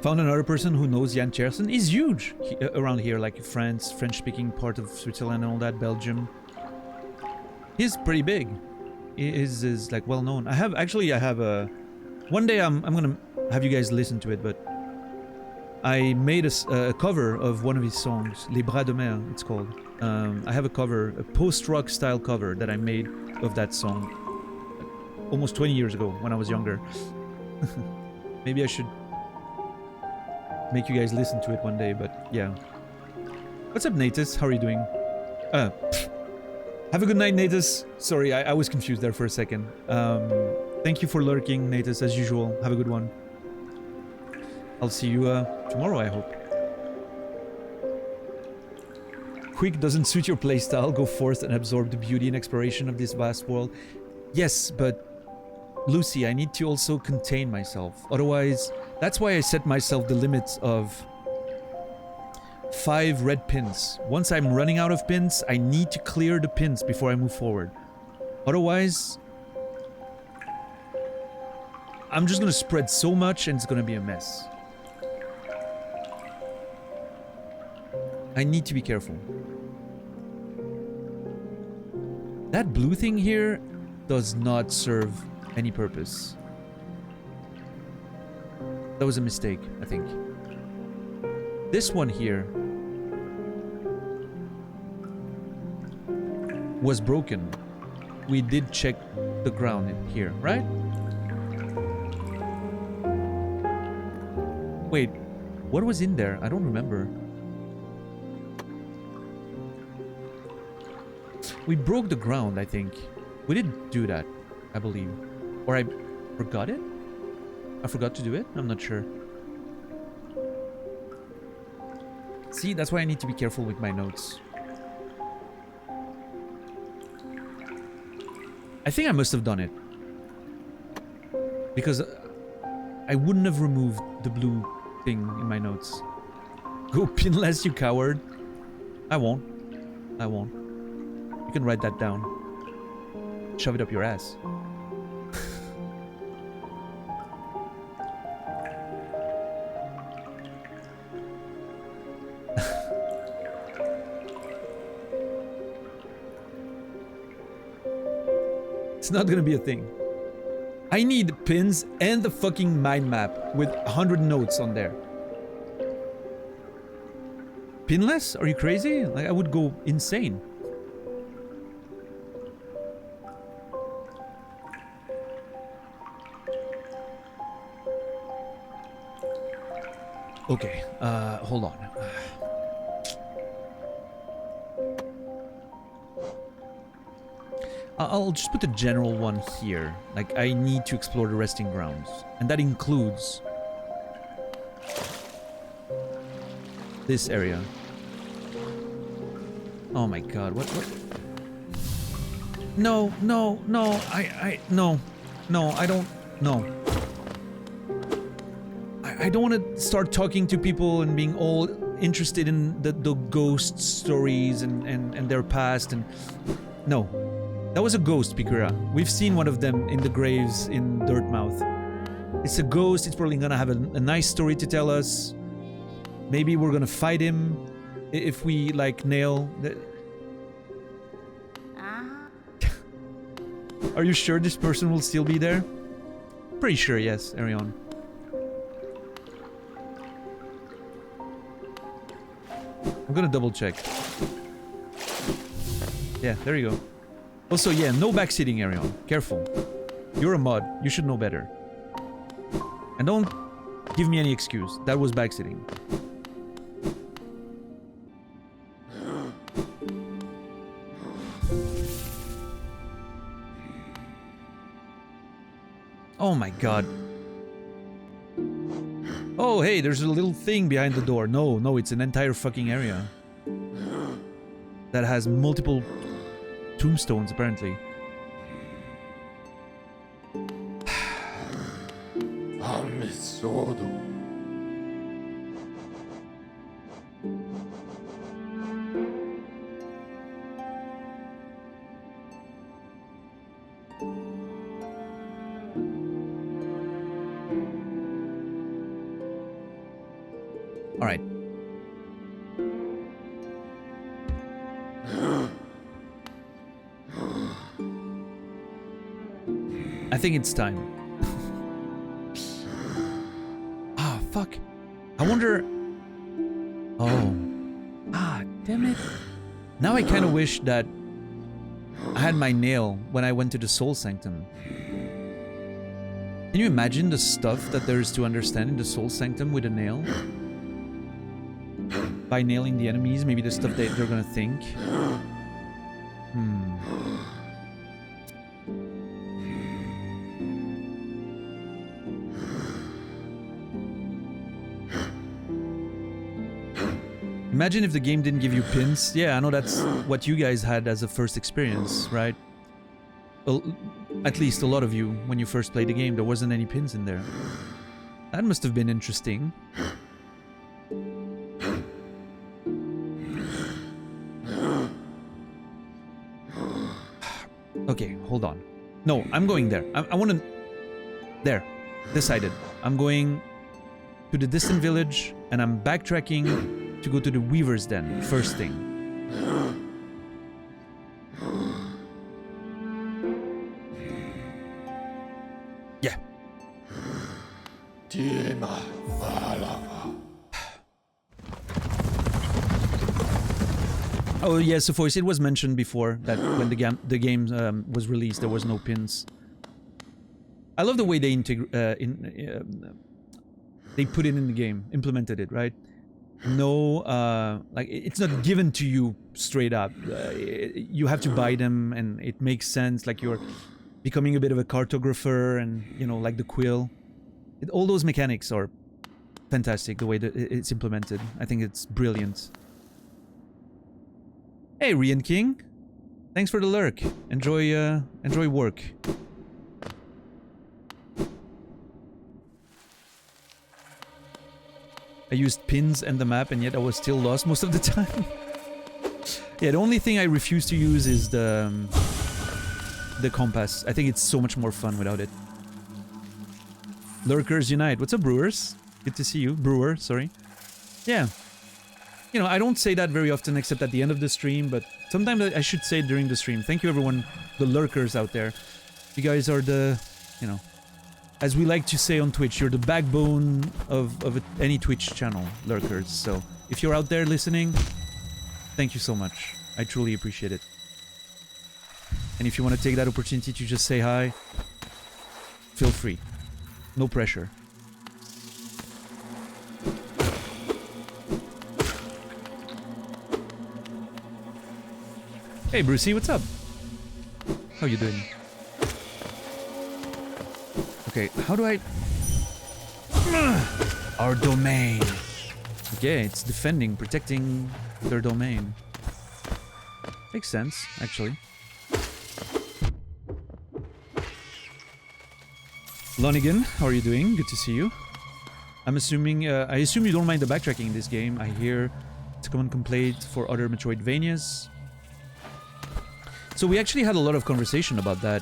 Found another person who knows Jan Tiersen. He's huge around here, like France, French-speaking part of Switzerland and all that, Belgium. He's pretty big. He is like well known. I have a... One day I'm gonna have you guys listen to it, but... I made a cover of one of his songs, Les Bras de Mer, it's called. I have a cover, a post-rock style cover that I made of that song almost 20 years ago when I was younger. Maybe I should make you guys listen to it one day, but yeah. What's up, Natus? How are you doing? Have a good night, Natus. Sorry, I was confused there for a second. Thank you for lurking, Natus, as usual. Have a good one. I'll see you tomorrow, I hope. Quick doesn't suit your playstyle. Go forth and absorb the beauty and exploration of this vast world. Yes, but Lucy, I need to also contain myself. Otherwise, that's why I set myself the limits of 5 red pins. Once I'm running out of pins, I need to clear the pins before I move forward. Otherwise, I'm just gonna spread so much and it's gonna be a mess. I need to be careful. That blue thing here does not serve any purpose. That was a mistake, I think. This one here was broken. We did check the ground in here, right? Wait, what was in there? I don't remember. We broke the ground, I think. We didn't do that, I believe. Or I forgot it? I forgot to do it? I'm not sure. See, that's why I need to be careful with my notes. I think I must have done it. Because I wouldn't have removed the blue thing in my notes. Go pinless, you coward. I won't. I won't. You can write that down. Shove it up your ass. It's not gonna be a thing. I need pins and the fucking mind map with 100 notes on there. Pinless? Are you crazy? Like, I would go insane. Okay, hold on. I'll just put a general one here. Like, I need to explore the resting grounds. And that includes this area. Oh my god, what? No, no, no, no, I don't, no. I don't want to start talking to people and being all interested in the ghost stories and their past and... No. That was a ghost, Pikura. We've seen one of them in the graves in Dirtmouth. It's a ghost, it's probably gonna have a nice story to tell us. Maybe we're gonna fight him if we, like, nail the... Are you sure this person will still be there? Pretty sure, yes, Arion. I'm gonna double check. Yeah, there you go. Also, yeah, no backseating, Arion. Careful. You're a mod. You should know better. And don't give me any excuse. That was backseating. Oh my god. Oh, hey, there's a little thing behind the door. No, no, it's an entire fucking area. That has multiple tombstones, apparently. Alright. I think it's time. Ah, fuck. I wonder... Oh. Ah, damn it. Now I kind of wish that I had my nail when I went to the Soul Sanctum. Can you imagine the stuff that there is to understand in the Soul Sanctum with a nail? By nailing the enemies, maybe the stuff that they're gonna think. Imagine if the game didn't give you pins. Yeah, I know that's what you guys had as a first experience, right? Well, at least a lot of you, when you first played the game, there wasn't any pins in there. That must have been interesting. Okay, hold on. No, I'm going there. I want to... There. Decided. I'm going to the distant village, and I'm backtracking to go to the Weaver's Den, first thing. Yeah. Oh yes, so voice. It was mentioned before that when the game was released, there was no pins. I love the way they they put it in the game, implemented it, right? No, like it's not given to you straight up. You have to buy them, and it makes sense. Like you're becoming a bit of a cartographer, and you know, like the quill. All those mechanics are fantastic. The way that it's implemented, I think it's brilliant. Hey, Rian King, thanks for the lurk. Enjoy work. I used pins and the map, and yet I was still lost most of the time. Yeah, the only thing I refuse to use is the compass. I think it's so much more fun without it. Lurkers unite. What's up, Brewers? Good to see you. Brewer, sorry. Yeah. You know, I don't say that very often except at the end of the stream, but sometimes I should say it during the stream. Thank you, everyone, the lurkers out there. You guys are the, you know, as we like to say on Twitch, you're the backbone of any Twitch channel, lurkers. So if you're out there listening, thank you so much. I truly appreciate it. And if you want to take that opportunity to just say hi, feel free. No pressure. Hey Brucey, what's up? How you doing? Okay, how do I... Our domain. Okay, it's defending, protecting their domain. Makes sense, actually. Lonigan, how are you doing? Good to see you. I'm assuming... I assume you don't mind the backtracking in this game. I hear it's a common complaint for other Metroidvanias. So we actually had a lot of conversation about that.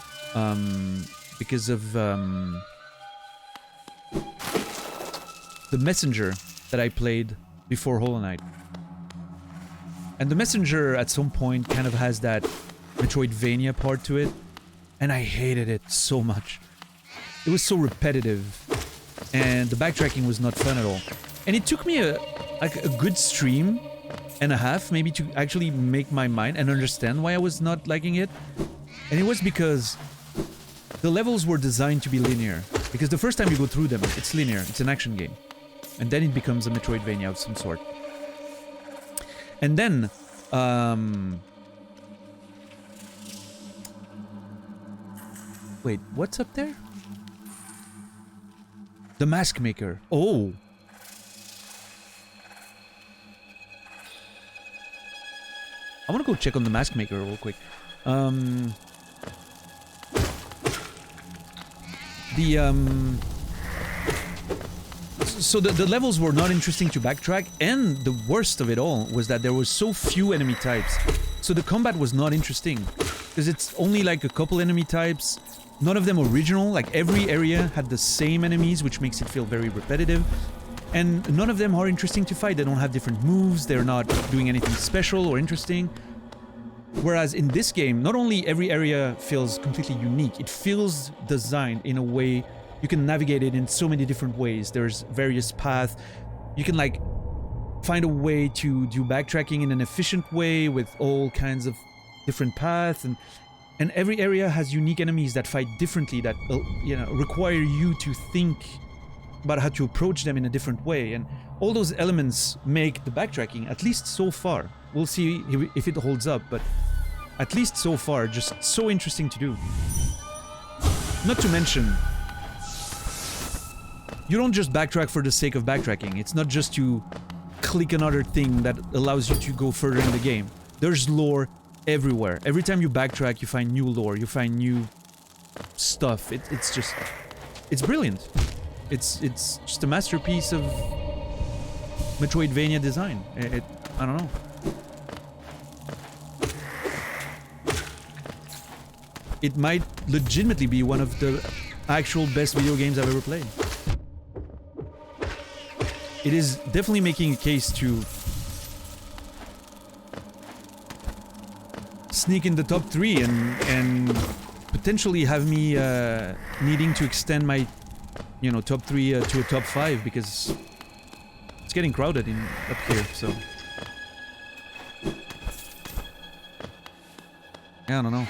Because of the Messenger that I played before Hollow Knight. And the Messenger at some point kind of has that Metroidvania part to it, and I hated it so much. It was so repetitive, and the backtracking was not fun at all. And it took me a good stream and a half maybe to actually make my mind and understand why I was not liking it. And it was because the levels were designed to be linear, because the first time you go through them, it's linear, it's an action game. And then it becomes a Metroidvania of some sort. And then, wait, what's up there? The Mask Maker. Oh! I wanna go check on the Mask Maker real quick. So the levels were not interesting to backtrack, and the worst of it all was that there was so few enemy types. So the combat was not interesting, because it's only like a couple enemy types, none of them original, like every area had the same enemies, which makes it feel very repetitive. And none of them are interesting to fight, they don't have different moves, they're not doing anything special or interesting. Whereas in this game, not only every area feels completely unique, it feels designed in a way you can navigate it in so many different ways. There's various paths. You can like find a way to do backtracking in an efficient way with all kinds of different paths, and every area has unique enemies that fight differently, that you know, require you to think about how to approach them in a different way. And all those elements make the backtracking, at least so far, we'll see if it holds up, but at least so far, just so interesting to do. Not to mention, you don't just backtrack for the sake of backtracking. It's not just to click another thing that allows you to go further in the game. There's lore everywhere. Every time you backtrack, you find new lore, you find new stuff. It's just... it's brilliant. It's just a masterpiece of Metroidvania design. I don't know. It might legitimately be one of the actual best video games I've ever played. It is definitely making a case to sneak in the top 3 and potentially have me needing to extend my, you know, top 3 to a top 5, because it's getting crowded up here, so... Yeah, I don't know.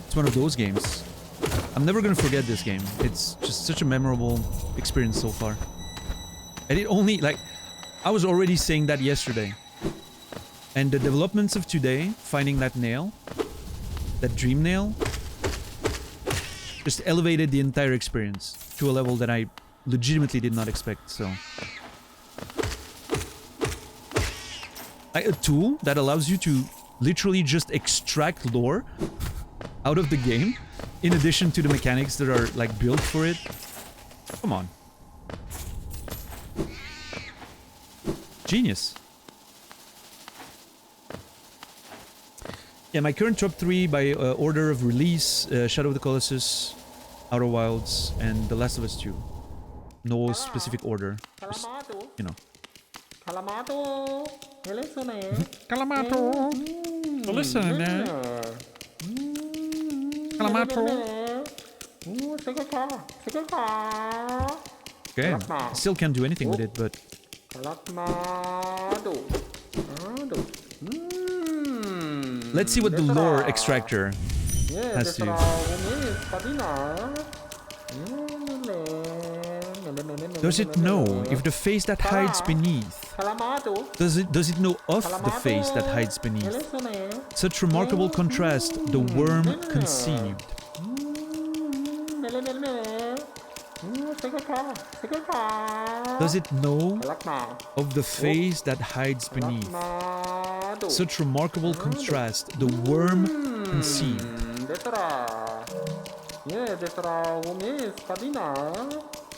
It's one of those games. I'm never gonna forget this game. It's just such a memorable experience so far. And it only, like, I was already saying that yesterday. And the developments of today, finding that nail, that dream nail, just elevated the entire experience to a level that I legitimately did not expect, so. Like a tool that allows you to literally just extract lore out of the game, in addition to the mechanics that are, like, built for it. Come on. Genius. Yeah, my current top 3 by order of release, Shadow of the Colossus, Outer Wilds, and The Last of Us 2. No specific order. Just, you know. Calamato, listen. Calamato. Listen, Calamato. Okay, I still can't do anything with it, but... Let's see what the lore extractor has to... Does it know if the face that hides beneath? Does it know of the face that hides beneath? Such remarkable contrast, the worm conceived. Does it know of the face that hides beneath? Such remarkable contrast, the worm conceived. Calamatos.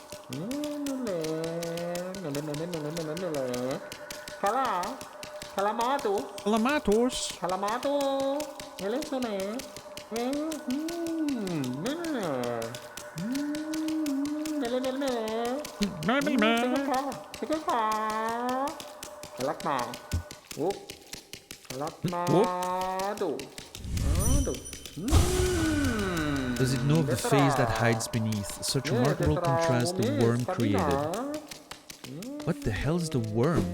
Does it know of the face that hides beneath? Such remarkable contrast the worm created. What the hell is the worm?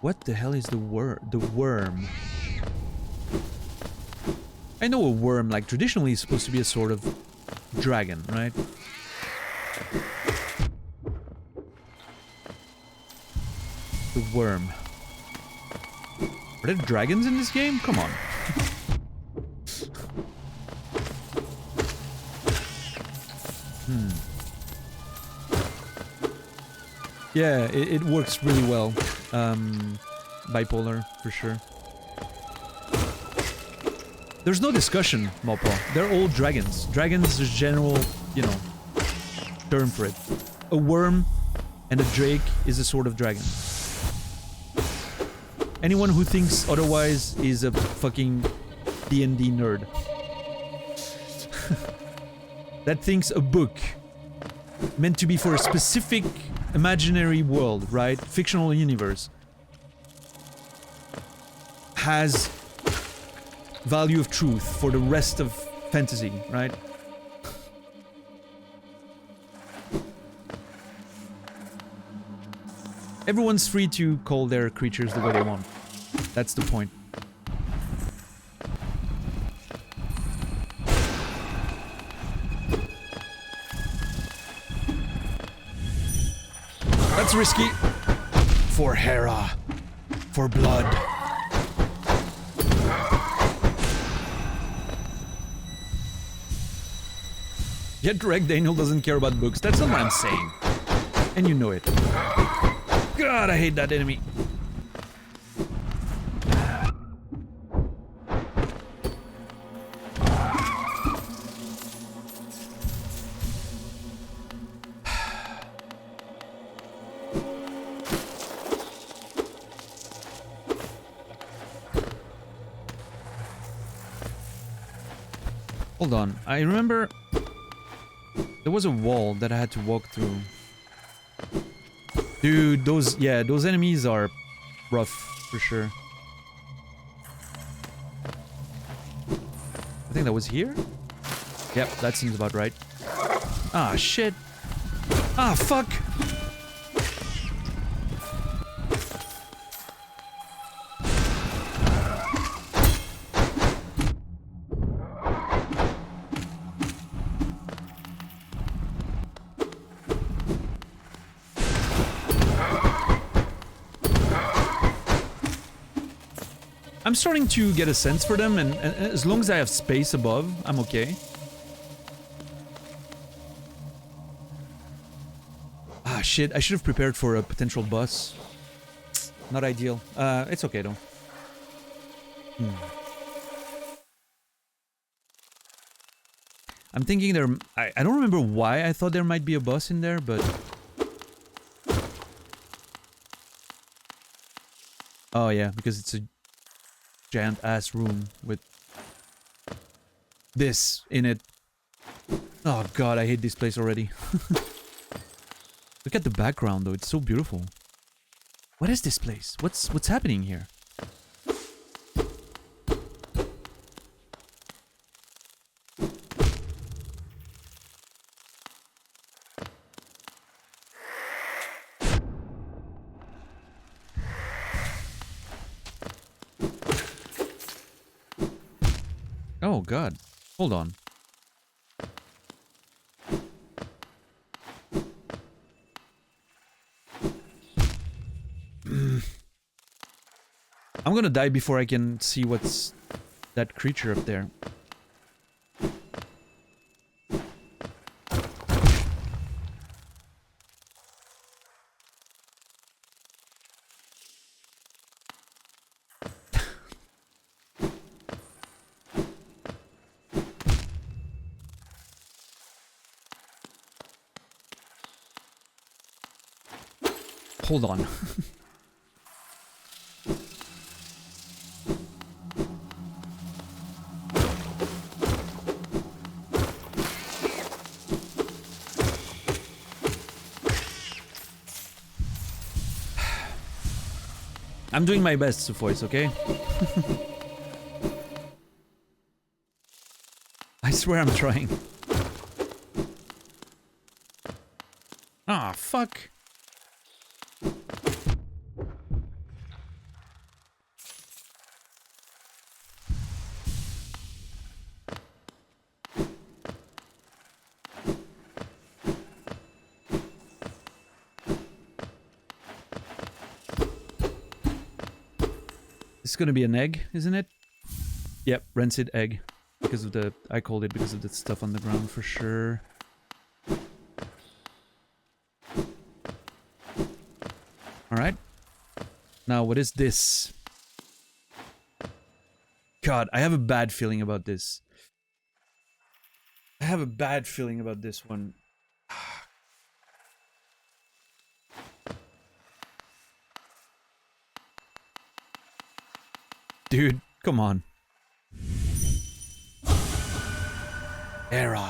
What the hell is the worm? I know a worm, like, traditionally is supposed to be a sort of dragon, right? The worm. Are there dragons in this game? Come on. Yeah, it works really well. Bipolar, for sure. There's no discussion, Mopo. They're all dragons. Dragons is general, you know, term for it. A worm and a drake is a sort of dragon. Anyone who thinks otherwise is a fucking D&D nerd. That thinks a book meant to be for a specific imaginary world, right? Fictional universe has value of truth for the rest of fantasy, right? Everyone's free to call their creatures the way they want. That's the point. That's risky. For Hera. For blood. Yet Greg Daniel doesn't care about books. That's not what I'm saying. And you know it. God, I hate that enemy. Hold on, I remember there was a wall that I had to walk through. Dude, those enemies are rough, for sure. I think that was here? Yep, that seems about right. Ah, shit. Ah, fuck! I'm starting to get a sense for them, and as long as I have space above, I'm okay. Ah, shit. I should have prepared for a potential boss. Not ideal. It's okay, though. I'm thinking there... I don't remember why I thought there might be a boss in there, but... Oh, yeah, because it's a giant-ass room with... this in it. Oh, God, I hate this place already. Look at the background, though. It's so beautiful. What is this place? What's happening here? Oh, God. Hold on. I'm gonna die before I can see what's that creature up there. Hold on. I'm doing my best, voice, okay? I swear I'm trying. Ah, fuck. This is gonna be an egg, isn't it? Yep, rancid egg. Because of the... I called it because of the stuff on the ground for sure. Alright. Now, what is this? God, I have a bad feeling about this. I have a bad feeling about this one. Dude, come on. Era.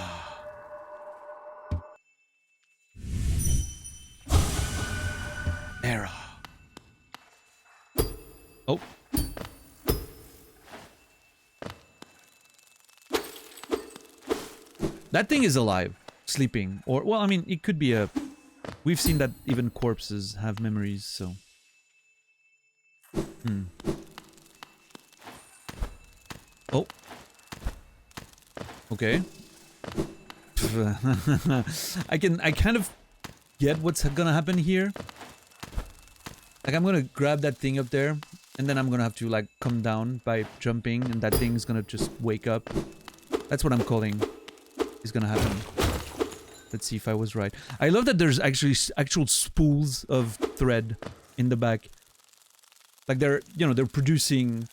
Era. Oh. That thing is alive. Sleeping. Or, well, I mean, it could be a... We've seen that even corpses have memories, so... Oh. Okay. I kind of get what's gonna happen here. Like, I'm gonna grab that thing up there, and then I'm gonna have to, like, come down by jumping, and that thing's gonna just wake up. That's what I'm calling is gonna happen. Let's see if I was right. I love that there's actually actual spools of thread in the back. Like, they're, you know, they're producing,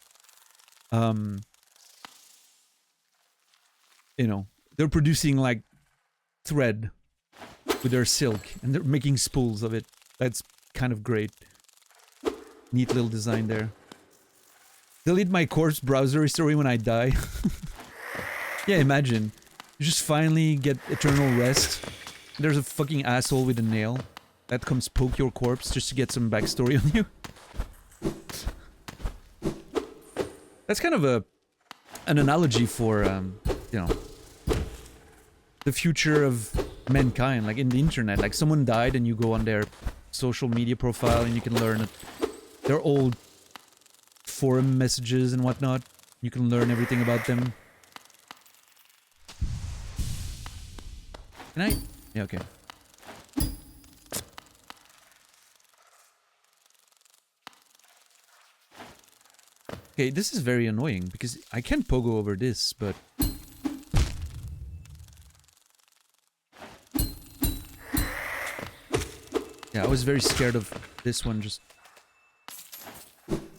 you know, they're producing, like, thread with their silk, and they're making spools of it. That's kind of great. Neat little design there. Delete my corpse browser history when I die. Yeah, imagine. You just finally get eternal rest. There's a fucking asshole with a nail that comes poke your corpse just to get some backstory on you. That's kind of an analogy for, you know, the future of mankind, like in the internet. Like, someone died and you go on their social media profile and you can learn their old forum messages and whatnot. You can learn everything about them. Can I? Yeah, okay. Okay, this is very annoying because I can pogo over this, but... Yeah, I was very scared of this one just...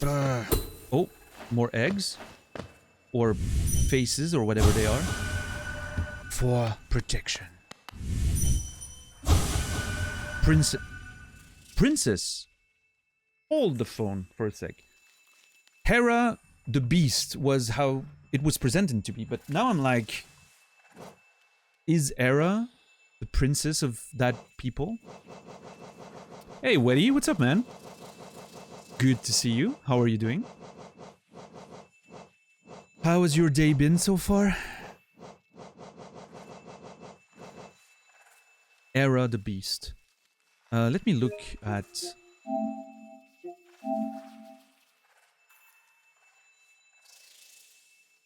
Oh, more eggs? Or faces, or whatever they are. For protection. Princess? Hold the phone for a sec. Hera the Beast was how it was presented to me, but now I'm like... Is Hera the princess of that people? Hey, Weddy, what's up, man? Good to see you. How are you doing? How has your day been so far? Hera the Beast. Let me look at...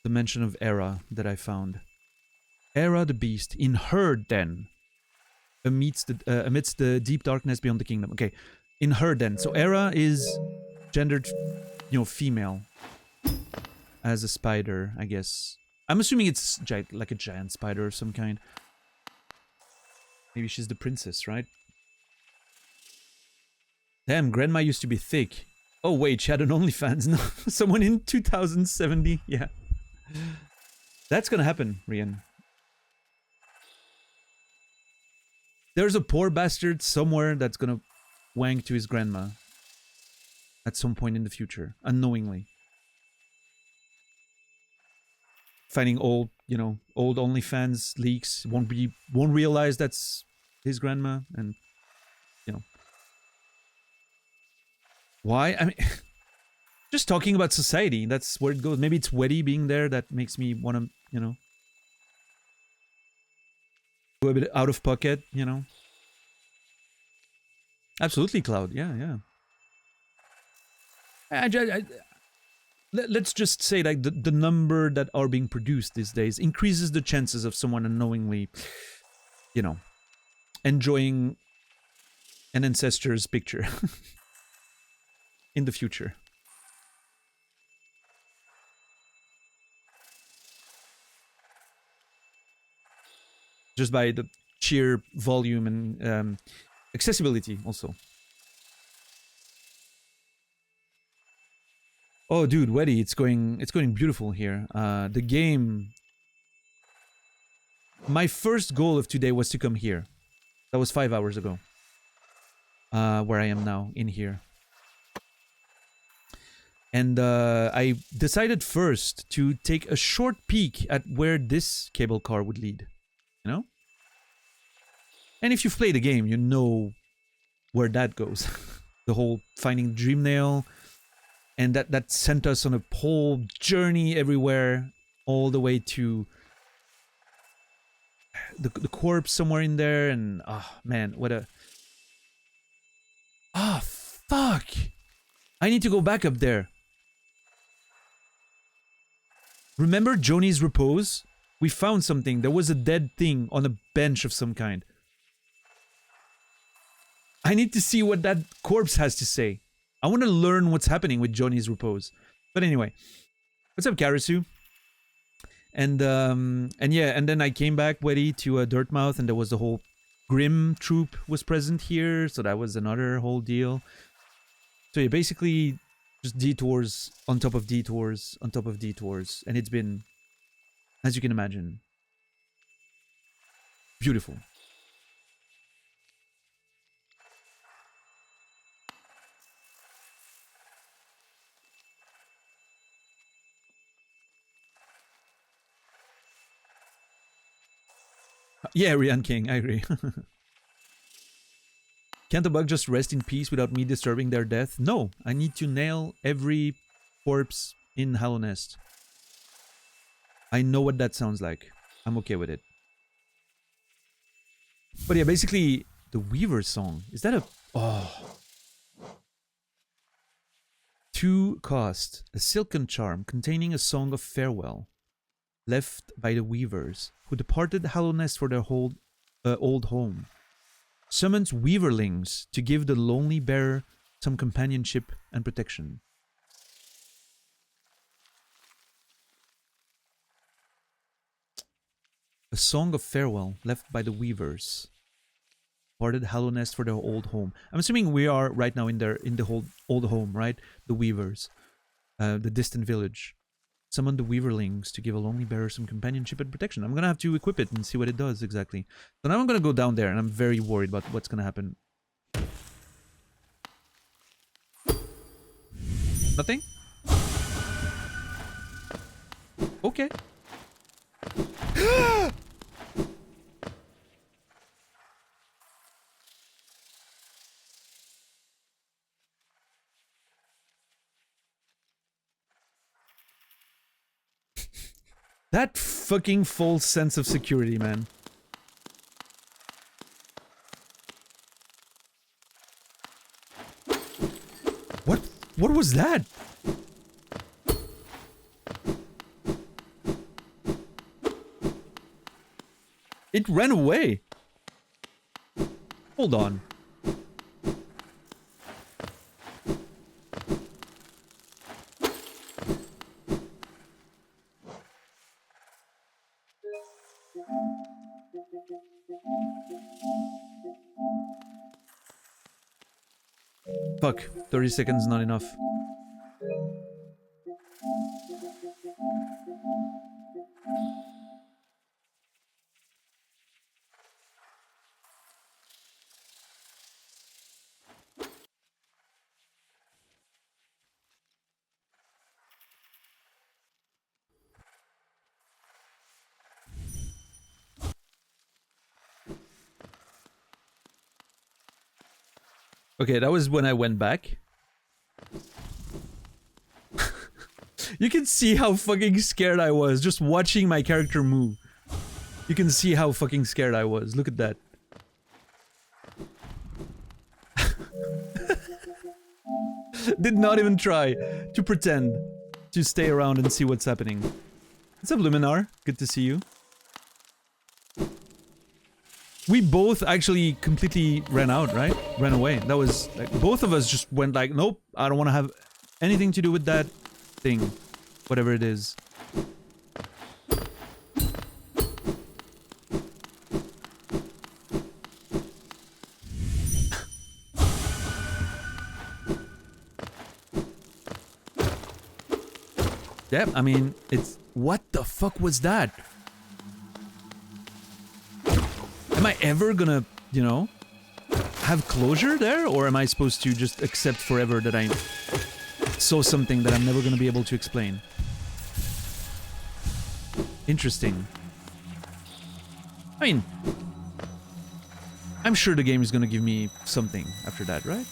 the mention of Hera that I found. Hera the Beast, in her den, amidst the deep darkness beyond the kingdom. Okay, in her den. So Hera is gendered, you know, female. As a spider, I guess. I'm assuming it's like a giant spider of some kind. Maybe she's the princess, right? Damn, grandma used to be thick. Oh wait, she had an OnlyFans. No, someone in 2070. Yeah. That's gonna happen, Rian. There's a poor bastard somewhere that's gonna wank to his grandma. At some point in the future. Unknowingly. Finding old, you know, old OnlyFans leaks. Won't realize that's his grandma, and, you know. Why? I mean... Just talking about society, that's where it goes. Maybe it's Weddy being there that makes me want to, you know, go a bit out of pocket, you know. Absolutely, Cloud. Yeah. Let's just say, like, the number that are being produced these days increases the chances of someone unknowingly, you know, enjoying an ancestor's picture in the future. Just by the sheer volume and accessibility also. Oh, dude, Weddy, it's going beautiful here. The game... My first goal of today was to come here. That was 5 hours ago. Where I am now, in here. And I decided first to take a short peek at where this cable car would lead. You know? And if you've played the game, you know where that goes. The whole finding Dream Nail. And that sent us on a whole journey everywhere. All the way to the corpse somewhere in there. And, oh, man, what a... Ah, fuck! I need to go back up there. Remember Joni's repose? We found something. There was a dead thing on a bench of some kind. I need to see what that corpse has to say. I want to learn what's happening with Joni's repose. But anyway. What's up, Karasu? And yeah, and then I came back, Weddy, to Dirtmouth, and there was the whole Grim troop was present here, so that was another whole deal. So yeah, basically just detours on top of detours on top of detours, and it's been, as you can imagine, beautiful. Yeah, Rian King, I agree. Can't the bug just rest in peace without me disturbing their death? No, I need to nail every corpse in Hollow Nest. I know what that sounds like. I'm okay with it. But yeah, basically, the Weaver song. Is that a... Oh. 2 cost. A silken charm containing a song of farewell. Left by the Weavers, who departed Hollow Nest for their old home. Summons Weaverlings to give the lonely bearer some companionship and protection. song of farewell left by the weavers. Parted hollow nest for their old home. I'm assuming we are right now in the whole old home, right? The weavers, the distant village. Summon the weaverlings to give a lonely bearer some companionship and protection. I'm gonna have to equip it and see what it does exactly. So now I'm gonna go down there, and I'm very worried about what's gonna happen. Nothing? Okay. That fucking false sense of security, man. What was that? It ran away. Hold on. Fuck, 30 seconds not enough. Okay, that was when I went back. You can see how fucking scared I was just watching my character move. You can see how fucking scared I was. Look at that. Did not even try to pretend to stay around and see what's happening. What's up, Luminar? Good to see you. We both actually completely ran out, right? Ran away. That was like both of us just went like, nope, I don't want to have anything to do with that thing, whatever it is. Yeah, I mean, it's... What the fuck was that? Am I ever gonna, you know, have closure there? Or am I supposed to just accept forever that I saw something that I'm never gonna be able to explain? Interesting. I mean, I'm sure the game is gonna give me something after that, right?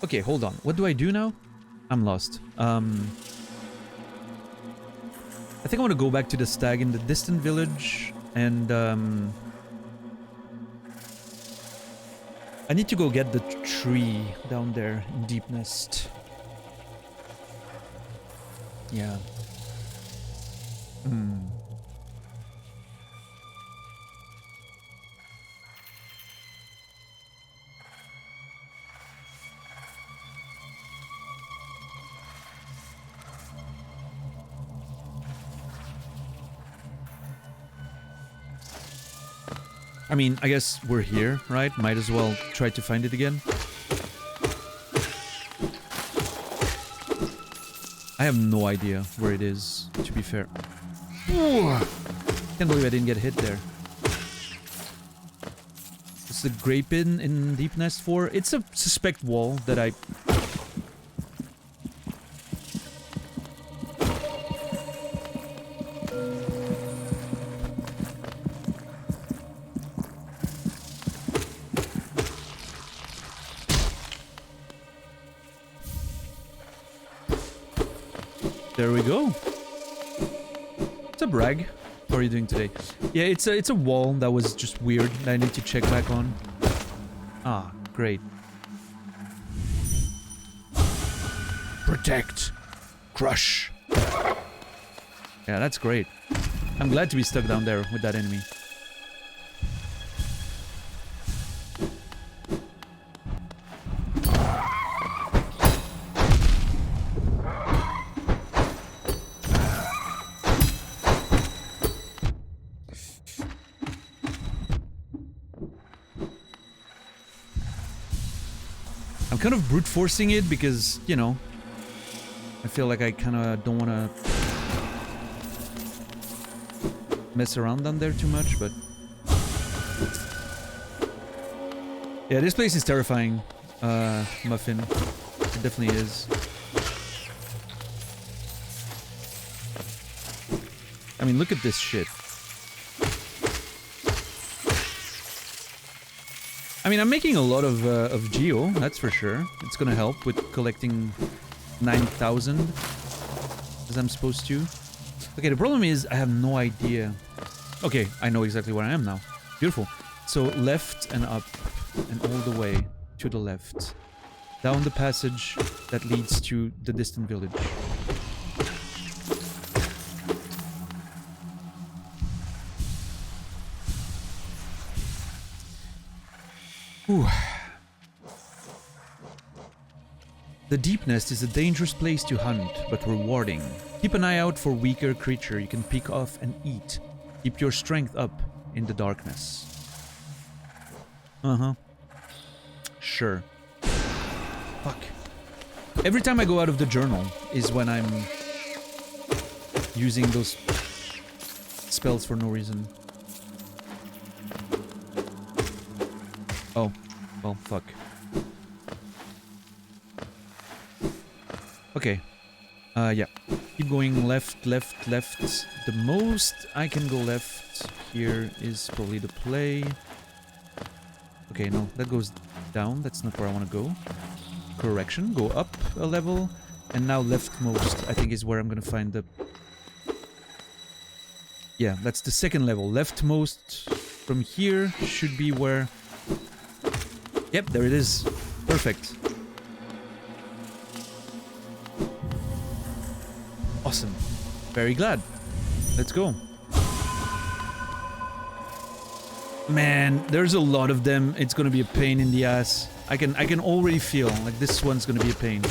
Okay, hold on. What do I do now? I'm lost. I think I want to go back to the stag in the distant village, and I need to go get the tree down there in Deep Nest. Yeah. I mean, I guess we're here, right? Might as well try to find it again. I have no idea where it is, to be fair. Can't believe I didn't get hit there. What's the grape in Deep Nest for? It's a suspect wall that I... There we go. It's a brag. How are you doing today? Yeah, it's a wall that was just weird that I need to check back on. Ah, great. Protect. Crush. Yeah, that's great. I'm glad to be stuck down there with that enemy. I'm kind of brute forcing it because, you know, I feel like I kind of don't want to mess around down there too much, but... Yeah, this place is terrifying, Muffin. It definitely is. I mean, look at this shit. I mean, I'm making a lot of geo, that's for sure. It's gonna help with collecting 9,000, as I'm supposed to. Okay, the problem is I have no idea. Okay, I know exactly where I am now. Beautiful. So left and up and all the way to the left. Down the passage that leads to the distant village. Ooh. The Deep Nest is a dangerous place to hunt, but rewarding. Keep an eye out for weaker creature you can pick off and eat. Keep your strength up in the darkness. Uh-huh. Sure. Fuck. Every time I go out of the journal is when I'm using those spells for no reason. Oh. Well, fuck. Okay. Yeah. Keep going left, left, left. The most I can go left here is probably the play. Okay, no, that goes down. That's not where I want to go. Correction. Go up a level. And now leftmost, I think, is where I'm going to find the... Yeah, that's the second level. Leftmost from here should be where... Yep, there it is. Perfect. Awesome. Very glad. Let's go. Man, there's a lot of them. It's gonna be a pain in the ass. I can already feel like this one's gonna be a pain.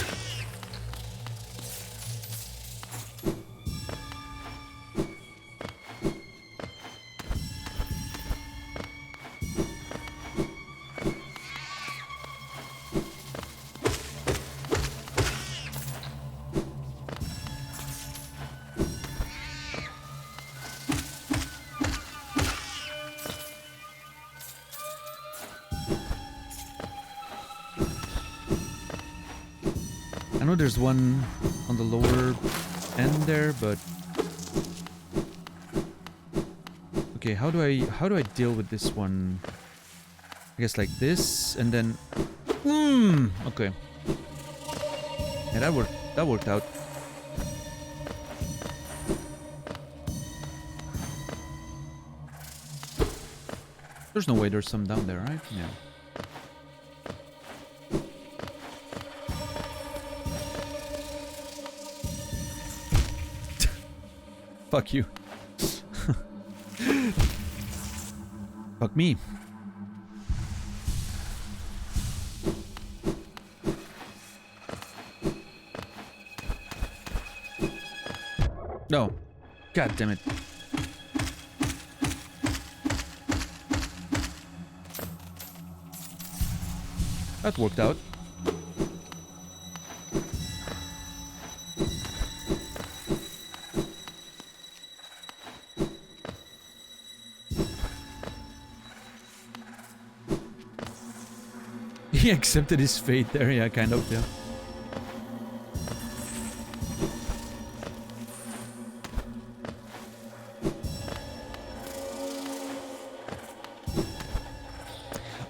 I know there's one on the lower end there, but okay, how do I deal with this one? I guess like this, and then okay. Yeah, that worked out. There's no way there's some down there, right? Yeah. Fuck you. Fuck me. No. God damn it. That worked out. He accepted his fate there, yeah, kind of, yeah.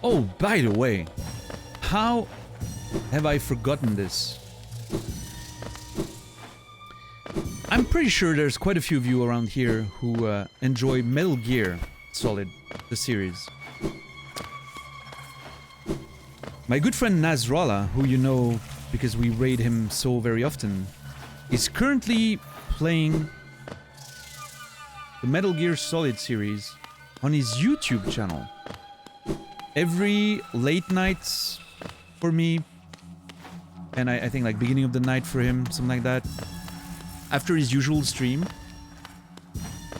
Oh, by the way, how have I forgotten this? I'm pretty sure there's quite a few of you around here who enjoy Metal Gear Solid, the series. My good friend Nasrallah, who you know because we raid him so very often, is currently playing the Metal Gear Solid series on his YouTube channel. Every late nights for me, and I think like beginning of the night for him, something like that. After his usual stream,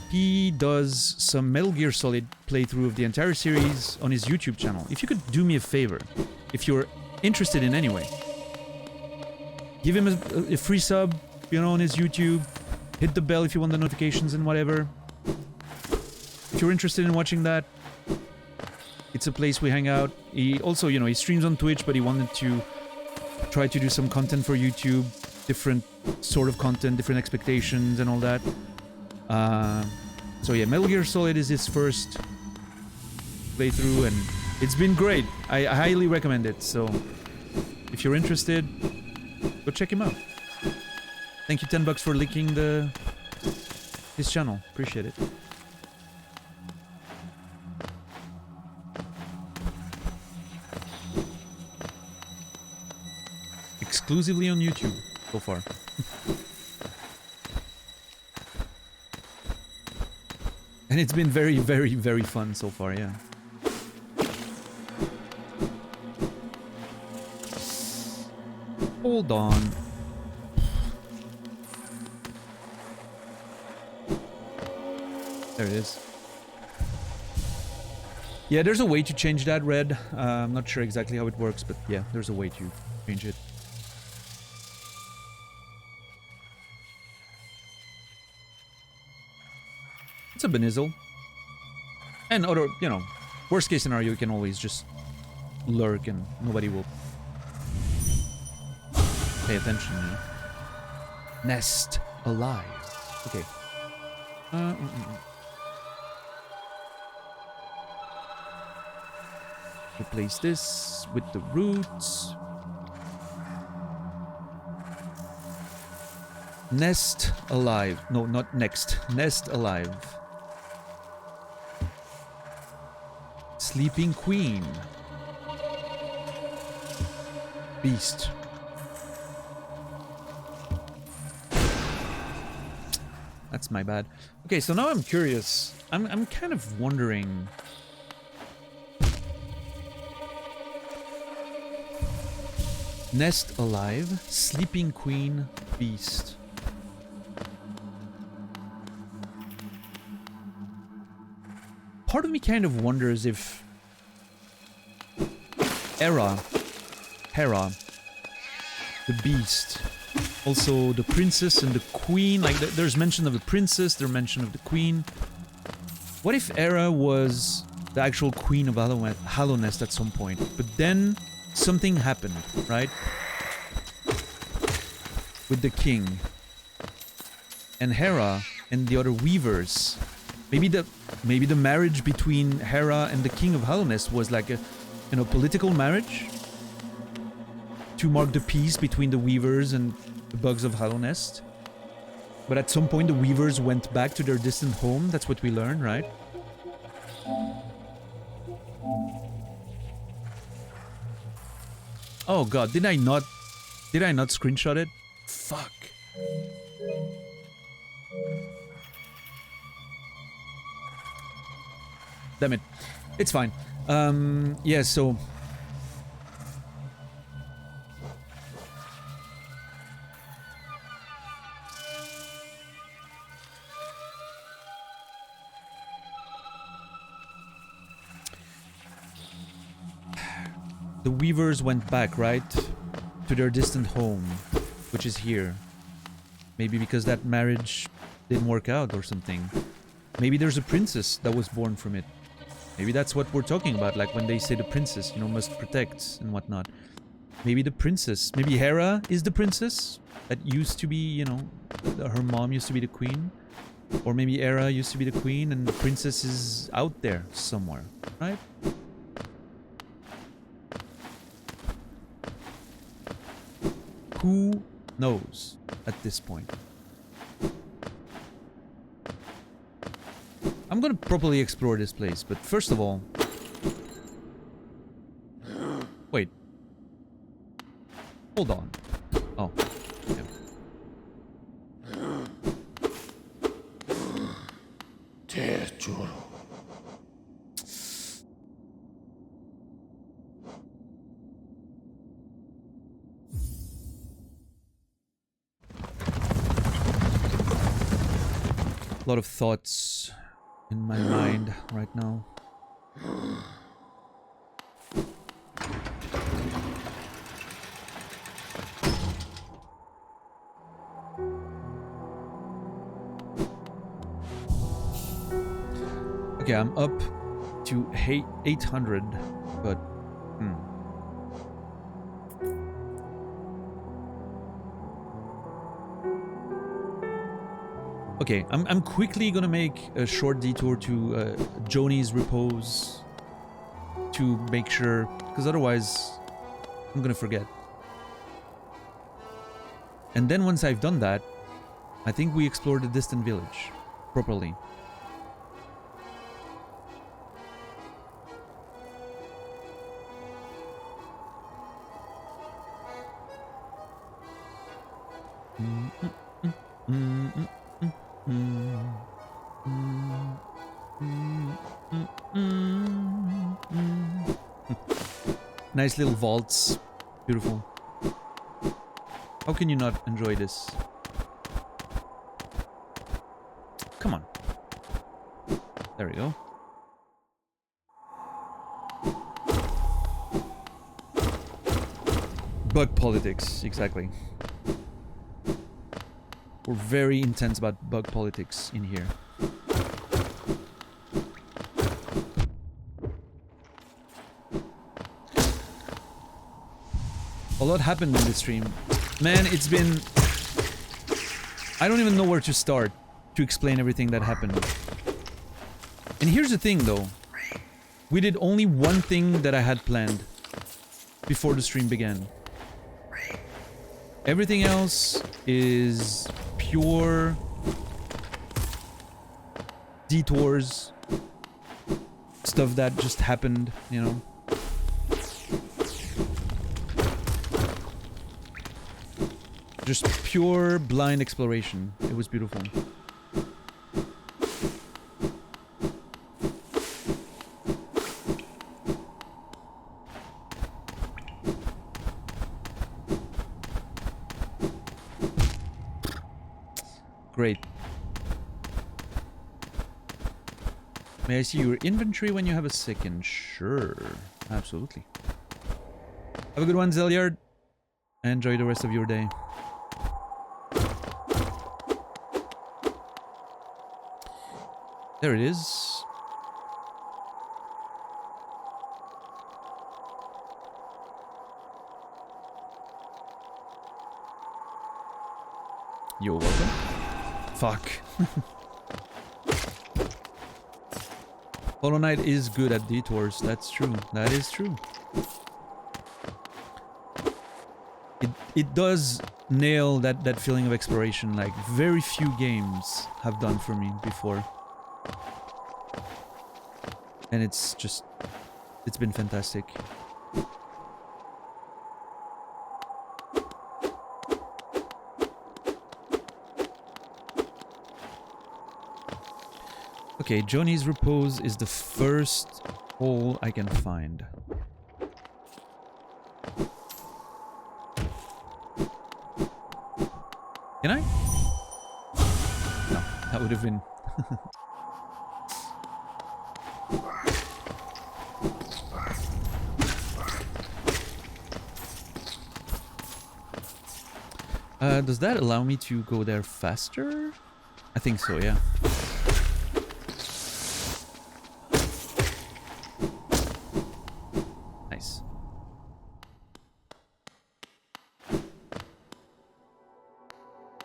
he does some Metal Gear Solid playthrough of the entire series on his YouTube channel. If you could do me a favor, if you're interested in anyway. Give him a free sub, you know, on his YouTube. Hit the bell if you want the notifications and whatever. If you're interested in watching that, it's a place we hang out. He also, you know, he streams on Twitch, but he wanted to try to do some content for YouTube. Different sort of content, different expectations and all that. So yeah, Metal Gear Solid is his first playthrough and it's been great. I highly recommend it. So if you're interested, go check him out. Thank you, $10 for linking his channel. Appreciate it. Exclusively on YouTube so far. And it's been very, very, very fun so far, yeah. Hold on. There it is. Yeah, there's a way to change that, Red. I'm not sure exactly how it works, but yeah, there's a way to change it. It's a Benizzle. And other, you know, worst case scenario, you can always just lurk and nobody will pay attention, you know? Nest alive. Okay. Replace this with the roots. Nest alive. No, not next. Nest alive. Sleeping Queen. Beast. That's my bad. Okay, so now I'm curious. I'm kind of wondering. Nest alive, Sleeping Queen, Beast. Part of me kind of wonders if Hera, the Beast, also the princess and the queen, like there's mention of the princess, there's mention of the queen. What if Hera was the actual queen of Hallownest at some point, but then something happened, right? With the king and Hera and the other weavers. Maybe the marriage between Hera and the king of Hallownest was like a, you know, political marriage to mark the peace between the weavers and the bugs of Hallownest. But at some point the weavers went back to their distant home. That's what we learned, right? Oh god, did I not screenshot it? Fuck. Damn it. It's fine. Yeah, so the weavers went back, right? To their distant home, which is here. Maybe because that marriage didn't work out or something. Maybe there's a princess that was born from it. Maybe that's what we're talking about, like when they say the princess, you know, must protect and whatnot. Maybe the princess, maybe Hera is the princess that used to be, you know, her mom used to be the queen. Or maybe Hera used to be the queen and the princess is out there somewhere, right? Who knows at this point? I'm gonna properly explore this place, but first of all... Wait. Hold on. Oh. Yeah. A lot of thoughts in my mind right now. Okay, I'm up to 800, but okay, I'm quickly gonna make a short detour to Joni's repose to make sure, because otherwise I'm gonna forget. And then once I've done that, I think we explore the distant village properly. Nice little vaults. Beautiful. How can you not enjoy this? Come on. There we go. Bug politics, exactly. We're very intense about bug politics in here. A lot happened in this stream. Man, it's been... I don't even know where to start to explain everything that happened. And here's the thing, though. We did only one thing that I had planned before the stream began. Everything else is pure detours. Stuff that just happened, you know. Just pure blind exploration. It was beautiful. Great. May I see your inventory when you have a second? Sure. Absolutely. Have a good one, Zelyard. Enjoy the rest of your day. There it is. You're welcome. Fuck. Hollow Knight is good at detours. That's true. That is true. It does nail that feeling of exploration like very few games have done for me before. And it's been fantastic. Okay, Johnny's Repose is the first hole I can find. Can I? No, that would have been... does that allow me to go there faster? I think so, yeah. Nice.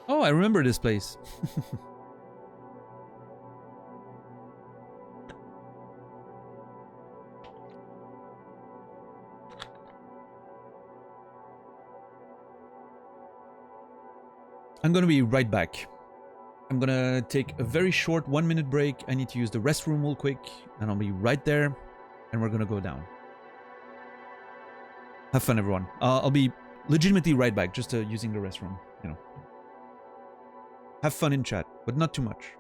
Oh, I remember this place. I'm gonna be right back. I'm gonna take a very short 1-minute break. I need to use the restroom real quick, and I'll be right there, and we're gonna go down. Have fun, everyone. I'll be legitimately right back, just using the restroom, you know. Have fun in chat, but not too much.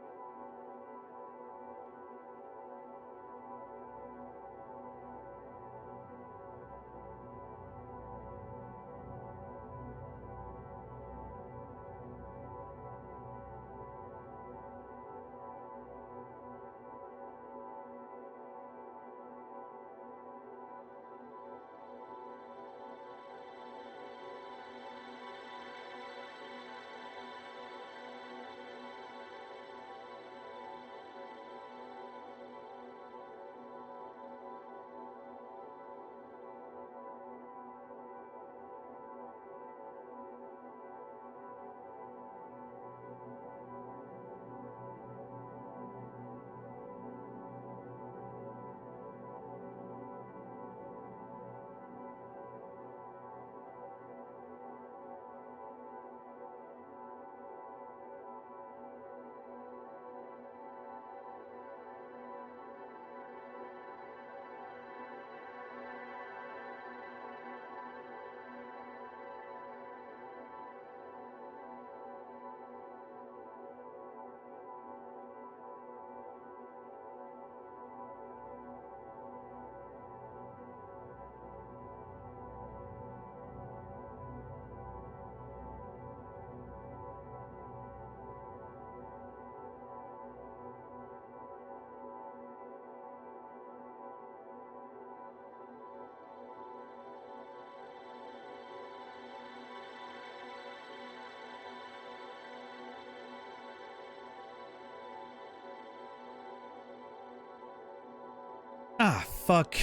fuck?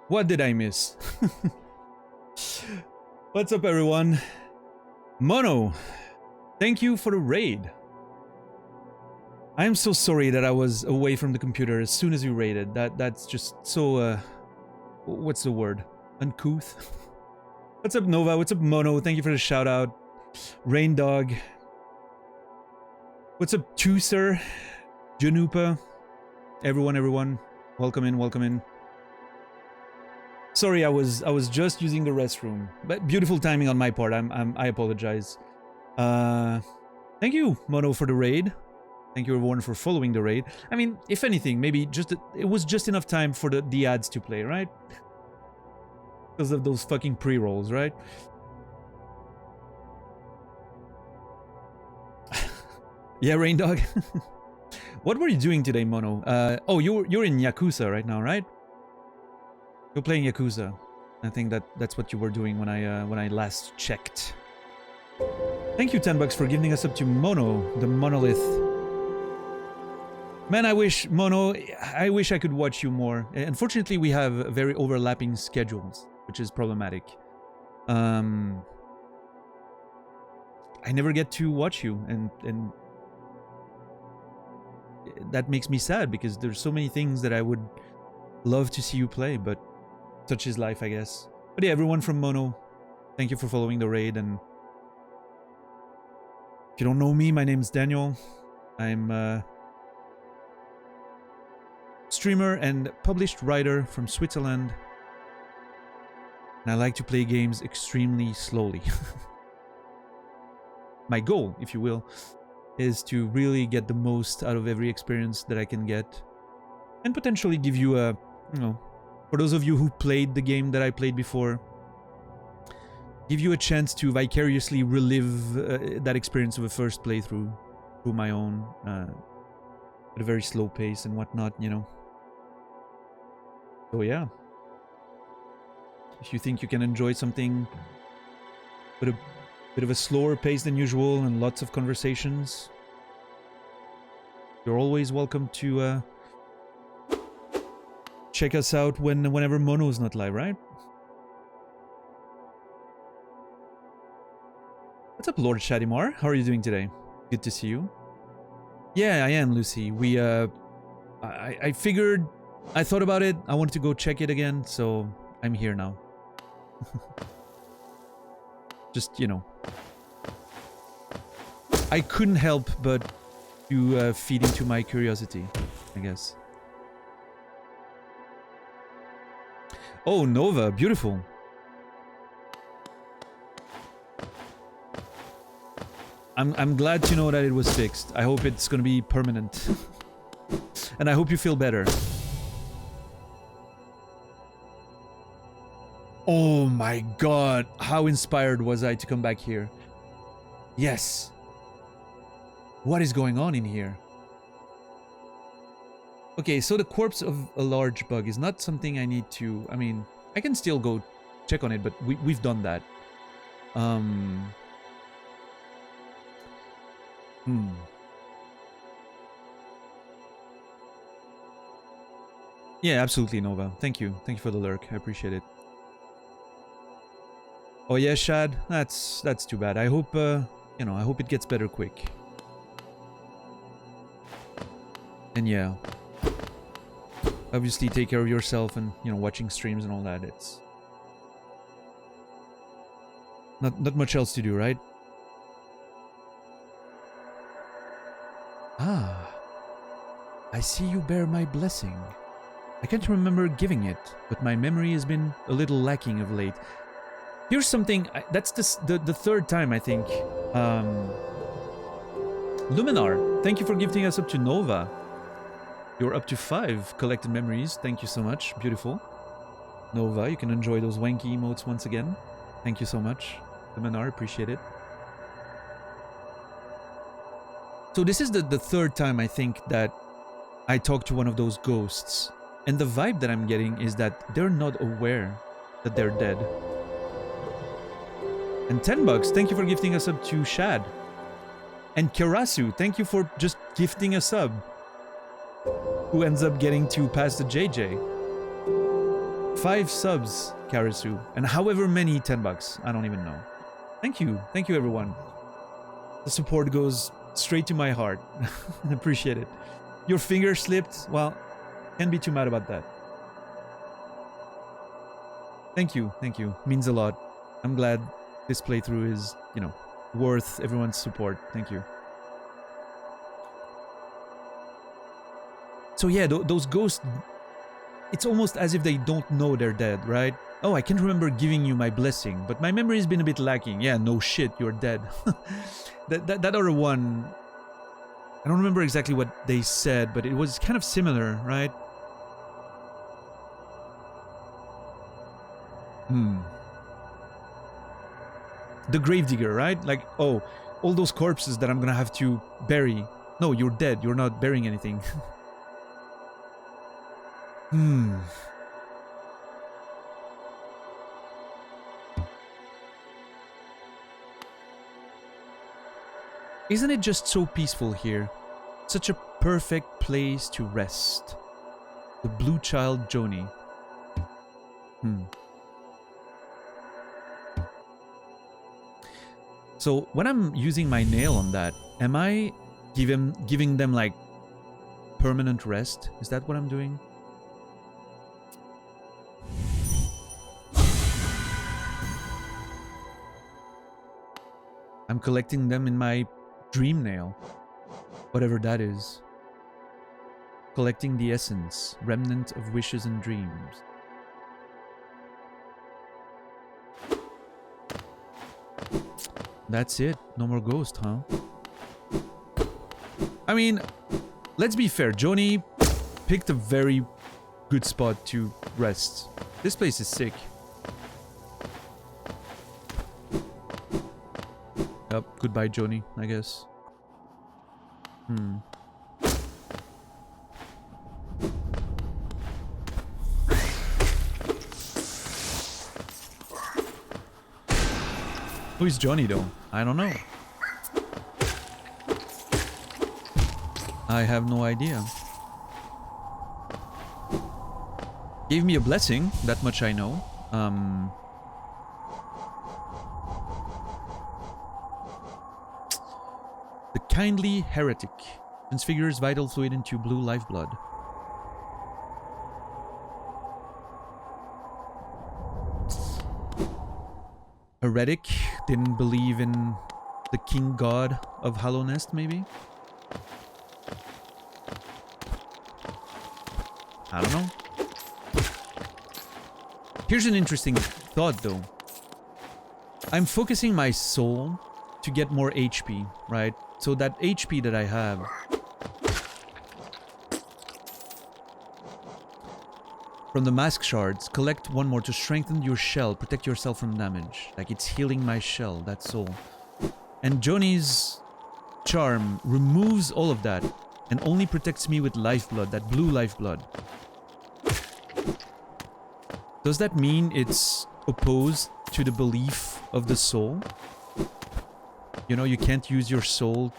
What did I miss? What's up, everyone? Mono, thank you for the raid. I am so sorry that I was away from the computer as soon as you raided. That's just so, what's the word? Uncouth? What's up, Nova? What's up, Mono? Thank you for the shout out. Rain Dog. What's up, Tuser? Janupa? Everyone. Welcome in. Sorry, I was just using the restroom. But beautiful timing on my part. I apologize. Thank you, Mono, for the raid. Thank you, everyone, for following the raid. I mean, if anything, maybe it was just enough time for the ads to play, right? Because of those fucking pre-rolls, right? Yeah, Rain Dog. What were you doing today, Mono? Oh, you're in Yakuza right now, right? You're playing Yakuza. I think that's what you were doing when I last checked. Thank you, $10 for giving us up to Mono, the monolith. Man, I wish I could watch you more. Unfortunately, we have very overlapping schedules, which is problematic. I never get to watch you, and that makes me sad because there's so many things that I would love to see you play, but such is life, I guess. But yeah, everyone from Mono, thank you for following the raid. And if you don't know me, my name's Daniel. I'm a streamer and published writer from Switzerland. And I like to play games extremely slowly. My goal, if you will, is to really get the most out of every experience that I can get. And potentially give you a, for those of you who played the game that I played before, give you a chance to vicariously relive that experience of a first playthrough through my own, at a very slow pace and whatnot, So yeah. If you think you can enjoy something with a bit of a slower pace than usual and lots of conversations, you're always welcome to check us out whenever Mono's not live, right? What's up, Lord Shadimar? How are you doing today? Good to see you. Yeah, I am, Lucy. I figured, I thought about it, I wanted to go check it again, so I'm here now. Just, I couldn't help but to feed into my curiosity, I guess. Oh, Nova, beautiful. I'm glad to know that it was fixed. I hope it's gonna be permanent. And I hope you feel better. Oh my god, how inspired was I to come back here? Yes. What is going on in here? Okay, so the corpse of a large bug is not something I need to... I mean, I can still go check on it, but we've done that. Yeah, absolutely, Nova. Thank you. Thank you for the lurk. I appreciate it. Oh yeah, Shad. That's too bad. I hope, I hope it gets better quick. And yeah. Obviously take care of yourself and, watching streams and all that. It's not much else to do, right? Ah. I see you bear my blessing. I can't remember giving it, but my memory has been a little lacking of late. Here's something, that's the third time, I think. Luminar, thank you for gifting us up to Nova. You're up to 5 collected memories. Thank you so much. Beautiful. Nova, you can enjoy those wanky emotes once again. Thank you so much. Luminar, appreciate it. So this is the third time, I think, that I talk to one of those ghosts. And the vibe that I'm getting is that they're not aware that they're dead. And $10, thank you for gifting us up to Shad. And Karasu, thank you for just gifting a sub. Who ends up getting to pass the JJ. 5 subs, Karisu. And however many 10 bucks. I don't even know. Thank you. Thank you, everyone. The support goes straight to my heart. Appreciate it. Your finger slipped. Well, can't be too mad about that. Thank you. Thank you. Means a lot. I'm glad this playthrough is, you know, worth everyone's support. Thank you. So yeah, those ghosts, it's almost as if they don't know they're dead, right? Oh, I can't remember giving you my blessing, but my memory's been a bit lacking. Yeah, no shit, you're dead. that other one, I don't remember exactly what they said, but it was kind of similar, right? The gravedigger, right? Like, oh, all those corpses that I'm gonna have to bury. No, you're dead. You're not burying anything. Isn't it just so peaceful here? Such a perfect place to rest. The blue child Joni. So when I'm using my nail on that, am I giving them like permanent rest? Is that what I'm doing? I'm collecting them in my dream nail. Whatever that is. Collecting the essence, remnant of wishes and dreams. That's it. No more ghost, huh? I mean, let's be fair. Joni picked a very good spot to rest. This place is sick. Yep, goodbye, Joni, I guess. Who is Johnny though? I don't know. I have no idea. Gave me a blessing, that much I know. The kindly heretic transfigures vital fluid into blue lifeblood. Heretic didn't believe in the king god of Hallownest, maybe? I don't know. Here's an interesting thought, though. I'm focusing my soul to get more HP, right? So that HP that I have... From the mask shards, collect one more to strengthen your shell, protect yourself from damage. Like, it's healing my shell, that soul. And Joni's charm removes all of that and only protects me with lifeblood, that blue lifeblood. Does that mean it's opposed to the belief of the soul? You know, you can't use your soul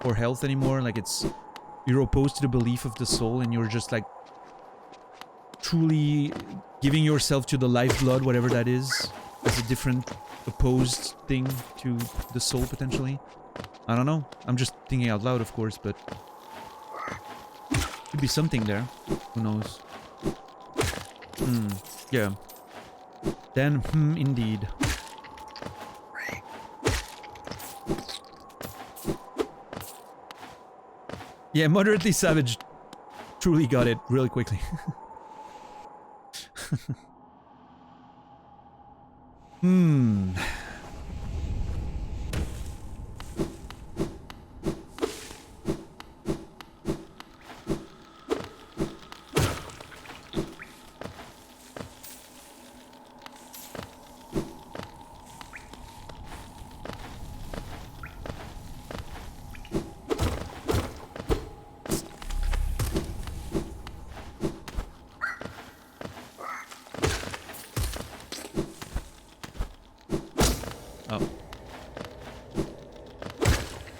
for health anymore. Like, you're opposed to the belief of the soul and you're just like truly giving yourself to the lifeblood, whatever that is, as a different opposed thing to the soul potentially. I don't know. I'm just thinking out loud, of course, but could be something there. Who knows? Yeah. Then, indeed. Yeah, moderately savage truly got it really quickly.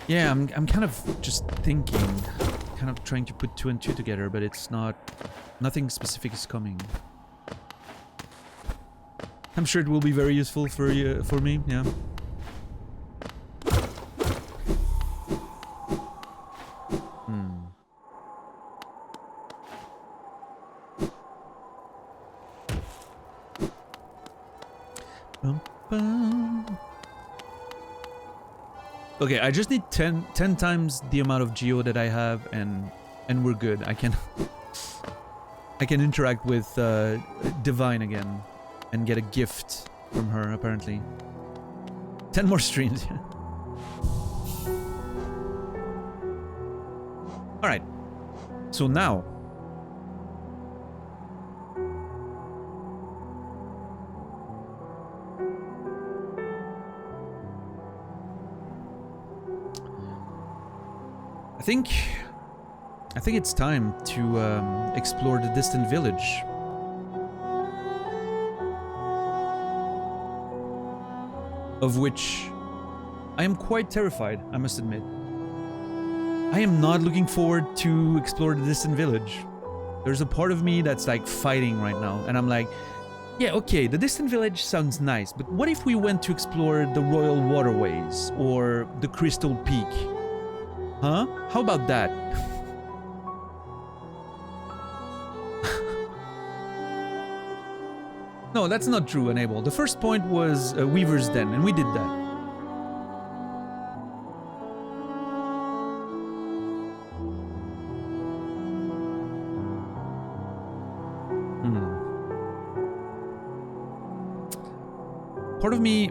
Yeah, I'm kind of just thinking, kind of trying to put 2 and 2 together, but it's not... Nothing specific is coming. I'm sure it will be very useful for you, for me, yeah. Okay, I just need 10 times the amount of geo that I have, and we're good. I can interact with Divine again and get a gift from her, apparently. 10 more streams. Alright. So now... I think it's time to explore the distant village. Of which I am quite terrified, I must admit. I am not looking forward to explore the distant village. There's a part of me that's like fighting right now, and I'm like, yeah, okay, the distant village sounds nice, but what if we went to explore the Royal Waterways or the Crystal Peak? Huh? How about that? No, that's not true, Enable. The first point was Weaver's Den, and we did that. Part of me...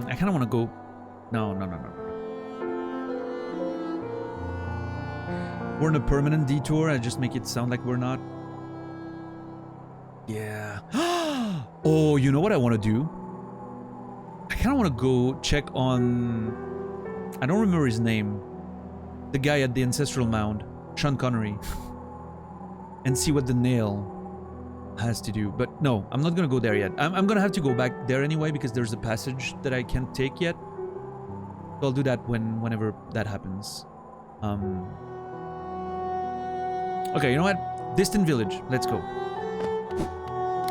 I kind of want to go... No. We're on a permanent detour. I just make it sound like we're not. Yeah. Oh, you know what I want to do? I kind of want to go check on... I don't remember his name. The guy at the Ancestral Mound. Sean Connery. And see what the nail has to do. But no, I'm not gonna go there yet. I'm gonna have to go back there anyway because there's a passage that I can't take yet. So I'll do that whenever that happens. Okay, you know what? Distant Village. Let's go.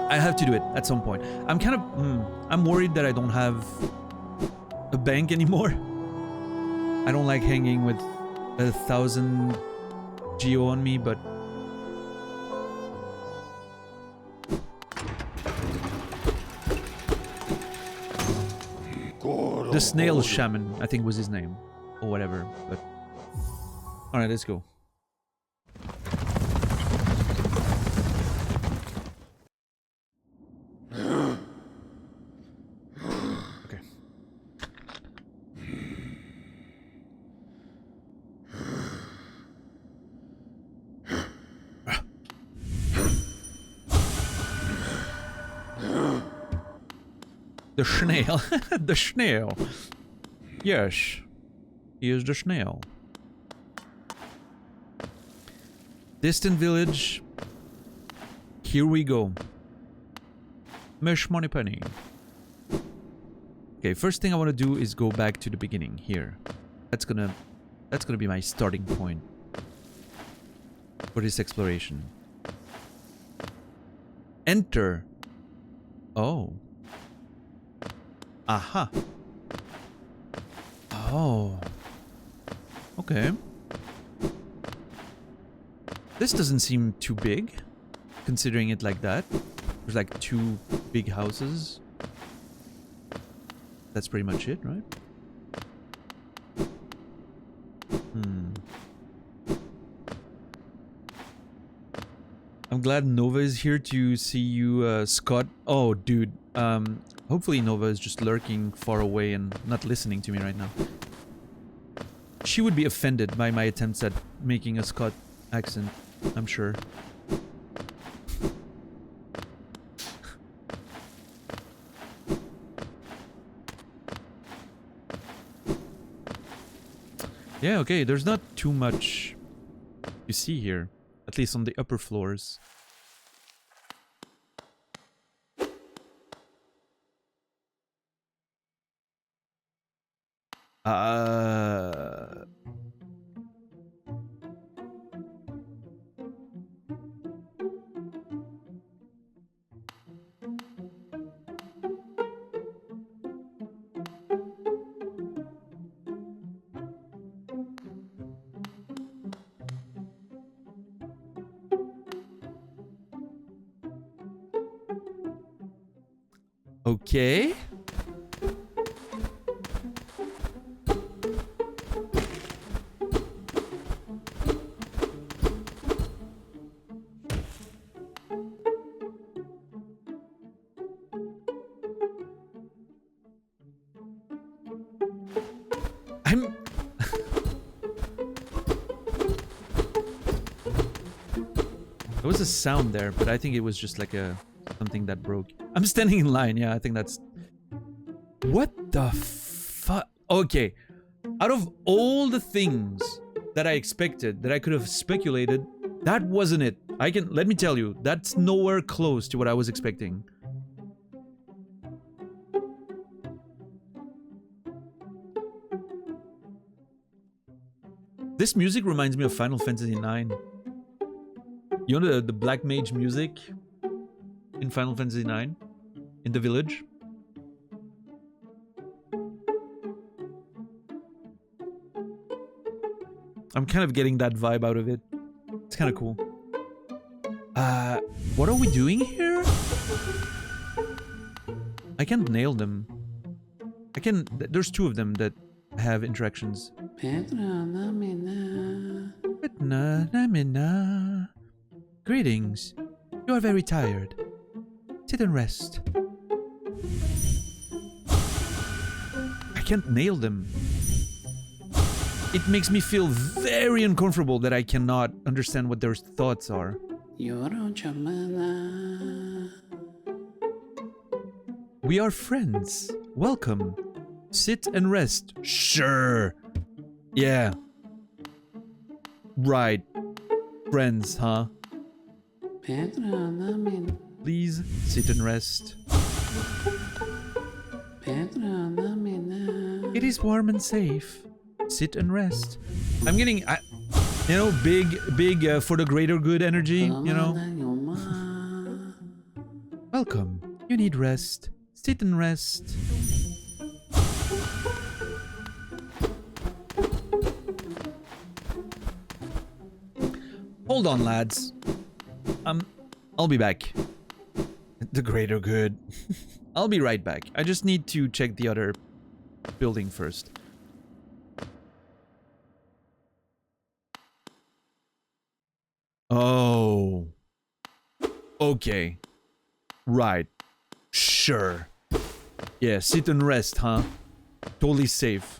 I have to do it at some point. I'm kind of... I'm worried that I don't have a bank anymore. I don't like hanging with 1,000 geo on me, but... The Snail Shaman, I think was his name. Or whatever, but... Alright, let's go. Okay. The snail. The snail. Yes. He is the snail. Distant village. Here we go. Mish Moneypenny. Okay, first thing I want to do is go back to the beginning here. That's gonna be my starting point for this exploration. Enter. Oh. Aha. Oh. Okay. This doesn't seem too big, considering it like that. There's like 2 big houses. That's pretty much it, right? I'm glad Nova is here to see you, Scott. Oh, dude. Hopefully Nova is just lurking far away and not listening to me right now. She would be offended by my attempts at making a Scott accent, I'm sure. Yeah, okay, there's not too much you see here, at least on the upper floors. Okay. I'm... There was a sound there, but I think it was just like a... something that broke. I'm standing in line, yeah, I think that's... What the fuck? Okay. Out of all the things that I expected, that I could have speculated, that wasn't it. Let me tell you, that's nowhere close to what I was expecting. This music reminds me of Final Fantasy IX. You know the Black Mage music in Final Fantasy IX? In the village? I'm kind of getting that vibe out of it. It's kind of cool. What are we doing here? I can't nail them. There's two of them that have interactions. Greetings. You are very tired. Sit and rest. I can't nail them. It makes me feel very uncomfortable that I cannot understand what their thoughts are. We are friends. Welcome. Sit and rest. Sure. Yeah. Right. Friends, huh? Please sit and rest. It is warm and safe. Sit and rest. I'm getting, you know, big for the greater good energy, you know. Welcome. You need rest. Sit and rest. Hold on, lads. I'll be back. The greater good. I'll be right back. I just need to check the other building first. Oh. Okay. Right. Sure. Yeah, sit and rest, huh? Totally safe.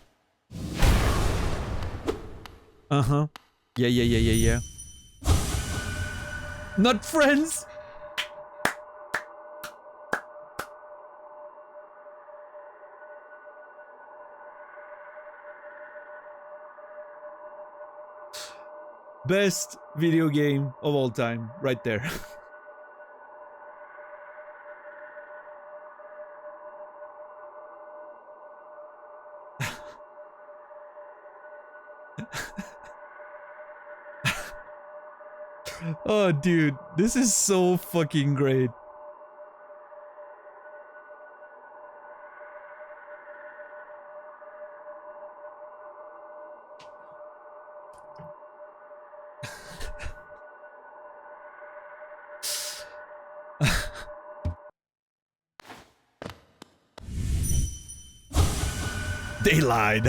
Uh-huh. Yeah. Not friends! Best video game of all time, right there. Oh, dude, this is so fucking great. They lied.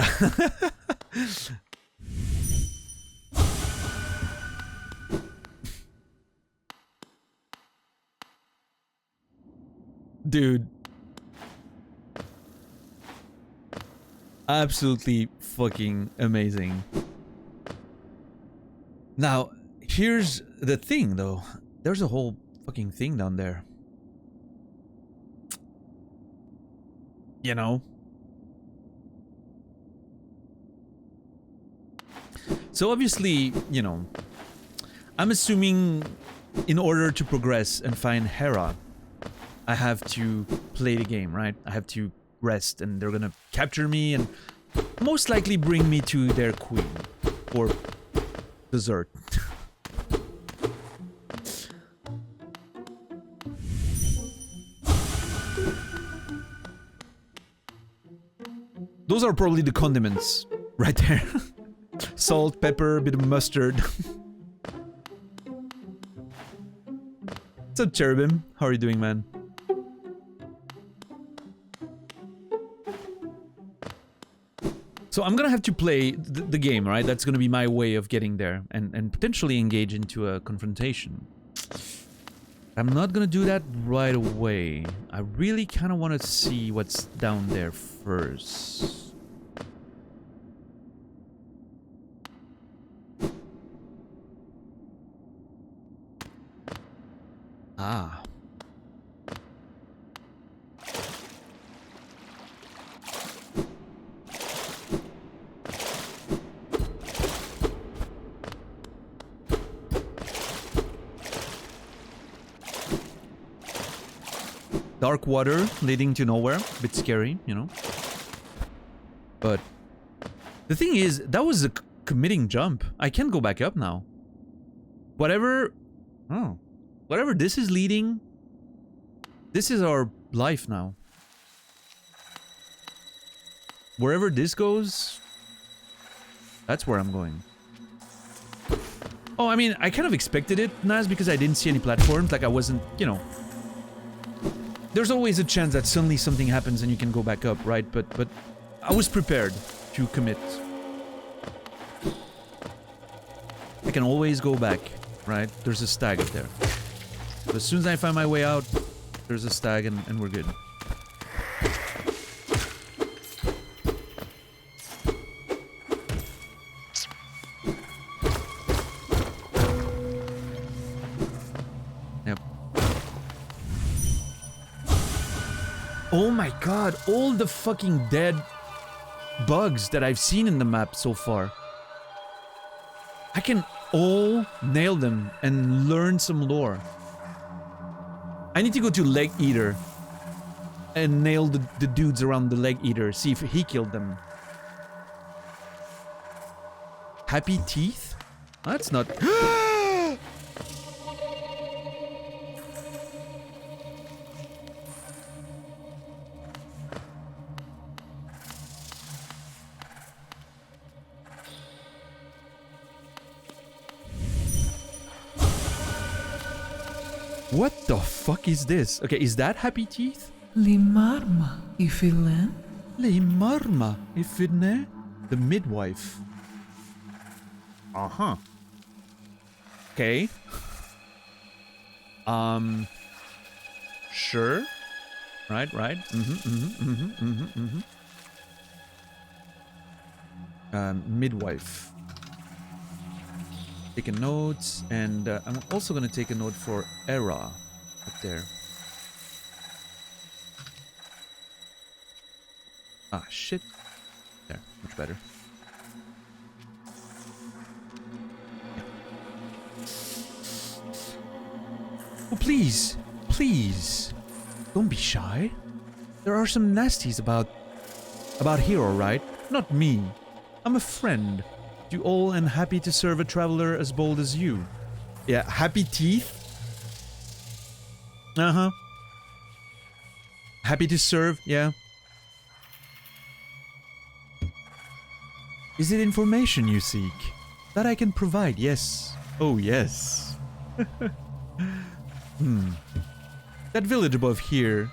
Dude. Absolutely fucking amazing. Now, here's the thing though. There's a whole fucking thing down there. You know? So obviously, you know, I'm assuming in order to progress and find Hera, I have to play the game, right? I have to rest, and they're gonna capture me and most likely bring me to their queen. Or dessert. Those are probably the condiments right there. Salt, pepper, a bit of mustard. What's up, Cherubim? How are you doing, man? So I'm gonna have to play the game, right? That's gonna be my way of getting there and potentially engage into a confrontation. I'm not gonna do that right away. I really kind of want to see what's down there first. Ah. Dark water leading to nowhere. A bit scary, you know. But the thing is, that was a committing jump. I can't go back up now. Whatever... Oh. Whatever this is leading... This is our life now. Wherever this goes... That's where I'm going. Oh, I mean, I kind of expected it, Naz, because I didn't see any platforms. Like, I wasn't, you know... There's always a chance that suddenly something happens and you can go back up, right? But I was prepared to commit. I can always go back, right? There's a stag up there. But as soon as I find my way out, there's a stag and we're good. Oh my god, all the fucking dead bugs that I've seen in the map so far. I can all nail them and learn some lore. I need to go to Leg Eater and nail the dudes around the Leg Eater, see if he killed them. Happy teeth? That's not... What the fuck is this? Okay, is that Happy Teeth? Limarma, ifilin? Limarma, ifidne? The midwife. Uh-huh. Okay. Sure. Right. Midwife. Taking notes, and I'm also gonna take a note for Era up there. Ah, shit. There, much better. Oh, please, please, don't be shy. There are some nasties about here, alright? Not me. I'm a friend. You all and happy to serve a traveler as bold as you. Yeah, Happy Teeth. Uh-huh. Happy to serve, yeah. Is it information you seek? That I can provide, yes. Oh, yes. That village above here,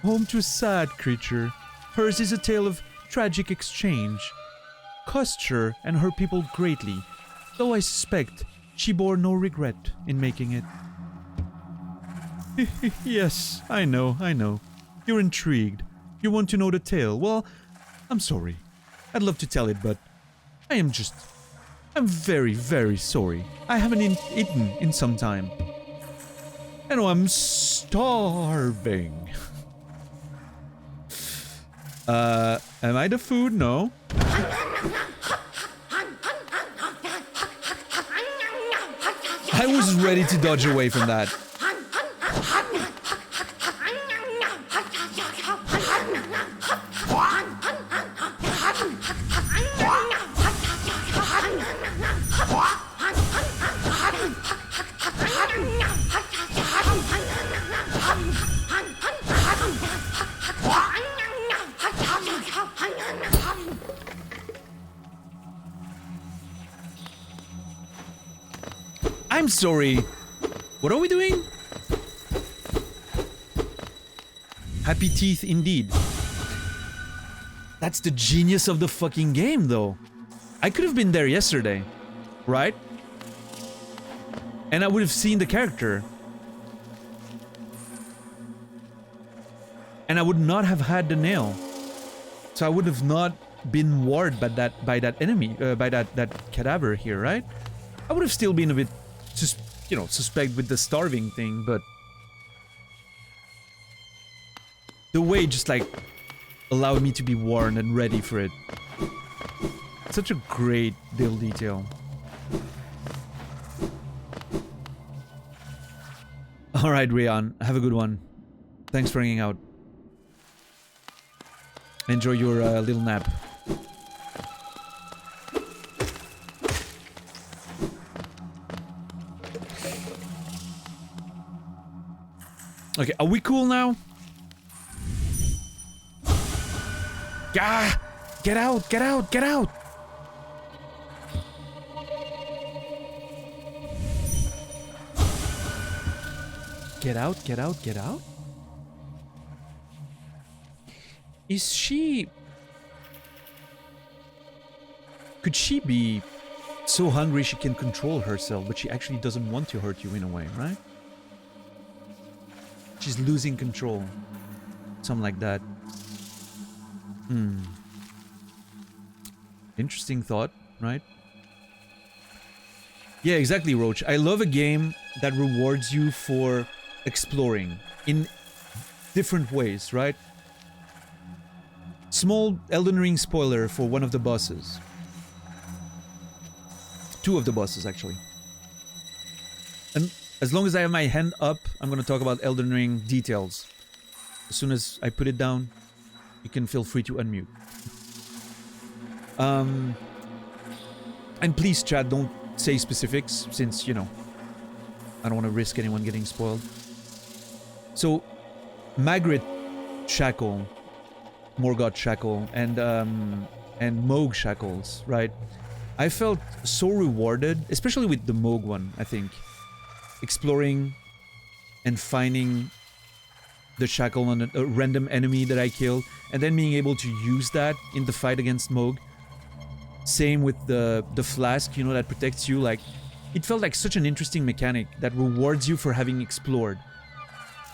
home to a sad creature. Hers is a tale of tragic exchange. Cost her and her people greatly, though I suspect she bore no regret in making it. Yes, I know. You're intrigued. You want to know the tale. Well, I'm sorry. I'd love to tell it, but I'm very, very sorry. I haven't eaten in some time. I know I'm starving. Am I the food? No. I was ready to dodge away from that. I'm sorry. What are we doing? Happy teeth indeed. That's the genius of the fucking game, though. I could have been there yesterday, right? And I would have seen the character. And I would not have had the nail. So I would have not been warred by that enemy, by that cadaver here, right? I would have still been a bit, suspect with the starving thing, but the way just like allowed me to be warned and ready for it. Such a great little detail. Alright, Rian, have a good one. Thanks for hanging out. Enjoy your little nap. Okay, are we cool now? Gah! Get out! Get out! Get out! Get out! Get out! Get out? Is she... Could she be so hungry she can control herself, but she actually doesn't want to hurt you in a way, right? She's losing control. Something like that. Interesting thought, right? Yeah, exactly, Roach. I love a game that rewards you for exploring in different ways, right? Small Elden Ring spoiler for one of the bosses. Two of the bosses, actually. And as long as I have my hand up, I'm gonna talk about Elden Ring details. As soon as I put it down, you can feel free to unmute. And please, chat, don't say specifics, since, I don't want to risk anyone getting spoiled. So, Magritte Shackle, Morgoth Shackle, and Moog Shackles, right? I felt so rewarded, especially with the Moog one, I think. Exploring and finding the shackle on a random enemy that I killed, and then being able to use that in the fight against Moog. Same with the flask, that protects you. Like, it felt like such an interesting mechanic that rewards you for having explored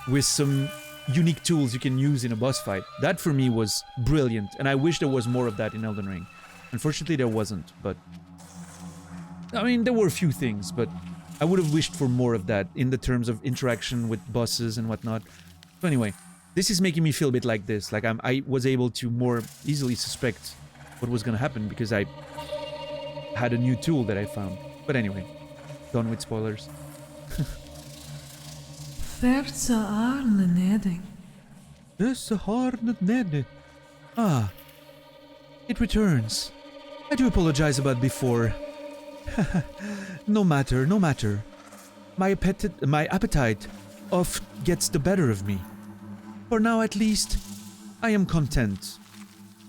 with some unique tools you can use in a boss fight. That for me was brilliant, and I wish there was more of that in Elden Ring. Unfortunately, there wasn't, but... I mean, there were a few things, but I would have wished for more of that in the terms of interaction with bosses and whatnot. So anyway, this is making me feel a bit like this. Like I was able to more easily suspect what was gonna happen because I had a new tool that I found. But anyway, done with spoilers. Verse Arne Nedding. Verse Arne Nedding. Ah, it returns. I do apologize about before. No matter, no matter. My appetite oft gets the better of me. For now, at least, I am content.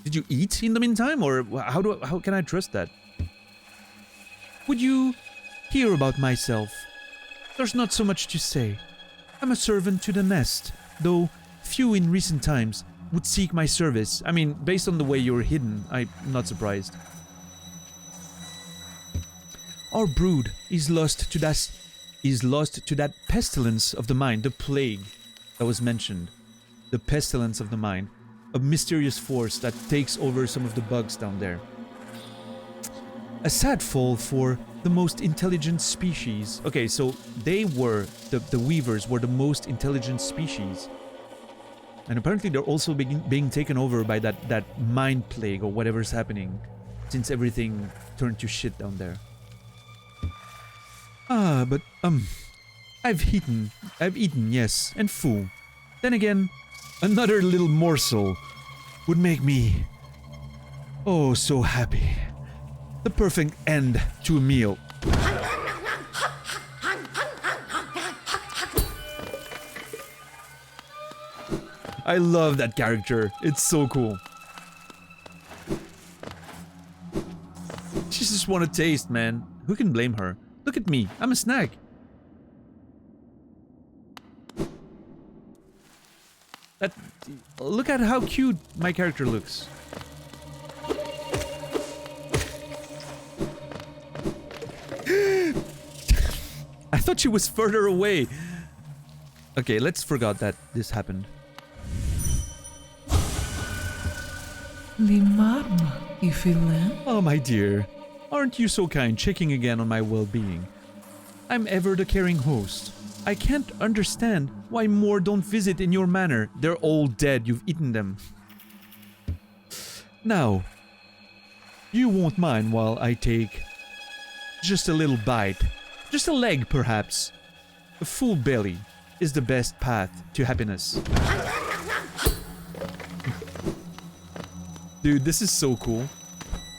Did you eat in the meantime, or how can I trust that? Would you hear about myself? There's not so much to say. I'm a servant to the nest, though few in recent times would seek my service. I mean, based on the way you're hidden, I'm not surprised. Our brood is lost to that pestilence of the mind, the plague that was mentioned. The pestilence of the mind, a mysterious force that takes over some of the bugs down there. A sad fall for the most intelligent species. Okay, so they were, the weavers were the most intelligent species. And apparently they're also being taken over by that mind plague or whatever's happening, since everything turned to shit down there. Ah, but, I've eaten, yes, and full. Then again, another little morsel would make me, oh, so happy. The perfect end to a meal. I love that character. It's so cool. She just want to taste, man. Who can blame her? Look at me. I'm a snack. Look at how cute my character looks. I thought she was further away. Okay, let's forget that this happened. Limarma, Ifilin. Oh, my dear. Aren't you so kind, checking again on my well-being? I'm ever the caring host. I can't understand why more don't visit in your manor. They're all dead. You've eaten them. Now, you won't mind while I take just a little bite. Just a leg, perhaps. A full belly is the best path to happiness. Dude, this is so cool.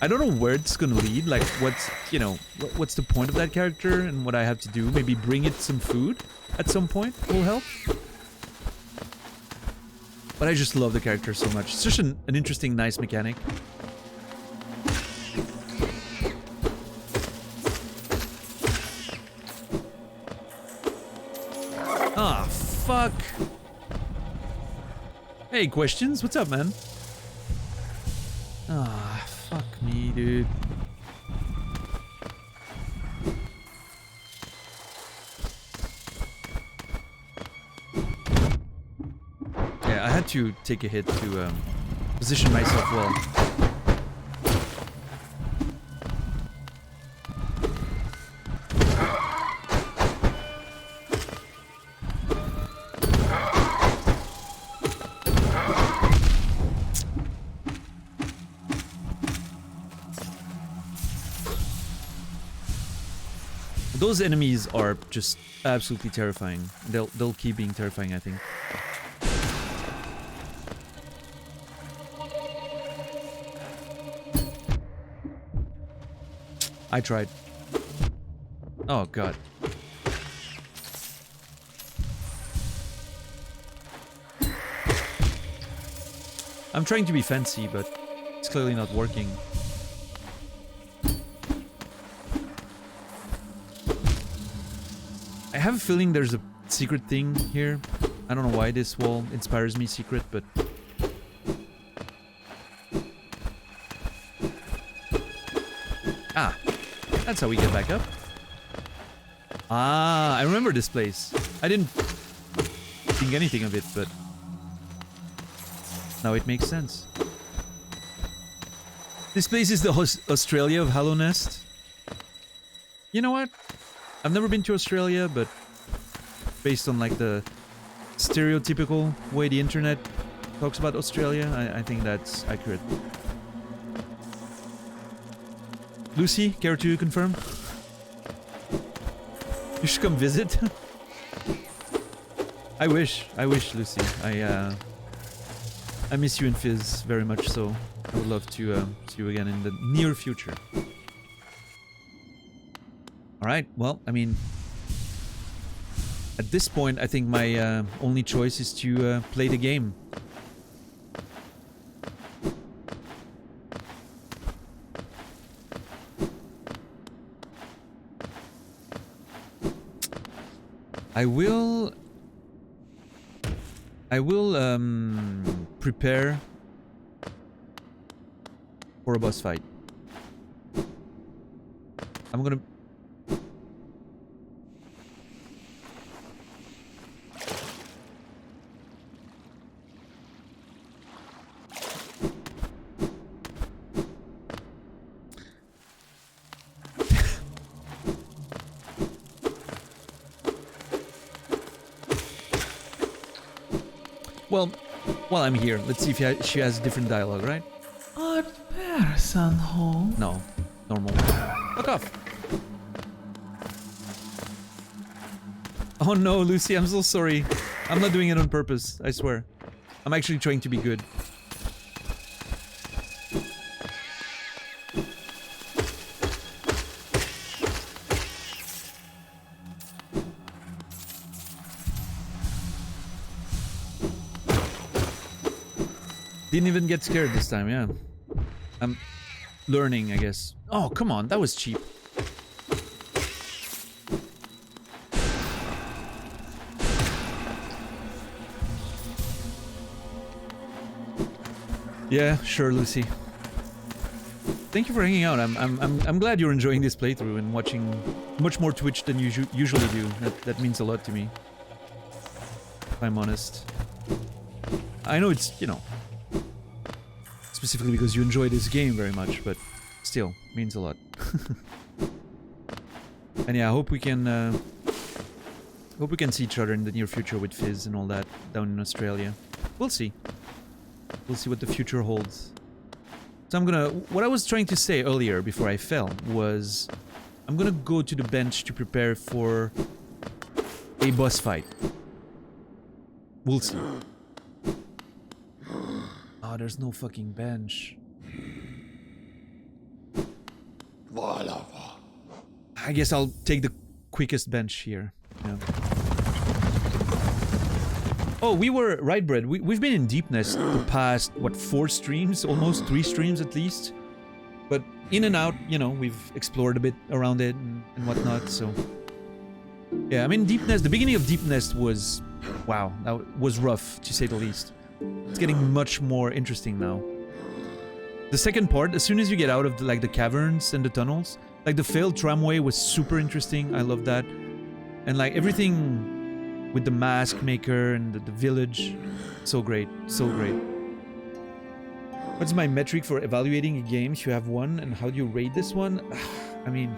I don't know where it's gonna lead, like what's, you know, what's the point of that character and what I have to do. Maybe bring it some food at some point will help. But I just love the character so much. It's just an interesting, nice mechanic. Ah, fuck. Hey, questions? What's up, man? Ah, fuck me, dude. Yeah, I had to take a hit to position myself well. Those enemies are just absolutely terrifying. They'll keep being terrifying, I think. I tried. Oh god. I'm trying to be fancy, but it's clearly not working. I have a feeling there's a secret thing here. I don't know why this wall inspires me secret, but... Ah, that's how we get back up. Ah, I remember this place. I didn't think anything of it, but... now it makes sense. This place is the Australia of Hollow Nest. You know what? I've never been to Australia, but based on like the stereotypical way the internet talks about Australia, I think that's accurate. Lucy, care to confirm? You should come visit. I wish, Lucy. I miss you and Fizz very much, so I would love to see you again in the near future. Alright, well, I mean, at this point, I think my only choice is to play the game. I will prepare for a boss fight. I'm gonna... Well, while I'm here, let's see if she has a different dialogue, right? Art person home. No, normal. Fuck off. Oh no, Lucy, I'm so sorry. I'm not doing it on purpose, I swear. I'm actually trying to be good. Didn't even get scared this time, yeah. I'm learning, I guess. Oh, come on, that was cheap. Yeah, sure, Lucy. Thank you for hanging out. I'm glad you're enjoying this playthrough and watching much more Twitch than you usually do. That means a lot to me. If I'm honest. I know it's, you know, specifically because you enjoy this game very much, but still, means a lot. And yeah, I hope we can see each other in the near future with Fizz and all that down in Australia. We'll see. We'll see what the future holds. So I'm gonna... What I was trying to say earlier before I fell was... I'm gonna go to the bench to prepare for a boss fight. We'll see. Oh, there's no fucking bench. Voila. I guess I'll take the quickest bench here. Yeah. Oh, we were... Right, Brad. We've been in Deepness the past, what, 4 streams? Almost 3 streams at least. But in and out, you know, we've explored a bit around it and whatnot, so... Yeah, I mean, Deepness... The beginning of Deepness was... Wow, that was rough, to say the least. It's getting much more interesting now. The second part, as soon as you get out of the caverns and the tunnels, like the failed tramway was super interesting. I love that. And like everything with the mask maker and the village, so great, so great. What's my metric for evaluating a game if you have one, and how do you rate this one? I mean,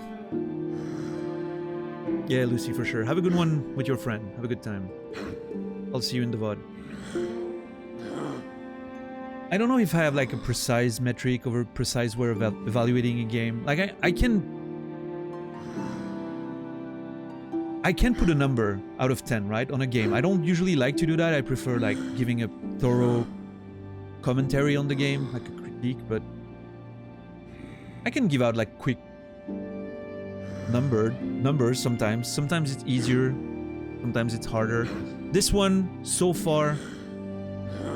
yeah, Lucy, for sure. Have a good one with your friend. Have a good time. I'll see you in the VOD. I don't know if I have like a precise metric or a precise way of evaluating a game. Like I can put a number out of 10, right, on a game. I don't usually like to do that. I prefer like giving a thorough commentary on the game, like a critique, but I can give out like quick numbers sometimes. Sometimes it's easier, sometimes it's harder. This one, so far,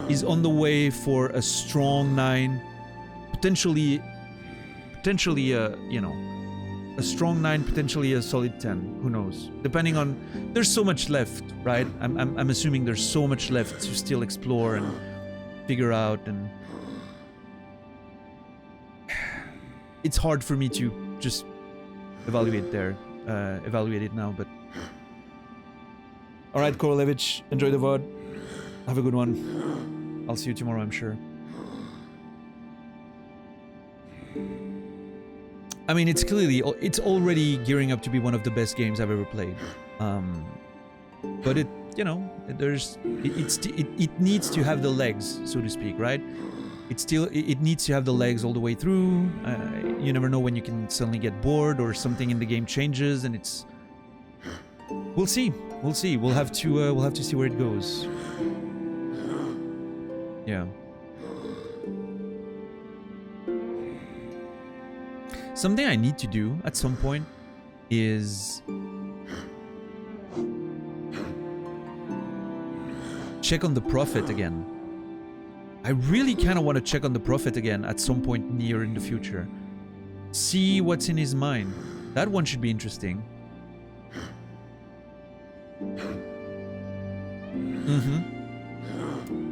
is on the way for a strong 9, potentially you know, a strong 9, potentially a solid 10. Who knows? Depending on, there's so much left, right? I'm assuming there's so much left to still explore and figure out, and it's hard for me to just evaluate it now. But all right, Korolevich, enjoy the VOD. Have a good one. I'll see you tomorrow, I'm sure. I mean, it's already gearing up to be one of the best games I've ever played. But it, you know, it needs to have the legs, so to speak, right? It needs to have the legs all the way through. You never know when you can suddenly get bored or something in the game changes, and it's... We'll see. We'll see. We'll have to see where it goes. Yeah. Something I need to do at some point is check on the Prophet again. I really kind of want to check on the Prophet again at some point near in the future. See what's in his mind. That one should be interesting.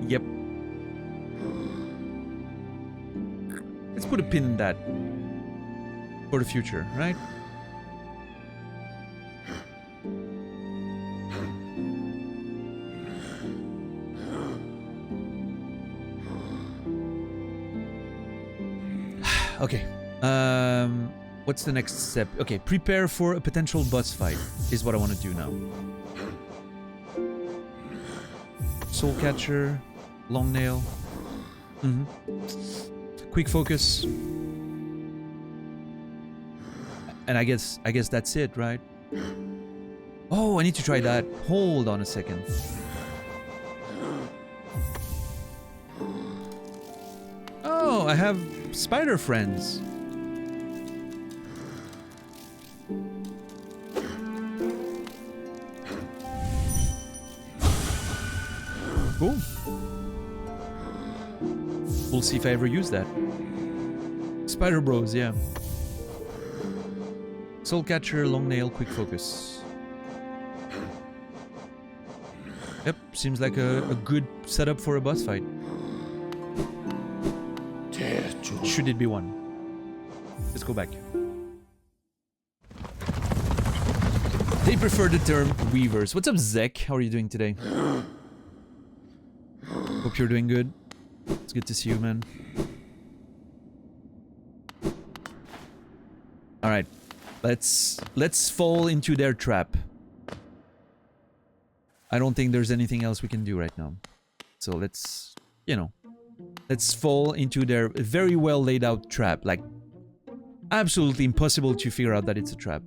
Yep. Let's put a pin in that for the future, right? Okay. What's the next step? Okay, prepare for a potential boss fight is what I want to do now. Soul Catcher, Long Nail. Quick focus. And I guess that's it, right? Oh, I need to try that. Hold on a second. Oh, I have spider friends. Cool. We'll see if I ever use that. Spider Bros, yeah. Soul Catcher, Long Nail, Quick Focus. Yep, seems like a good setup for a boss fight. Should it be one? Let's go back. They prefer the term weavers. What's up, Zek? How are you doing today? Hope you're doing good. It's good to see you, man. All right, let's fall into their trap. I don't think there's anything else we can do right now. So let's, you know, let's fall into their very well laid out trap. Like, absolutely impossible to figure out that it's a trap.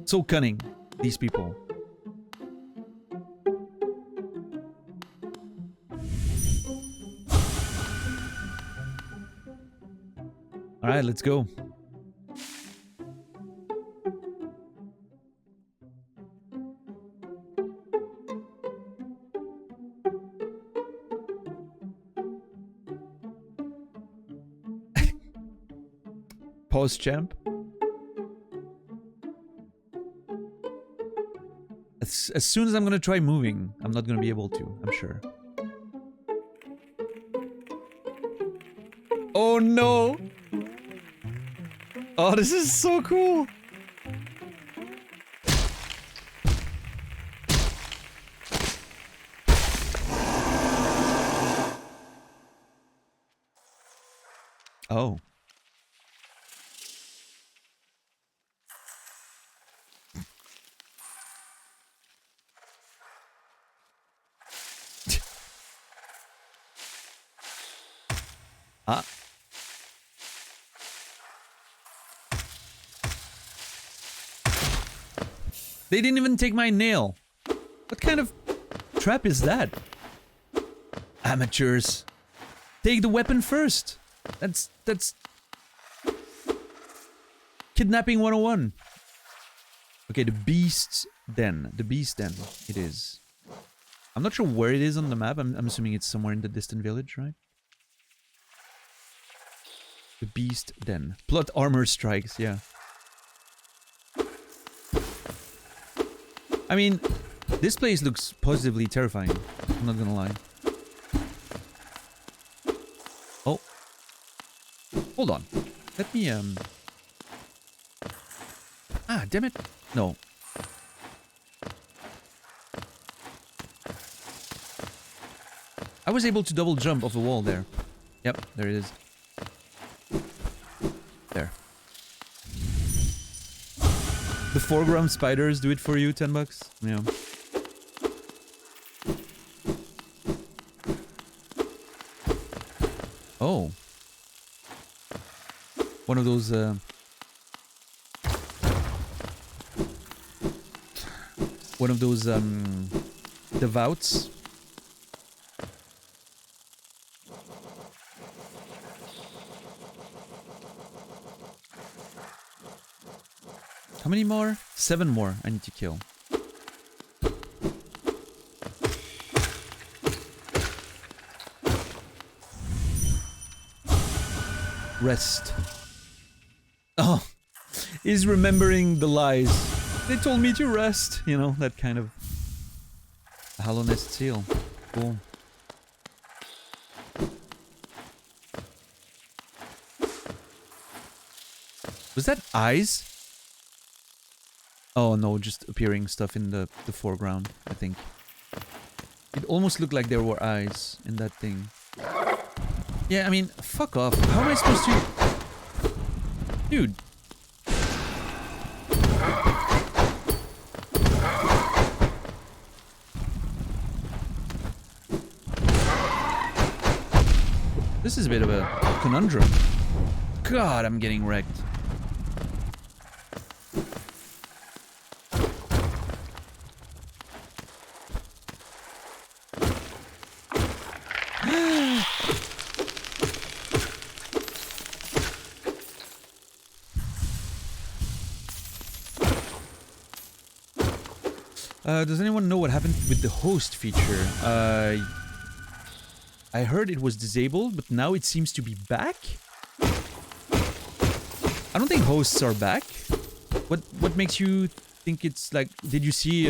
So cunning, these people. All right, let's go. Pause, champ. As soon as I'm gonna try moving, I'm not gonna be able to, I'm sure. Oh no! Oh, this is so cool! Oh. Ah. They didn't even take my nail. What kind of trap is that? Amateurs. Take the weapon first. That's kidnapping 101. Okay, the beast's den. The beast den it is. I'm not sure where it is on the map. I'm assuming it's somewhere in the distant village, right? The beast den. Plot armor strikes, yeah. I mean, this place looks positively terrifying. I'm not gonna lie. Oh. Hold on. Let me, Ah, damn it. No. I was able to double jump off the wall there. Yep, there it is. There. The foreground spiders do it for you, $10? Yeah. Oh. One of those, one of those, devouts. How many more? 7 more I need to kill. Rest. Oh, he's remembering the lies. They told me to rest. You know, that kind of Hollow Nest seal. Cool. Was that eyes? Oh no, just appearing stuff in the foreground, I think. It almost looked like there were eyes in that thing. Yeah, I mean, fuck off. How am I supposed to... Dude. This is a bit of a conundrum. God, I'm getting wrecked. Does anyone know what happened with the host feature? I heard it was disabled, but now it seems to be back? I don't think hosts are back. What makes you think it's like... Did you see...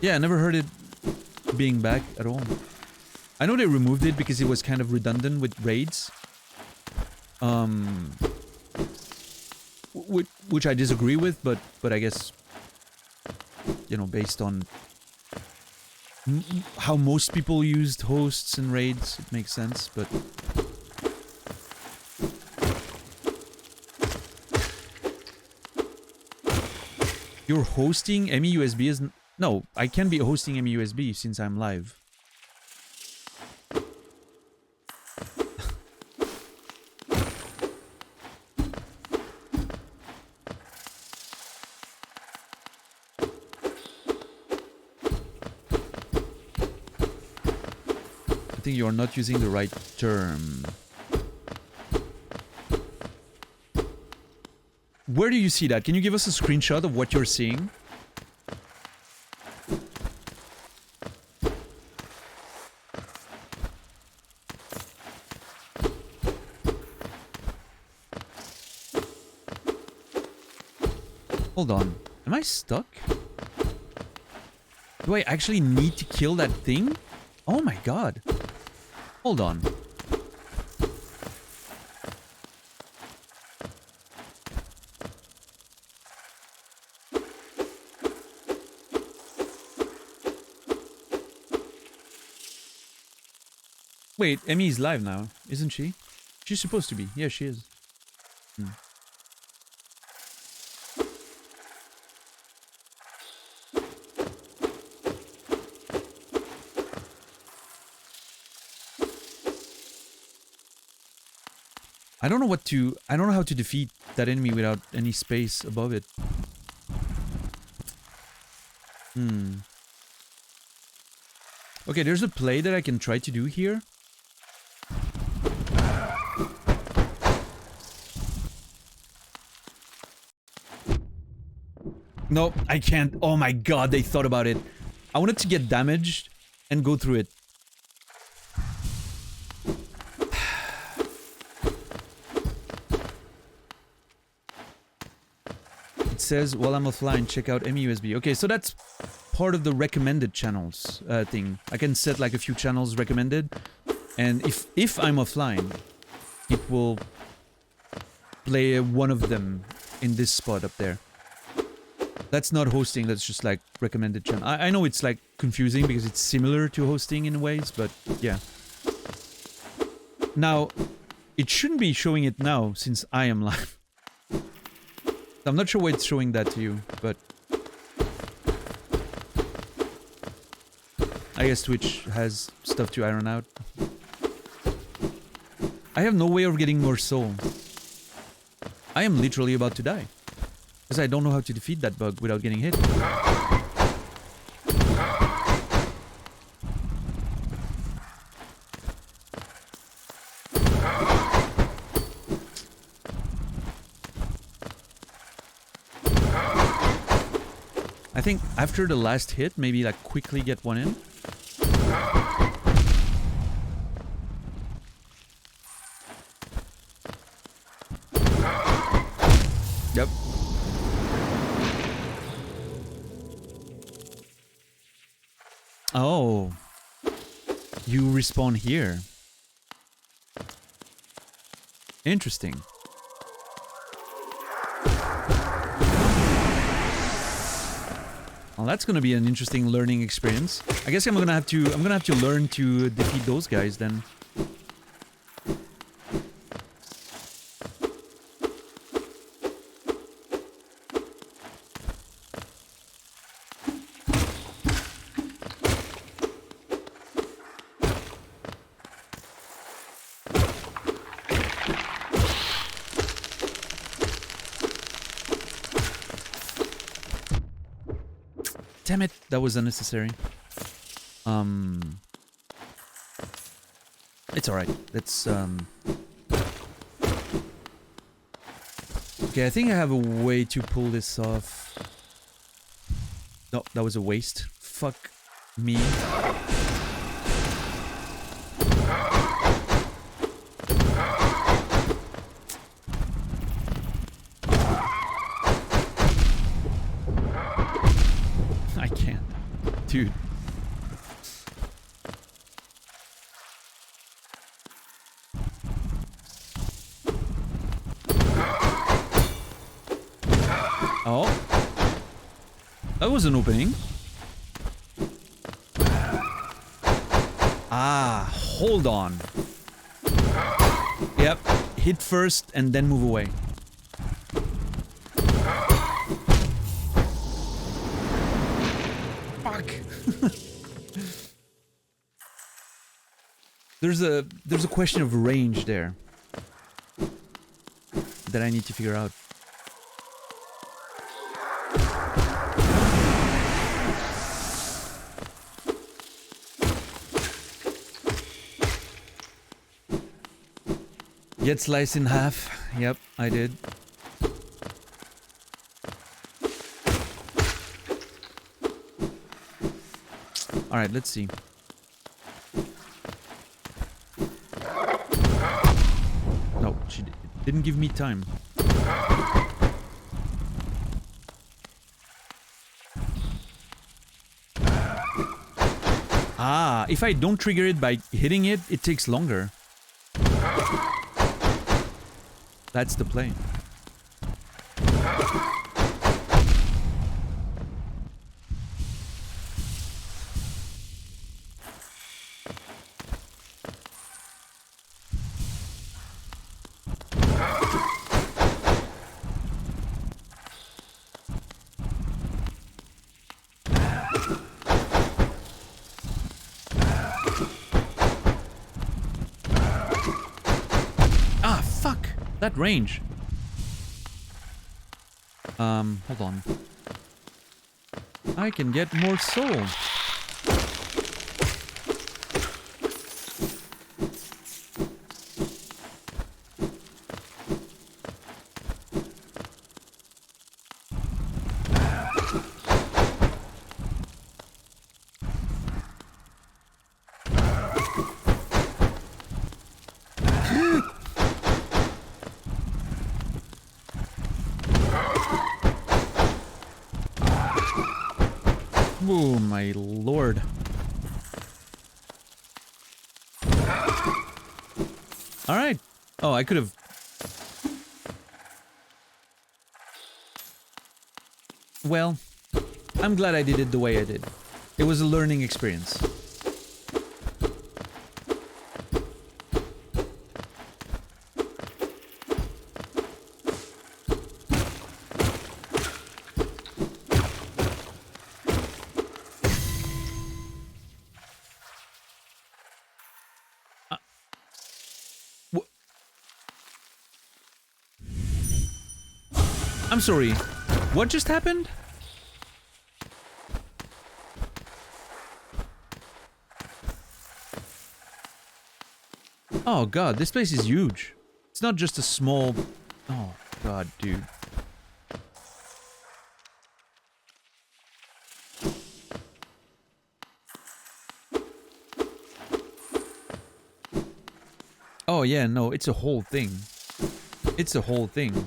Yeah, I never heard it being back at all. I know they removed it because it was kind of redundant with raids. Which I disagree with, but I guess, you know, based on how most people used hosts and raids, it makes sense, but... You're hosting MeUSB is... No, I can be hosting MeUSB since I'm live. I think you are not using the right term. Where do you see that? Can you give us a screenshot of what you're seeing? Hold on. Am I stuck? Do I actually need to kill that thing? Oh my god. Hold on. Wait, Emmy is live now, isn't she? She's supposed to be. Yeah, she is. I don't know how to defeat that enemy without any space above it. Okay, there's a play that I can try to do here. No, I can't. Oh my god, they thought about it. I wanted to get damaged and go through it. It says, while I'm offline, check out MeUSB. Okay, so that's part of the recommended channels thing. I can set like a few channels recommended. And if I'm offline, it will play one of them in this spot up there. That's not hosting, that's just like recommended channel. I know it's like confusing because it's similar to hosting in ways, but yeah. Now, it shouldn't be showing it now since I am live. I'm not sure why it's showing that to you, but... I guess Twitch has stuff to iron out. I have no way of getting more soul. I am literally about to die. Because I don't know how to defeat that bug without getting hit. I think after the last hit, maybe like quickly get one in. Yep. Oh. You respawn here. Interesting. Well, that's gonna be an interesting learning experience. I guess I'm gonna have to learn to defeat those guys then. Damn it, that was unnecessary. It's alright. Let's Okay, I think I have a way to pull this off. No, that was a waste. Fuck me. I can't. Dude. Oh. That was an opening. Ah, hold on. Yep. Hit first and then move away. Fuck. There's a question of range there that I need to figure out. Get sliced in half. Yep, I did. Alright, let's see. No, she didn't give me time. Ah, if I don't trigger it by hitting it, it takes longer. That's the play. Ah, fuck! That range. Hold on. I can get more soul. Oh my lord. Alright. Oh, I could have... Well, I'm glad I did it the way I did. It was a learning experience. I'm sorry. What just happened? Oh god, this place is huge. It's not just a small... Oh god, dude. Oh yeah, no, it's a whole thing. It's a whole thing.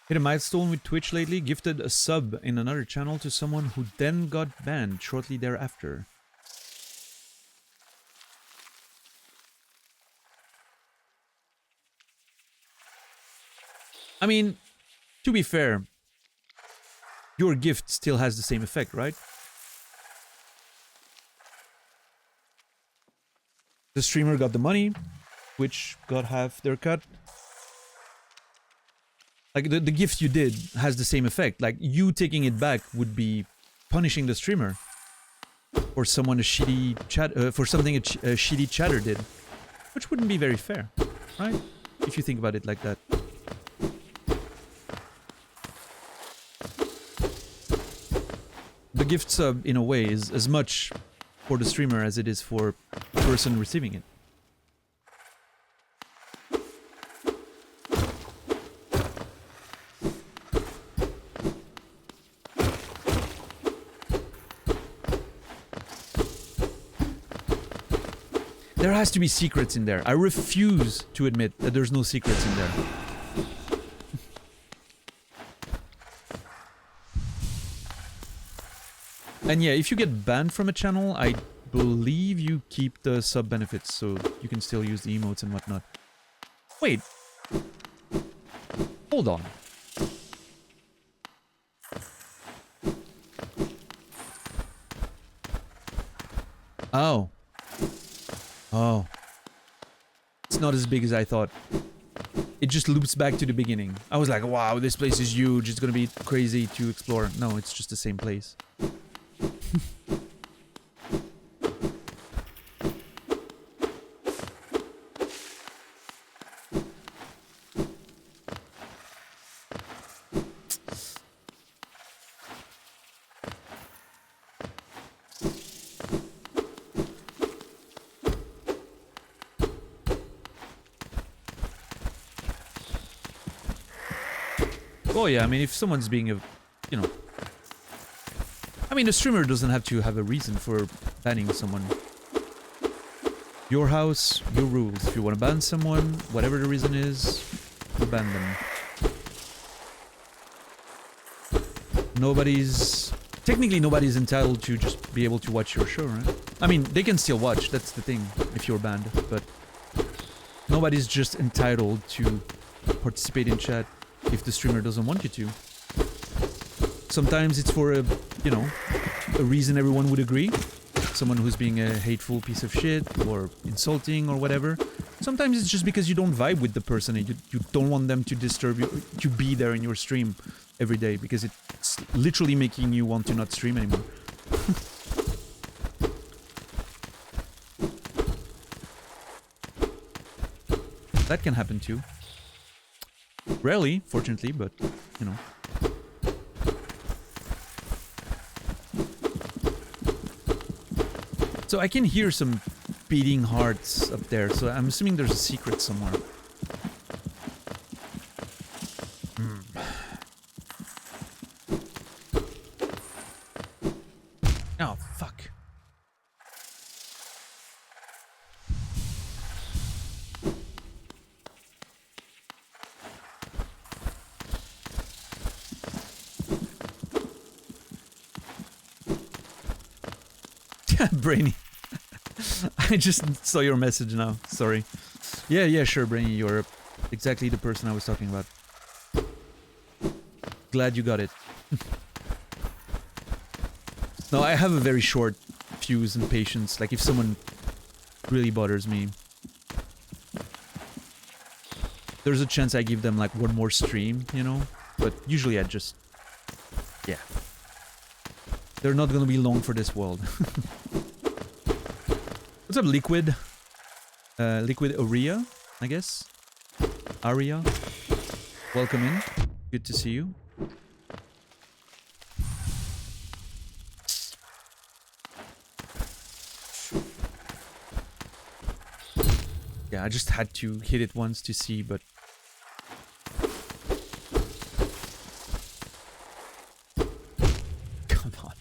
Hit a milestone with Twitch lately, gifted a sub in another channel to someone who then got banned shortly thereafter. I mean, to be fair, your gift still has the same effect, right? The streamer got the money, Twitch got half their cut. Like, the gift you did has the same effect. Like, you taking it back would be punishing the streamer for someone a shitty chat, for something a shitty chatter did, which wouldn't be very fair. right? If you think about it like that. The gift sub, in a way, is as much for the streamer as it is for the person receiving it. There has to be secrets in there. I refuse to admit that there's no secrets in there. And yeah, if you get banned from a channel, I believe you keep the sub benefits, so you can still use the emotes and whatnot. Wait. Hold on. Oh. Oh. It's not as big as I thought. It just loops back to the beginning. I was like, wow, this place is huge. It's gonna be crazy to explore. No, it's just the same place. Oh yeah, I mean, if someone's being a, you know... I mean, the streamer doesn't have to have a reason for banning someone. Your house, your rules. If you want to ban someone, whatever the reason is, you ban them. Technically nobody's entitled to just be able to watch your show, right? I mean, they can still watch, that's the thing, if you're banned, but... Nobody's just entitled to participate in chat if the streamer doesn't want you to. Sometimes it's for a, you know, a reason everyone would agree. Someone who's being a hateful piece of shit or insulting or whatever. Sometimes it's just because you don't vibe with the person and you don't want them to disturb you, to be there in your stream every day because it's literally making you want to not stream anymore. That can happen too. Rarely, fortunately, but, you know. So I can hear some beating hearts up there, so I'm assuming there's a secret somewhere. Oh, fuck. Brainy. I just saw your message now. Sorry. Yeah, sure, Brainy. You're exactly the person I was talking about. Glad you got it. No, I have a very short fuse and patience. Like, if someone really bothers me, there's a chance I give them, like, one more stream, you know? But usually I just... yeah. They're not gonna be long for this world. What's up, Liquid? Liquid Aria, I guess? Aria? Welcome in. Good to see you. Yeah, I just had to hit it once to see, but... come on.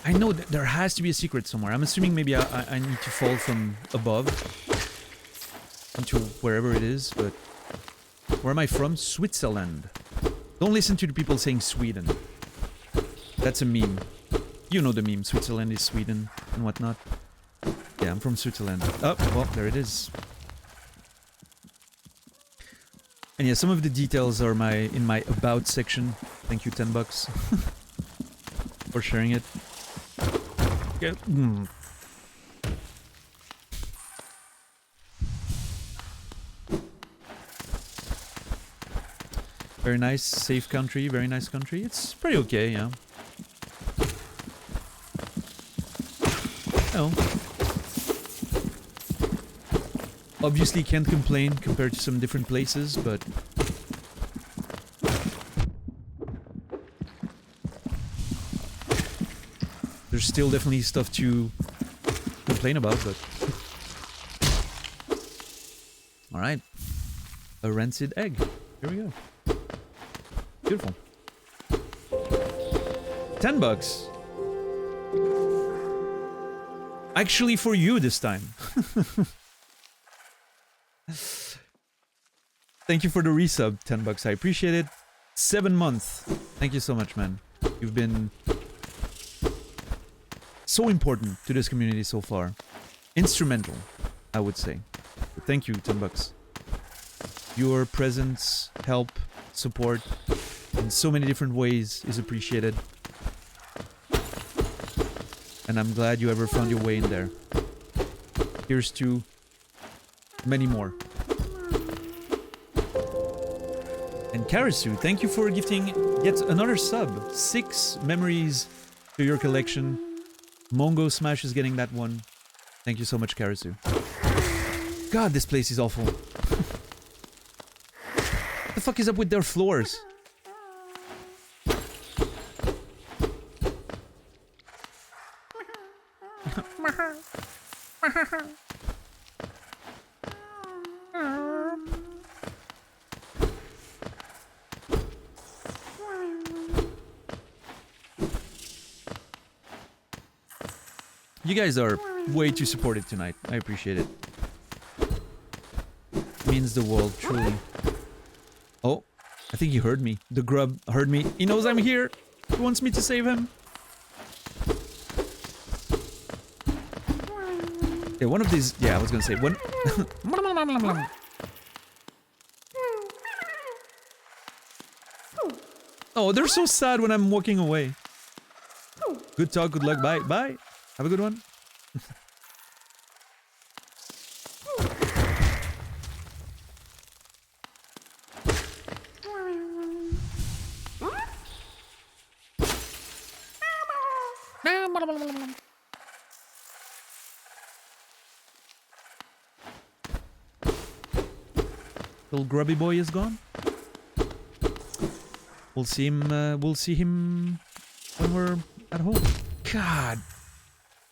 I know that there has to be a secret somewhere. I'm assuming maybe I need to fall from above into wherever it is, but... where am I from? Switzerland. Don't listen to the people saying Sweden. That's a meme. You know the meme. Switzerland is Sweden and whatnot. Yeah, I'm from Switzerland. Oh, well, there it is. And yeah, some of the details are in my about section. Thank you, $10 for sharing it. Yeah. Very nice, safe country, very nice country. It's pretty okay, yeah. No. Obviously can't complain compared to some different places, but there's still definitely stuff to complain about, but alright. A rancid egg. Here we go. Beautiful. $10. Actually for you this time. Thank you for the resub, $10. I appreciate it. 7 months. Thank you so much, man. You've been so important to this community so far. Instrumental, I would say. But thank you, $10. Your presence, help, support in so many different ways is appreciated. And I'm glad you ever found your way in there. Here's to many more. And Karasu, thank you for gifting yet another sub. 6 memories to your collection. Mongo Smash is getting that one. Thank you so much, Karasu. God, this place is awful. What the fuck is up with their floors? You guys are way too supportive tonight. I appreciate it. Means the world, truly. Oh, I think he heard me. The grub heard me. He knows I'm here. He wants me to save him. Yeah, one of these... Yeah, I was gonna say one... Oh, they're so sad when I'm walking away. Good talk, good luck, bye. Bye. Have a good one. Little grubby boy is gone. We'll see him. We'll see him when we're at home. God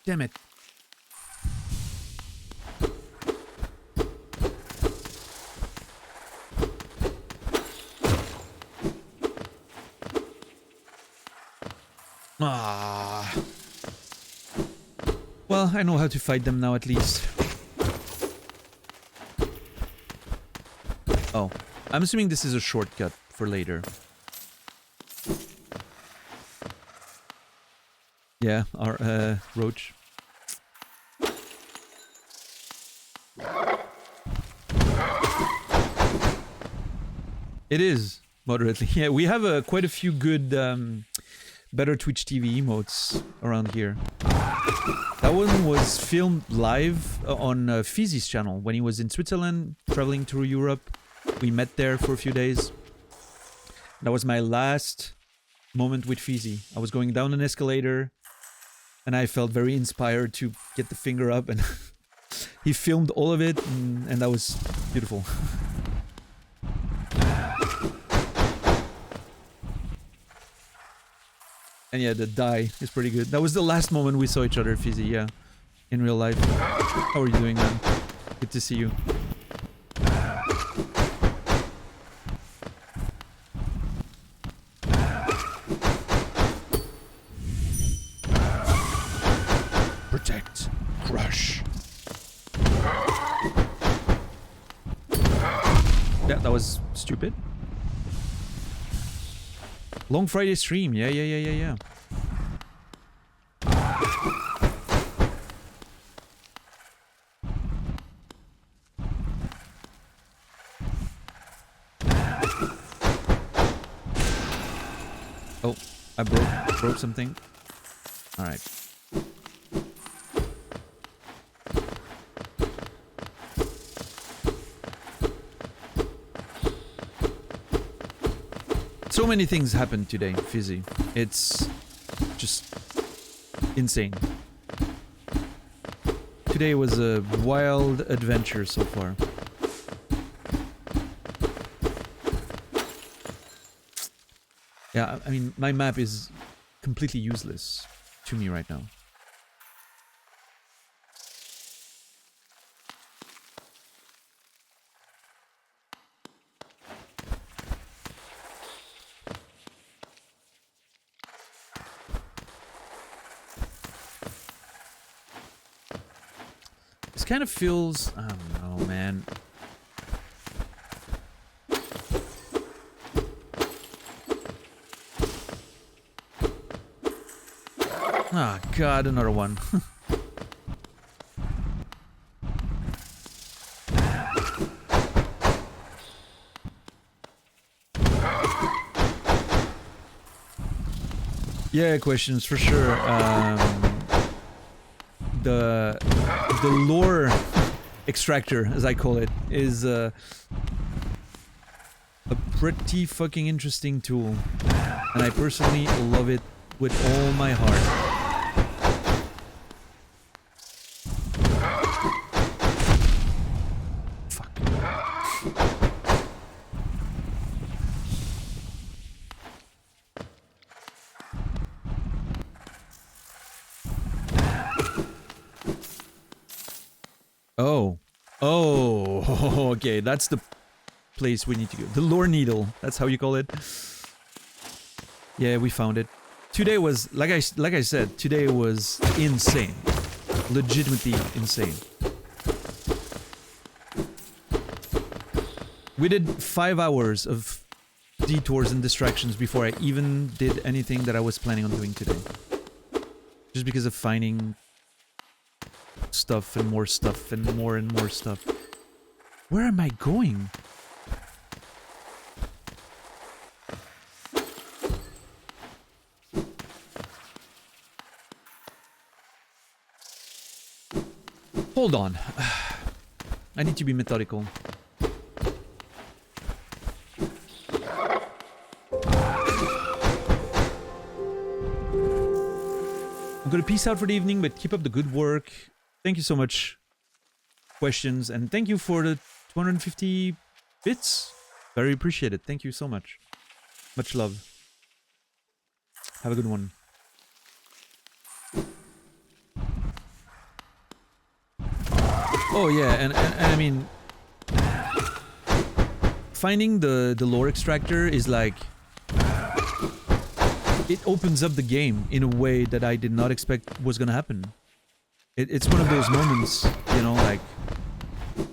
damn it! Ah. Well, I know how to fight them now at least. Oh, I'm assuming this is a shortcut for later. Yeah, our roach. It is moderately. Yeah, we have quite a few good better Twitch TV emotes around here. That one was filmed live on Fizzy's channel when he was in Switzerland, traveling through Europe. We met there for a few days. That was my last moment with Fizzy. I was going down an escalator and I felt very inspired to get the finger up, and he filmed all of it, and that was beautiful. And yeah, the die is pretty good. That was the last moment we saw each other, Fizzy, yeah. In real life. How are you doing, man? Good to see you. Protect. Crush. Yeah, that was stupid. Long Friday stream, yeah. Oh, I broke something. All right. So many things happened today, Fizzy. It's just insane. Today was a wild adventure so far. Yeah, I mean, my map is completely useless to me right now. This kind of feels... I don't know, man. Ah, God, another one. Yeah, questions for sure. The lore extractor, as I call it, is a pretty fucking interesting tool, and I personally love it with all my heart. Oh, okay, that's the place we need to go. The lore needle, that's how you call it. Yeah, we found it. Today was, like I said, today was insane. Legitimately insane. We did 5 hours of detours and distractions before I even did anything that I was planning on doing today. Just because of finding stuff and more stuff and more stuff. Where am I going? Hold on. I need to be methodical. I'm gonna peace out for the evening, but keep up the good work. Thank you so much. Questions, and thank you for the 250 bits. Very appreciated. Thank you so much. Much love. Have a good one. Oh yeah, and I mean, finding the lore extractor is like, it opens up the game in a way that I did not expect was gonna happen. It's one of those moments, you know, like,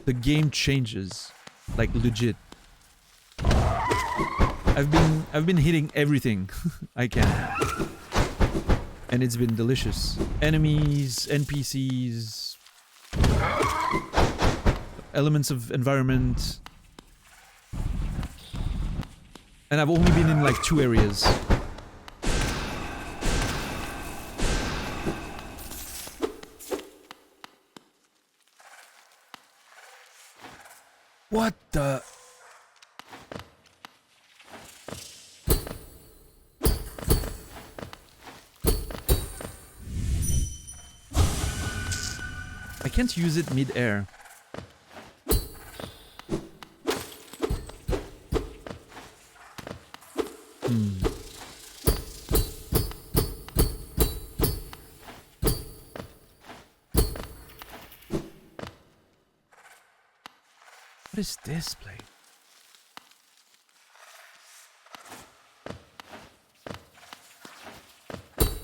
the game changes, like, legit. I've been hitting everything I can, and it's been delicious. Enemies, NPCs, elements of environment, and I've only been in like 2 areas. What the? I can't use it mid-air. What is this place?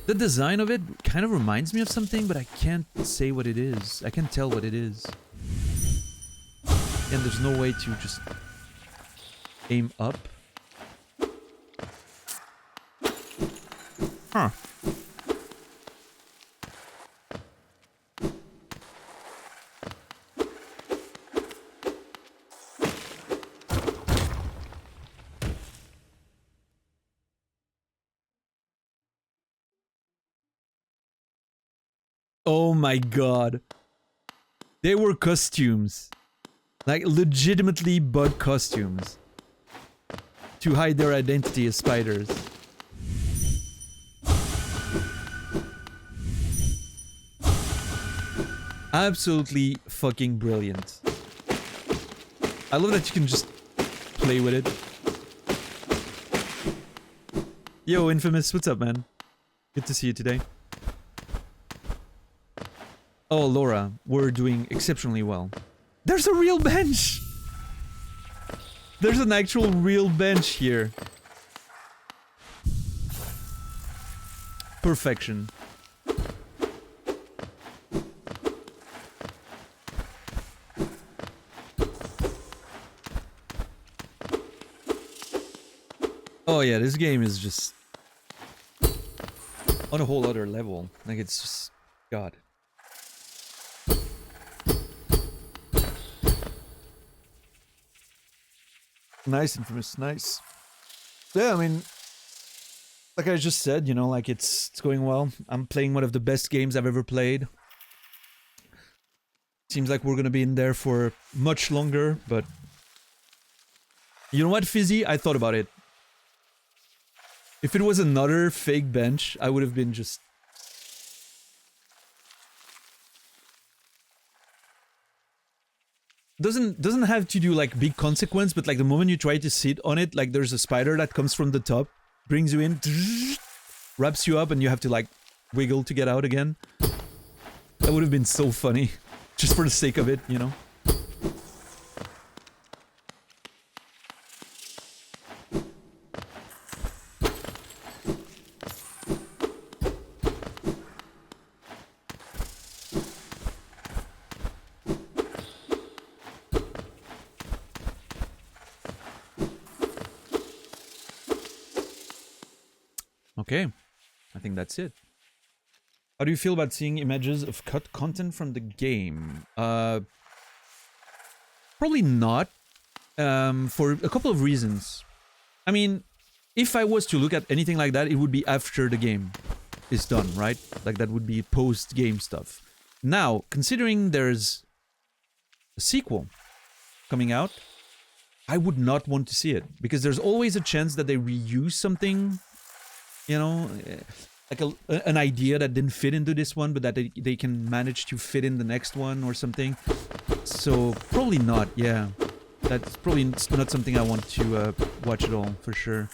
The design of it kind of reminds me of something, but I can't say what it is. I can't tell what it is. And there's no way to just aim up. Huh. Oh my god. They were costumes. Like, legitimately bug costumes. To hide their identity as spiders. Absolutely fucking brilliant. I love that you can just play with it. Yo, Infamous, what's up, man? Good to see you today. Oh, Laura, we're doing exceptionally well. There's a real bench! There's an actual real bench here. Perfection. Oh yeah, this game is just on a whole other level. Like, it's just... God. Nice, Infamous, nice. Yeah, I mean, like I just said, you know, like it's going well. I'm playing one of the best games I've ever played. Seems like we're gonna be in there for much longer, but... You know what, Fizzy? I thought about it. If it was another fake bench, I would have been just... Doesn't have to do like big consequence, but like the moment you try to sit on it, like there's a spider that comes from the top, brings you in, wraps you up, and you have to like wiggle to get out again. That would have been so funny, just for the sake of it, you know? Okay, I think that's it. How do you feel about seeing images of cut content from the game? Probably not, for a couple of reasons. I mean, if I was to look at anything like that, it would be after the game is done, right? Like, that would be post-game stuff. Now, considering there's a sequel coming out, I would not want to see it, because there's always a chance that they reuse something, you know, like an idea that didn't fit into this one, but that they can manage to fit in the next one or something. So, probably not, yeah. That's probably not something I want to watch at all, for sure.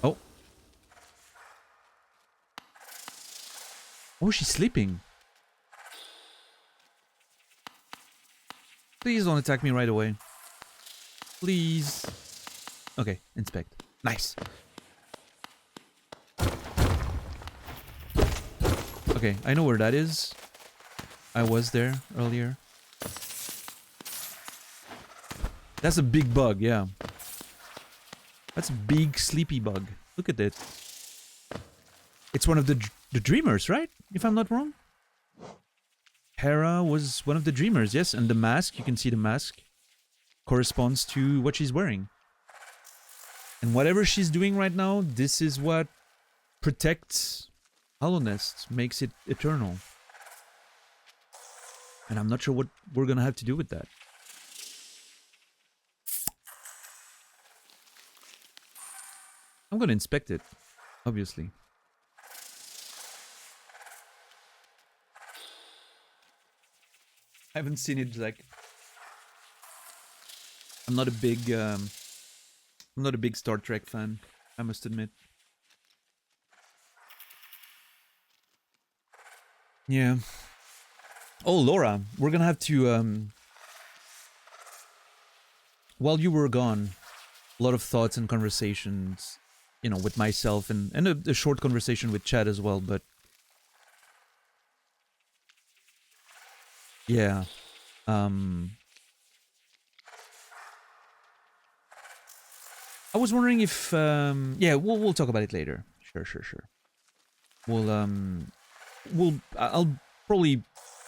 Oh. Oh, she's sleeping. Please don't attack me right away. Please. Okay, inspect. Nice. Okay, I know where that is. I was there earlier. That's a big bug, yeah. That's a big sleepy bug. Look at it. It's one of the dreamers, right? If I'm not wrong. Hera was one of the dreamers, yes. And the mask, you can see the mask, corresponds to what she's wearing. And whatever she's doing right now, this is what protects Hollow Nest, makes it eternal. And I'm not sure what we're gonna have to do with that. I'm gonna inspect it, obviously. I haven't seen it, like... I'm not a big Star Trek fan, I must admit. Yeah. Oh, Laura, we're gonna have to, while you were gone, a lot of thoughts and conversations, you know, with myself, and a short conversation with Chad as well, but... Yeah. I was wondering if, yeah, we'll talk about it later. Sure. I'll probably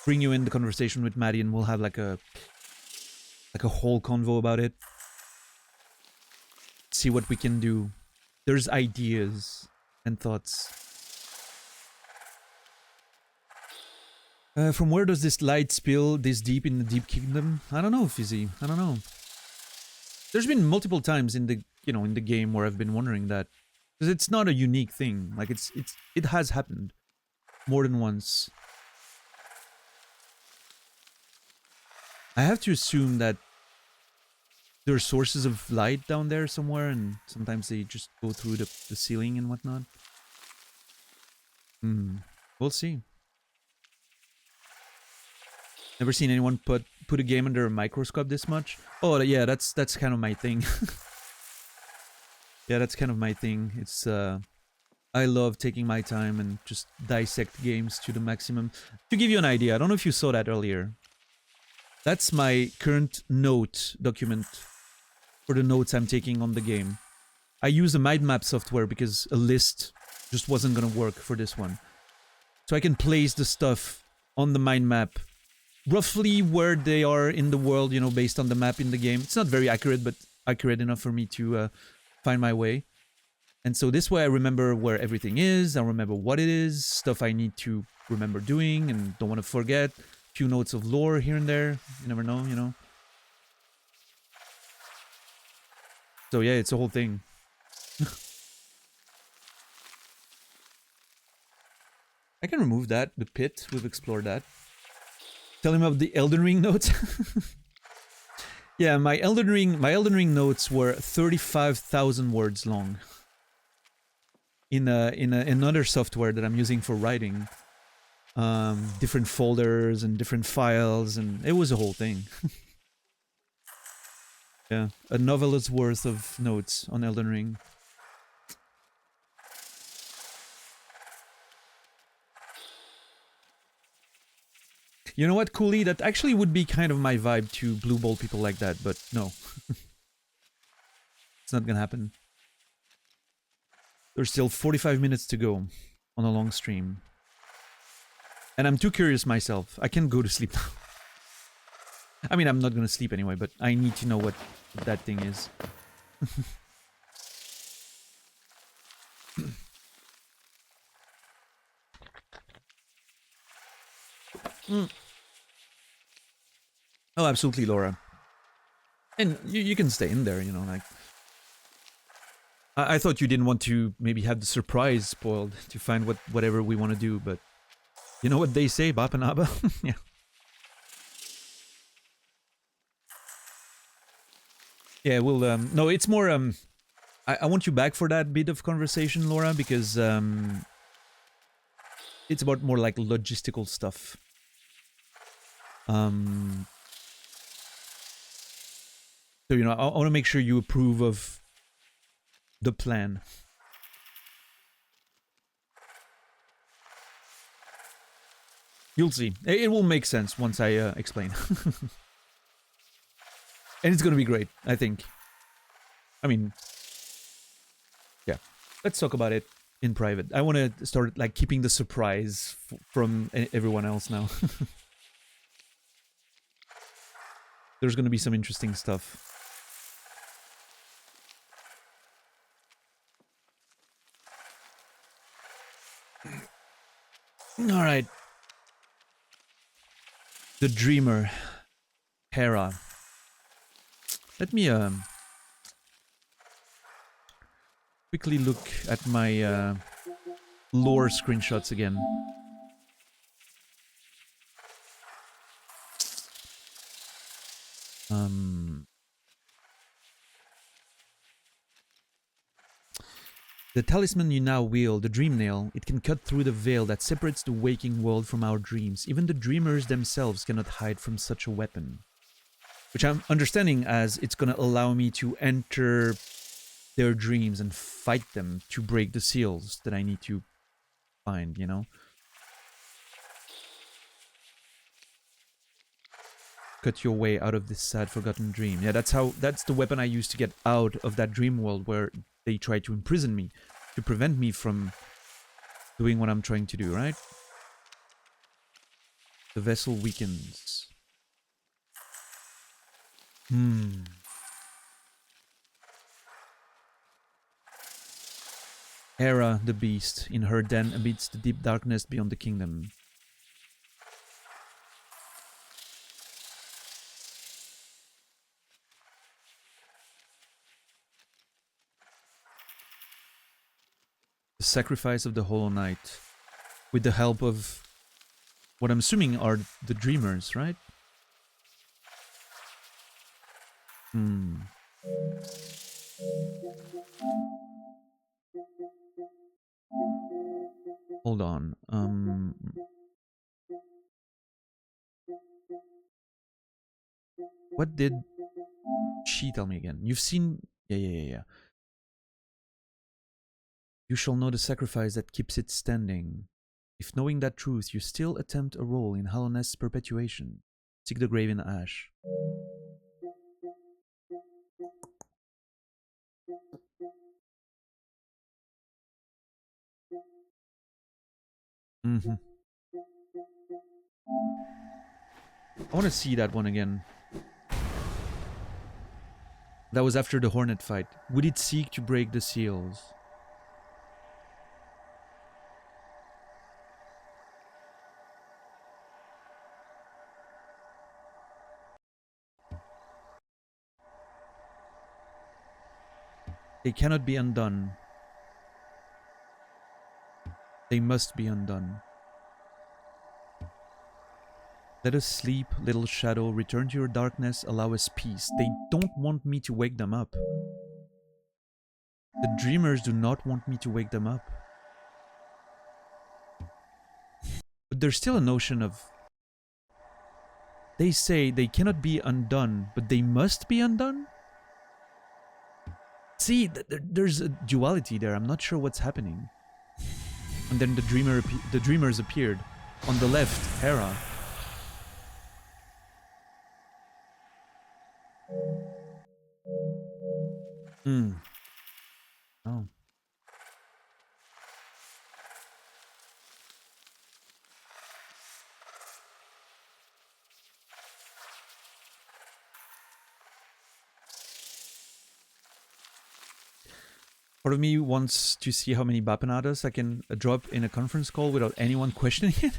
bring you in the conversation with Maddie, and we'll have like a whole convo about it. See what we can do. There's ideas and thoughts. From where does this light spill this deep in the Deep Kingdom? I don't know, Fizzy. I don't know. There's been multiple times in the, you know, in the game where I've been wondering that, because it's not a unique thing. Like, it has happened more than once. I have to assume that there are sources of light down there somewhere, and sometimes they just go through the ceiling and whatnot. We'll see. Never seen anyone put a game under a microscope this much. Oh yeah, that's kind of my thing. Yeah, that's kind of my thing. It's I love taking my time and just dissect games to the maximum. To give you an idea, I don't know if you saw that earlier. That's my current note document for the notes I'm taking on the game. I use a mind map software because a list just wasn't gonna work for this one. So I can place the stuff on the mind map roughly where they are in the world, you know, based on the map in the game. It's not very accurate, but accurate enough for me to find my way. And so this way I remember where everything is, I remember what it is, stuff I need to remember doing and don't want to forget. A few notes of lore here and there, you never know, you know. So yeah, it's a whole thing. I can remove that, the pit, we've explored that. Tell him about the Elden Ring notes. Yeah, my Elden Ring notes were 35,000 words long. In another software that I'm using for writing. Different folders and different files, and it was a whole thing. Yeah, a novel's worth of notes on Elden Ring. You know what, Cooley? That actually would be kind of my vibe to blue ball people like that, but no. It's not gonna happen. There's still 45 minutes to go on a long stream. And I'm too curious myself. I can't go to sleep now. I mean, I'm not gonna sleep anyway, but I need to know what that thing is. Oh, absolutely, Laura. And you can stay in there, you know, like... I thought you didn't want to maybe have the surprise spoiled to find whatever we want to do, but... You know what they say, Bap and Abba? Yeah. Yeah, we'll, no, it's more, I want you back for that bit of conversation, Laura, because, it's about more like logistical stuff. So, you know, I want to make sure you approve of the plan. You'll see. It will make sense once I explain. And it's gonna be great, I think. I mean, yeah. Let's talk about it in private. I want to start, like, keeping the surprise from everyone else now. There's gonna be some interesting stuff. Alright. The Dreamer. Hera. Let me quickly look at my lore screenshots again. The talisman you now wield, the Dream Nail, it can cut through the veil that separates the waking world from our dreams. Even the dreamers themselves cannot hide from such a weapon. Which I'm understanding as it's gonna allow me to enter their dreams and fight them to break the seals that I need to find, you know? Cut your way out of this sad forgotten dream. Yeah, that's the weapon I used to get out of that dream world where they try to imprison me, to prevent me from doing what I'm trying to do, right? The vessel weakens. Hera, the beast, in her den amidst the deep darkness beyond the kingdom. The sacrifice of the Hollow Knight, with the help of what I'm assuming are the dreamers, right? Hmm. Hold on. What did she tell me again? You've seen... Yeah. You shall know the sacrifice that keeps it standing. If knowing that truth, you still attempt a role in Hallownest's perpetuation, seek the grave in ash. Mm-hmm. I want to see that one again. That was after the Hornet fight. Would it seek to break the seals? They cannot be undone. They must be undone. Let us sleep, little shadow. Return to your darkness. Allow us peace. They don't want me to wake them up. The dreamers do not want me to wake them up. But there's still a notion of... They say they cannot be undone, but they must be undone? See, there's a duality there. I'm not sure what's happening. And then the dreamers appeared. On the left, Hera. Oh. Part of me wants to see how many Bapanadas I can drop in a conference call without anyone questioning it.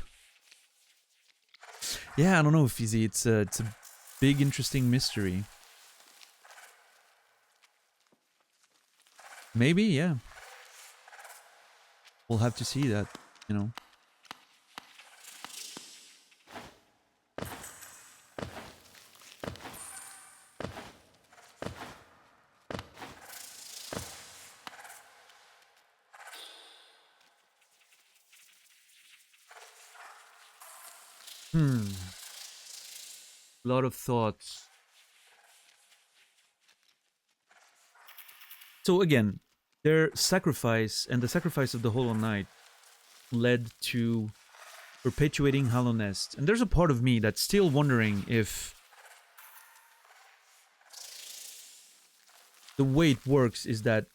Yeah, I don't know, Fizzy. It's a big, interesting mystery. Maybe, yeah. We'll have to see that, you know. A lot of thoughts. So again, their sacrifice and the sacrifice of the Hollow Knight led to perpetuating Hallownest. And there's a part of me that's still wondering if the way it works is that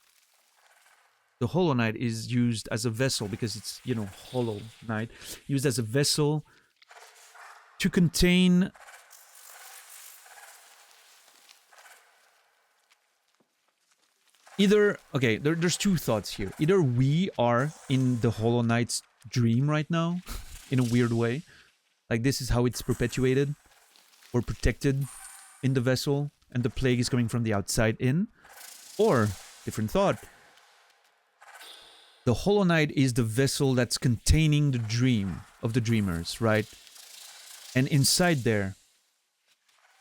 the Hollow Knight is used as a vessel, because it's, you know, Hollow Knight, used as a vessel to contain either... Okay, there's two thoughts here. Either we are in the Hollow Knight's dream right now, in a weird way. Like, this is how it's perpetuated or protected in the vessel, and the plague is coming from the outside in. Or, different thought, the Hollow Knight is the vessel that's containing the dream of the dreamers, right? And inside there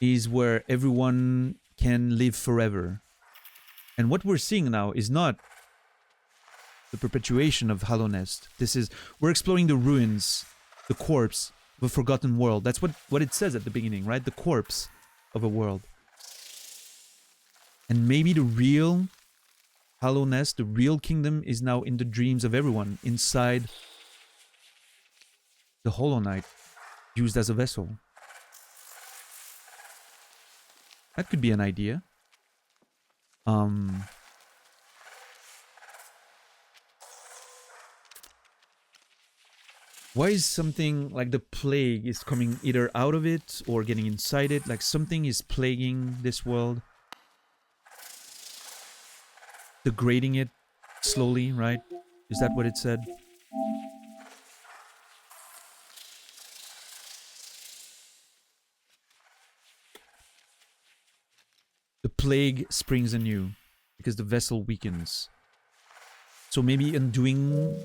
is where everyone can live forever. And what we're seeing now is not the perpetuation of Hallownest. We're exploring the ruins, the corpse of a forgotten world. That's what it says at the beginning, right? The corpse of a world. And maybe the real Hallownest, the real kingdom, is now in the dreams of everyone, inside the Hollow Knight, used as a vessel. That could be an idea. Why is something like the plague is coming either out of it or getting inside it? Like something is plaguing this world, degrading it slowly, right? Is that what it said? The plague springs anew because the vessel weakens. So maybe undoing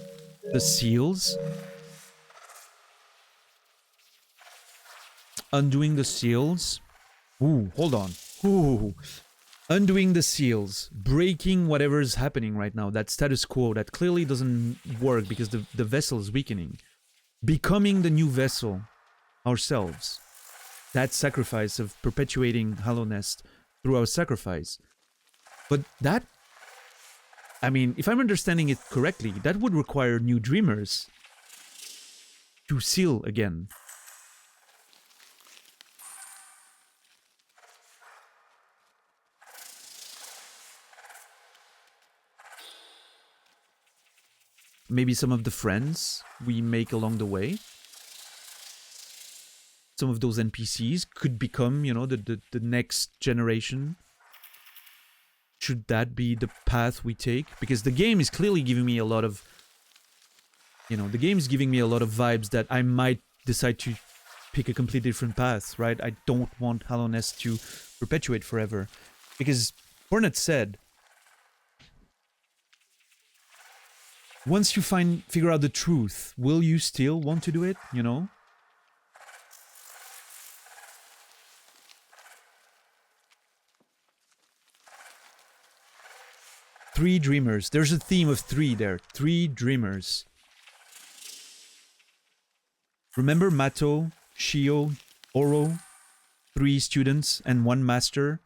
the seals? Undoing the seals? Ooh, hold on. Ooh. Undoing the seals, breaking whatever's happening right now, that status quo that clearly doesn't work because the vessel is weakening. Becoming the new vessel ourselves. That sacrifice of perpetuating Hollow Nest through our sacrifice. But that, I mean, if I'm understanding it correctly, that would require new dreamers to seal again. Maybe some of the friends we make along the way. Some of those NPCs could become, you know, the next generation. Should that be the path we take? Because the game is clearly giving me a lot of, you know, the game is giving me a lot of vibes that I might decide to pick a completely different path, right? I don't want Hollow Nest to perpetuate forever. Because Hornet said, once you figure out the truth, will you still want to do it, you know? Three dreamers. There's a theme of three there. Three dreamers. Remember Mato, Shio, Oro? Three students and one master.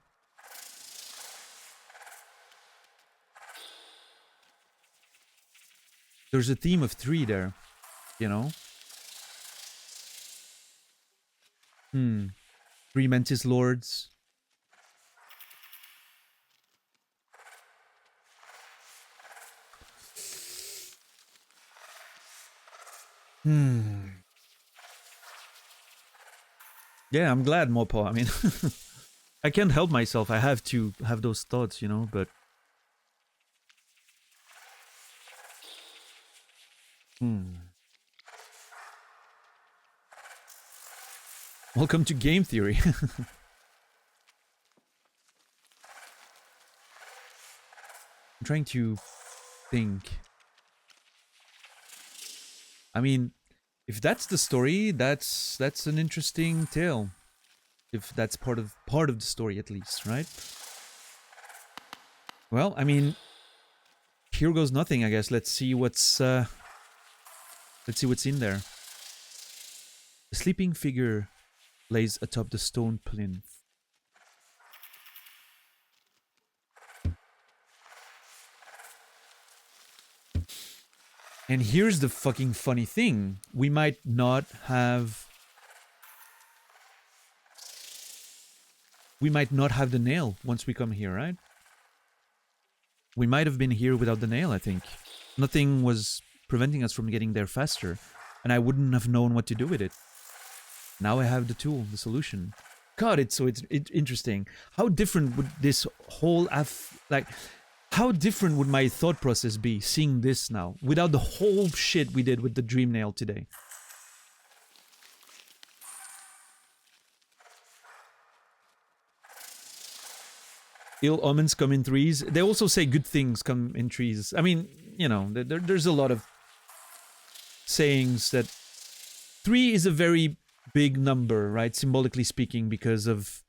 There's a theme of three there, you know? Three Mantis Lords. Yeah, I'm glad, Mopo. I mean, I can't help myself. I have to have those thoughts, you know, but... Welcome to game theory. I'm trying to think. I mean, if that's the story, that's an interesting tale. If that's part of the story, at least, right? Well, I mean, here goes nothing, I guess. Let's see what's in there. The sleeping figure lays atop the stone plinth. And here's the fucking funny thing. We might not have the nail once we come here, right? We might have been here without the nail, I think. Nothing was preventing us from getting there faster. And I wouldn't have known what to do with it. Now I have the tool, the solution. God, it's interesting. How different would this whole... how different would my thought process be seeing this now, without the whole shit we did with the dream nail today? Ill omens come in threes. They also say good things come in threes. I mean, you know, there's a lot of sayings that 3 is a very big number, right? Symbolically speaking, because of,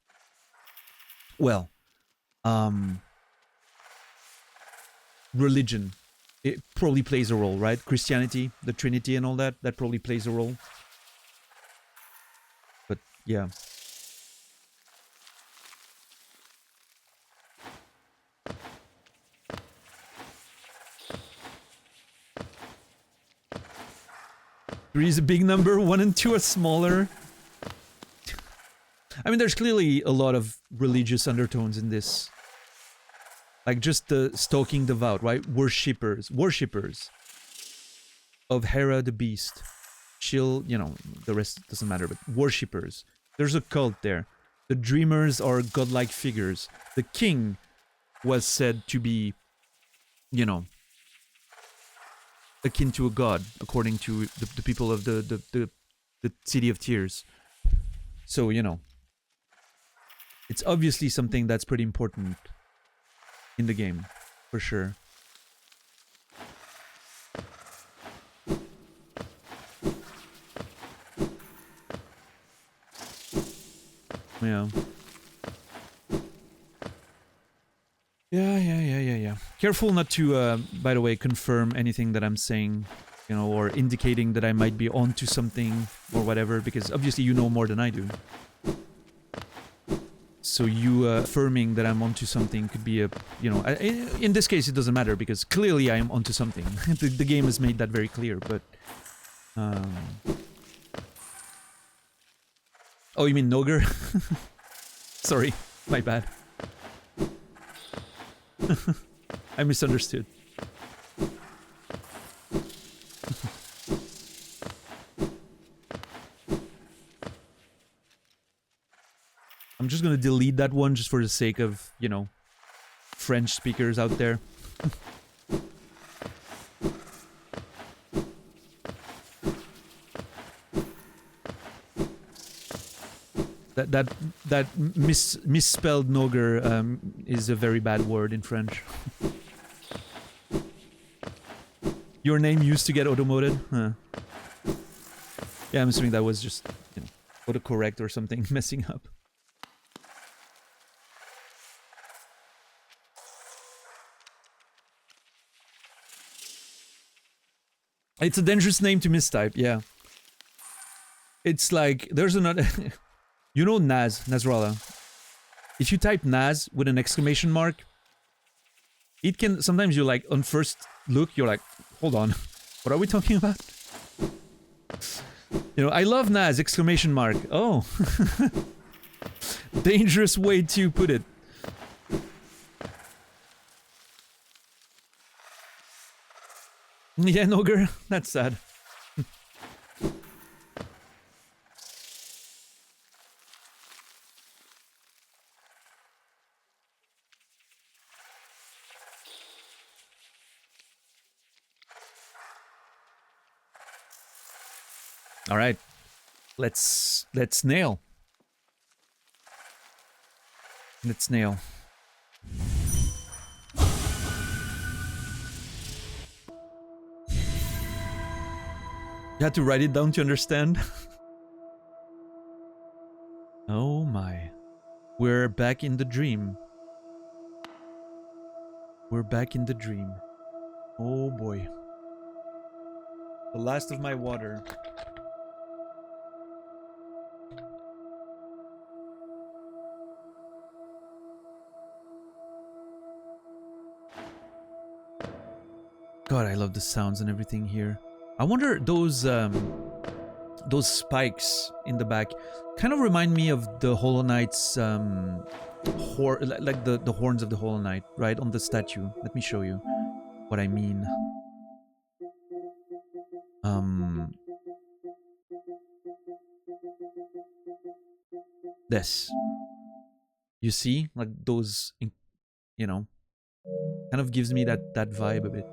well, religion. It probably plays a role, right? Christianity, the Trinity and all that, that probably plays a role. But, yeah. Three is a big number, 1 and 2 are smaller. I mean, there's clearly a lot of religious undertones in this. Like just the stalking devout, right? Worshippers of Hera the Beast. She'll, you know, the rest doesn't matter, but worshippers. There's a cult there. The dreamers are godlike figures. The king was said to be, you know, akin to a god, according to the people of the City of Tears. So, you know, it's obviously something that's pretty important in the game, for sure. Yeah. Yeah. Careful not to, by the way, confirm anything that I'm saying, you know, or indicating that I might be onto something or whatever, because obviously you know more than I do. So you affirming that I'm onto something could be a, you know, in this case it doesn't matter because clearly I am onto something. The game has made that very clear, but... Oh, you mean Noger? Sorry, my bad. I misunderstood. I'm just gonna delete that one just for the sake of, you know, French speakers out there. that misspelled Noger is a very bad word in French. Your name used to get automoted? Huh. Yeah, I'm assuming that was just, you know, autocorrect or something messing up. It's a dangerous name to mistype, yeah. It's like, there's another... You know Nasrallah. If you type Nas with an exclamation mark, it can... Sometimes you're like, on first look, you're like, hold on, what are we talking about? You know, I love Nas, exclamation mark. Oh. Dangerous way to put it. Yeah, Noger, that's sad. All right, let's nail. Let's nail. You had to write it down to understand. Oh my, we're back in the dream. We're back in the dream. Oh boy, the last of my water. God, I love the sounds and everything here. I wonder those spikes in the back kind of remind me of the Hollow Knight's like the horns of the Hollow Knight, right on the statue. Let me show you what I mean. This. You see, like those, you know, kind of gives me that vibe a bit.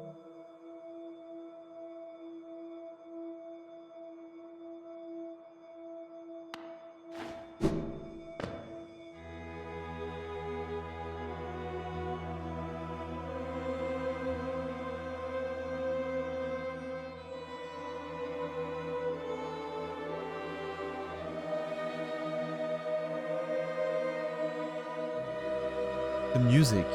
The music.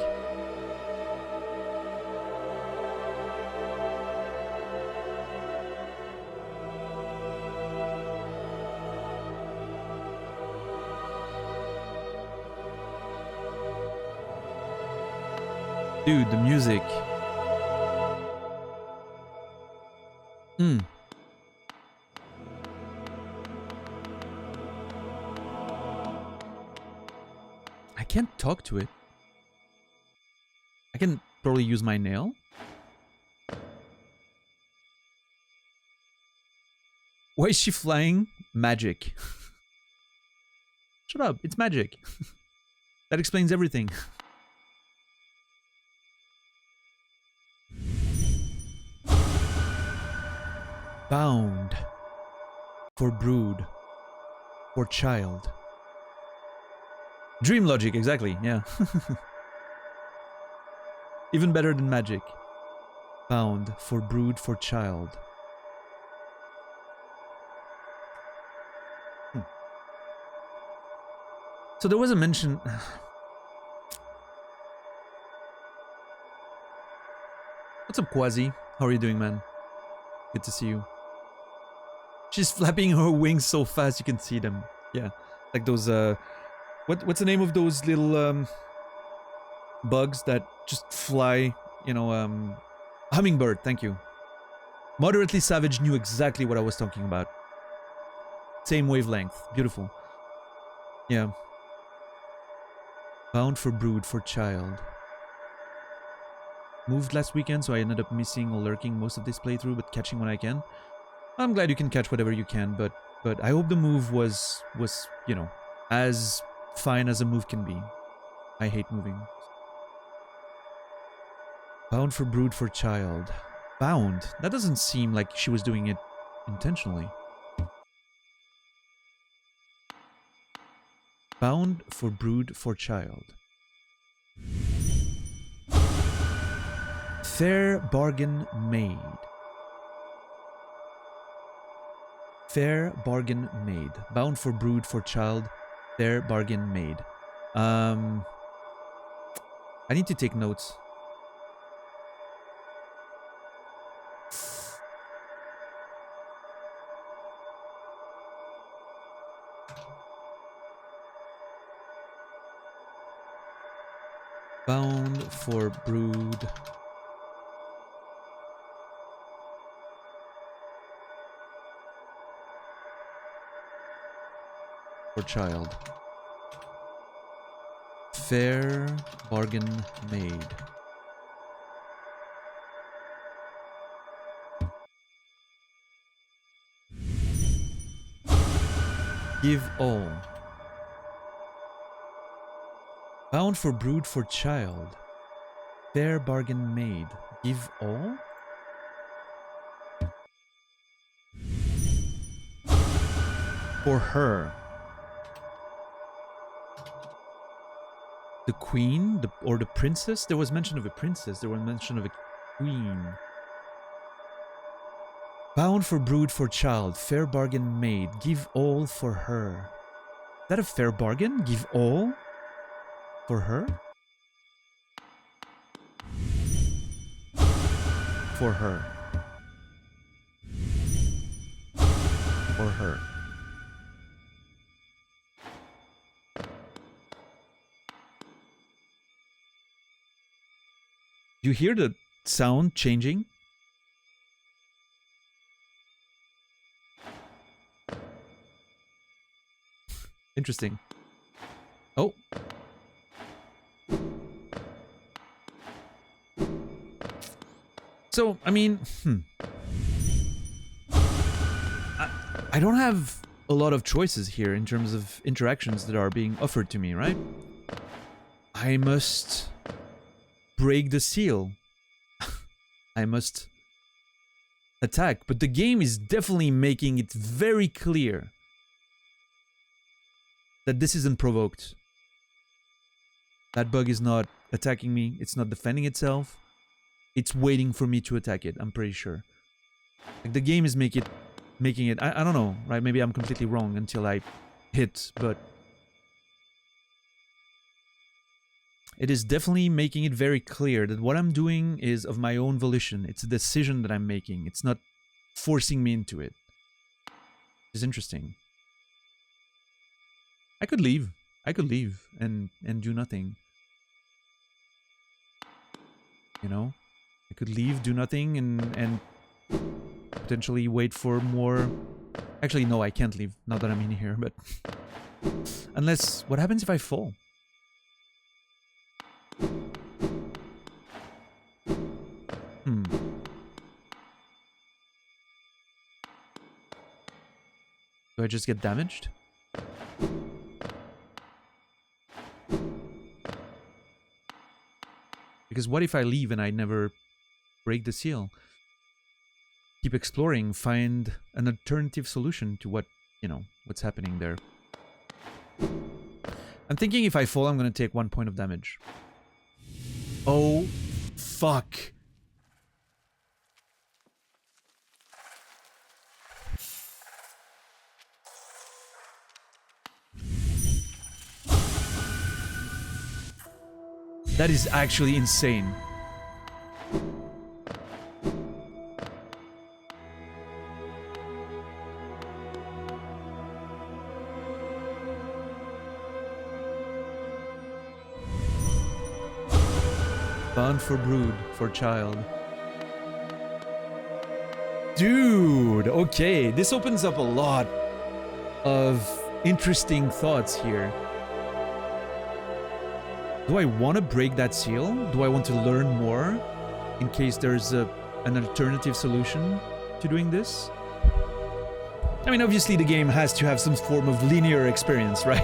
Dude, the music. I can't talk to it. I can probably use my nail. Why is she flying? Magic. Shut up, it's magic. That explains everything. Bound. For brood. For child. Dream logic, exactly, yeah. Even better than magic. Bound. For brood. For child. So there was a mention... What's up, Quasi? How are you doing, man? Good to see you. She's flapping her wings so fast you can see them. Yeah, like those what's the name of those little bugs that just fly, you know, hummingbird, thank you. Moderately Savage knew exactly what I was talking about. Same wavelength. Beautiful. Yeah. Bound for brood for child. Moved last weekend, so I ended up missing or lurking most of this playthrough, but catching when I can. I'm glad you can catch whatever you can, but I hope the move was you know, as fine as a move can be. I hate moving. Bound for brood for child. Bound? That doesn't seem like she was doing it intentionally. Bound for brood for child. Fair bargain made. Fair bargain made. Bound for brood for child. Fair bargain made. I need to take notes. Bound for brood. For child. Fair bargain made. Give all. Bound for brood for child. Fair bargain made. Give all? For her. The queen? Or the princess? There was mention of a princess. There was mention of a queen. Bound for brood for child. Fair bargain made. Give all for her. Is that a fair bargain? Give all? For her? For her. For her. You hear the sound changing? Interesting. Oh. So, I mean, I don't have a lot of choices here in terms of interactions that are being offered to me, right? I must break the seal. I must attack, but the game is definitely making it very clear that this isn't provoked. That bug is not attacking me, it's not defending itself. It's waiting for me to attack it, I'm pretty sure. Like, the game is making it, I don't know, right? Maybe I'm completely wrong until I hit, but it is definitely making it very clear that what I'm doing is of my own volition. It's a decision that I'm making. It's not forcing me into it. It's interesting. I could leave. I could leave and do nothing. You know? I could leave, do nothing, and potentially wait for more... Actually, no, I can't leave, now that I'm in here, but... Unless... What happens if I fall? Do I just get damaged? Because what if I leave and I never break the seal? Keep exploring, find an alternative solution to what, you know, what's happening there. I'm thinking if I fall, I'm gonna take 1 point of damage. Oh, fuck. That is actually insane. Bound for brood, for child. Dude, okay, this opens up a lot of interesting thoughts here. Do I want to break that seal? Do I want to learn more in case there's an alternative solution to doing this? I mean, obviously the game has to have some form of linear experience, right?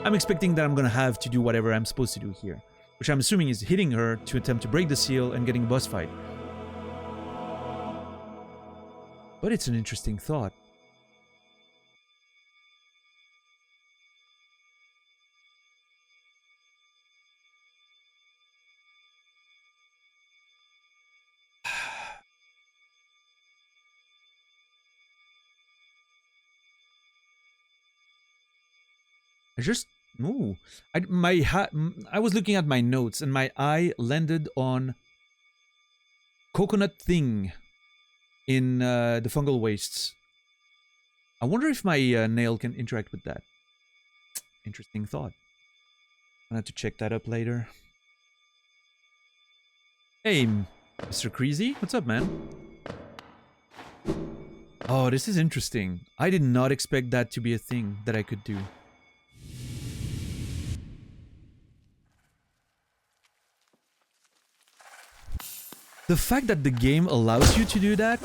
I'm expecting that I'm gonna have to do whatever I'm supposed to do here, which I'm assuming is hitting her to attempt to break the seal and getting a boss fight. But it's an interesting thought. Ooh. I was looking at my notes and my eye landed on coconut thing in the fungal wastes. I wonder if my nail can interact with that. Interesting thought. I'll have to check that up later. Hey, Mr. Creasy, what's up, man? Oh, this is interesting. I did not expect that to be a thing that I could do. The fact that the game allows you to do that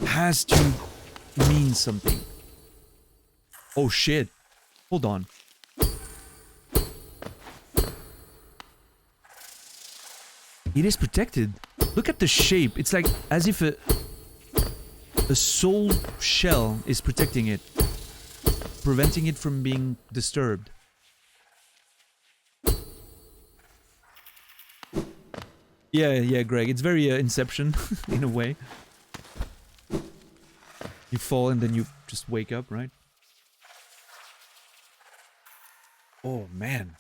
has to mean something. Oh shit. Hold on. It is protected. Look at the shape. It's like as if a soul shell is protecting it, preventing it from being disturbed. Yeah, Greg. It's very Inception in a way. You fall and then you just wake up, right? Oh, man.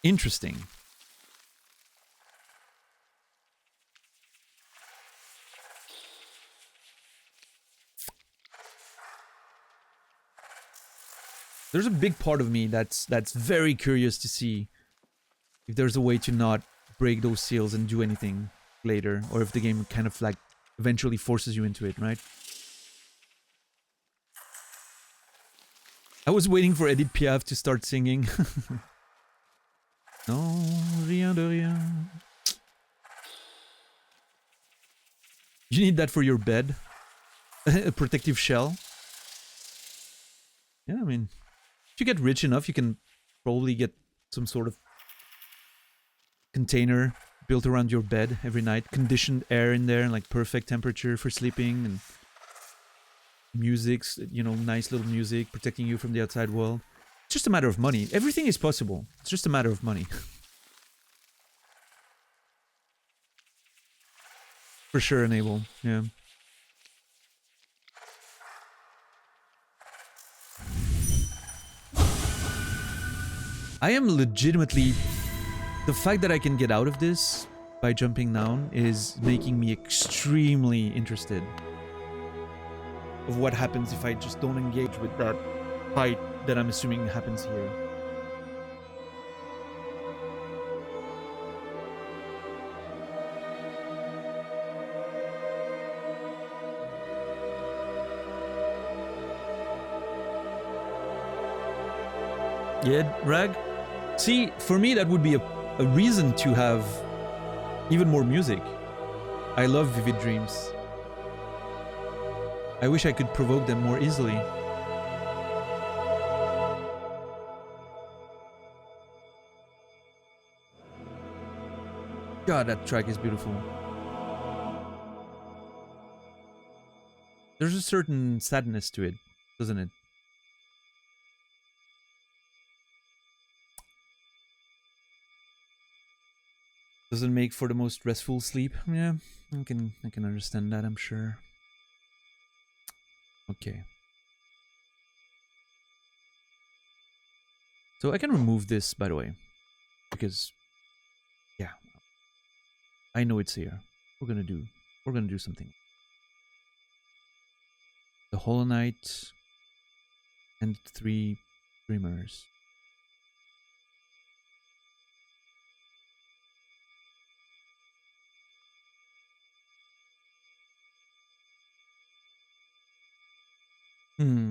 Interesting. There's a big part of me that's very curious to see if there's a way to not break those seals and do anything later, or if the game kind of like eventually forces you into it, right? I was waiting for Edith Piaf to start singing. Non, rien de rien. You need that for your bed. A protective shell. Yeah, I mean, if you get rich enough, you can probably get some sort of container built around your bed every night. Conditioned air in there, and like perfect temperature for sleeping, and music, you know, nice little music protecting you from the outside world. It's just a matter of money. Everything is possible. It's just a matter of money. For sure, enable. Yeah. I am legitimately... The fact that I can get out of this by jumping down is making me extremely interested of what happens if I just don't engage with that fight that I'm assuming happens here. Yeah, Rag? See, for me that would be a reason to have even more music. I love vivid dreams. I wish I could provoke them more easily. God, that track is beautiful. There's a certain sadness to it, doesn't it? Doesn't make for the most restful sleep. Yeah, I can understand that, I'm sure. Okay. So I can remove this, by the way, because yeah, I know it's here. We're gonna do something. The Hollow Knight and 3 Dreamers.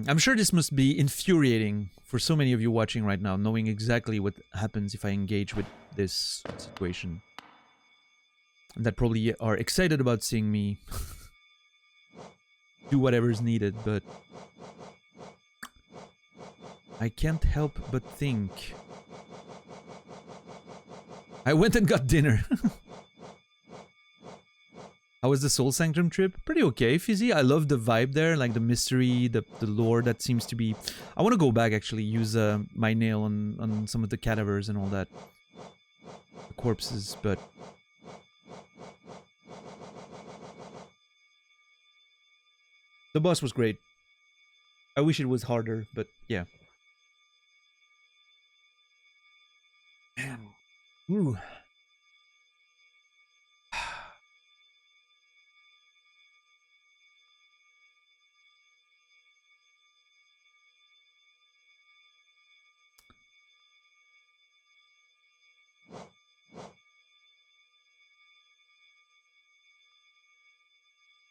I'm sure this must be infuriating for so many of you watching right now, knowing exactly what happens if I engage with this situation. And that probably are excited about seeing me do whatever's needed, but I can't help but think. I went and got dinner. How was the Soul Sanctum trip? Pretty okay, Fizzy. I love the vibe there, like the mystery, the lore that seems to be... I want to go back, actually, use my nail on some of the cadavers and all that. The corpses, but... The boss was great. I wish it was harder, but yeah. Man. Ooh.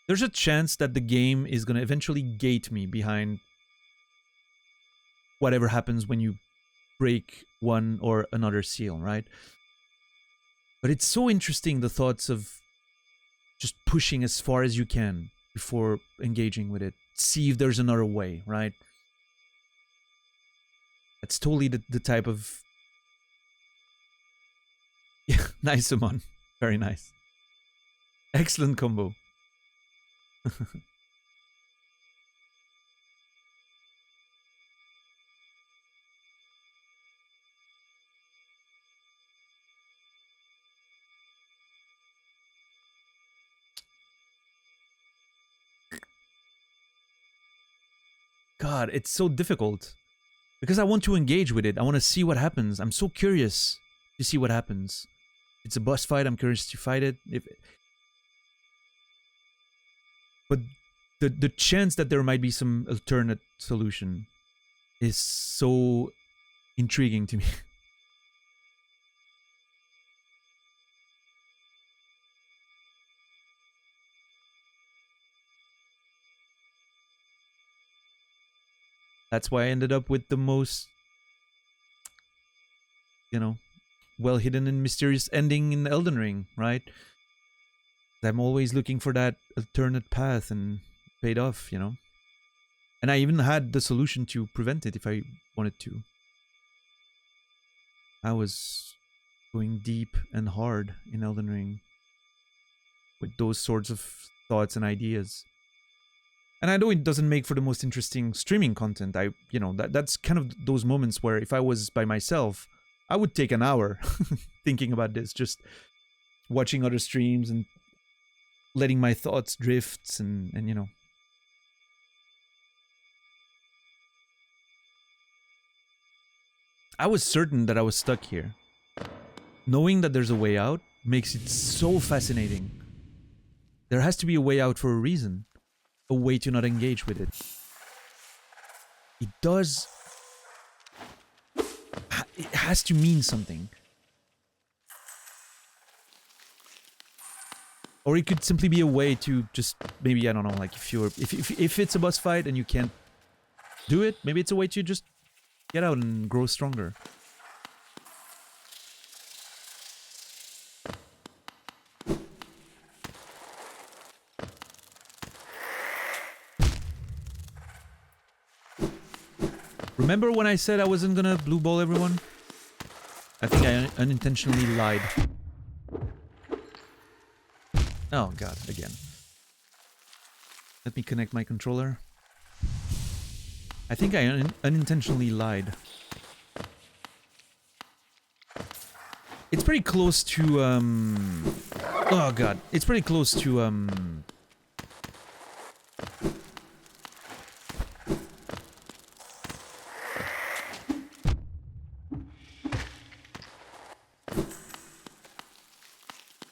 There's a chance that the game is going to eventually gate me behind whatever happens when you break one or another seal, right? But it's so interesting, the thoughts of just pushing as far as you can before engaging with it. See if there's another way, right? That's totally the type of... Yeah, nice, Amon. Very nice. Excellent combo. God, it's so difficult. Because I want to engage with it. I want to see what happens. I'm so curious to see what happens. It's a boss fight. I'm curious to fight it. But the chance that there might be some alternate solution is so intriguing to me. That's why I ended up with the most, you know, well-hidden and mysterious ending in Elden Ring, right? I'm always looking for that alternate path, and it paid off, you know? And I even had the solution to prevent it if I wanted to. I was going deep and hard in Elden Ring with those sorts of thoughts and ideas. And I know it doesn't make for the most interesting streaming content. That's kind of those moments where if I was by myself, I would take an hour thinking about this, just watching other streams and letting my thoughts drift and you know. I was certain that I was stuck here. Knowing that there's a way out makes it so fascinating. There has to be a way out for a reason. A way to not engage with it. It does... It has to mean something. Or it could simply be a way to just... Maybe, I don't know, like if it's a boss fight and you can't do it, maybe it's a way to just get out and grow stronger. Remember when I said I wasn't gonna blue ball everyone? I think I unintentionally lied. Oh god, again. Let me connect my controller. I think I unintentionally lied. It's pretty close to, oh god. It's pretty close to,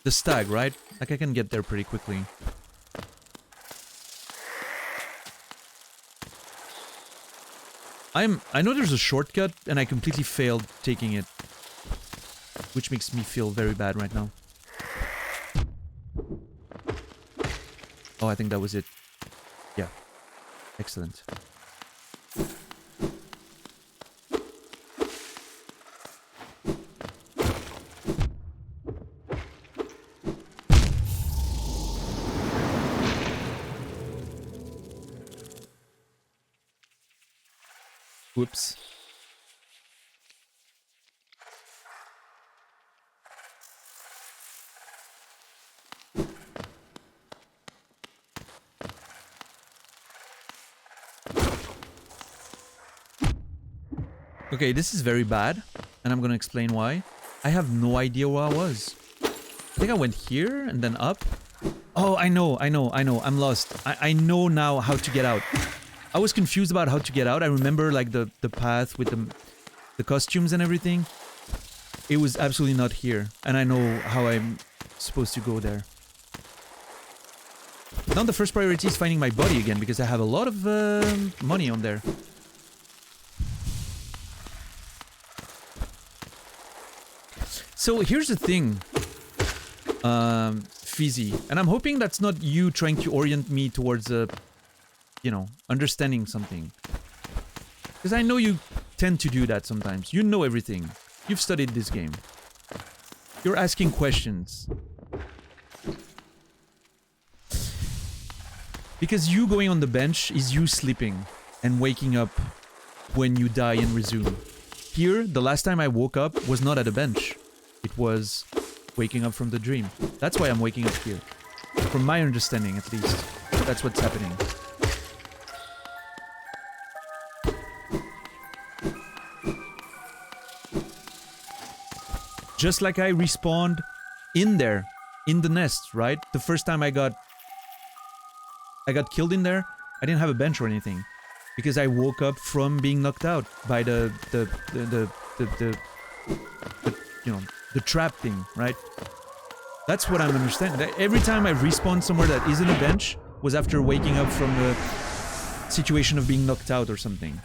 the stag, right? Like I can get there pretty quickly. I know there's a shortcut and I completely failed taking it, which makes me feel very bad right now. Oh, I think that was it. Yeah. Excellent. Whoops. Okay, this is very bad, and I'm gonna explain why. I have no idea where I was. I think I went here and then up. Oh, I know. I'm lost. I know now how to get out. I was confused about how to get out. I remember like the path with the costumes and everything. It was absolutely not here, and I know how I'm supposed to go there. Now the first priority is finding my body again, because I have a lot of money on there. So here's the thing, Fizzy, and I'm hoping that's not you trying to orient me towards you know, understanding something. Because I know you tend to do that sometimes. You know everything. You've studied this game. You're asking questions. Because you going on the bench is you sleeping and waking up when you die and resume. Here, the last time I woke up was not at a bench. It was waking up from the dream. That's why I'm waking up here. From my understanding, at least. That's what's happening. Just like I respawned in there, in the nest, right? The first time I got killed in there, I didn't have a bench or anything, because I woke up from being knocked out by the you know, the trap thing, right? That's what I'm understanding. Every time I respawned somewhere that isn't a bench was after waking up from the situation of being knocked out or something.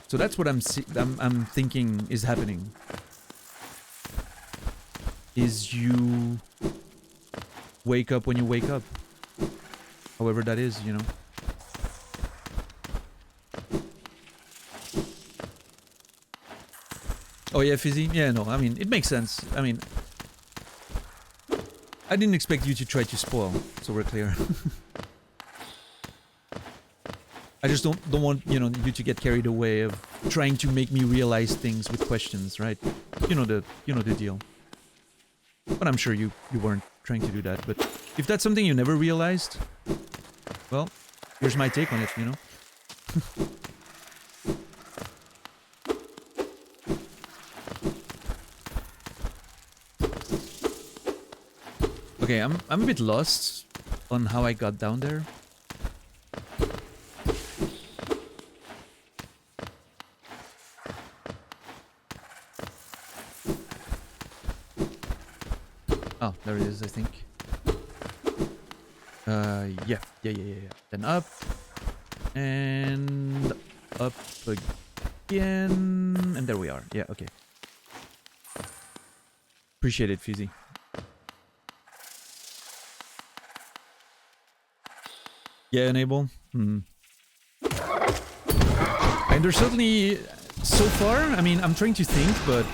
So that's what I'm thinking is happening. Is you wake up when you wake up. However that is, you know. Oh yeah, Fizzy? Yeah, no, I mean, it makes sense. I mean, I didn't expect you to try to spoil, so we're clear. I just don't want, you know, you to get carried away of trying to make me realize things with questions, right? You know the deal. But I'm sure you weren't trying to do that, but if that's something you never realized, well, here's my take on it, you know? Okay, I'm a bit lost on how I got down there. Oh, there it is, I think. Yeah. Then up. And up again. And there we are. Yeah, okay. Appreciate it, Fizzy. Yeah, enable. And there's certainly, so far, I mean, I'm trying to think, but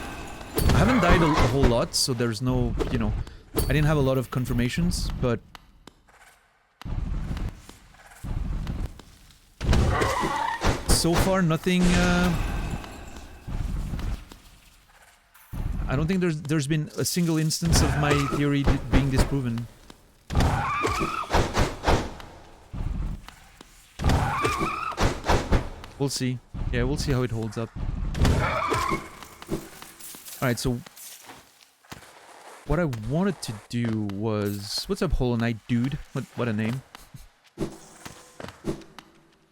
I haven't died a whole lot, so there's no, you know, I didn't have a lot of confirmations, but so far nothing, I don't think there's been a single instance of my theory being disproven. We'll see. Yeah, we'll see how it holds up. Alright, so what I wanted to do was... What's up, Hollow Knight dude? What a name.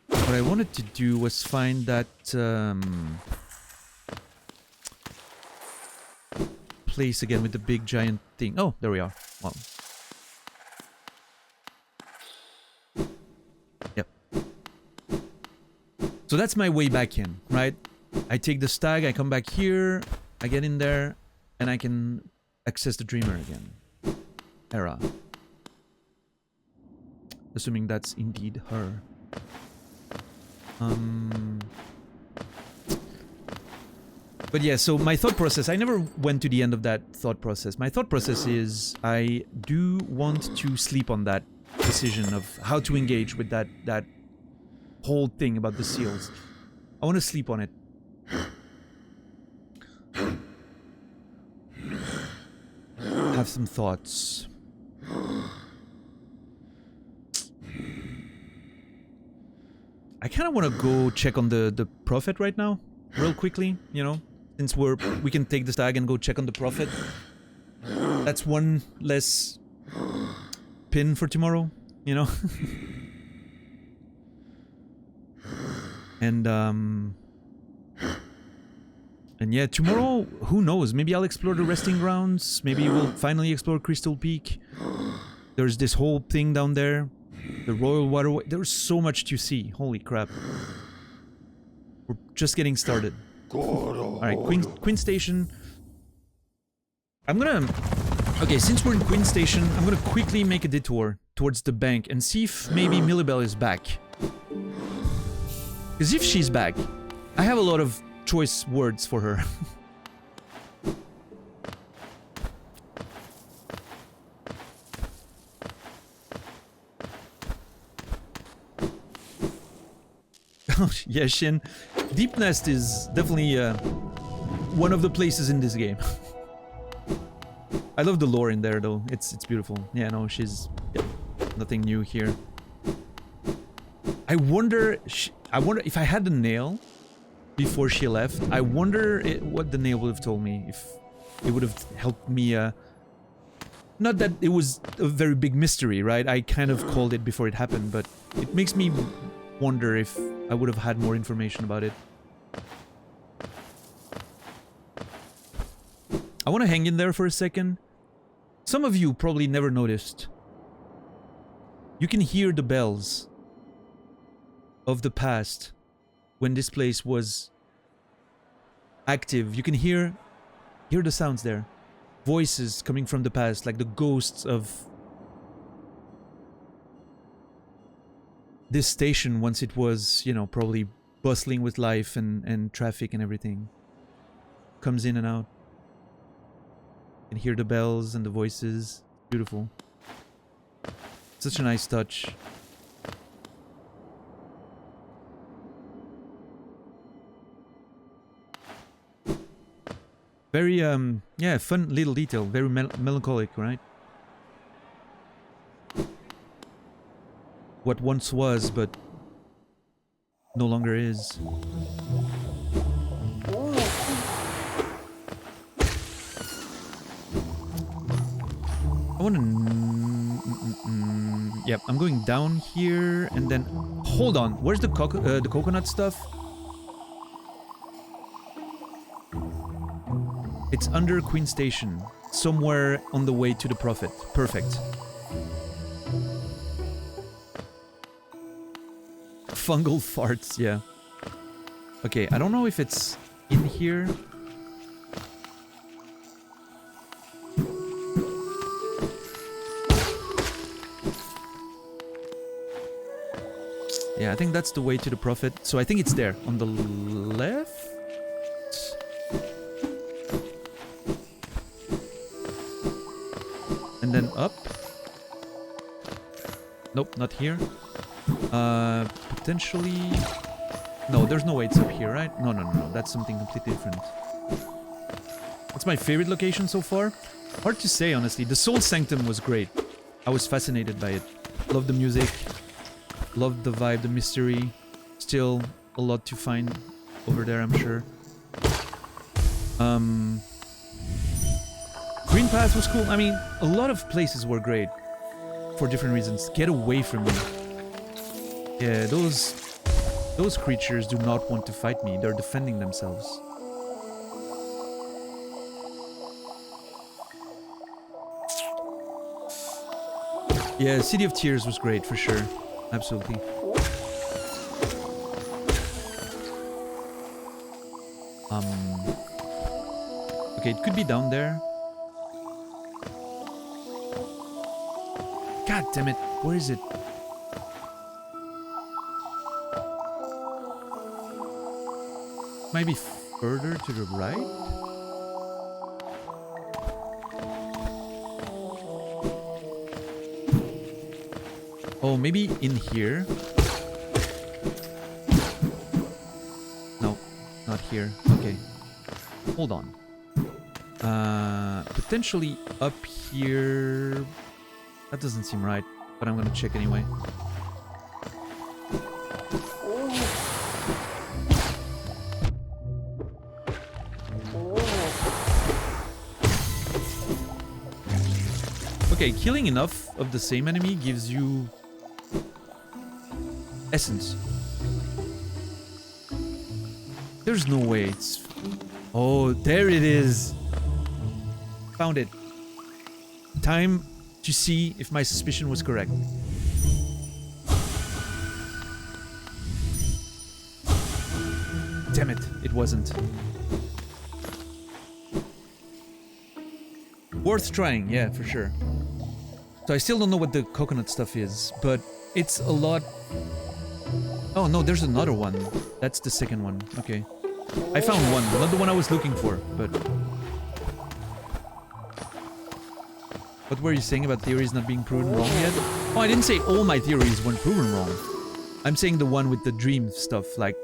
What I wanted to do was find that place again with the big giant thing. Oh, there we are. Wow. Yep. So that's my way back in, right? I take the stag, I come back here, I get in there, and I can access the dreamer again. Era. Assuming that's indeed her. But yeah, so my thought process, I never went to the end of that thought process. My thought process is I do want to sleep on that decision of how to engage with that whole thing about the seals. I want to sleep on it. Have some thoughts. I kind of want to go check on the prophet right now, real quickly, you know, since we can take the stag and go check on the prophet. That's one less pin for tomorrow, you know. And yeah, tomorrow, who knows? Maybe I'll explore the resting grounds. Maybe we'll finally explore Crystal Peak. There's this whole thing down there. The Royal Waterway. There's so much to see. Holy crap. We're just getting started. Alright, Queen Station. I'm gonna... Okay, since we're in Queen Station, I'm gonna quickly make a detour towards the bank and see if maybe Millibel is back. Because if she's back, I have a lot of choice words for her. Oh, yeah, Shin. Deep Nest is definitely one of the places in this game. I love the lore in there, though. It's beautiful. Yeah, no, she's... Yeah, nothing new here. I wonder if I had the nail before she left. I wonder what the nail would have told me. If it would have helped me... Not that it was a very big mystery, right? I kind of called it before it happened, but it makes me wonder if I would have had more information about it. I want to hang in there for a second. Some of you probably never noticed. You can hear the bells of the past when this place was active. You can hear the sounds there. Voices coming from the past, like the ghosts of this station once it was, you know, probably bustling with life and traffic and everything. Comes in and out. You can hear the bells and the voices. Beautiful. Such a nice touch. Very, yeah, fun little detail. Very melancholic, right? What once was, but no longer is. I want to... Yep, I'm going down here and then... Hold on, where's the coconut stuff? It's under Queen Station, somewhere on the way to the Prophet. Perfect. Fungal farts, yeah. Okay, I don't know if it's in here. Yeah, I think that's the way to the Prophet. So I think it's there, on the left? And then up. Nope, not here. Potentially... No, there's no way it's up here, right? No, that's something completely different. That's my favorite location so far. Hard to say, honestly. The Soul Sanctum was great. I was fascinated by it. Loved the music. Loved the vibe, the mystery. Still a lot to find over there, I'm sure. Green Path was cool. I mean, a lot of places were great. For different reasons. Get away from me. Yeah, those creatures do not want to fight me. They're defending themselves. Yeah, City of Tears was great, for sure. Absolutely. Okay, it could be down there. God damn it, where is it? Maybe further to the right? Oh, maybe in here? here. Okay. Hold on. Potentially up here. That doesn't seem right, but I'm gonna check anyway. Okay, killing enough of the same enemy gives you essence. There's no way it's... Oh, there it is. Found it. Time to see if my suspicion was correct. Damn it, it wasn't. Worth trying, yeah, for sure. So I still don't know what the coconut stuff is, but it's a lot... Oh no, there's another one. That's the second one, okay. I found one, not the one I was looking for, but... What were you saying about theories not being proven wrong yet? Oh, I didn't say all my theories weren't proven wrong. I'm saying the one with the dream stuff, like...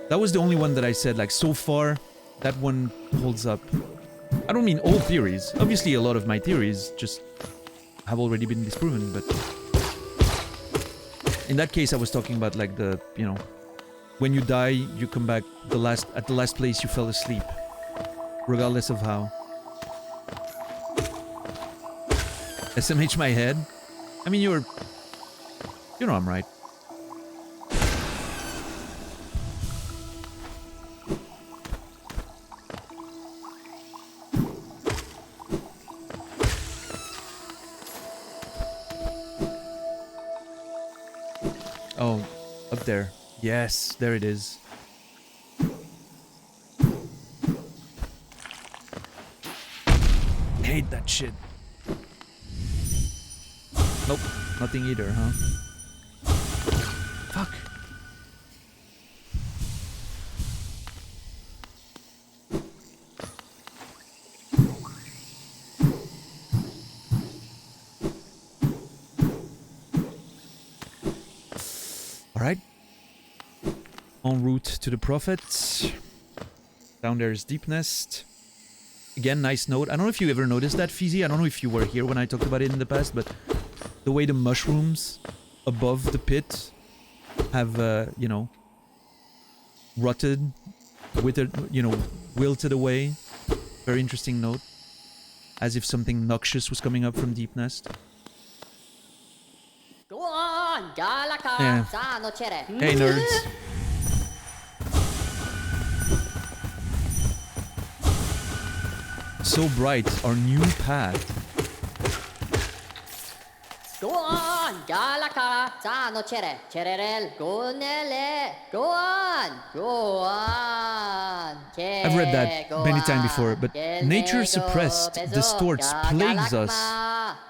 That was the only one that I said, like, so far, that one holds up. I don't mean all theories. Obviously, a lot of my theories just have already been disproven, but... In that case, I was talking about, like, the, you know... When you die, you come back at the last place you fell asleep. Regardless of how. SMH my head? I mean, you know I'm right. Oh, up there. Yes, there it is. Hate that shit. Nope, nothing either, huh? Fuck. Alright. En route to the Prophet. Down there is Deep Nest. Again, nice note. I don't know if you ever noticed that, Fizzy. I don't know if you were here when I talked about it in the past, but the way the mushrooms above the pit have, you know, rotted, withered, you know, wilted away. Very interesting note. As if something noxious was coming up from Deep Nest. Yeah. Hey, nerds. So bright, our new path. Go on, Galaka, Zano Chere, Cherel, Gonele, go on, go on. I've read that many times before, but nature suppressed distorts, plagues us.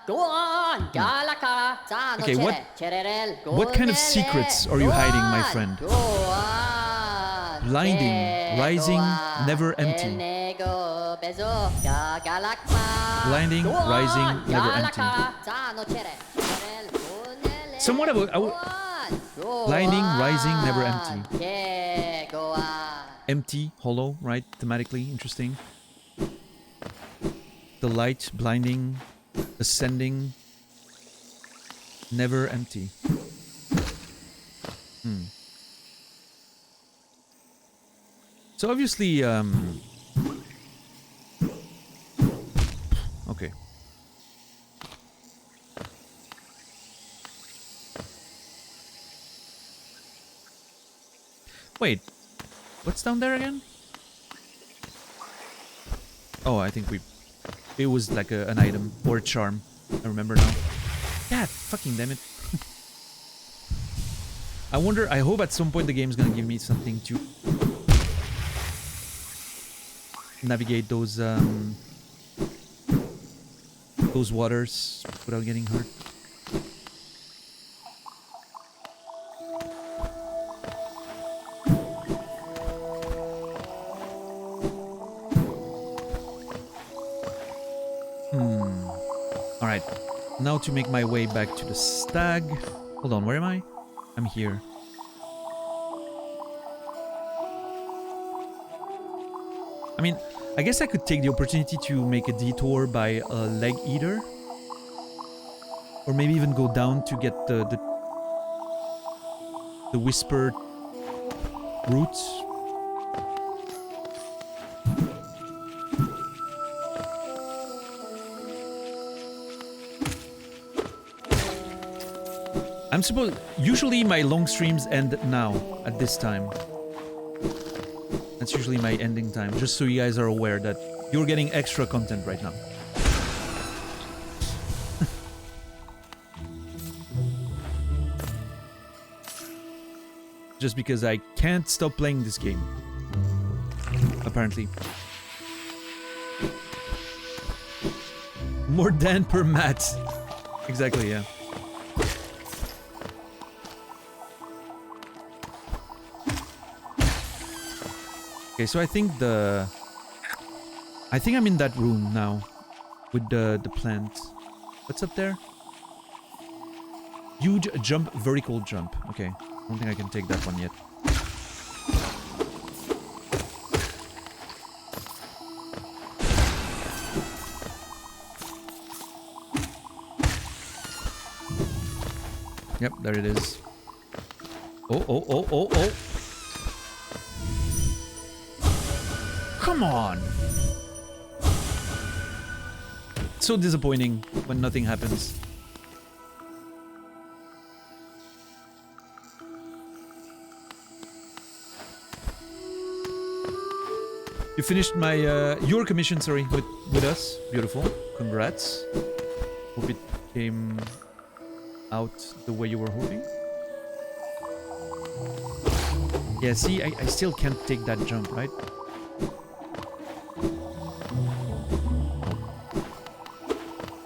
Go on, Galaka, Zano Okay, what kind of secrets are you hiding, my friend? Blinding, rising, never empty. Blinding, rising, never empty. Somewhat of a... Blinding, rising, never empty. Empty, hollow, right? Thematically, interesting. The light, blinding, ascending, never empty. So obviously, okay. Wait, what's down there again? Oh, I think it was like an item or a charm. I remember now. God, fucking damn it. I hope at some point the game's gonna give me something to navigate those waters without getting hurt. Alright, now to make my way back to the stag. Hold on, where am I? I'm here. I mean, I guess I could take the opportunity to make a detour by a leg eater. Or maybe even go down to get the whispered roots. Usually my long streams end now, at this time. That's usually my ending time, just so you guys are aware that you're getting extra content right now. Just because I can't stop playing this game. Apparently. More than per mat. Exactly, yeah. Okay, so I think I'm in that room now. With the plant. What's up there? Huge jump, vertical jump. Okay. I don't think I can take that one yet. Yep, there it is. Oh. Come on! So disappointing when nothing happens. You finished my your commission, sorry, with us. Beautiful. Congrats. Hope it came out the way you were hoping. Yeah, see, I still can't take that jump, right?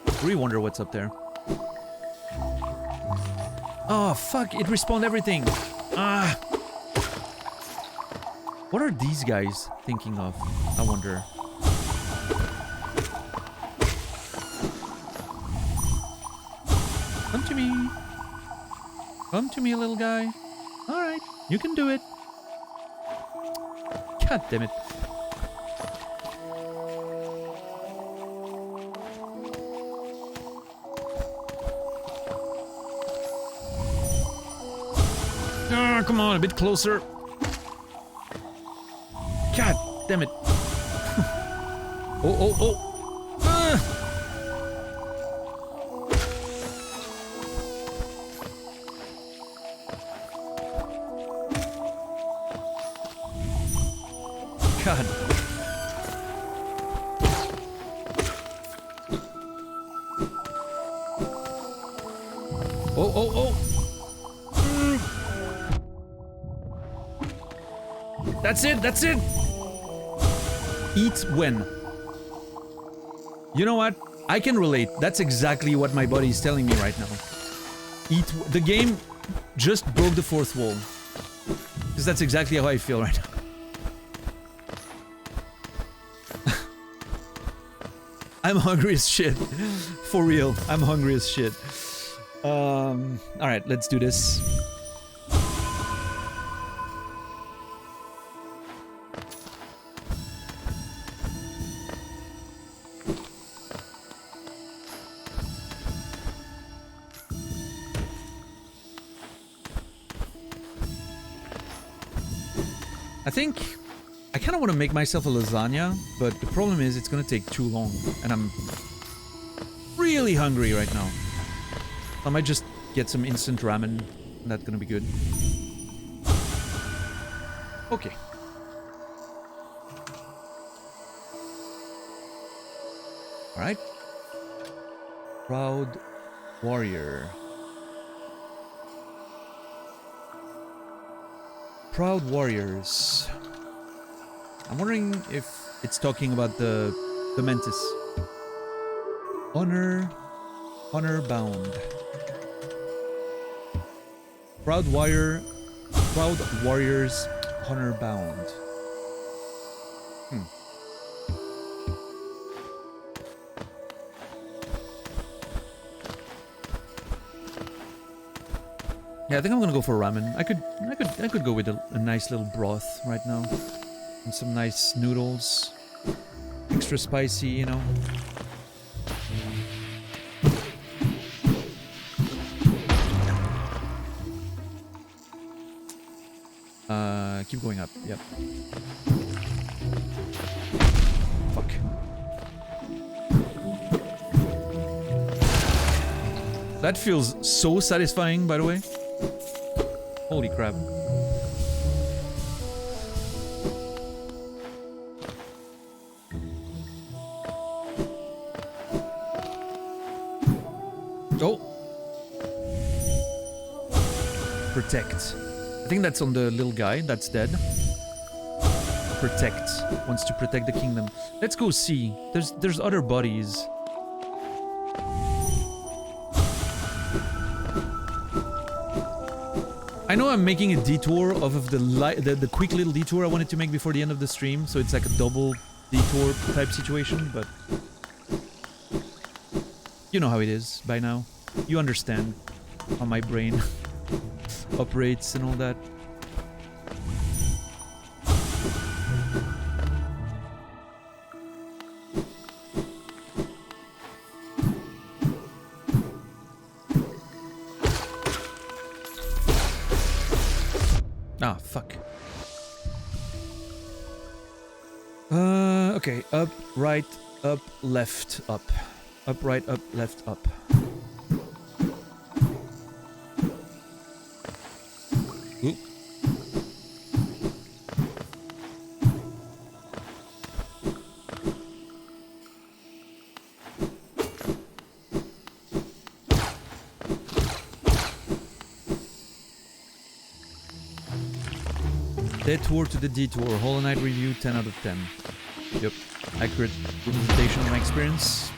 I really wonder what's up there. Oh, fuck, it respawned everything. Ah! What are these guys thinking of? I wonder. Come to me. Come to me, little guy. Alright, you can do it. God damn it. Ah, come on, a bit closer. God damn it. Oh. Ah. God. Oh. That's it. Eat when. You know what? I can relate. That's exactly what my body is telling me right now. The game just broke the fourth wall. Because that's exactly how I feel right now. I'm hungry as shit. For real. I'm hungry as shit. Alright, let's do this. I think I kind of want to make myself a lasagna, but the problem is it's going to take too long, and I'm really hungry right now. I might just get some instant ramen, and that's going to be good. Okay. Alright. Proud warrior. Proud warriors. I'm wondering if it's talking about the mantis. Honor bound. Proud warriors, honor bound. Yeah, I think I'm gonna go for ramen. I could go with a nice little broth right now. And some nice noodles. extra spicy, you know. Keep going up. Yep. Fuck. That feels so satisfying, by the way. Holy crap. Oh. Protect. I think that's on the little guy. That's dead. Protect. Wants to protect the kingdom. Let's go see. There's other bodies. I know I'm making a detour off of the quick little detour I wanted to make before the end of the stream, so it's like a double detour type situation, but you know how it is by now. You understand how my brain operates and all that. Ah, fuck. Okay. Up, right, up, left, up. Up, right, up, left, up. Ooh. Detour to the detour. Hollow Knight review 10 out of 10. Yep. Accurate representation of my experience.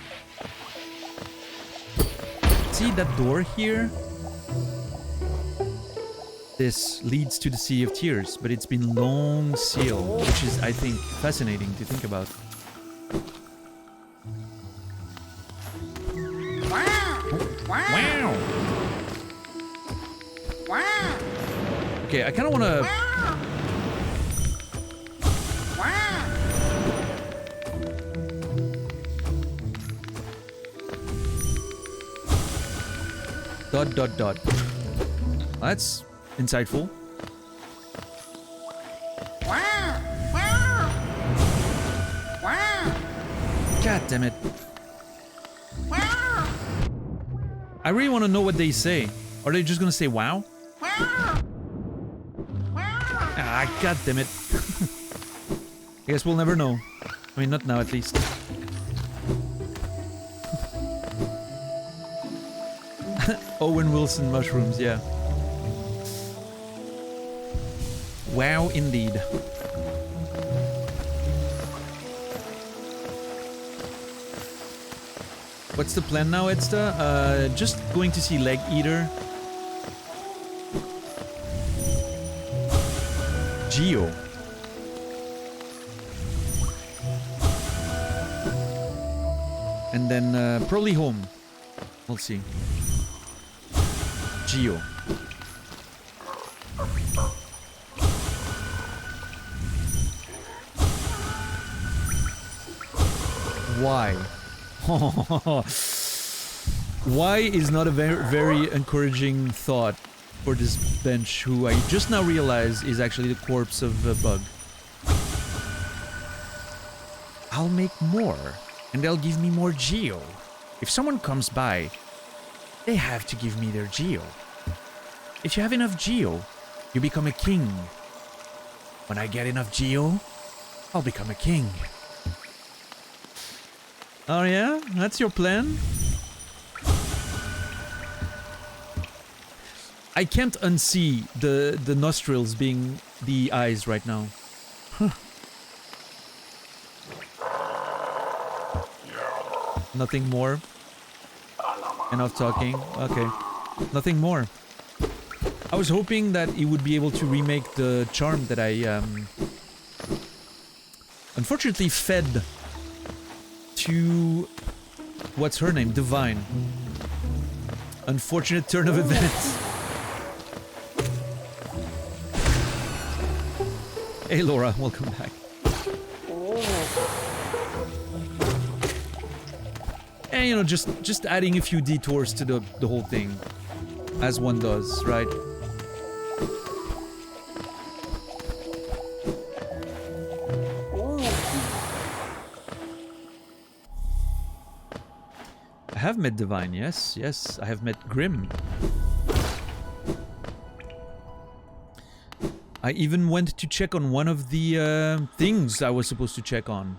See that door here? This leads to the Sea of Tears, but it's been long sealed, which is, I think, fascinating to think about. Wow! Okay, I kind of want to... Dot, dot, dot. That's insightful. God damn it. I really want to know what they say. Are they just gonna say wow? Ah, god damn it. I guess we'll never know. I mean, not now at least. Owen Wilson mushrooms, yeah. Wow, indeed. What's the plan now, Edsta? Just going to see Leg Eater. Geo. And then probably home. We'll see. Geo. Why? Why is not a very encouraging thought for this bench, who I just now realize is actually the corpse of a bug. I'll make more, and they'll give me more geo. If someone comes by, they have to give me their geo. If you have enough geo, you become a king. When I get enough geo, I'll become a king. Oh yeah? That's your plan? I can't unsee the nostrils being the eyes right now. Huh. Nothing more? Enough talking? Okay. Nothing more. I was hoping that it would be able to remake the charm that I unfortunately fed to... what's her name? Divine. Unfortunate turn of events. Hey Laura, welcome back. And you know, just adding a few detours to the whole thing, as one does, right? I have met Divine, yes, yes. I have met Grim. I even went to check on one of the things I was supposed to check on,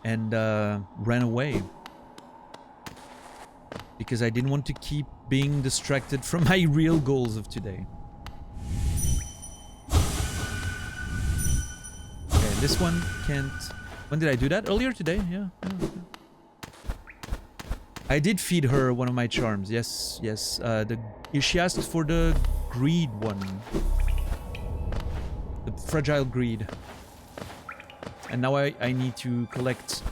and ran away because I didn't want to keep being distracted from my real goals of today. Okay, this one can't... When did I do that? Earlier today? Yeah. I did feed her one of my charms. Yes, yes. She asked for the greed one. The fragile greed. And now I need to collect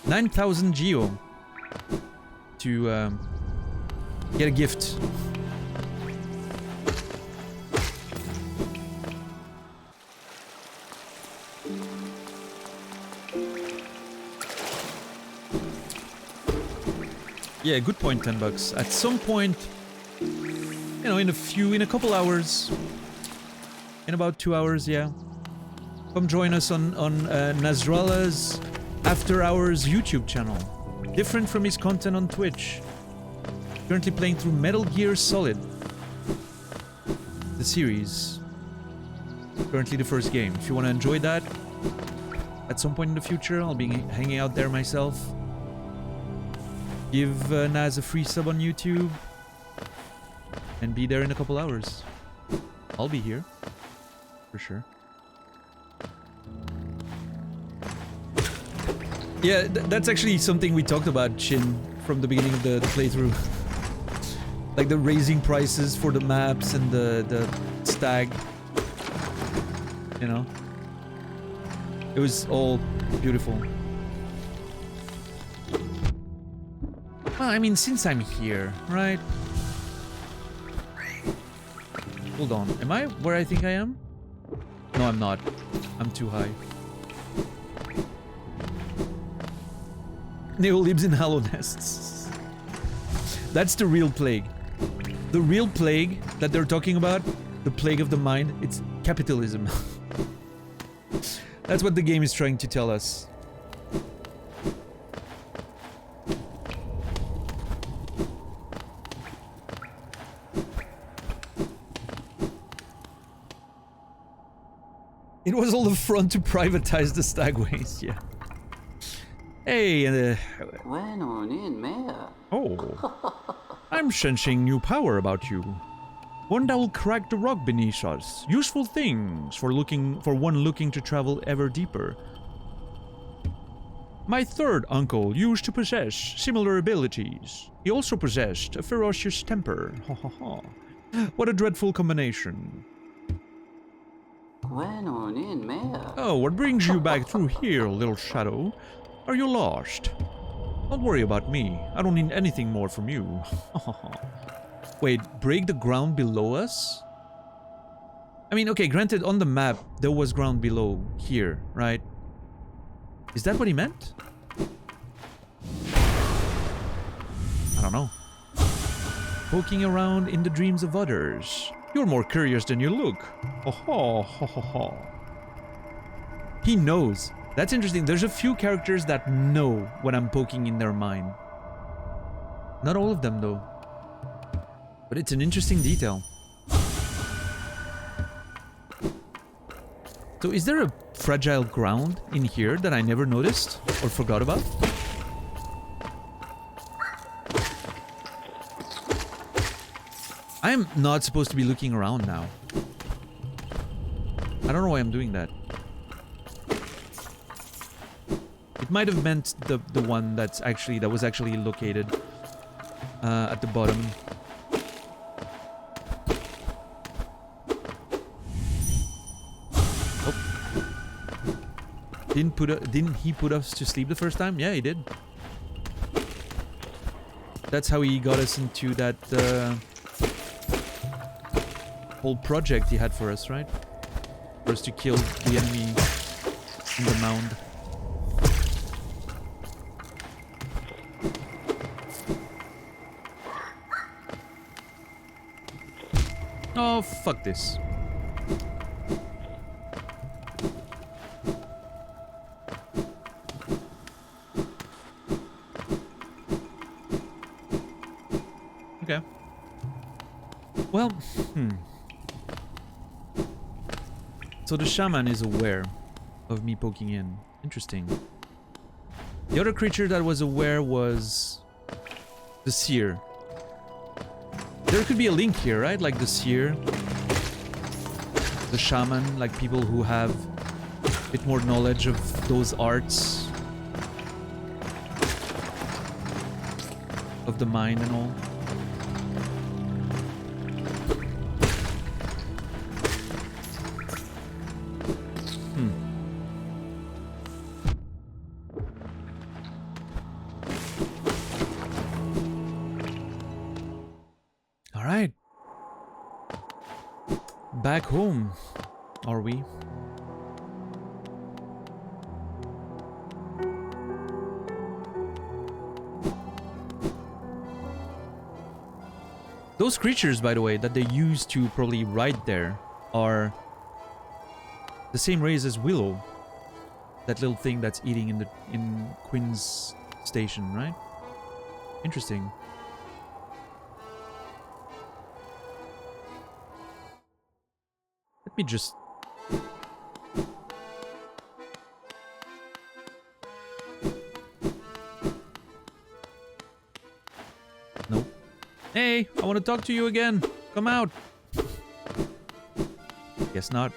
9,000 geo to get a gift. Yeah, good point, 10 bucks. At some point, you know, in a couple hours, in about 2 hours, yeah. Come join us on Nasralla's After Hours YouTube channel. Different from his content on Twitch. Currently playing through Metal Gear Solid. The series. Currently the first game. If you want to enjoy that, at some point in the future, I'll be hanging out there myself. Give Naz a free sub on YouTube. And be there in a couple hours. I'll be here. For sure. Yeah, that's actually something we talked about, Shin, from the beginning of the playthrough. Like the raising prices for the maps and the stag. You know? It was all beautiful. Well, I mean, since I'm here, right? Hold on. Am I where I think I am? No, I'm not. I'm too high. Neo lives in hollow nests. That's the real plague. The real plague that they're talking about, the plague of the mind, it's capitalism. That's what the game is trying to tell us. It was all the front to privatize the stagways, yeah. Hey, oh. I'm sensing new power about you. One that will crack the rock beneath us. Useful things for one looking to travel ever deeper. My third uncle used to possess similar abilities. He also possessed a ferocious temper. Ha ha ha. What a dreadful combination. Oh, what brings you back through here, little shadow? Are you lost? Don't worry about me. I don't need anything more from you. Wait, break the ground below us? I mean, okay, granted, on the map, there was ground below here, right? Is that what he meant? I don't know. Poking around in the dreams of others. You're more curious than you look. Oh, ho, ho, ho. He knows. That's interesting. There's a few characters that know when I'm poking in their mind. Not all of them, though. But it's an interesting detail. So is there a fragile ground in here that I never noticed or forgot about? I am not supposed to be looking around now. I don't know why I'm doing that. It might have meant the one that was actually located at the bottom. Oh. Didn't he put us to sleep the first time? Yeah, he did. That's how he got us into that whole project he had for us, right? For us to kill the enemy in the mound. Oh, fuck this. Okay. Well, So the shaman is aware of me poking in. Interesting. The other creature that was aware was the seer. There could be a link here, right? Like the seer, the shaman, like people who have a bit more knowledge of those arts of the mind and all. All right. Back home, are we? Those creatures, by the way, that they used to probably ride there are the same race as Willow. That little thing that's eating in Quinn's station, right? Interesting. Let me just... Nope. Hey, I want to talk to you again. Come out. Guess not.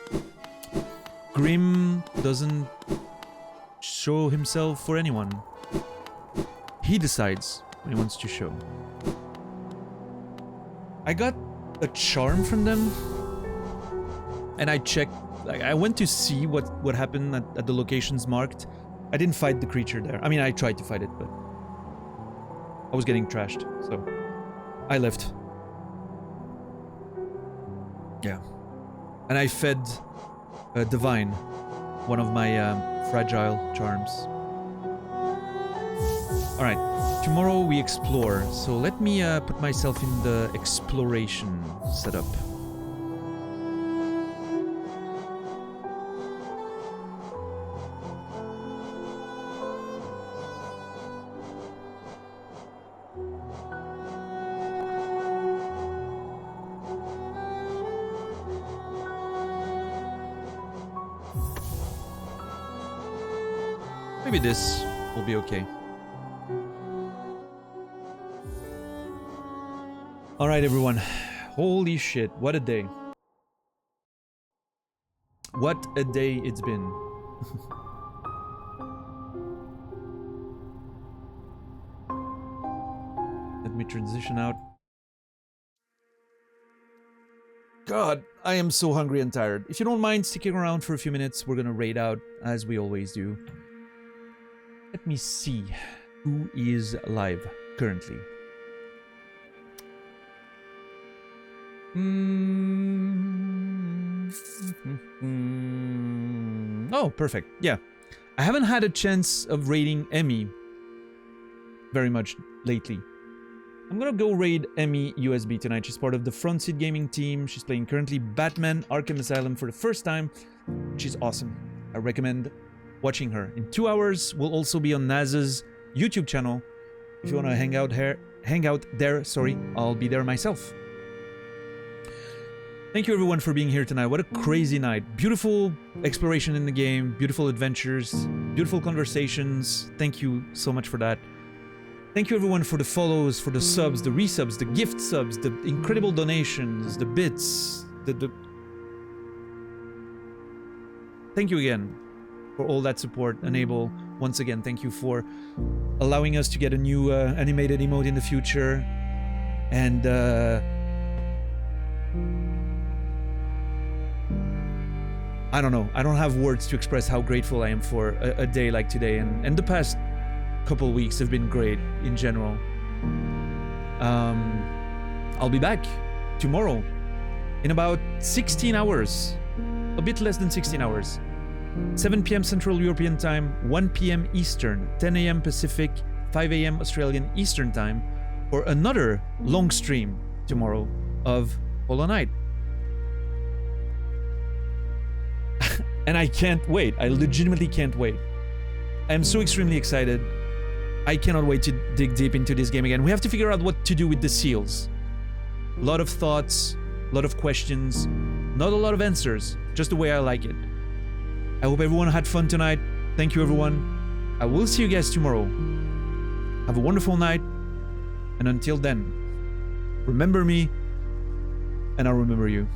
Grim doesn't show himself for anyone. He decides when he wants to show. I got a charm from them. And I checked, like, I went to see what happened at the locations marked. I didn't fight the creature there. I mean, I tried to fight it, but I was getting trashed, so I left. Yeah. And I fed Divine, one of my fragile charms. Alright, tomorrow we explore, so let me put myself in the exploration setup. Maybe this will be okay. Alright, everyone. Holy shit, what a day. What a day it's been. Let me transition out. God, I am so hungry and tired. If you don't mind sticking around for a few minutes, we're gonna raid out as we always do. Let me see who is live currently. Oh, perfect. Yeah. I haven't had a chance of raiding Emmy very much lately. I'm gonna go raid Emmy USB tonight. She's part of the Front Seat Gaming team. She's playing currently Batman Arkham Asylum for the first time. She's awesome. I recommend watching her. In 2 hours, we'll also be on Naz's YouTube channel. If you want to hang out there, sorry, I'll be there myself. Thank you everyone for being here tonight. What a crazy night. Beautiful exploration in the game, beautiful adventures, beautiful conversations. Thank you so much for that. Thank you everyone for the follows, for the subs, the resubs, the gift subs, the incredible donations, the bits, the... Thank you again for all that support. Enable, once again, thank you for allowing us to get a new animated emote in the future. And I don't know. I don't have words to express how grateful I am for a day like today. And the past couple weeks have been great in general. I'll be back tomorrow in about 16 hours. A bit less than 16 hours. 7 p.m. Central European Time, 1 p.m. Eastern, 10 a.m. Pacific, 5 a.m. Australian Eastern Time for another long stream tomorrow of Hollow Knight. And I can't wait. I legitimately can't wait. I'm so extremely excited. I cannot wait to dig deep into this game again. We have to figure out what to do with the seals. A lot of thoughts, a lot of questions, not a lot of answers, just the way I like it. I hope everyone had fun tonight. Thank you, everyone. I will see you guys tomorrow. Have a wonderful night. And until then, remember me, and I'll remember you.